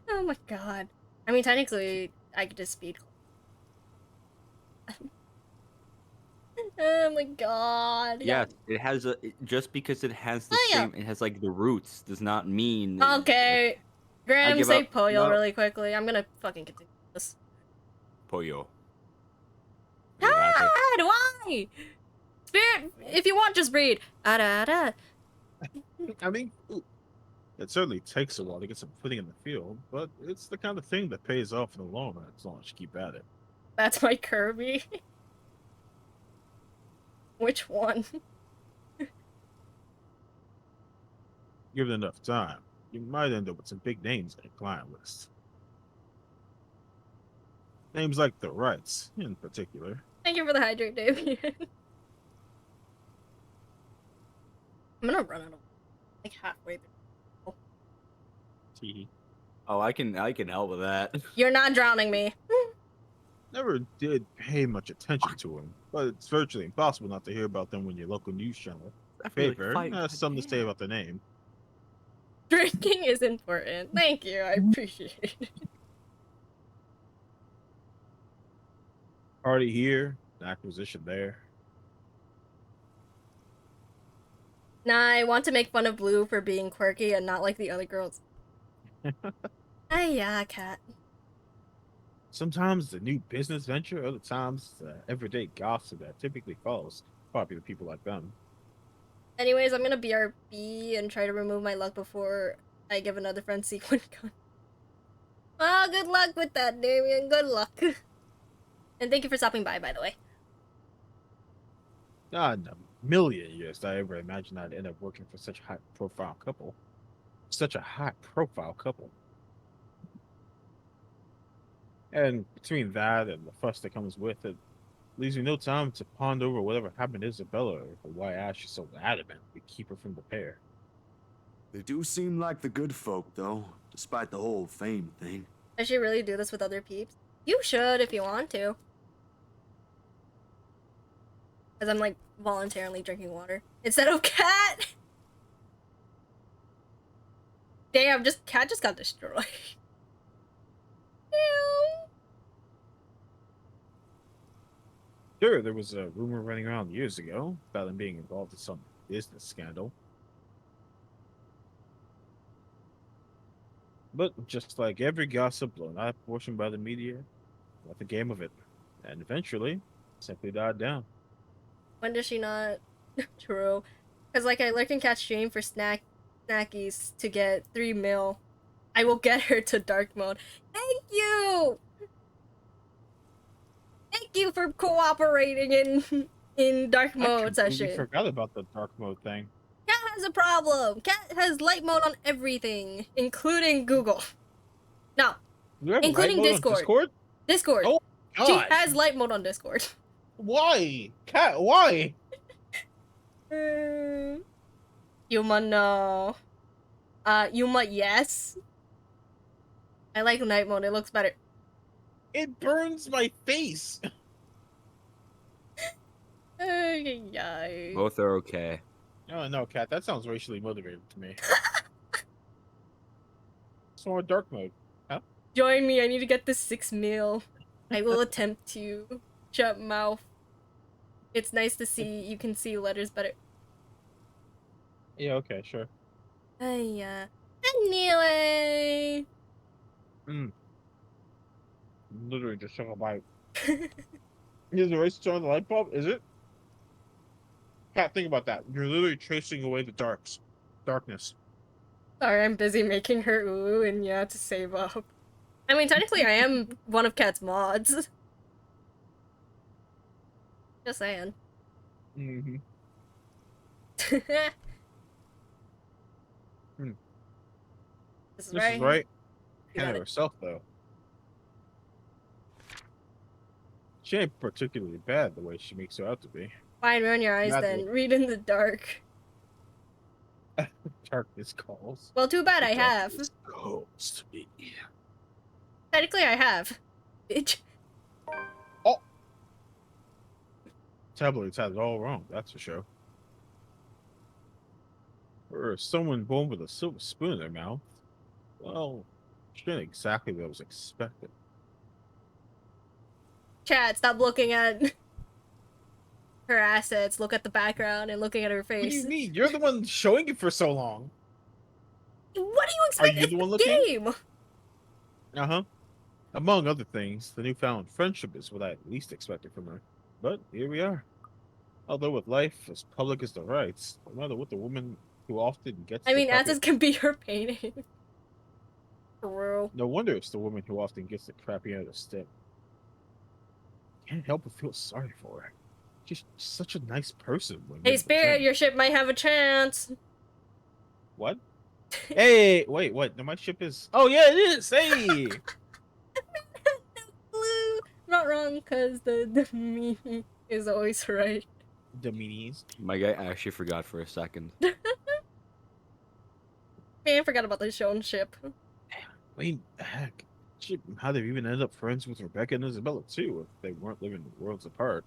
Oh my god. I mean, technically, I could just speed. Oh my god. Yes, it has just because it has the same. It has like the roots does not mean. Okay. Graham, give say up. Poyo No. really quickly. I'm gonna fucking continue this. Pollo. God, why? Spirit, if you want, just breed. I mean, it certainly takes a while to get some footing in the field, but it's the kind of thing that pays off in the long run as long as you keep at it. That's my Kirby. Which one? Given enough time, you might end up with some big names on your client list. Names like the Wrights, in particular. Thank you for the hydrate, Damien. I'm gonna run out of like halfway through. Oh, I can help with that. You're not drowning me. Never did pay much attention to them, but it's virtually impossible not to hear about them when your local news channel paper has something to say about the name. Drinking is important. Thank you. I appreciate it. Party here, acquisition there. Nah, I want to make fun of Blue for being quirky and not like the other girls. Yeah, cat. Sometimes the new business venture, other times the everyday gossip that typically follows popular people like them. Anyways, I'm gonna BRB and try to remove my luck before I give another friend sequin gun. Well, good luck with that, Damien. Good luck. And thank you for stopping by the way. Not in a million years did I ever imagine I'd end up working for such a high-profile couple. Such a high-profile couple. And between that and the fuss that comes with it, leaves me no time to ponder over whatever happened to Isabella or why Ash is so adamant we keep her from the pair. They do seem like the good folk, though, despite the whole fame thing. Does she really do this with other peeps? You should if you want to. Because I'm like voluntarily drinking water instead of cat. Damn, cat just got destroyed. Sure, there was a rumor running around years ago about him being involved in some business scandal. But just like every gossip blown out of proportion by the media, left the game of it. And eventually, Simply died down. When does she not? True. Because, like, I lurk and catch stream for snackies to get 3 mil. I will get her to dark mode. Thank you! Thank you for cooperating in dark mode We session. forgot about the dark mode thing. Cat has a problem. Cat has light mode on everything, including Google. No, You have including light mode Discord. on Discord? Discord. Oh, She God. has light mode on Discord. Why? Cat, why? Yuma, no. Yuma, yes. I like night mode. It looks better. It burns my face. Both are okay. Oh, no, Cat, that sounds racially motivated to me. So more dark mode. Huh? Join me. I need to get this 6 mil. I will attempt to. Shut mouth. It's nice to see. You can see letters better. Yeah, okay, sure. Anyway. Literally just took a bite. Is the race on the light bulb? Is it? Cat, think about that. You're literally tracing away the darkness. Sorry, I'm busy making her ooh and yeah to save up. I mean, technically, I am one of Cat's mods. Just saying. Mm-hmm. This is This right. is right. You Hannah got it. herself, though. She ain't particularly bad the way she makes her out to be. Fine, ruin your eyes Not then. the- Read in the dark. Darkness calls. Well, too bad I have. Calls to me. Technically, I have. Bitch. Tabloids had it all wrong, that's for sure. Or someone born with a silver spoon in their mouth. Well, she did exactly what was expected. Chat, stop looking at her assets. Look at the background and looking at her What do face. you mean? You're the one showing it for so long. What do you expect? Are you the one It's looking? a game. Uh-huh. Among other things, the newfound friendship is what I at least expected from her. But here we are. Although with life as public as the rights, no matter what the woman who often gets I the mean, crappy- assets can be her painting. For real. No wonder it's the woman who often gets the crappy end of the stick. Can't help but feel sorry for her. She's such a nice person. When Hey, given the Spirit, chance. your ship might have a chance. What? Hey, wait, what? No, my ship is. Oh yeah, it is. Hey. Blue. Not wrong, cause the me is always right. The meanies. My guy actually forgot for a second. Man, I forgot about the shown ship. I mean, heck, how they even ended up friends with Rebecca and Isabella too, if they weren't living worlds apart.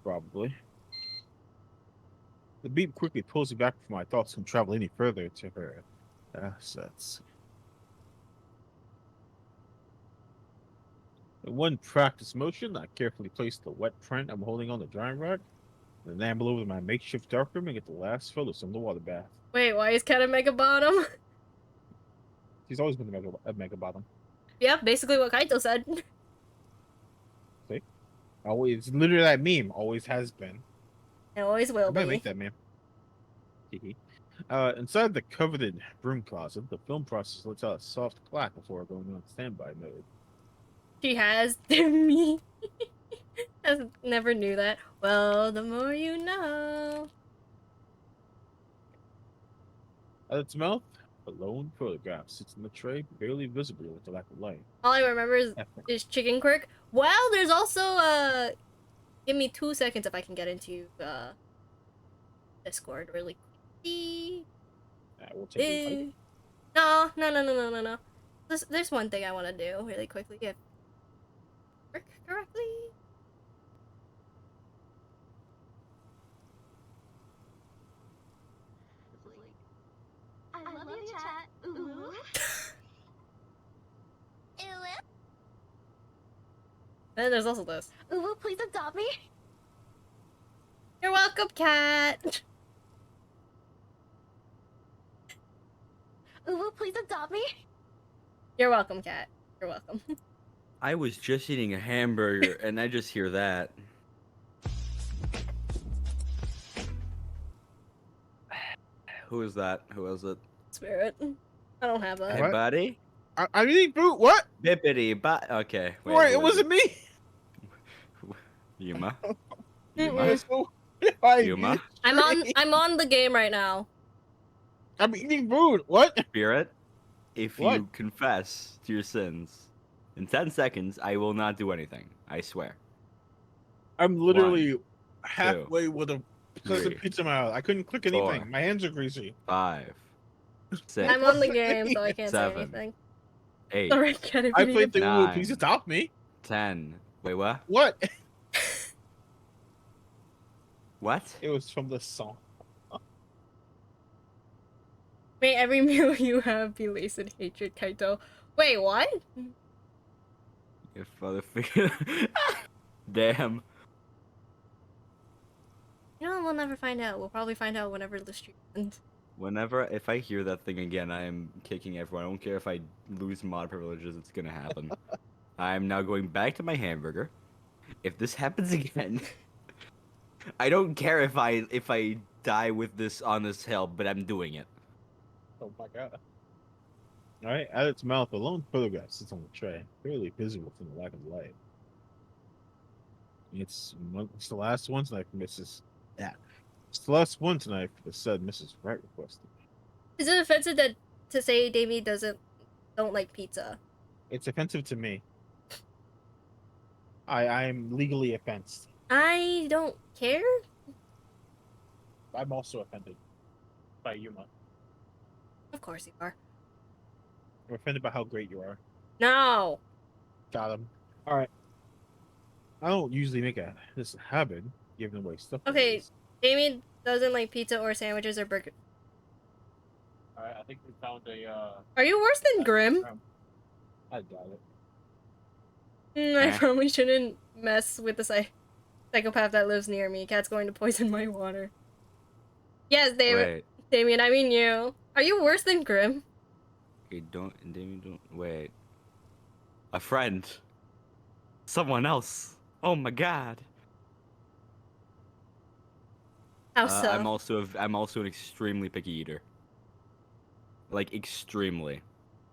Probably. The beep quickly pulls me back from my thoughts and travel any further to her assets. In one practice motion, I carefully place the wet print I'm holding on the drying rack, and then amble over to my makeshift darkroom and get the last photos from the water bath. Wait, why is Cat a mega bottom? She's always been a mega bottom. Yeah, basically what Kaito said. See? Always, literally that meme. Always has been. It always will I might be. make that meme. Inside the coveted broom closet, the film process lets out a soft clack before going on standby mode. She has me. I never knew that. Well, the more you know. At its mouth, a lone photograph sits in the tray, barely visible with the lack of light. All I remember is chicken quirk. Well, there's also give me 2 seconds if I can get into Discord really quickly. We'll take No. There's one thing I want to do really quickly. If work correctly. I love you, chat. Ooh. And there's also this. Ooh, please adopt me. You're welcome, cat. Ooh, please adopt me. You're welcome, cat. You're welcome. I was just eating a hamburger and I just hear that. Who is that? Who is it? Spirit. I don't have that. Hey, buddy. I'm eating food. What? Bippity but okay. Wait, it who is wasn't me. Yuma. Mm-mm. Yuma. I'm on the game right now. I'm eating food. What? Spirit, if What? you confess to your sins in 10 seconds, I will not do anything. I swear. I'm literally 1, halfway with a slice of 3, pizza in my mouth. I couldn't click anything. 4, My hands are greasy. 5, 6. I'm on the game, so I can't 7, say anything. 8. Sorry, Kenny. I played the 9, pizza top me. 10. Wait, what? What? What? It was from the song. May every meal you have be laced in hatred, Kaito. Wait, what? You motherfucker. Damn. You know, we'll never find out. We'll probably find out whenever the stream ends. Whenever, if I hear that thing again, I am kicking everyone. I don't care if I lose mod privileges, it's gonna happen. I'm now going back to my hamburger. If this happens again, I don't care if I die with this on this hill, but I'm doing it. Oh my god. Alright, at its mouth, a lone photograph sits on the tray, clearly visible from the lack of light. It's the last one tonight for Mrs. Yeah. It's the last one tonight for the said Mrs. Wright requested. Is it offensive to say Davey don't like pizza? It's offensive to me. I'm legally offended. I don't care. I'm also offended by Yuma. Of course you are. I'm offended by how great you are. No. Got him. Alright. I don't usually make this a habit, giving away stuff. Okay, Damien doesn't like pizza or sandwiches or burger. Alright, I think we found a Are you worse than Grim? I doubt it. I probably shouldn't mess with the psychopath that lives near me. Cat's going to poison my water. Yes, Damien, I mean you. Are you worse than Grim? Okay, Damien, don't wait. A friend. Someone else. Oh my god. How so? I'm also an extremely picky eater. Like extremely.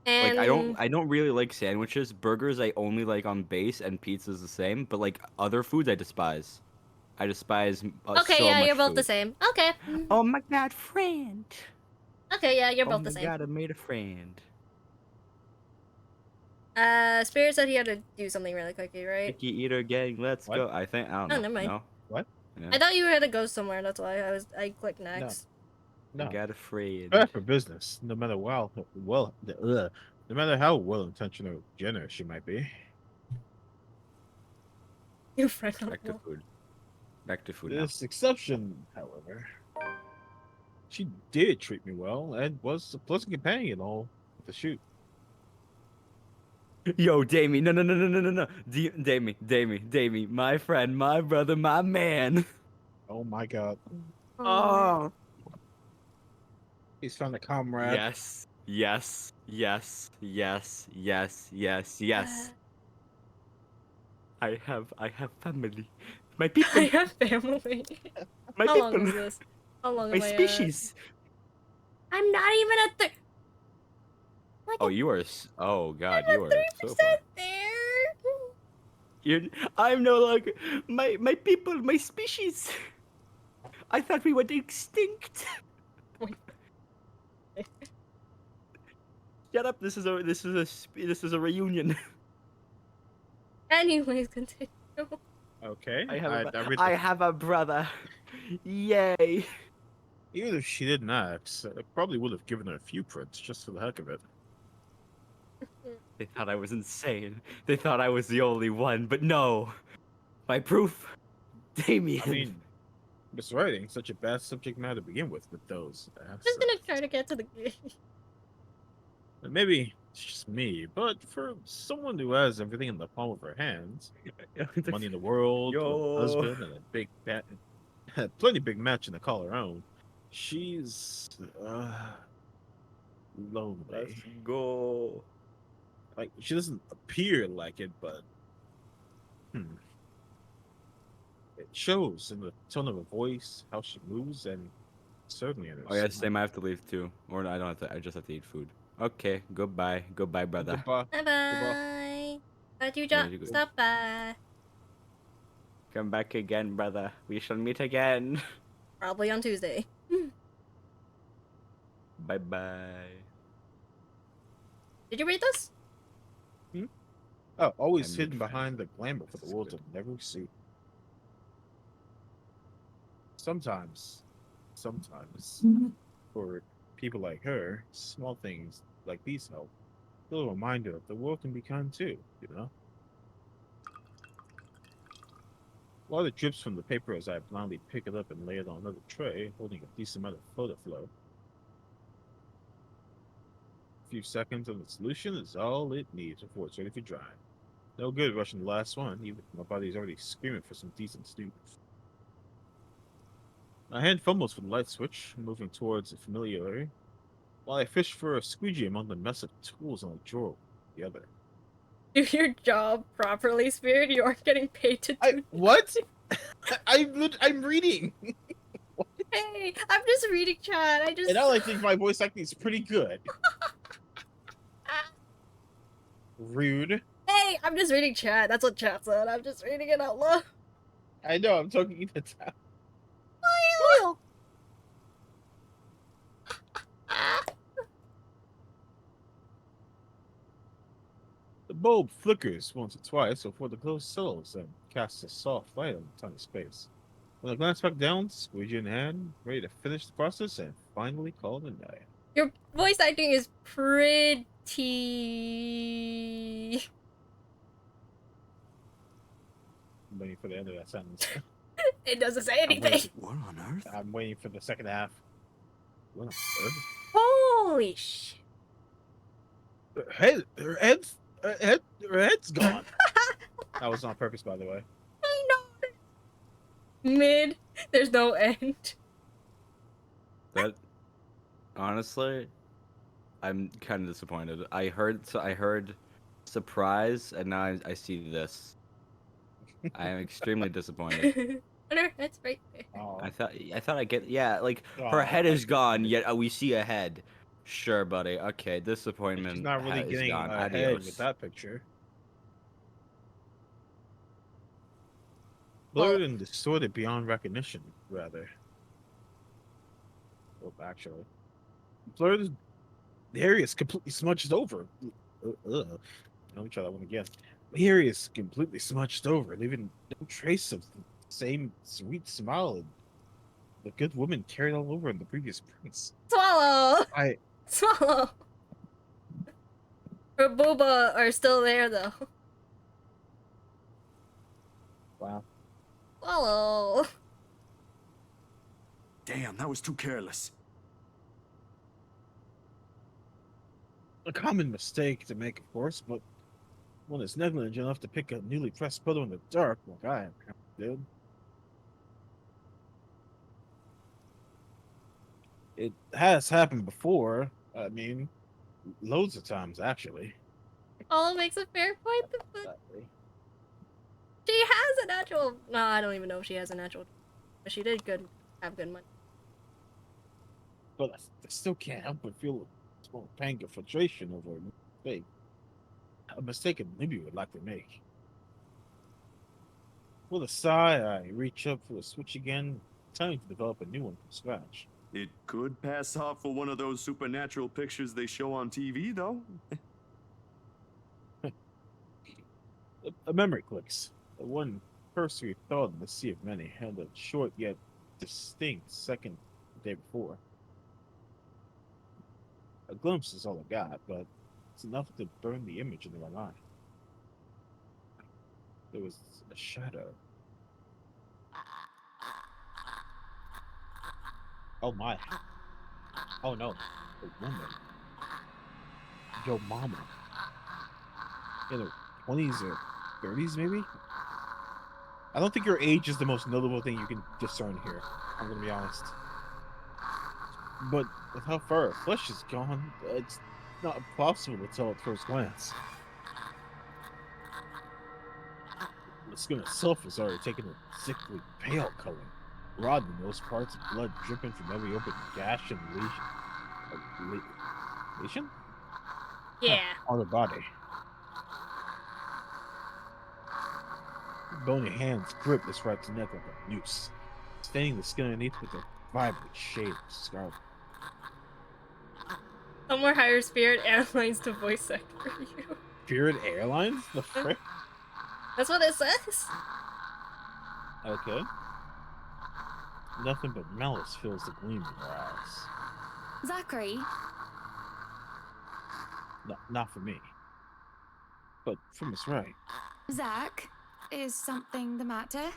And Like I don't really like sandwiches. Burgers I only like on base, and pizza's the same. But like other foods I despise. I despise. Okay, so yeah, much you're both food. the same. Okay. Oh my god, friend. Okay, yeah, you're Oh both the my same. god, I made a friend. Spirit said he had to do something really quickly, right? Picky eater gang, let's go. I don't know. Oh, never mind. No? What? Yeah. I thought you had to go somewhere. That's why I clicked next. No. I got a friend. Bad for business, no matter no matter how well-intentioned or generous she might be. Your friend. Back to food. Back to food now. This exception, however, she did treat me well and was a pleasant companion all the shoot. Yo, Damie, no. Damie, my friend, my brother, my man. Oh my god. Oh. He's found a comrade. Yes. I have family. My people. I have family. My How people. long is this? How long My am I species. I'm not even at the. Oh, you are. Oh God, you are so far. There. I'm no longer my people, my species. I thought we went extinct. Shut up! This is a reunion. Anyways, continue. Okay. I have a brother. Yay! Even if she didn't ask, I probably would have given her a few prints just for the heck of it. They thought I was insane. They thought I was the only one, but no. My proof, Damien. I mean, Miss Writing, such a bad subject matter to begin with those. I'm just gonna try to get to the game. Maybe it's just me, but for someone who has everything in the palm of her hands, money in the world, a husband, and a big plenty big match in the call her own, she's lonely. Let's go. Like, she doesn't appear like it, but it shows in the tone of her voice, how she moves, and certainly in her Oh yeah, smile. same. I have to leave too, or no, I don't have to. I just have to eat food. Okay, goodbye, goodbye, brother. Goodbye. Bye bye. Glad you Yeah, you go. stop by. Come back again, brother. We shall meet again. Probably on Tuesday. Bye bye. Did you read this? Oh, always I'm hidden your friend. behind the glamour for the world to never see. Sometimes, for people like her, small things like these help. A little reminder that the world can be kind too, you know? Water drips from the paper as I blindly pick it up and lay it on another tray, holding a decent amount of photo flow. A few seconds of the solution is all it needs before it's ready for drying. No good rushing the last one, even if my body's already screaming for some decent stew. My hand fumbles for the light switch, moving towards a familiar area, while I fish for a squeegee among the mess of tools in a drawer. The other. Do your job properly, Spirit. You aren't getting paid to do what? I'm reading. Hey, I'm just reading chat. I just. And I think my voice acting is pretty good. Rude. Hey, I'm just reading chat. That's what chat said. I'm just reading it out loud. I know. I'm talking in the town. The bulb flickers once or twice before the glow settles and casts a soft light on the tiny space. When I glance back down, squeegee in hand, ready to finish the process and finally call it a night. Your voice acting is pretty. I'm waiting for the end of that sentence. It doesn't say anything. What on earth? I'm waiting for the second half. What on earth? Holy shit. Her head's gone. That was on purpose, by the way. I know. Mid. There's no end. That honestly, I'm kind of disappointed. I heard surprise, and now I see this. I am extremely disappointed. And her head's right there. I thought I get like her head is gone, yet we see a head. Sure, buddy. Okay, disappointment. She's not really is getting gone. ahead Adios. with that picture. Blurred and distorted beyond recognition, rather. Well, actually, blurred is the area is completely smudged over. Let me try that one again. The area is completely smudged over, leaving no trace of the same sweet smile and the good woman carried all over in the previous prints. Swallow. I Swallow. Her booba are still there though. Wow. Swallow. Damn, that was too careless. A common mistake to make, of course, but one is negligent enough to pick a newly pressed photo in the dark, like I am, dude. It has happened before. I mean, loads of times, actually. Swallow makes a fair point. But she has a natural. No, I don't even know if she has a natural. But she did have good money. But I still can't help but feel a small pang of frustration over a mistake. A mistake a newbie would likely make. With a sigh, I reach up for the switch again, time to develop a new one from scratch. It could pass off for one of those supernatural pictures they show on TV, though. A memory clicks. The one cursory thought in the sea of many had a short yet distinct second the day before. A glimpse is all I got, but it's enough to burn the image into my mind. There was a shadow. Oh my. Oh no. A woman. Your mama. In her 20s or 30s, maybe? I don't think your age is the most notable thing you can discern here. I'm gonna be honest. But with how far her flesh is gone, it's not possible to tell at first glance. The skin itself is already taking a sickly pale color. Raw in most parts, blood dripping from every open gash and lesion. Lesion? Yeah. On the body. Bony hands grip this rat's neck like a noose, staining the skin underneath with a vibrant shade of scarlet. Somewhere hire Spirit Airlines to voice act for you. Spirit Airlines? The frick? That's what it says. Okay. Nothing but malice fills the gleam in your eyes. Zachary, No, not for me. But for Miss Wright. Zach, is something the matter?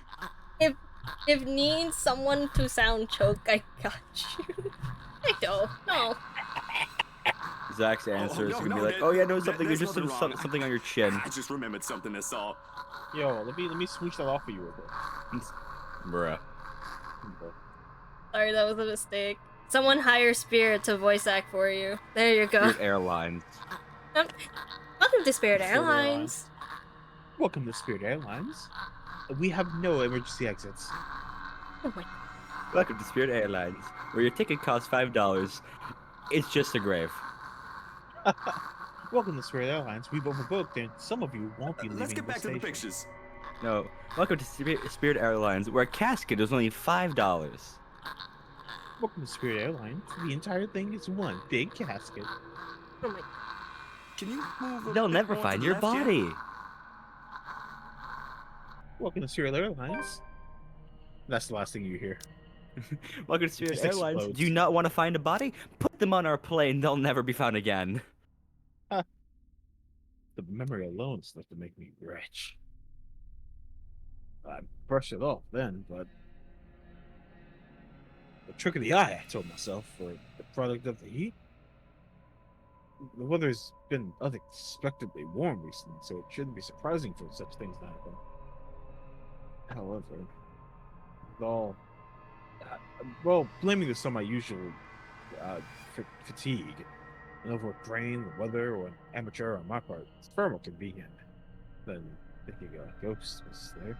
If needs someone to sound choke, I got you. I don't. No. Zach's answer is gonna be like, "Oh yeah, no, something. There's just something on your chin." I just remembered something that's all. Yo, let me smooch that off of you real quick. Bruh. Sorry, that was a mistake. Someone hire Spirit to voice act for you. There you go. Spirit Airlines. Welcome to Spirit Airlines. Welcome to Spirit Airlines. We have no emergency exits. Oh my. Welcome to Spirit Airlines, where your ticket costs $5. It's just a grave. Welcome to Spirit Airlines. We've overbooked, and some of you won't be leaving. Let's get back to the station. pictures. No, welcome to Spirit Airlines, where a casket is only $5. Welcome to Spirit Airlines. The entire thing is one big casket. Oh my. Can you move? They'll never find your body. Welcome to Spirit Airlines. That's the last thing you hear. Welcome to Spirit just Airlines. explodes. Do you not want to find a body? Put them on our plane. They'll never be found again. The memory alone is enough to make me rich. I brushed it off then, but the trick of the eye, I told myself, for the product of the heat. The weather's been unexpectedly warm recently, so it shouldn't be surprising for such things to happen. However, all blaming this on my usual fatigue, an overworked brain, the weather, or an amateur on my part, it's far more convenient than thinking a ghost was there.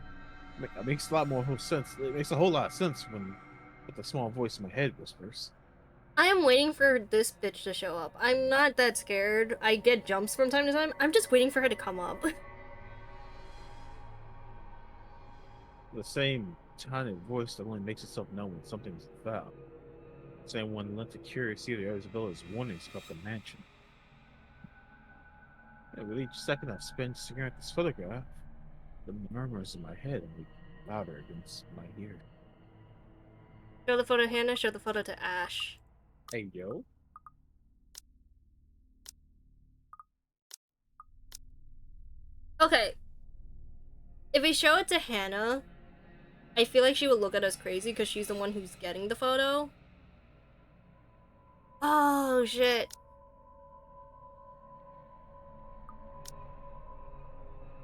It makes a lot more sense. It makes a whole lot of sense when the small voice in my head whispers. I am waiting for this bitch to show up. I'm not that scared. I get jumps from time to time. I'm just waiting for her to come up. The same tiny voice that only makes itself known when something's foul. The same one lent to curiosity to Isabella's warnings about the mansion. And with each second I spend staring at this photograph, the murmurs in my head make louder against my ear. Show the photo to Hannah, show the photo to Ash. Hey, yo. Okay. If we show it to Hannah, I feel like she would look at us crazy because she's the one who's getting the photo. Oh, shit.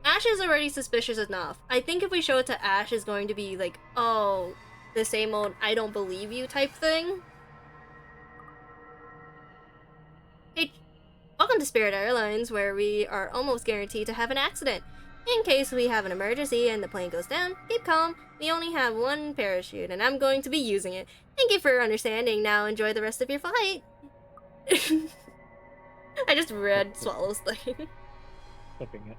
Ash is already suspicious enough. I think if we show it to Ash, it's going to be like, oh, the same old I don't believe you type thing. Hey, welcome to Spirit Airlines, where we are almost guaranteed to have an accident. In case we have an emergency and the plane goes down, keep calm. We only have one parachute, and I'm going to be using it. Thank you for your understanding. Now enjoy the rest of your flight. I just read Swallow's thing. Flipping it.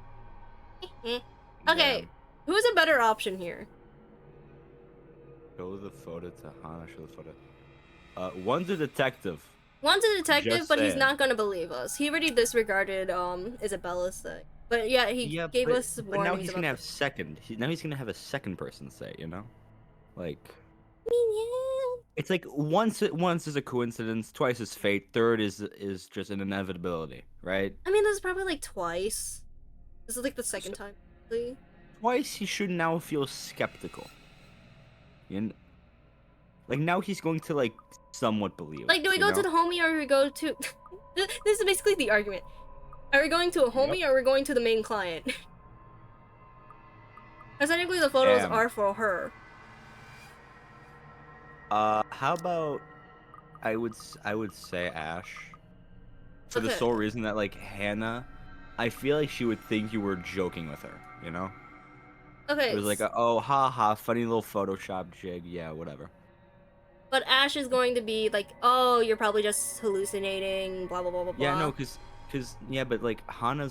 Okay, Yeah. who's a better option here? Show the photo to Hannah. Show the photo. One's a detective. One's a detective, Just but he's saying. not gonna believe us. He already disregarded Isabella's thing. But yeah, he gave us But now warnings he's about gonna have second. Now he's gonna have a second person say. You know, like. yeah. It's like once is a coincidence, twice is fate, third is just an inevitability, right? I mean, this is probably like twice. This is like the second time. Really. Twice he should now feel skeptical. And like now he's going to like somewhat believe. Like, do we you go know? to the homie or do we go to... This is basically the argument. Are we going to a homie or are we going to the main client? Because technically the photos are for her. How about I would say Ash. For the Okay. sole reason that like Hannah, I feel like she would think you were joking with her, you know? Okay. It was like, oh, haha, funny little Photoshop jig. Yeah, whatever. But Ash is going to be like, oh, you're probably just hallucinating, blah blah blah blah Yeah, blah. no, cause yeah, but like Hana,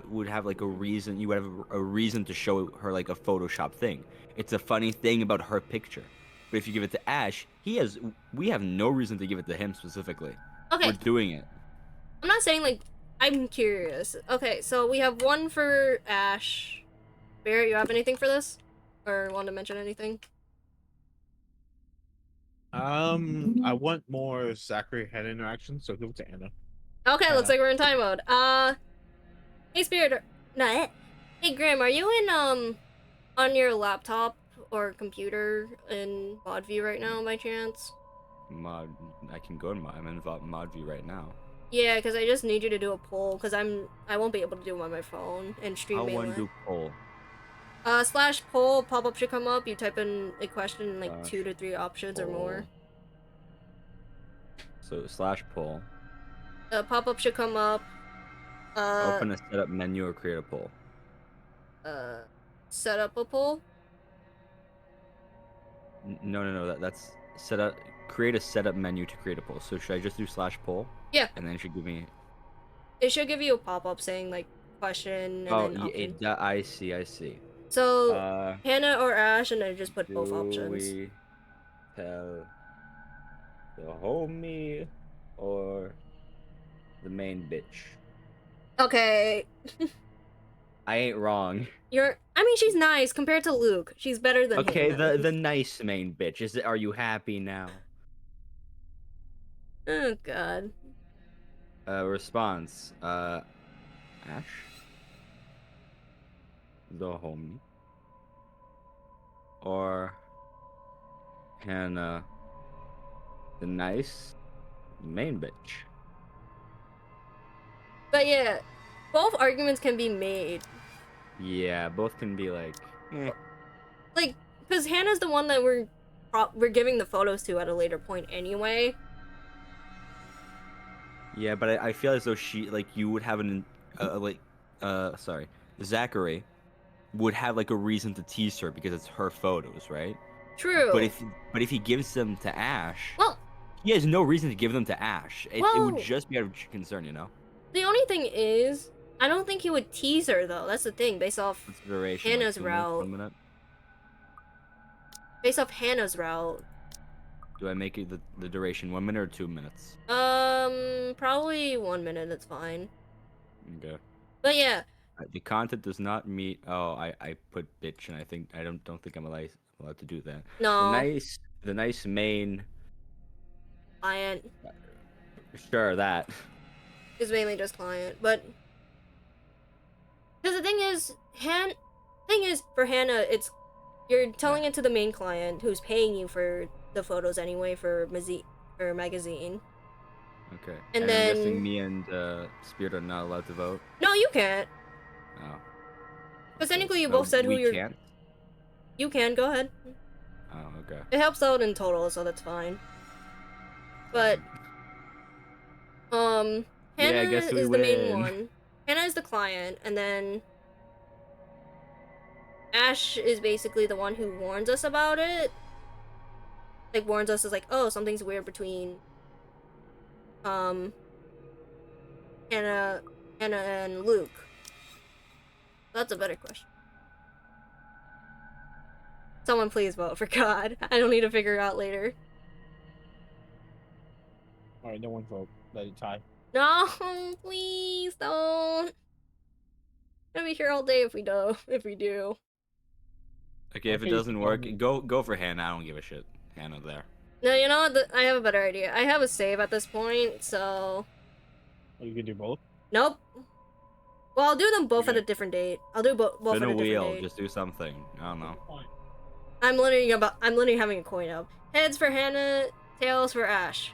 would have like a reason. You would have a reason to show her like a Photoshop thing. It's a funny thing about her picture. But if you give it to Ash, we have no reason to give it to him specifically. Okay. We're doing it. I'm not saying like I'm curious. Okay, so we have one for Ash. Barrett, you have anything for this, or want to mention anything? I want more Zachary head interaction, so give it to Anna. Okay, looks like we're in time mode. Hey Spirit, no, hey Grim, are you in on your laptop or computer in mod view right now by chance? I can go in I'm in mod view right now. Yeah, because I just need you to do a poll, because I won't be able to do it on my phone and stream How mainly. one do poll? Slash poll pop-up should come up. You type in a question, like Slash 2 to 3 options or more. So slash poll. Pop-up should come up. Open a setup menu or create a poll. Set up a poll. No. That's set up. Create a setup menu to create a poll. So should I just do slash poll? Yeah. And then it should give me. It should give you a pop-up saying like question and then option. I see. So Hannah or Ash, and I just put both options. We tell the homie or the main bitch? Okay. I ain't wrong. I mean, she's nice compared to Luke. She's better than Okay, Hannah. the nice main bitch. Are you happy now? Oh god. Response. Ash. The homie. Or Hannah. The nice main bitch. But yeah, both arguments can be made. Yeah, both can be like, Like, because Hannah's the one that we're giving the photos to at a later point anyway. Yeah, but I feel as though you would have Zachary would have like a reason to tease her because it's her photos, right? True. But if he gives them to Ash, well, he has no reason to give them to Ash. It would just be out of concern, you know. The only thing is, I don't think he would tease her though. That's the thing, based off Hannah's route. Based off Hannah's route. Do I make it the duration 1 minute or 2 minutes? Probably 1 minute. That's fine. Okay. But yeah. The content does not meet. Oh, I put bitch, and I don't think I'm allowed to do that. No. The nice main. Client. Sure, that. Is mainly just client, but because the thing is, for Hannah, it's you're telling it to the main client who's paying you for the photos anyway for magazine. Okay. And I'm then guessing me and Spirit are not allowed to vote. No, you can't. Oh. Because technically, you both said who you're. Can't? You can go ahead. Oh, okay. It helps out in total, so that's fine. But Hannah is the main one. Hannah is the client, and then Ash is basically the one who warns us about it. Like, warns us is like, oh, something's weird between Hannah and Luke. That's a better question. Someone please vote, for God. I don't need to figure it out later. Alright, no one vote. Let it tie. No, please don't. I'll be here all day if we do. Okay, if it doesn't work, go for Hannah. I don't give a shit. Hannah there. No, you know what? I have a better idea. I have a save at this point, so. Oh, you can do both? Nope. Well, I'll do them both at a different date. I'll do both at a different date. Just do something. I don't know. I'm literally having a coin up. Heads for Hannah, tails for Ash.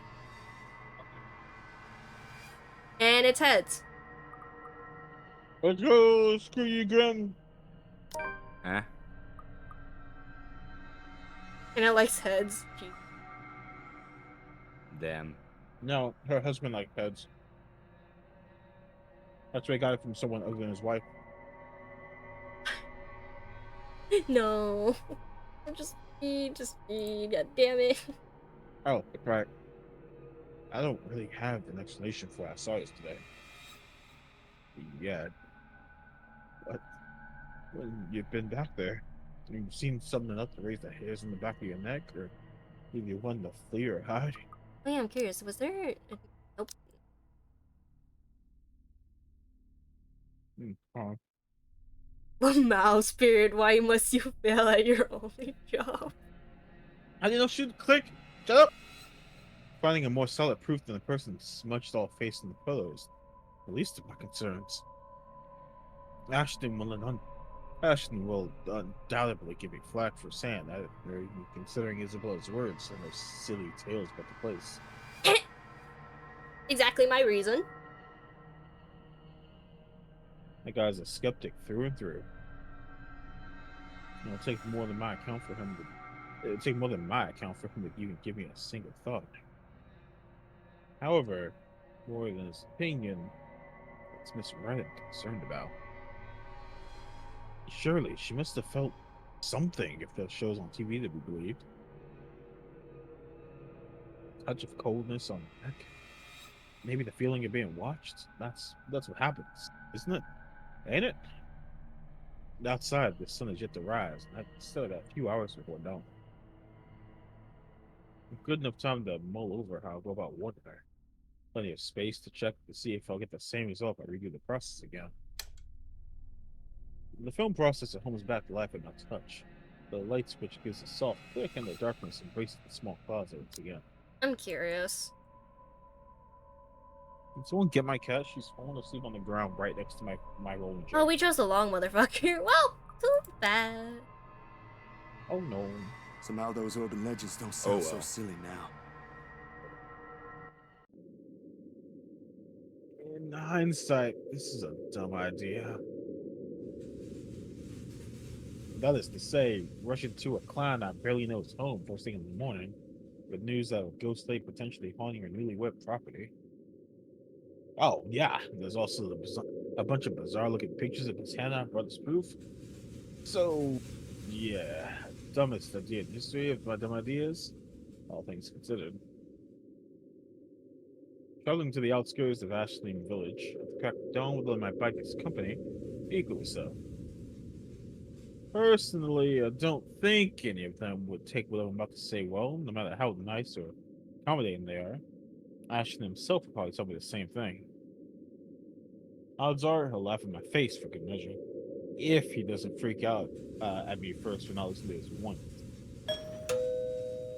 And it's heads. Let's go! Screw you, Grim! Huh? And it likes heads. Jeez. Damn. No, her husband liked heads. That's why he got it from someone other than his wife. No. Just feed, god damn it. Oh, right. I don't really have an explanation for why I saw this today. Yeah. What? When you've been back there, you've seen something enough to raise the hairs on the back of your neck, or maybe you wanted to flee or hide? Oh yeah, I'm curious. Was there? Nope. Mouse spirit, why must you fail at your only job? I didn't know she'd click. Shut up. Finding a more solid proof than the person's smudged all face in the photos, the least of my concerns. Ashton will undoubtedly give me flack for saying that, or even considering Isabella's words and her silly tales about the place. Exactly my reason. That guy's a skeptic through and through. It'll take more than my account for him to even give me a single thought. However, more than his opinion, it's Miss Wright I'm concerned about. Surely she must have felt something if those shows on TV to be believed. Touch of coldness on the neck. Maybe the feeling of being watched. That's what happens, isn't it? Ain't it? Outside, the sun is yet to rise, and I've still got a few hours before dawn. Good enough time to mull over how I'll go about warning her. Plenty of space to check to see if I'll get the same result if I redo the process again. The film processor hums back to life at my touch. The light switch gives a soft click, and the darkness embraces the small closet once again. I'm curious. Can someone get my cat? She's falling asleep on the ground right next to my rolling chair. Oh, we chose the long motherfucker. Well, too bad. Oh no. Somehow those urban legends don't sound so silly now. In hindsight, this is a dumb idea. That is to say, rushing to a clown I barely knows home first thing in the morning, with news of a ghost lady potentially haunting her newlywed property. Oh, yeah, there's also a bunch of bizarre-looking pictures of his Hannah brother's proof. So, yeah, dumbest idea in history of my dumb ideas, all things considered. Traveling to the outskirts of Ashling Village at the crack of dawn with my bike as company, equally so. Personally, I don't think any of them would take what I'm about to say well, no matter how nice or accommodating they are. Ashton himself would probably tell me the same thing. Odds are he'll laugh in my face for good measure, if he doesn't freak out at me first when I listen to his one.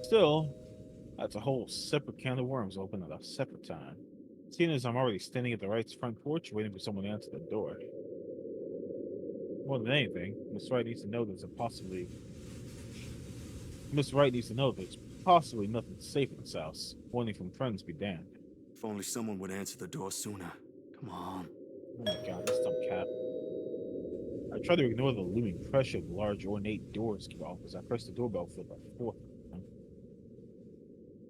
Still, that's a whole separate can of worms open at a separate time, seeing as I'm already standing at the Wright's front porch waiting for someone to answer the door. More than anything, Miss Wright needs to know there's possibly nothing safe in this house. Warning from friends be damned. If only someone would answer the door sooner. Come on. Oh my god, this dumb cat. I try to ignore the looming pressure of large ornate doors give off as I press the doorbell for the fourth time.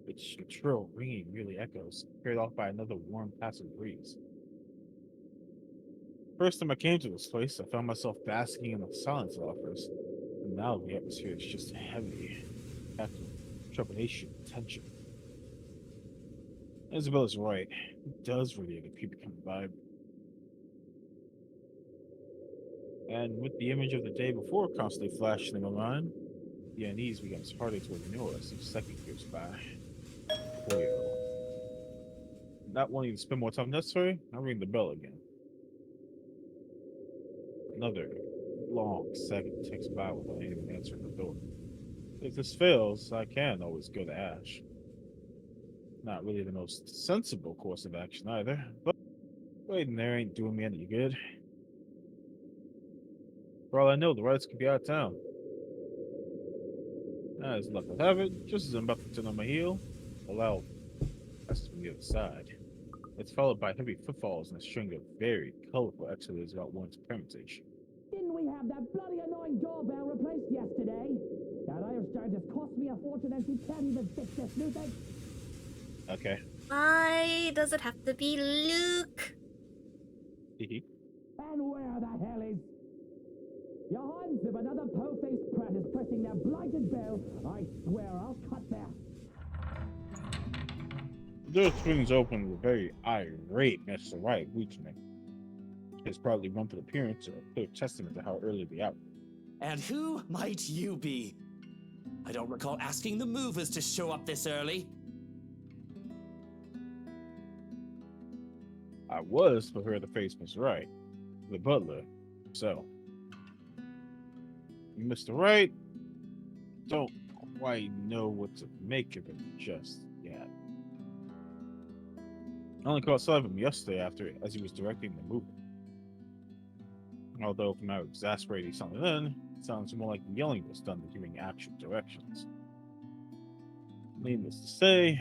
Its shrill ringing really echoes, carried off by another warm passing breeze. First time I came to this place, I found myself basking in the silence it offers. And now the atmosphere is just heavy, packed with trepidation and tension. Isabella's right. It does radiate a pubic kind of vibe. And with the image of the day before constantly flashing in my mind, the unease becomes harder to ignore as each second goes by. Cleo. Not wanting to spend more time necessary, I ring the bell again. Another long second ticks by without anyone answering the door. If this fails, I can always go to Ash. Not really the most sensible course of action either, but waiting there ain't doing me any good. For all I know, the Wrights could be out of town. As luck would have it, just as I'm about to turn on my heel, a loud press from the other side. It's followed by heavy footfalls and a string of very colorful exodus about one's parentage. Didn't we have that bloody annoying doorbell replaced yesterday? That Irish guy just cost me a fortune and she can't even fix this new thing. Okay. Why does it have to be Luke? And where the hell is... Your hands, if another po-faced prat is pressing their blighted bell, I swear I'll cut their... The door swings open with a very irate Mr. Wright reaching it. His proudly rumpled appearance are a clear testament to how early the hour. And who might you be? I don't recall asking the movers to show up this early. I was prepared to face Mr. Wright, the butler. So, Mr. Wright, don't quite know what to make of him just yet. I only caught sight of him yesterday as he was directing the movie. Although from how exasperated he sounded then, it sounds more like yelling was done than giving actual directions. Needless to say,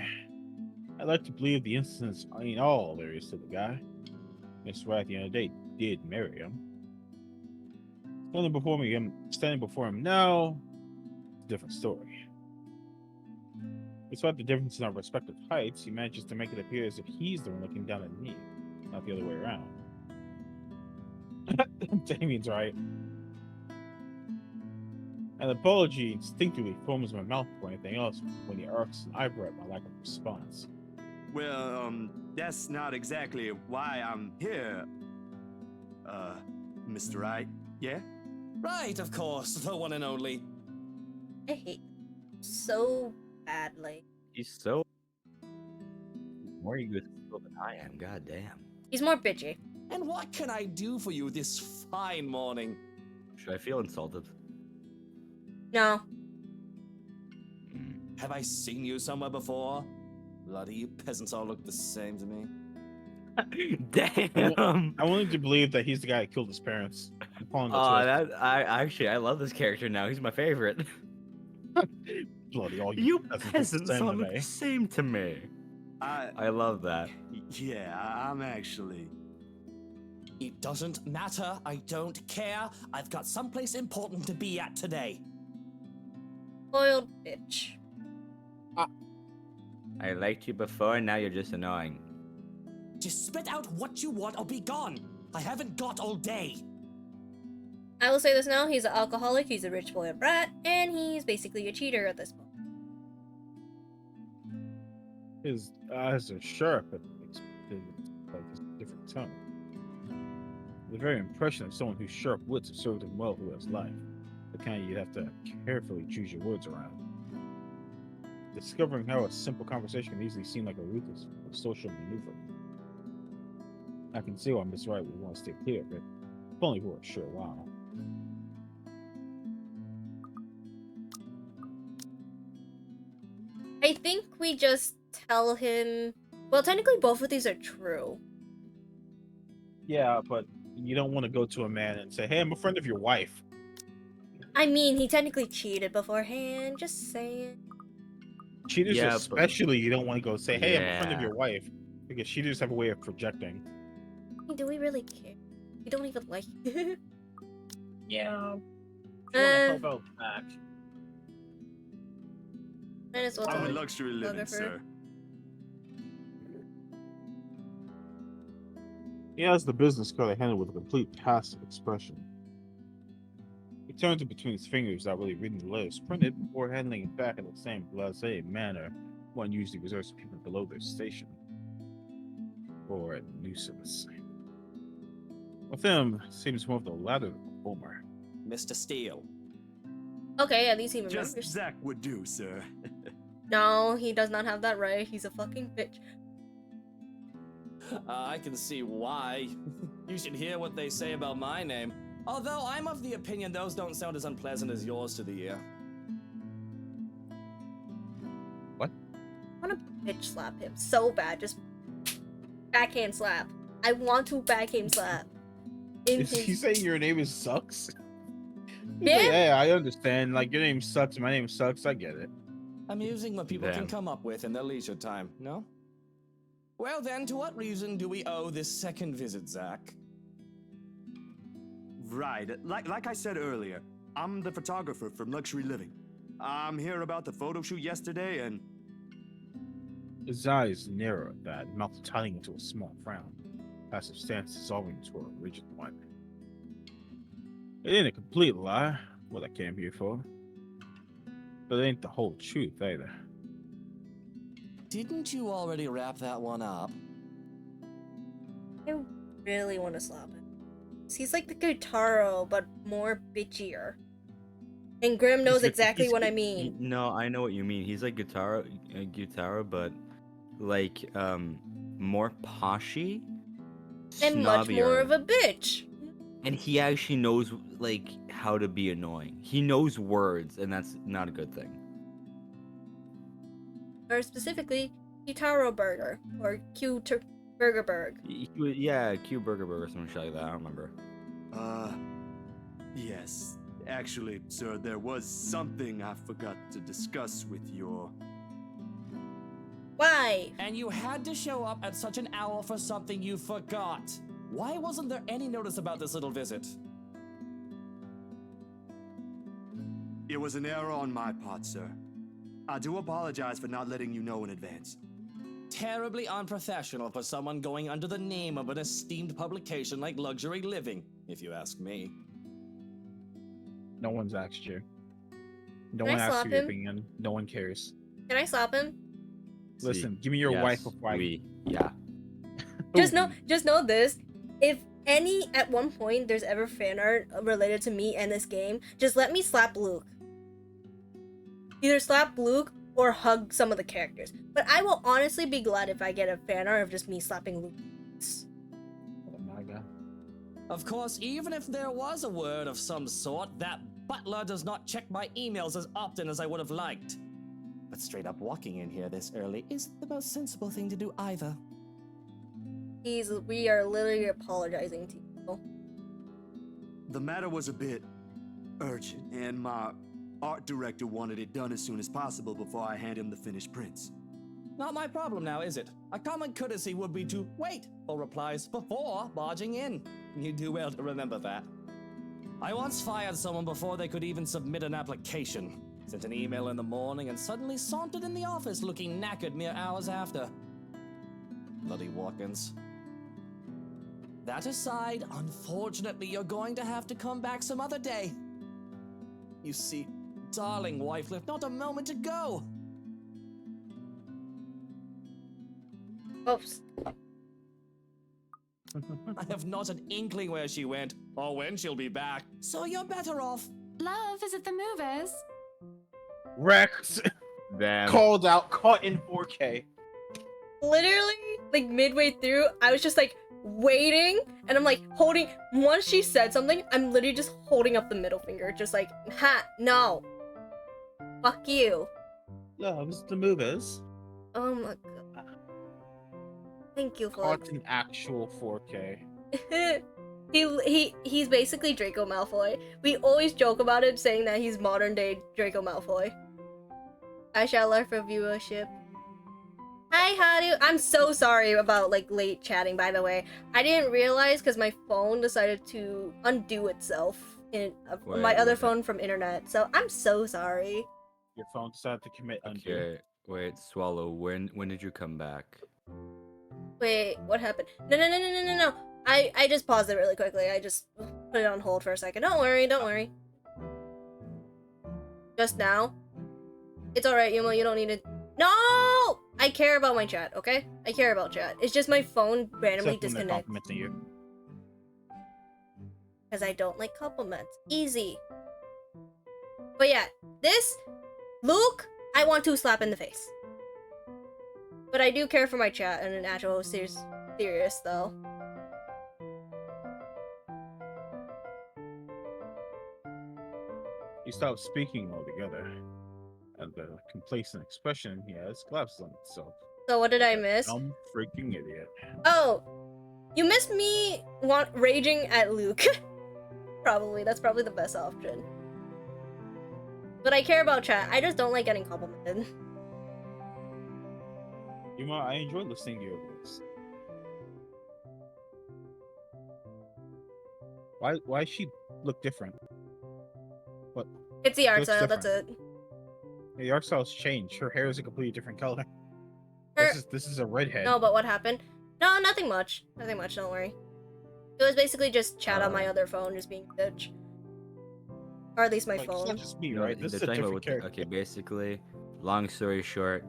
I'd like to believe the incidents ain't all there is to the guy. Mr. Wright at the end of the day did marry him. Standing before him now, it's a different story. Despite the difference in our respective heights, he manages to make it appear as if he's the one looking down at me, not the other way around. Damien's right. An apology instinctively forms my mouth for anything else when he arcs an eyebrow at my lack of response. Well, that's not exactly why I'm here, Mr. Wright, yeah? Right, of course, the one and only. I hate so badly. He's so more egotistical than I am. God damn. He's more bitchy. And what can I do for you this fine morning? Should I feel insulted? No. Have I seen you somewhere before? Bloody you peasants all look the same to me. Damn. I wanted to believe that he's the guy that killed his parents. I love this character now. He's my favorite. Bloody all you peasants all look the same to me. I love that. Yeah, I'm actually... It doesn't matter. I don't care. I've got someplace important to be at today. Spoiled bitch. I liked you before, now you're just annoying. Just spit out what you want or be gone. I haven't got all day. I will say this now, he's an alcoholic, he's a rich spoiled brat, and he's basically a cheater at this point. His eyes are sharp, but it's a different tone. The very impression of someone whose sharp wits have served him well through his life. The kind you have to carefully choose your words around. Discovering how a simple conversation can easily seem like a ruthless social maneuver. I can see why Miss Wright would want to stay clear of it, if only for a short while. I think we just tell him... Well, technically both of these are true. Yeah, but you don't want to go to a man and say, hey, I'm a friend of your wife. I mean, he technically cheated beforehand, just saying. Cheaters especially, you don't want to go say, hey, I'm a friend of Yeah. your wife. Because cheaters have a way of projecting. Do we really care? We don't even like it. Yeah. If you want to help out back. Might as well I'm tell a him. luxury living, sir. He has the business card I handled with a complete passive expression. He turns it between his fingers, not really reading the letters printed, before handling it back in the same blasé manner one usually reserves for people below their station. Or a nuisance. With him, seems more of the latter than the former. Mr. Steele. Okay, at least he remembers. Just Zach would do, sir. No, he does not have that right. He's a fucking bitch. I can see why. You should hear what they say about my name. Although I'm of the opinion those don't sound as unpleasant as yours to the ear. What? I want to bitch slap him so bad. Just backhand slap. I want to backhand slap. Is he saying your name is sucks? Yeah. Like, yeah, I understand. Like, your name sucks, my name sucks, I get it. Amusing what people Damn. can come up with in their leisure time, no? Well then, to what reason do we owe this second visit, Zach? Right, like I said earlier, I'm the photographer from Luxury Living. I'm here about the photo shoot yesterday, and... His eyes narrow at that, mouth tightening into a small frown. Passive stance dissolving into a rigid one. It ain't a complete lie, what I came here for. But it ain't the whole truth either. Didn't you already wrap that one up? I really want to slap him. He's like the Gyutaro, but more bitchier. And Grim knows exactly what I mean. No, I know what you mean. He's like Gyutaro, but like more poshy, And much more of a bitch. And he actually knows like how to be annoying. He knows words, and that's not a good thing. Or specifically, Gyutaro Burger or Burger Berg. Yeah, Q Burger or something like that. I don't remember. Yes. Actually, sir, there was something I forgot to discuss with your... Why? And you had to show up at such an hour for something you forgot. Why wasn't there any notice about this little visit? It was an error on my part, sir. I do apologize for not letting you know in advance. Terribly unprofessional for someone going under the name of an esteemed publication like Luxury Living, if you ask me. No one's asked you. No Can one I asked slap you your him? opinion. No one cares. Can I slap him? Listen, give me your wife before I... Yeah. Just know this. If at one point there's ever fan art related to me and this game, just let me slap Luke. Either slap Luke or hug some of the characters. But I will honestly be glad if I get a fan art of just me slapping Luke. Oh my god. Of course, even if there was a word of some sort, that butler does not check my emails as often as I would have liked. But straight up walking in here this early isn't the most sensible thing to do either. We are literally apologizing to you. The matter was a bit urgent, and my art director wanted it done as soon as possible before I hand him the finished prints. Not my problem now, is it? A common courtesy would be to wait for replies before barging in. You do well to remember that. I once fired someone before they could even submit an application. Sent an email in the morning and suddenly sauntered in the office looking knackered mere hours after. Bloody walk-ins. That aside, unfortunately, you're going to have to come back some other day. You see, darling wife left not a moment to go. Oops. I have not an inkling where she went, or when she'll be back, so you're better off. Love is at the movies. Rex Damn. called out, caught in 4K. Literally, like midway through, I was just like waiting, and I'm like holding. Once she said something, I'm literally just holding up the middle finger, just like, ha, no. Fuck you. Loves the movies. Oh my god. Thank you, Caught Flex. in actual 4K. He's basically Draco Malfoy. We always joke about it, saying that he's modern day Draco Malfoy. I shall love for viewership. Hi, Haru. I'm so sorry about like late chatting, by the way. I didn't realize because my phone decided to undo itself in my other phone from internet. So I'm so sorry. Your phone decided to commit undo. Okay, wait, Swallow. When did you come back? Wait, what happened? No. I just paused it really quickly. I just put it on hold for a second. Don't worry. Just now. It's alright, Yumo, you don't need to. No! I care about my chat, okay? I care about chat. It's just my phone randomly Except when they're disconnects. complimenting you. Because I don't like compliments. Easy. But yeah, this Luke, I want to slap in the face. But I do care for my chat and an actual serious though. He stopped speaking altogether. And the complacent expression he has collapses on itself. So what did I miss? Dumb freaking idiot. Oh, you missed me raging at Luke. Probably, that's probably the best option. But I care about chat. I just don't like getting complimented. You know, I enjoy listening to your voice. Why she look different? What? It's the She art looks style, that's different. it. The art style's changed. Her hair is a completely different color. This is a redhead. No, but what happened? No, nothing much. Nothing much, don't worry. It was basically just chat on my other phone, just being a bitch. Or at least my Like, it's phone. not just me, No, right? This they're is a talking different about character. okay, basically, long story short,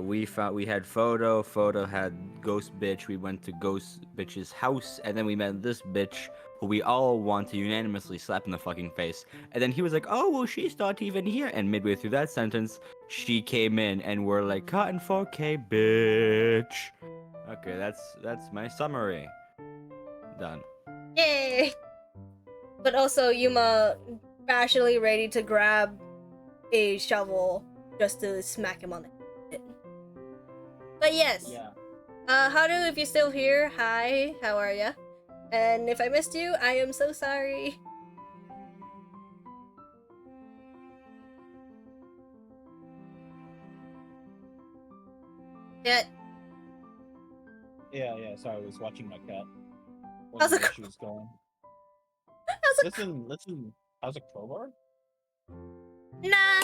we had Photo had Ghost Bitch. We went to Ghost Bitch's house, and then we met this bitch who we all want to unanimously slap in the fucking face. And then he was like, "Oh, well, she's not even here." And midway through that sentence, she came in, and we're like, "Cotton 4K, bitch." Okay, that's my summary. Done. Yay! But also, Yuma rationally ready to grab a shovel just to smack him on the head. But yes. Yeah. Haru, if you're still here, hi, how are ya? And if I missed you, I am so sorry. Yeah. Yeah. Sorry, I was watching my cat. How's Wasn't it where she was going. Listen. How's a crowbar? Nah.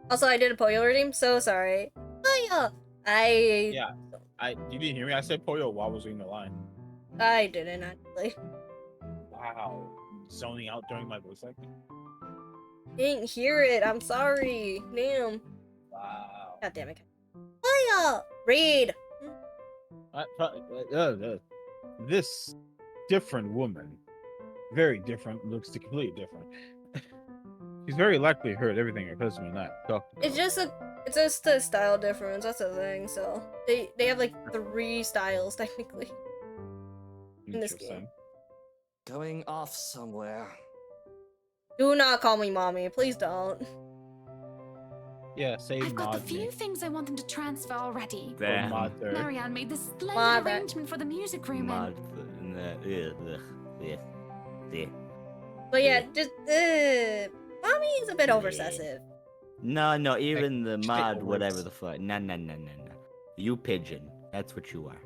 Also, I did a Poyo redeem, so sorry. Poyo! Yeah. You didn't hear me? I said Poyo while I was reading the line. I didn't actually. Wow. Zoning out during my voice acting. Didn't hear it. I'm sorry. Damn. Wow. God damn it. Poyo! Read! This different woman, very different, looks completely different. She's very likely heard everything her husband and I talked about. It's just a style difference, that's the thing, so. They have like 3 styles, technically. In this game. Going off somewhere. Do not call me mommy, please don't. Yeah, say I've got the mod few me. things I want them to transfer already. Damn. Mother. Marianne made this splendid Mother. arrangement for the music room and But yeah, just mommy is a bit oversessive. No, even the Just mod, take the whatever words. the fuck. No. You pigeon. That's what you are.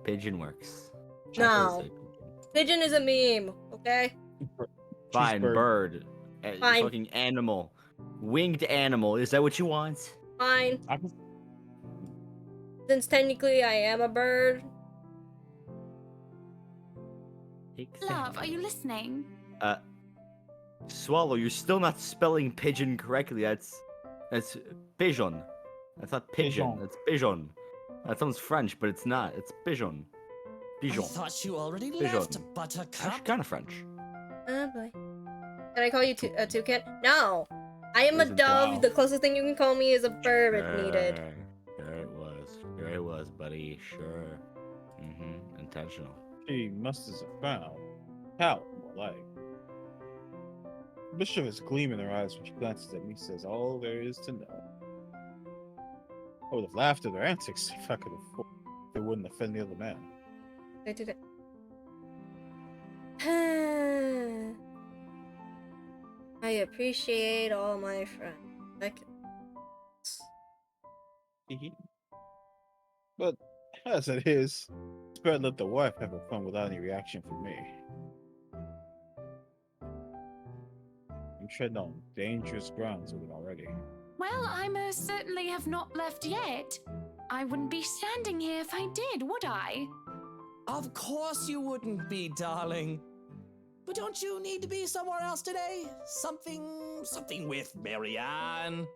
Pigeon works. No. Pigeon is a meme, okay? Fine, bird. bird. Fine. Fucking animal. Winged animal. Is that what you want? Fine. Since technically I am a bird. Love, are you listening? Swallow, you're still not spelling pigeon correctly. That's pigeon. That's not pigeon. Pigeon. That's pigeon. That sounds French, but it's not. It's pigeon. Pigeon. I thought you already Pigeon. left, Buttercup. Actually, kind of French. Oh boy. Can I call you a toucan? No! I am a Isn't dove. wow. The closest thing you can call me is a bird if needed. Sure it was, buddy. Sure. Intentional. She must have found. How? More like. Bishop is gleam in her eyes when she glances at me, says all there is to know. I would have laughed at their antics if I could afford. They wouldn't offend the other man. They did it. I appreciate all my friends. But as it is, it's better let the wife have her fun without any reaction from me. I'm treading on dangerous grounds with it already. Well, I most certainly have not left yet. I wouldn't be standing here if I did, would I? Of course you wouldn't be, darling. But don't you need to be somewhere else today? Something with Marianne?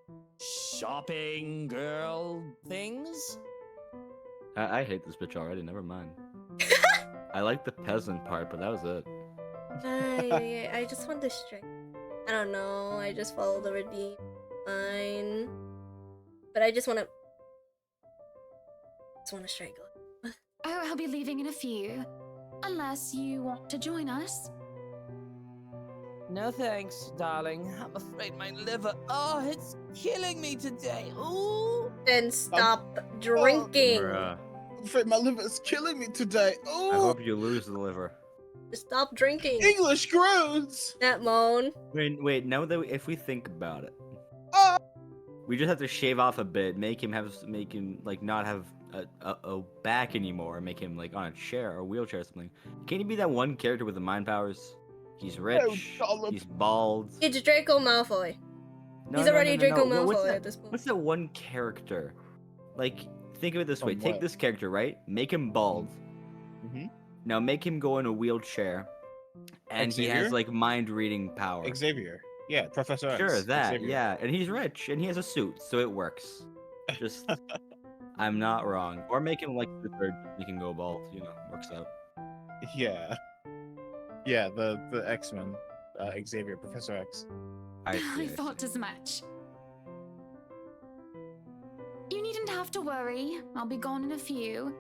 Shopping, girl, things? I hate this bitch already. Never mind. I like the peasant part, but that was it. I just want the string. I don't know. I just follow the redeem. Fine. But I just want to strangle. Oh, I'll be leaving in a few. Unless you want to join us. No thanks, darling. I'm afraid my liver, it's killing me today. Ooh. Then stop drinking. Bruh. I'm afraid my liver is killing me today. I Oh, hope you lose the liver. Just stop drinking. English groans. That moan. Wait. Now that if we think about it, we just have to shave off a bit, make him like not have a back anymore, make him like on a chair or wheelchair or something. Can he be that one character with the mind powers? He's rich. He's bald. It's Draco Malfoy. He's already Draco Malfoy at this point. What's that one character? Like, think of it this way. From Take what? this character, right? Make him bald. Mm-hmm. Now make him go in a wheelchair. And he has Xavier? like mind reading power. Xavier. Yeah, Professor X. Sure, that. Xavier. Yeah, and he's rich and he has a suit, so it works. Just, I'm not wrong. Or make him like Luther, he can go bald. You know, works out. Yeah. Yeah, the X-Men. Xavier, Professor X. I thought as much. You needn't have to worry. I'll be gone in a few.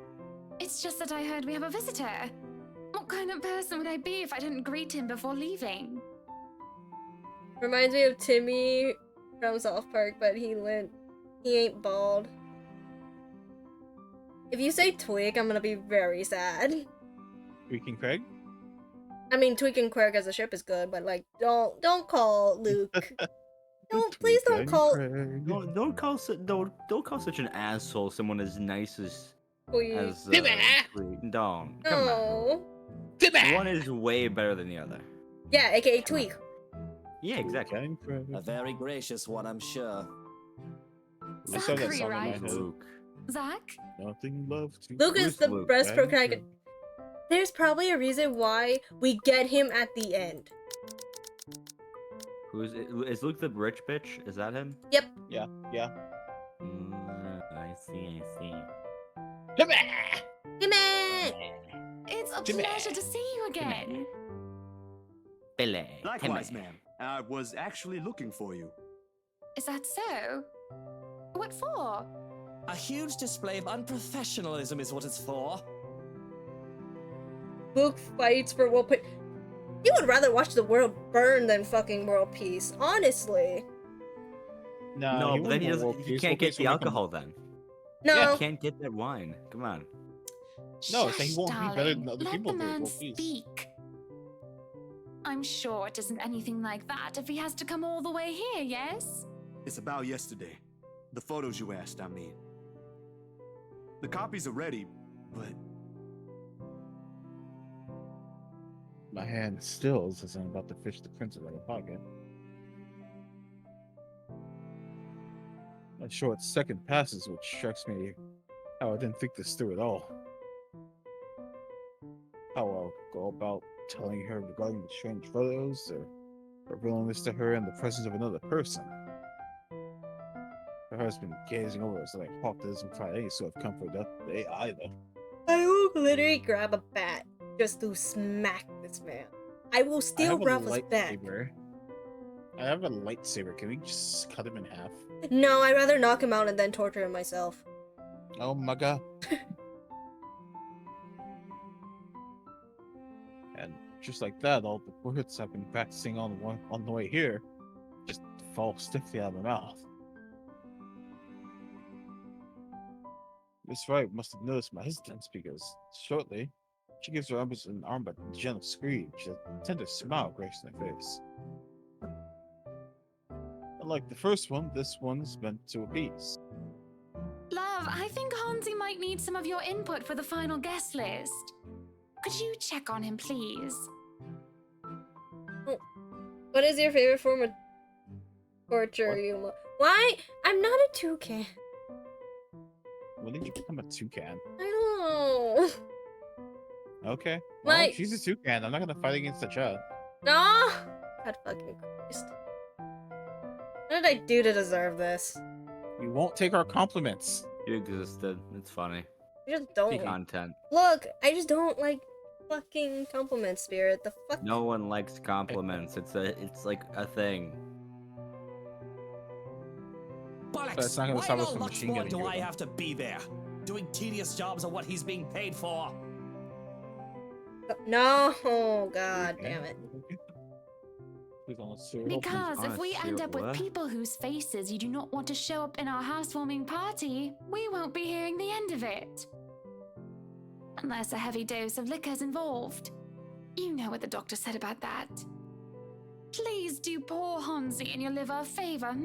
It's just that I heard we have a visitor. What kind of person would I be if I didn't greet him before leaving? Reminds me of Timmy from South Park, but he ain't bald. If you say Tweak, I'm gonna be very sad. Tweak and Craig? I mean, Tweak and Quirk as a ship is good, but like, don't call Luke. Please don't call. Don't call such an asshole someone as nice as Tweak. Tweak. Don't. Come on. One is way better than the other. Yeah, aka Tweak. Yeah, exactly. A very gracious one, I'm sure. Zachary, right? Zach? Nothing love to Luke is the best protagonist. There's probably a reason why we get him at the end. Who's it? Is Luke the rich bitch? Is that him? Yep. Yeah. I see. Timmy! It's a pleasure to see you again. Billy. Likewise, ma'am. I was actually looking for you. Is that so? What for? A huge display of unprofessionalism is what it's for. Luke fights for world peace. He would rather watch the world burn than fucking world peace, honestly. No, but then he can't get the alcohol then. No. Yeah, he can't get that wine. Come on. No, so he won't be better than other Let people. the man world peace. speak. I'm sure it isn't anything like that if he has to come all the way here, yes? It's about yesterday. The photos you asked, I mean. The copies are ready, but... My hand stills as I'm about to fish the prints out of my pocket. A short second passes, which strikes me how I didn't think this through at all. How I'll go about telling her regarding the strange photos, or revealing this to her in the presence of another person. Her husband gazing over us like a hawk that doesn't find any sort of comfort either. I will literally grab a bat just to smack this man. I will steal Rafa's bat. I have a lightsaber. Can we just cut him in half? No, I'd rather knock him out and then torture him myself. Oh my god. And just like that, all the words I've been practicing on the way here just fall stiffly out of my mouth. Miss Wright must have noticed my hesitance because shortly she gives her arms an arm but a gentle screech, a tender smile gracing her face. Unlike the first one, this one's meant to appease. Love, I think Hansi might need some of your input for the final guest list. Could you check on him, please? What is your favorite form of torture, Yuma? Why? I'm not a toucan. When did you become a toucan? I don't know. Okay. Well, Like- she's a toucan. I'm not gonna fight against the child. No! God fucking Christ. What did I do to deserve this? You won't take our compliments. You existed. It's funny. I just don't. See content. Look, I just don't like fucking compliment Spirit. The fuck? No one likes compliments. It's like a thing. Bollocks! But it's not gonna Why stop us not from lots machine more gunning do you, I though. have to be there? Doing tedious jobs are what he's being paid for. No, oh, god damn it. Because if we end up with people whose faces you do not want to show up in our housewarming party, we won't be hearing the end of it. Unless a heavy dose of liquor's involved. You know what the doctor said about that. Please do poor Hansi and your liver a favor,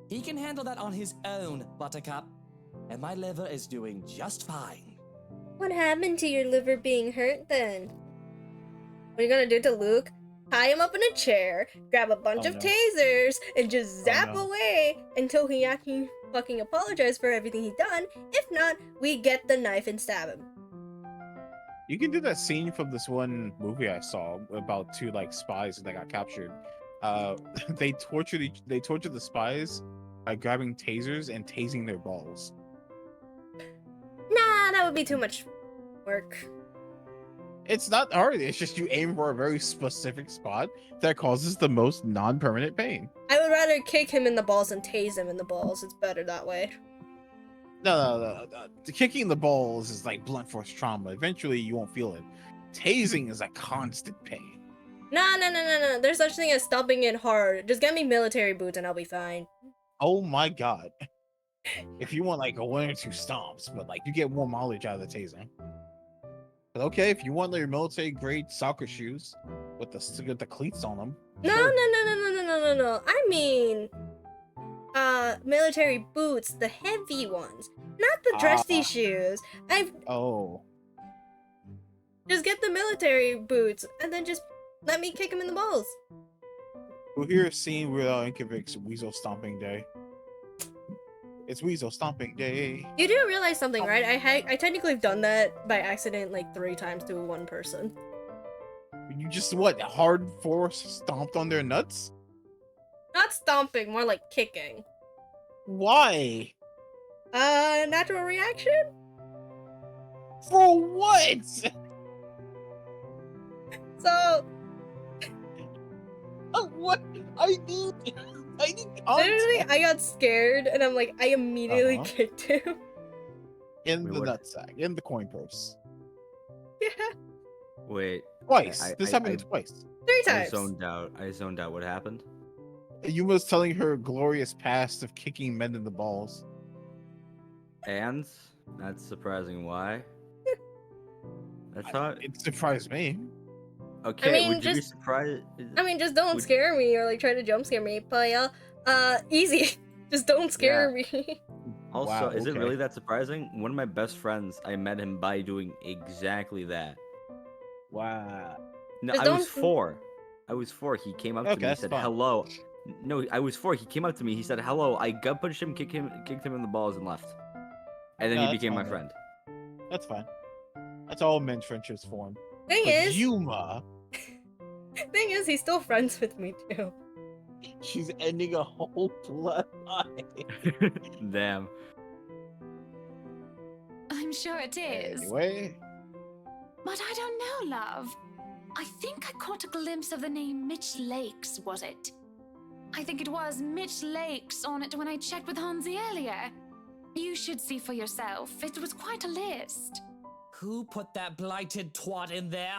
He can handle that on his own, Buttercup. And my liver is doing just fine. What happened to your liver being hurt then? What are you gonna do to Luke? Tie him up in a chair, grab a bunch of tasers, and just zap away until he actually fucking apologizes for everything he's done. If not, we get the knife and stab him. You can do that scene from this one movie I saw about two like spies that got captured. They tortured the spies by grabbing tasers and tasing their balls. Nah, that would be too much work. It's not hard. It's just you aim for a very specific spot that causes the most non-permanent pain. I would rather kick him in the balls than tase him in the balls. It's better that way. No. The kicking the balls is like blunt force trauma. Eventually, you won't feel it. Tasing is a constant pain. No. There's such thing as stomping it hard. Just get me military boots and I'll be fine. Oh my god. If you want like a 1 or 2 stomps, but like you get more mileage out of the tasing. But okay, if you want your military grade soccer shoes with the cleats on them. No. I mean, military boots, the heavy ones, not the dressy shoes. Just get the military boots and then just let me kick him in the balls. We'll hear a scene where Inkovic's Weasel Stomping Day. It's Weasel Stomping Day. You do realize something, right? I technically have done that by accident like 3 times to one person. You just hard force stomped on their nuts? Not stomping, more like kicking. Why? Natural reaction? For what? So what? I need literally, I got scared and I'm like, I immediately kicked him. In the nutsack, in the coin purse. Yeah. Wait. Twice. This happened twice. 3 times. I zoned out. What happened? You was telling her glorious past of kicking men in the balls. And that's surprising. Why? That's how it surprised me. Okay, I mean, would you be surprised? just don't scare me or like try to jump scare me, playa. Easy. Just don't scare me. Also, is it really that surprising? One of my best friends, I met him by doing exactly that. Wow. No, Just I was 4. He came up to me and said, fine. hello. No, I was 4. He came up to me. He said, hello. I gut punched him, kicked him in the balls, and left. And then he became my friend. That's fine. That's all men's friendships form. Thing is, Yuma. Thing is, he's still friends with me too. She's ending a whole bloodline. Damn. I'm sure it is. Anyway. But I don't know, love. I think I caught a glimpse of the name Mitch Lakes, was it? I think it was Mitch Lakes on it when I checked with Hansi earlier. You should see for yourself. It was quite a list. Who put that blighted twat in there?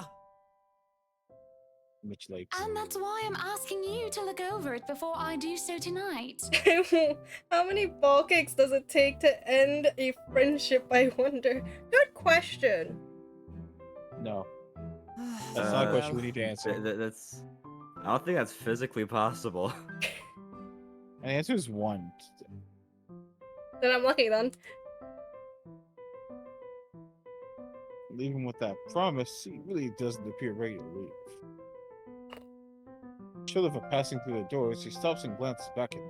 Mitch Lakes. And that's why I'm asking you to look over it before I do so tonight. How many ball kicks does it take to end a friendship, I wonder? Good question. No. That's not a question we need to answer. That's. I don't think that's physically possible. And the answer is 1. Then I'm lucky then. Leaving with that promise, he really doesn't appear ready to leave. Shudder for passing through the doors, he stops and glances back at me,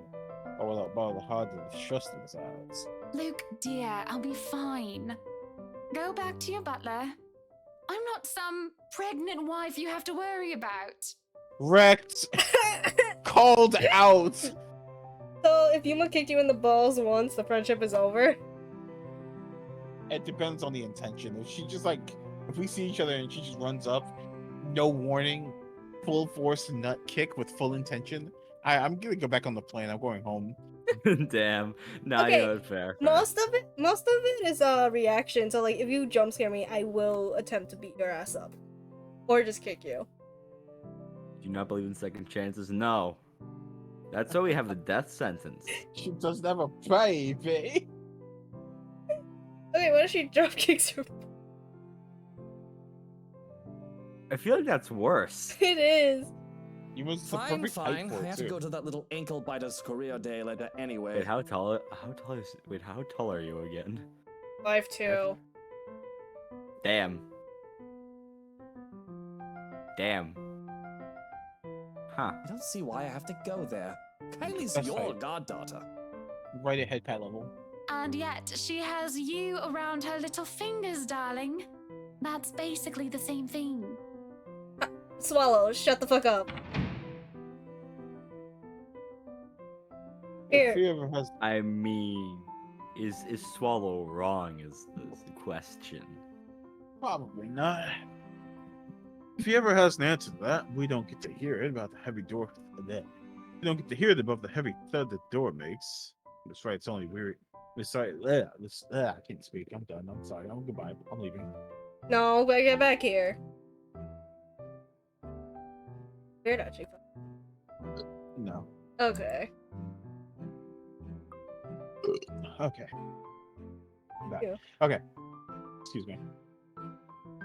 all without the hard and distrust in his eyes. Luke, dear, I'll be fine. Go back to your butler. I'm not some pregnant wife you have to worry about. Wrecked! Called out! So, if Yuma kicked you in the balls once, the friendship is over? It depends on the intention. If she just if we see each other and she just runs up, no warning, full force nut kick with full intention, I'm gonna go back on the plane. I'm going home. Damn. Nah, Okay, you know, fair. Most of it is a reaction. So like, if you jump scare me, I will attempt to beat your ass up, or just kick you. Do you not believe in second chances? No. That's why we have the death sentence. She doesn't have a baby. Okay, what if she drop kicks your? I feel like that's worse. It is. You was the Fine. perfect height for I it, have to too. go to that little ankle biter's career day later anyway. Wait, how tall are you again? 5'2". Damn. Huh. I don't see why I have to go there. Kylie's That's your right. goddaughter. Right at head pat level. And yet she has you around her little fingers, darling. That's basically the same thing. Swallow, shut the fuck up. Here. If he ever has, I mean, is Swallow wrong? Is the question? probably not. If he ever has an answer to that, we don't get to hear it about the heavy door. We don't get to hear it above the heavy thud the door makes. That's right. It's only weird. Sorry. I can't speak. I'm done. I'm sorry. I'm goodbye. I'm leaving. No, gotta get back here. Weird actually. No. Okay. Okay. Back. Yeah. Okay. Excuse me.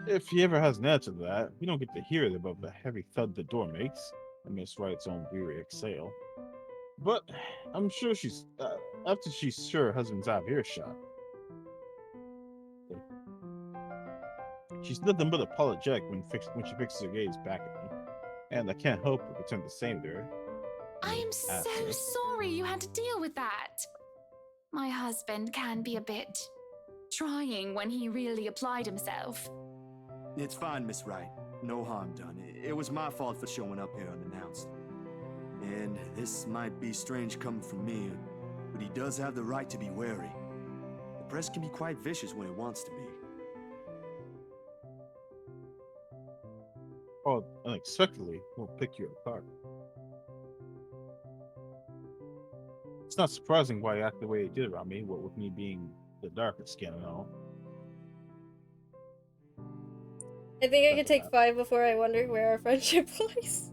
If he ever has an answer to that, we don't get to hear it above the heavy thud the door makes. And Miss Wright's own weary exhale. But I'm sure she's after she's sure her husband's out of earshot. She's nothing but apologetic when she fixes her gaze back at me, and I can't help but return the same to her. I am so sorry you had to deal with that. My husband can be a bit trying when he really applied himself. It's fine, Miss Wright. No harm done. It was my fault for showing up here unannounced. And this might be strange coming from me, but he does have the right to be wary. The press can be quite vicious when it wants to be. Oh, unexpectedly, we'll pick you apart. It's not surprising why you act the way you did around me, what with me being the darker skin and all. I think I could take 5 before I wonder where our friendship lies.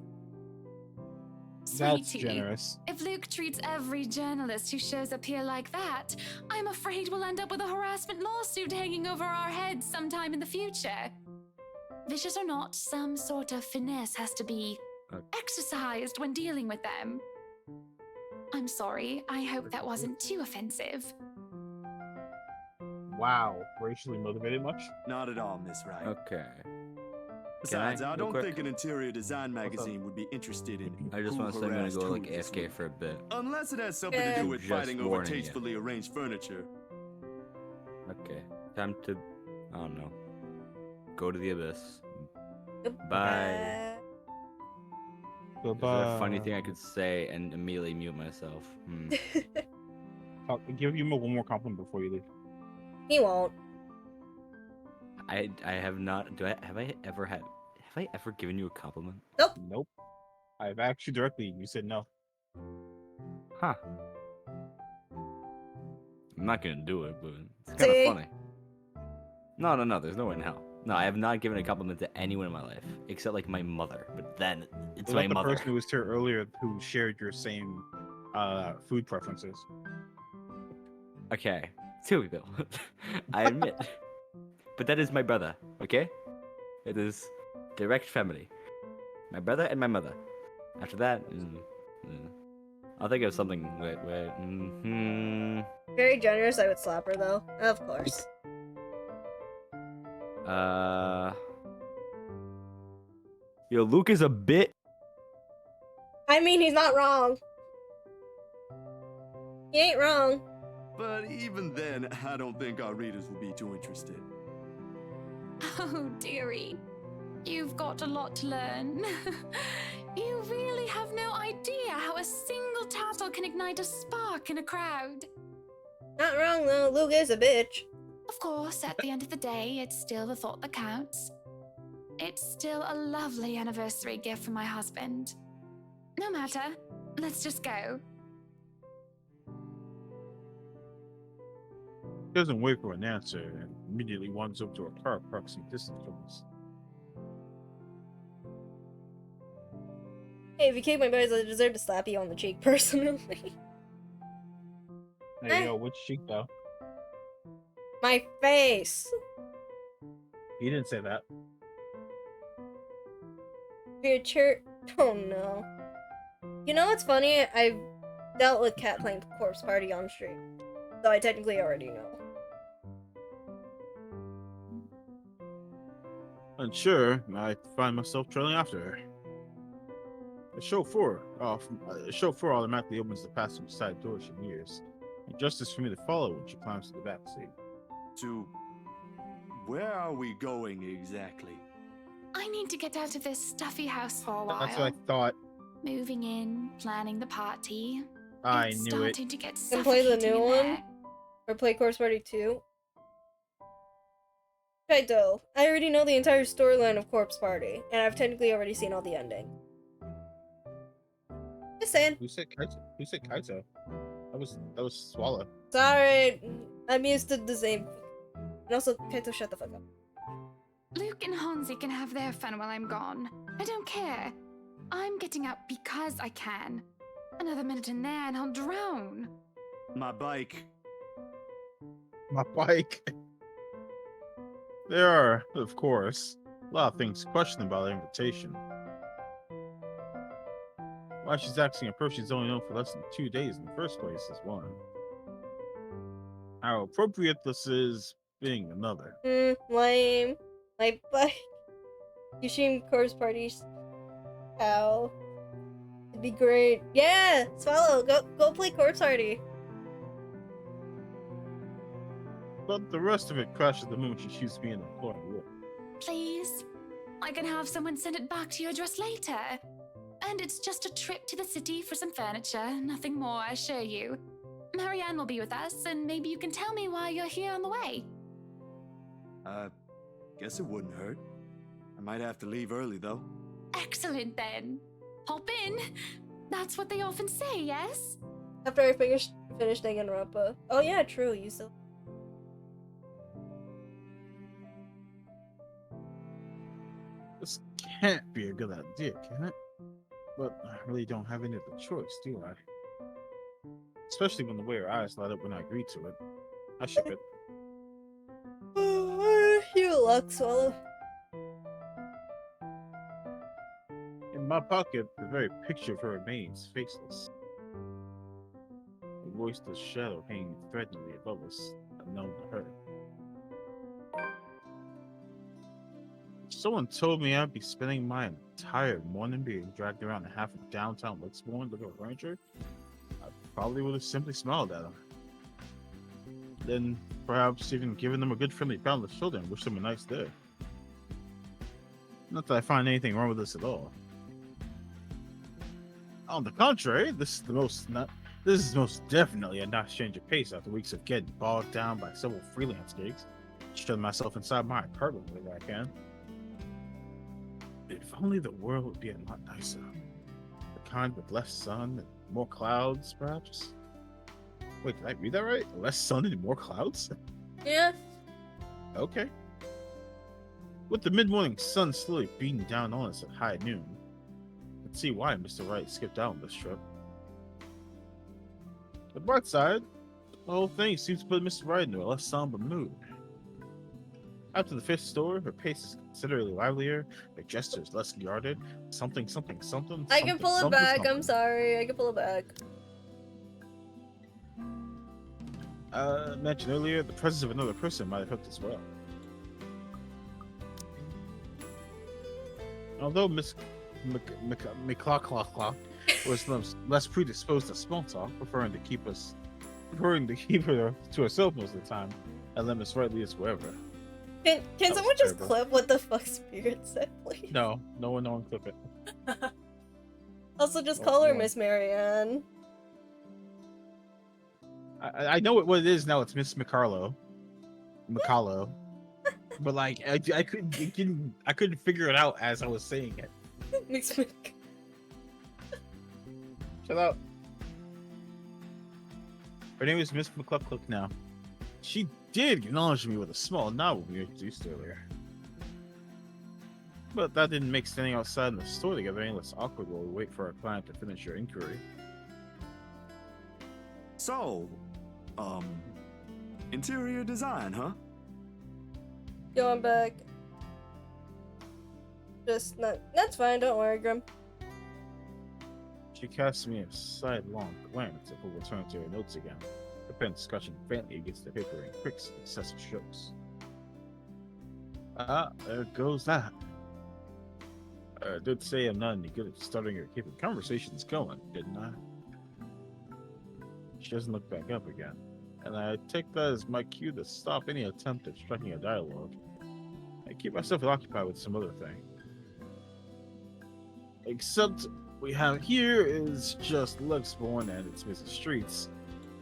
That's Sweetie, generous. if Luke treats every journalist who shows up here like that, I'm afraid we'll end up with a harassment lawsuit hanging over our heads sometime in the future. Vicious or not, some sort of finesse has to be exercised when dealing with them. I'm sorry, I hope that wasn't too offensive. Wow, racially motivated much? Not at all, Miss Wright. Okay. Besides, I real don't quick? think an interior design magazine would be interested in I just who want to say I'm gonna harassed go who like this AFK week. for a bit. Unless it has something to do with Just fighting over warning you. tastefully arranged furniture. Okay. Time to, I don't know, go to the abyss. Bye. Is there a funny thing I could say and immediately mute myself? I'll give you one more compliment before you leave. He won't. I have not. Have I ever given you a compliment? Nope. Nope. I've asked you directly. You said no. Huh. I'm not gonna do it, but it's kind See? of funny. No. There's no way in hell. No, I have not given a compliment to anyone in my life except like my mother. But then it's What my about the mother. person who was here earlier who shared your same food preferences? Okay, 2 people. I admit. But that is my brother, okay? It is direct family. My brother and my mother. After that, I'll think of something. Wait. Very generous, I would slap her though. Of course. Yo, Luke is a bit. I mean, he's not wrong. He ain't wrong. But even then, I don't think our readers will be too interested. Oh, dearie. You've got a lot to learn. You really have no idea how a single tattle can ignite a spark in a crowd. Not wrong though, Luke is a bitch. Of course, at the end of the day, it's still the thought that counts. It's still a lovely anniversary gift from my husband. No matter, let's just go. He doesn't wait for an answer and immediately wanders up to a car parked some distance from us. Hey, if you kick my boys, I deserve to slap you on the cheek personally. Hey, yo, which cheek though? My face. He didn't say that. Your church. Oh no. You know what's funny? I've dealt with Cat playing Corpse Party on stream, so I technically already know. Unsure, I find myself trailing after her. The chauffeur automatically opens the passenger side door she nears, and just as for me to follow when she climbs to the back seat. To Where are we going exactly? I need to get out of this stuffy house for a while. That's what I thought. Moving in, planning the party. I It's knew it. starting to get Can play the suffocating new in one? there. Or play Corpse Party 2? Kaito, I already know the entire storyline of Corpse Party, and I've technically already seen all the ending. Just saying. Who said Kaito? Who said Kaito? That was Swallow. Sorry, I'm used to the same. And also, Kaito, shut the fuck up. Luke and Hansi can have their fun while I'm gone. I don't care. I'm getting out because I can. Another minute in there and I'll drown. My bike. My bike. There are, of course, a lot of things questioned about the invitation. Why she's asking a person she's only known for less than 2 days in the first place is one. How appropriate this is being another. Lame. My bike. Yushim Corpse Parties. How? It'd be great. Yeah! Swallow, go play Corpse Party. But the rest of it crashes the moment she shoots me in the corner. Please? I can have someone send it back to your address later. And it's just a trip to the city for some furniture, nothing more, I assure you. Marianne will be with us, and maybe you can tell me why you're here on the way. Guess it wouldn't hurt. I might have to leave early, though. Excellent, then. Hop in. That's what they often say, yes? After I finished Danganronpa. Oh yeah, true, you still... This can't be a good idea, can it? But I really don't have any other choice, do I? Especially when the way her eyes light up when I agree to it. I ship it. You luck, Swallow. In my pocket, the very picture of her remains faceless. A voiceless shadow hanging threateningly above us, unknown to her. Someone told me I'd be spending my entire morning being dragged around the half of downtown Lexington looking for furniture. I probably would have simply smiled at them. Then perhaps even given them a good friendly pat on the shoulder and wished them a nice day. Not that I find anything wrong with this at all. On the contrary, this is most definitely a not change of pace after weeks of getting bogged down by several freelance gigs. Shut myself inside my apartment whenever I can. If only the world would be a lot nicer. The kind with less sun and more clouds, perhaps? Wait, did I read that right? Less sun and more clouds? Yeah. Okay. With the mid-morning sun slowly beating down on us at high noon, let's see why Mr. Wright skipped out on this trip. The bright side, the whole thing seems to put Mr. Wright into a less somber mood. After the fifth store, her pace is considerably livelier, her gestures less guarded, something. I can pull it back, I'm sorry, I can pull it back. Mentioned earlier, the presence of another person might have helped as well. Although Miss McClaw was less predisposed to small talk, preferring to keep her to herself most of the time, and let Miss Wright lead us wherever. Can someone just clip what the fuck Spirit said, please? No one clip it. Also, just call her Miss Marianne. I know what it is now. It's Miss McCarlo. But like I couldn't figure it out as I was saying it. Miss Mc. Shut up. Her name is Miss McClupclick now. She did acknowledge me with a small nod when we were introduced earlier. But that didn't make standing outside in the store together any less awkward while we wait for our client to finish her inquiry. So, interior design, huh? Going back. Just not. That's fine. Don't worry, Grim. She cast me a sidelong glance before returning to her notes again, her pen scratching faintly against the paper in quick successive strokes. There goes that. I did say I'm not any good at starting or keeping conversations going, didn't I? She doesn't look back up again, and I take that as my cue to stop any attempt at striking a dialogue. keep myself occupied with some other thing. Except we have here is just Luxborn and its busy streets.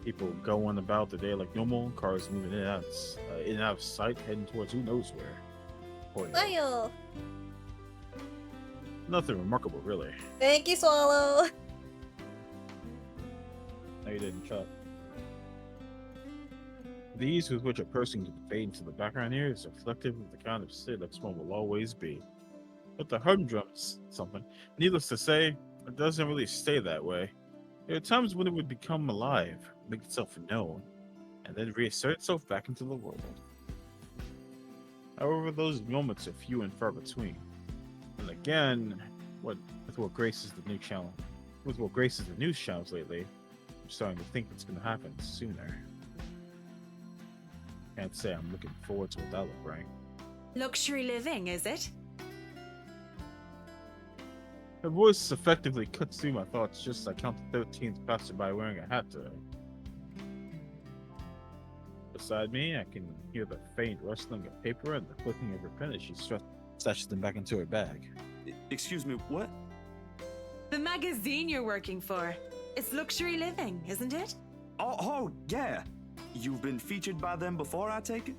People going about the day like normal, cars moving in and out of sight, heading towards who knows where. Swallow. Nothing remarkable, really. Thank you, Swallow. No, you didn't, Chuck. The ease with which a person can fade into the background here is reflective of the kind of city Luxborn will always be. But the humdrum's something. Needless to say, it doesn't really stay that way. There are times when it would become alive, make itself known, and then reassert itself back into the world. However, those moments are few and far between. And again, with what graces the news channels lately, I'm starting to think it's going to happen sooner. Can't say I'm looking forward to what that will bring. Luxury living, is it? Her voice effectively cuts through my thoughts just as I count the 13th passerby wearing a hat today. Beside me, I can hear the faint rustling of paper and the clicking of her pen as she stashes them back into her bag. Excuse me, what? The magazine you're working for. It's Luxury Living, isn't it? Oh, yeah. You've been featured by them before, I take it?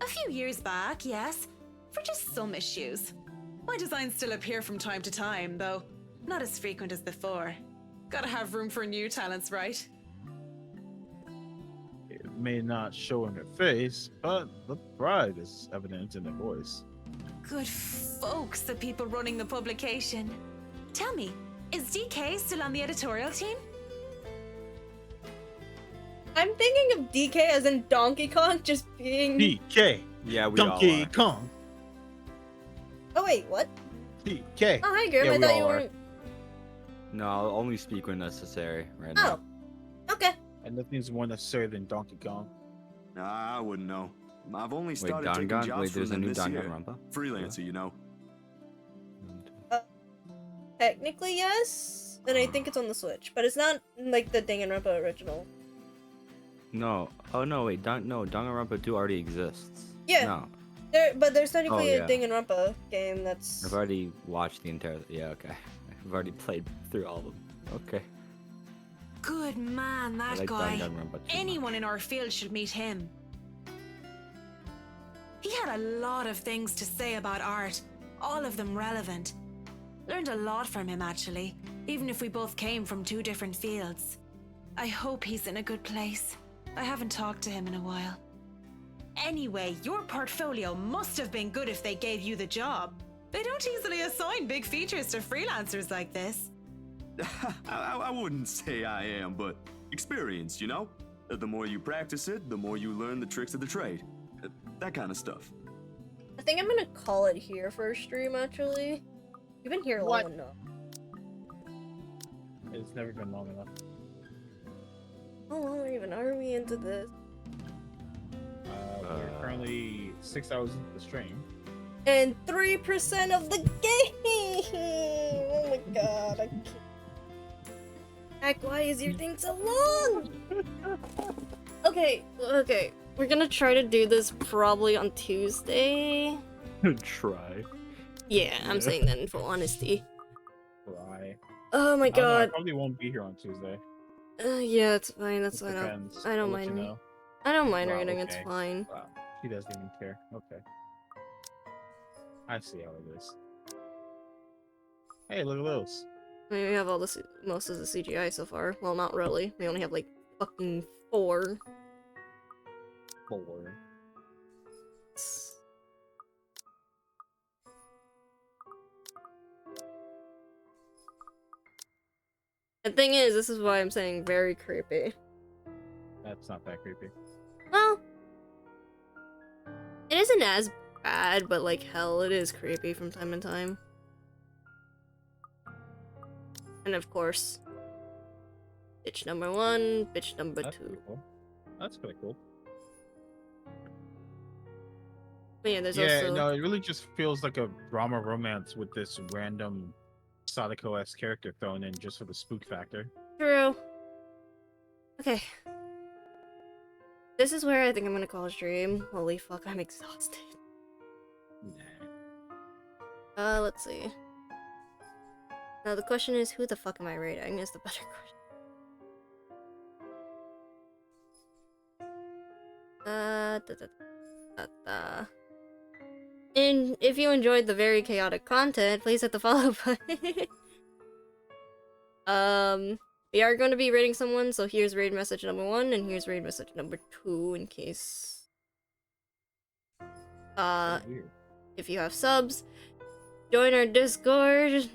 A few years back, yes. For just some issues. My designs still appear from time to time, though not as frequent as before. Gotta have room for new talents, right? It may not show in her face, but the pride is evident in her voice. Good folks, the people running the publication. Tell me, is DK still on the editorial team? I'm thinking of DK as in Donkey Kong just being... DK! Yeah, we Donkey all are. Kong! Oh wait, what? DK! Oh, hi Grim, Yeah, I we thought all you are. weren't... No, I'll only speak when necessary right now. Oh, okay. And nothing's more necessary than Donkey Kong. Nah, I wouldn't know. I've only Wait, started taking Dangan? jobs Wait, from there's a them new this year. Danganronpa? Freelancer, you know. Technically, yes. And I think it's on the Switch, but it's not like the Danganronpa original. No. Oh, no, wait. Danganronpa 2 already exists. Yeah. No. But there's technically Oh, yeah. a Danganronpa game that's... I've already watched the entire... Yeah, okay. I've already played through all of them. Okay. Good man, I that like guy. Danganronpa too Anyone in our field should meet him. He had a lot of things to say about art, all of them relevant. Learned a lot from him, actually, even if we both came from two different fields. I hope he's in a good place. I haven't talked to him in a while. Anyway, your portfolio must have been good if they gave you the job. They don't easily assign big features to freelancers like this. I wouldn't say I am, but experienced, you know? The more you practice it, the more you learn the tricks of the trade. That kind of stuff. I think I'm gonna call it here for a stream, actually. You've been here long enough. It's never been long enough. How long even are we into this? We're currently 6 hours into the stream. And 3% of the game! Oh my god, I can't. Heck, why is your thing so long? Okay. We're gonna try to do this probably on Tuesday. Try. Yeah, I'm saying that in full honesty. Try. Oh my god. I probably won't be here on Tuesday. Yeah, it's fine. That's fine. Depends. I don't I'll let you mind. know. I don't mind Wow, reading. It's okay. fine. Wow. She doesn't even care. Okay. I see how it is. Hey, look at those. I mean, we have most of the CGI so far. Well, not really. We only have like fucking 4. 4. The thing is, this is why I'm saying very creepy. That's not that creepy. Well, it isn't as bad, but like hell, it is creepy from time to time. And of course, bitch number 1, bitch number 2. Pretty cool. That's pretty cool. But yeah, there's Yeah, also... no, it really just feels like a drama romance with this random Sadako-esque character thrown in just for the spook factor. True. Okay. This is where I think I'm gonna call a stream. Holy fuck, I'm exhausted. Nah. Let's see. Now the question is, who the fuck am I rating? Is the better question. And if you enjoyed the very chaotic content, please hit the follow button. We are going to be rating someone, so here's raid message number 1, and here's raid message number 2, in case... if you have subs, join our Discord,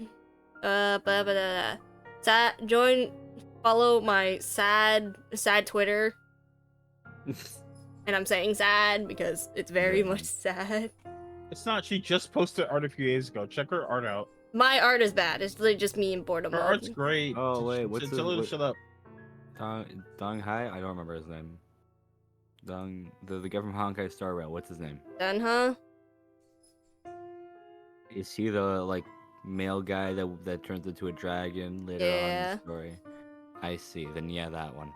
follow my sad Twitter, and I'm saying sad because it's very much sad. It's not, she just posted art a few days ago. Check her art out. My art is bad. It's literally just me in boredom Her mode. art's great. Oh wait, what's Tell her to shut up. Dong Hai? I don't remember his name. The guy from Honkai Star Rail. What's his name? Dunha? Is he the like male guy that turns into a dragon later on in the story? I see. Then yeah, that one.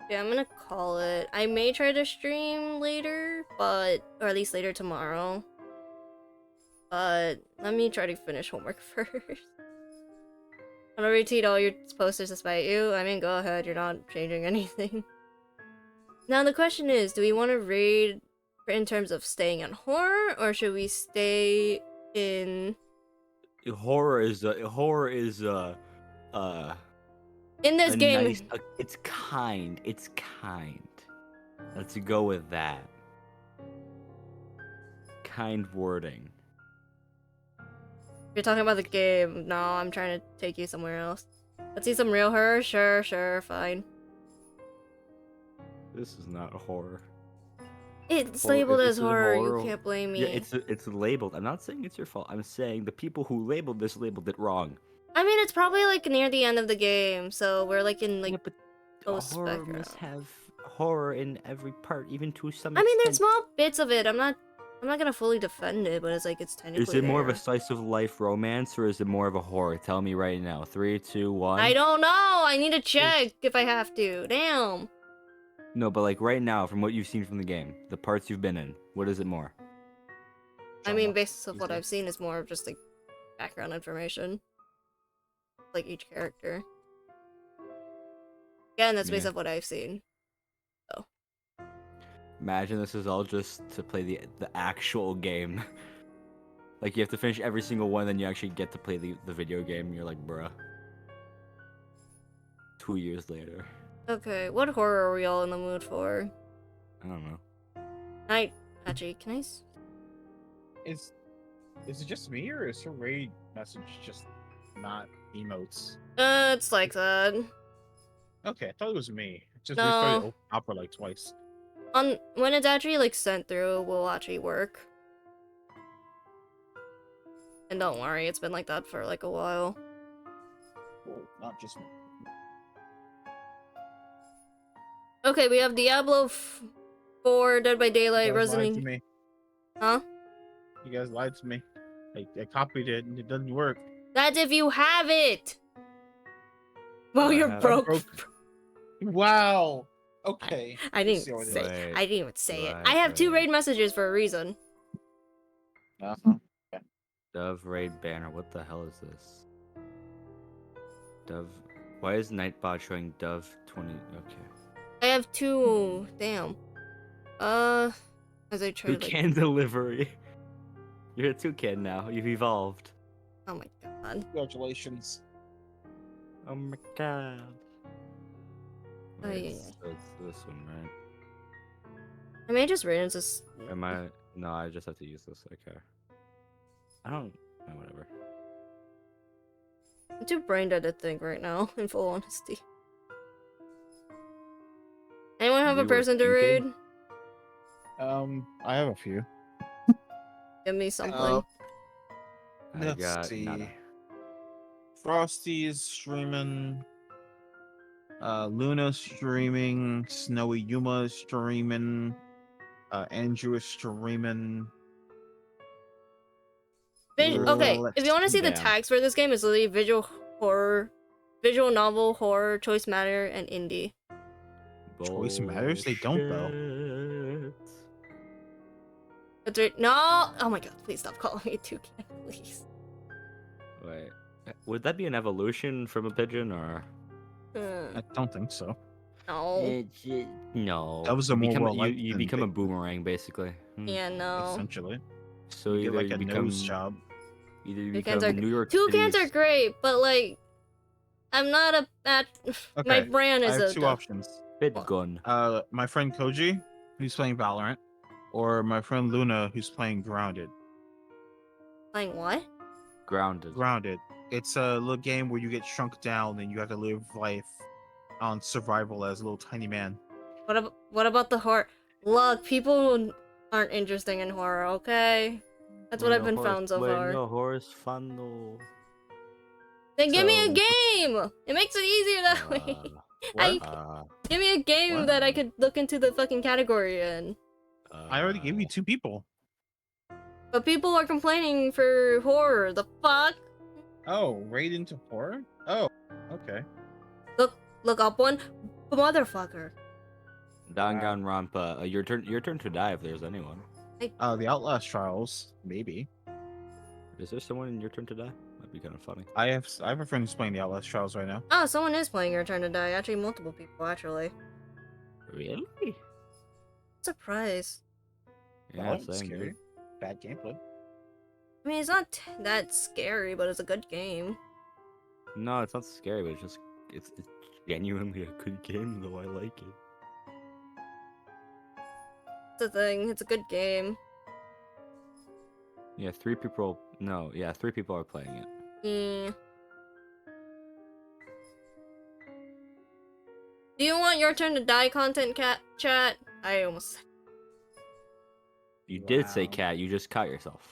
Yeah, I'm gonna call it. I may try to stream later, or at least later tomorrow. But let me try to finish homework first. I'm gonna retweet all your posters despite you. I mean, go ahead, you're not changing anything. Now the question is, do we want to raid in terms of staying on horror, or should we stay in... Horror is in this game... Nice, it's kind. Let's go with that. Kind wording. You're talking about the game. No, I'm trying to take you somewhere else. Let's see some real horror? Sure, fine. This is not a horror. It's labeled as horror. You can't blame me. Yeah, it's labeled. I'm not saying it's your fault. I'm saying the people who labeled this labeled it wrong. I mean, it's probably like near the end of the game, so we're like in like post Horror must have horror in every part, even to some I mean, extent. there's small bits of it. I'm not gonna fully defend it, but it's like it's technically. Is it more of there. a slice of life romance or is it more of a horror? Tell me right now. 3, 2, 1. I don't know. I need to check if I have to. Damn. No, but like right now, from what you've seen from the game, the parts you've been in, what is it more? I mean, based off what I've seen, is more of just like background information, like each character. Again, that's based off what I've seen. So. Imagine this is all just to play the actual game. Like you have to finish every single one, then you actually get to play the video game. And you're like, bruh. 2 years later. Okay, what horror are we all in the mood for? I don't know. Actually, can I? Is it just me, or is her raid message just not emotes? It's like that. Okay, I thought it was me. Just No. restarted Opera like twice. When it's actually like sent through, will actually work. And don't worry, it's been like that for like a while. Well, not just me. Okay, we have Diablo 4, Dead by Daylight, You guys lied Resident to me. Huh? You guys lied to me. I copied it and it doesn't work. That's if you have it! Well, you're broke. Wow. Okay. I didn't even say it. I have 2 raid messages for a reason. Dove raid banner. What the hell is this? Dove. Why is Nightbot showing Dove 20? Okay. I have 2. Damn. As I try to like... Toucan delivery. You're a toucan now. You've evolved. Oh my god. Congratulations. Oh my god. Oh, Wait, yeah. So it's this one, right? I may just raid into this. Am I? No, I just have to use this. Okay. I don't. No, whatever. I'm too brain dead to think right now, in full honesty. Anyone have a person to raid? I have a few. Give me something. Let's see. nada. Frosty is streaming. Luna's streaming. Snowy Yuma is streaming. Andrew is streaming. Okay, if you want to see the Damn. tags for this game, it's literally visual horror, visual novel, horror, choice matter, and indie. Choice matters? They don't though. That's right. No! Oh my god, please stop calling me toucan, please. Wait, would that be an evolution from a pigeon or? I don't think so. No. No. That was a You more become well you liked you than become a Bigfoot. boomerang basically. Yeah, no. Essentially. So You get either like you a become nose job. either you Toucans become are New York toucans are City's. great, but like, I'm not a at. My Okay, brand I is have a two duck. options. Bit gun. My friend Koji, who's playing Valorant, or my friend Luna, who's playing Grounded. Playing what? Grounded. Grounded. It's a little game where you get shrunk down and you have to live life on survival as a little tiny man. What about the horror? Look, people aren't interesting in horror, okay? That's what I've been found so far. No horse fun though. Then give me a So- game! It makes it easier that way. Give me a game What? that I could look into the fucking category in. I already gave you 2 people. But people are complaining for horror. The fuck? Oh, right into horror? Oh, okay. Look up one. Motherfucker. Danganronpa. Your turn to die if there's anyone. The Outlast Trials, maybe. Is there someone in your turn to die? That'd be kind of funny. I have a friend who's playing the Outlast Trials right now. Oh, someone is playing Your Turn to Die. Actually, multiple people, actually. Really? Surprise. Yeah, it's same. scary. Dude. Bad gameplay. I mean, it's not that scary, but it's a good game. No, it's not scary, but it's genuinely a good game though. I like it. It's a thing. It's a good game. Yeah, 3 people. No, yeah, 3 people are playing it. Yeah. Do you want Your Turn to Die content, chat? I almost. You did say cat. You just caught yourself.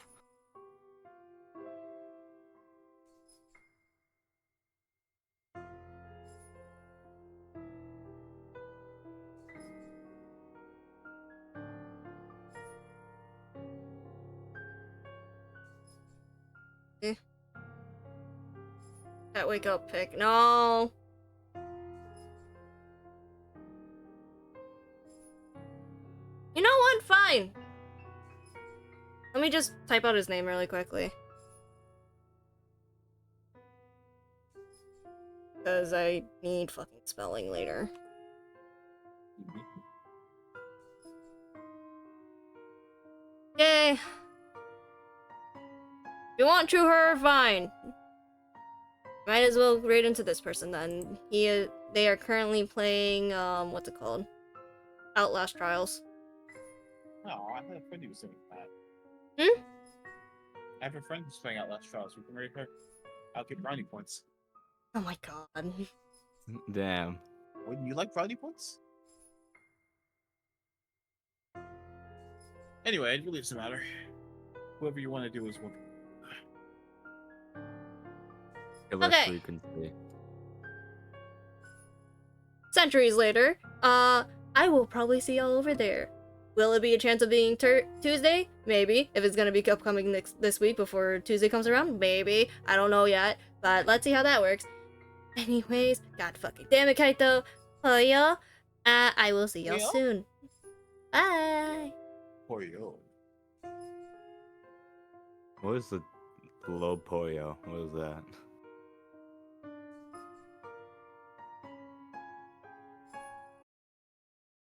Cat wake up pick. No. You know what? Fine. Let me just type out his name really quickly. Because I need fucking spelling later. Yay. If you want true horror, fine. Might as well raid into this person then. They are currently playing, what's it called? Outlast Trials. Oh, I had a friend who was doing that. Hmm? I have a friend who's playing Outlast Trials. We can rate her. I'll get brownie points. Oh my god. Damn. Wouldn't you like brownie points? Anyway, it really doesn't matter. Whoever you want to do is one. Okay. Frequency. Centuries later, I will probably see y'all over there. Will it be a chance of being Tuesday? Maybe. If it's gonna be upcoming this week before Tuesday comes around? Maybe. I don't know yet, but let's see how that works. Anyways, god fucking damn it, Kaito. Oh, y'all. I will see y'all soon. Bye. For you. What was the low Poyo? What was that?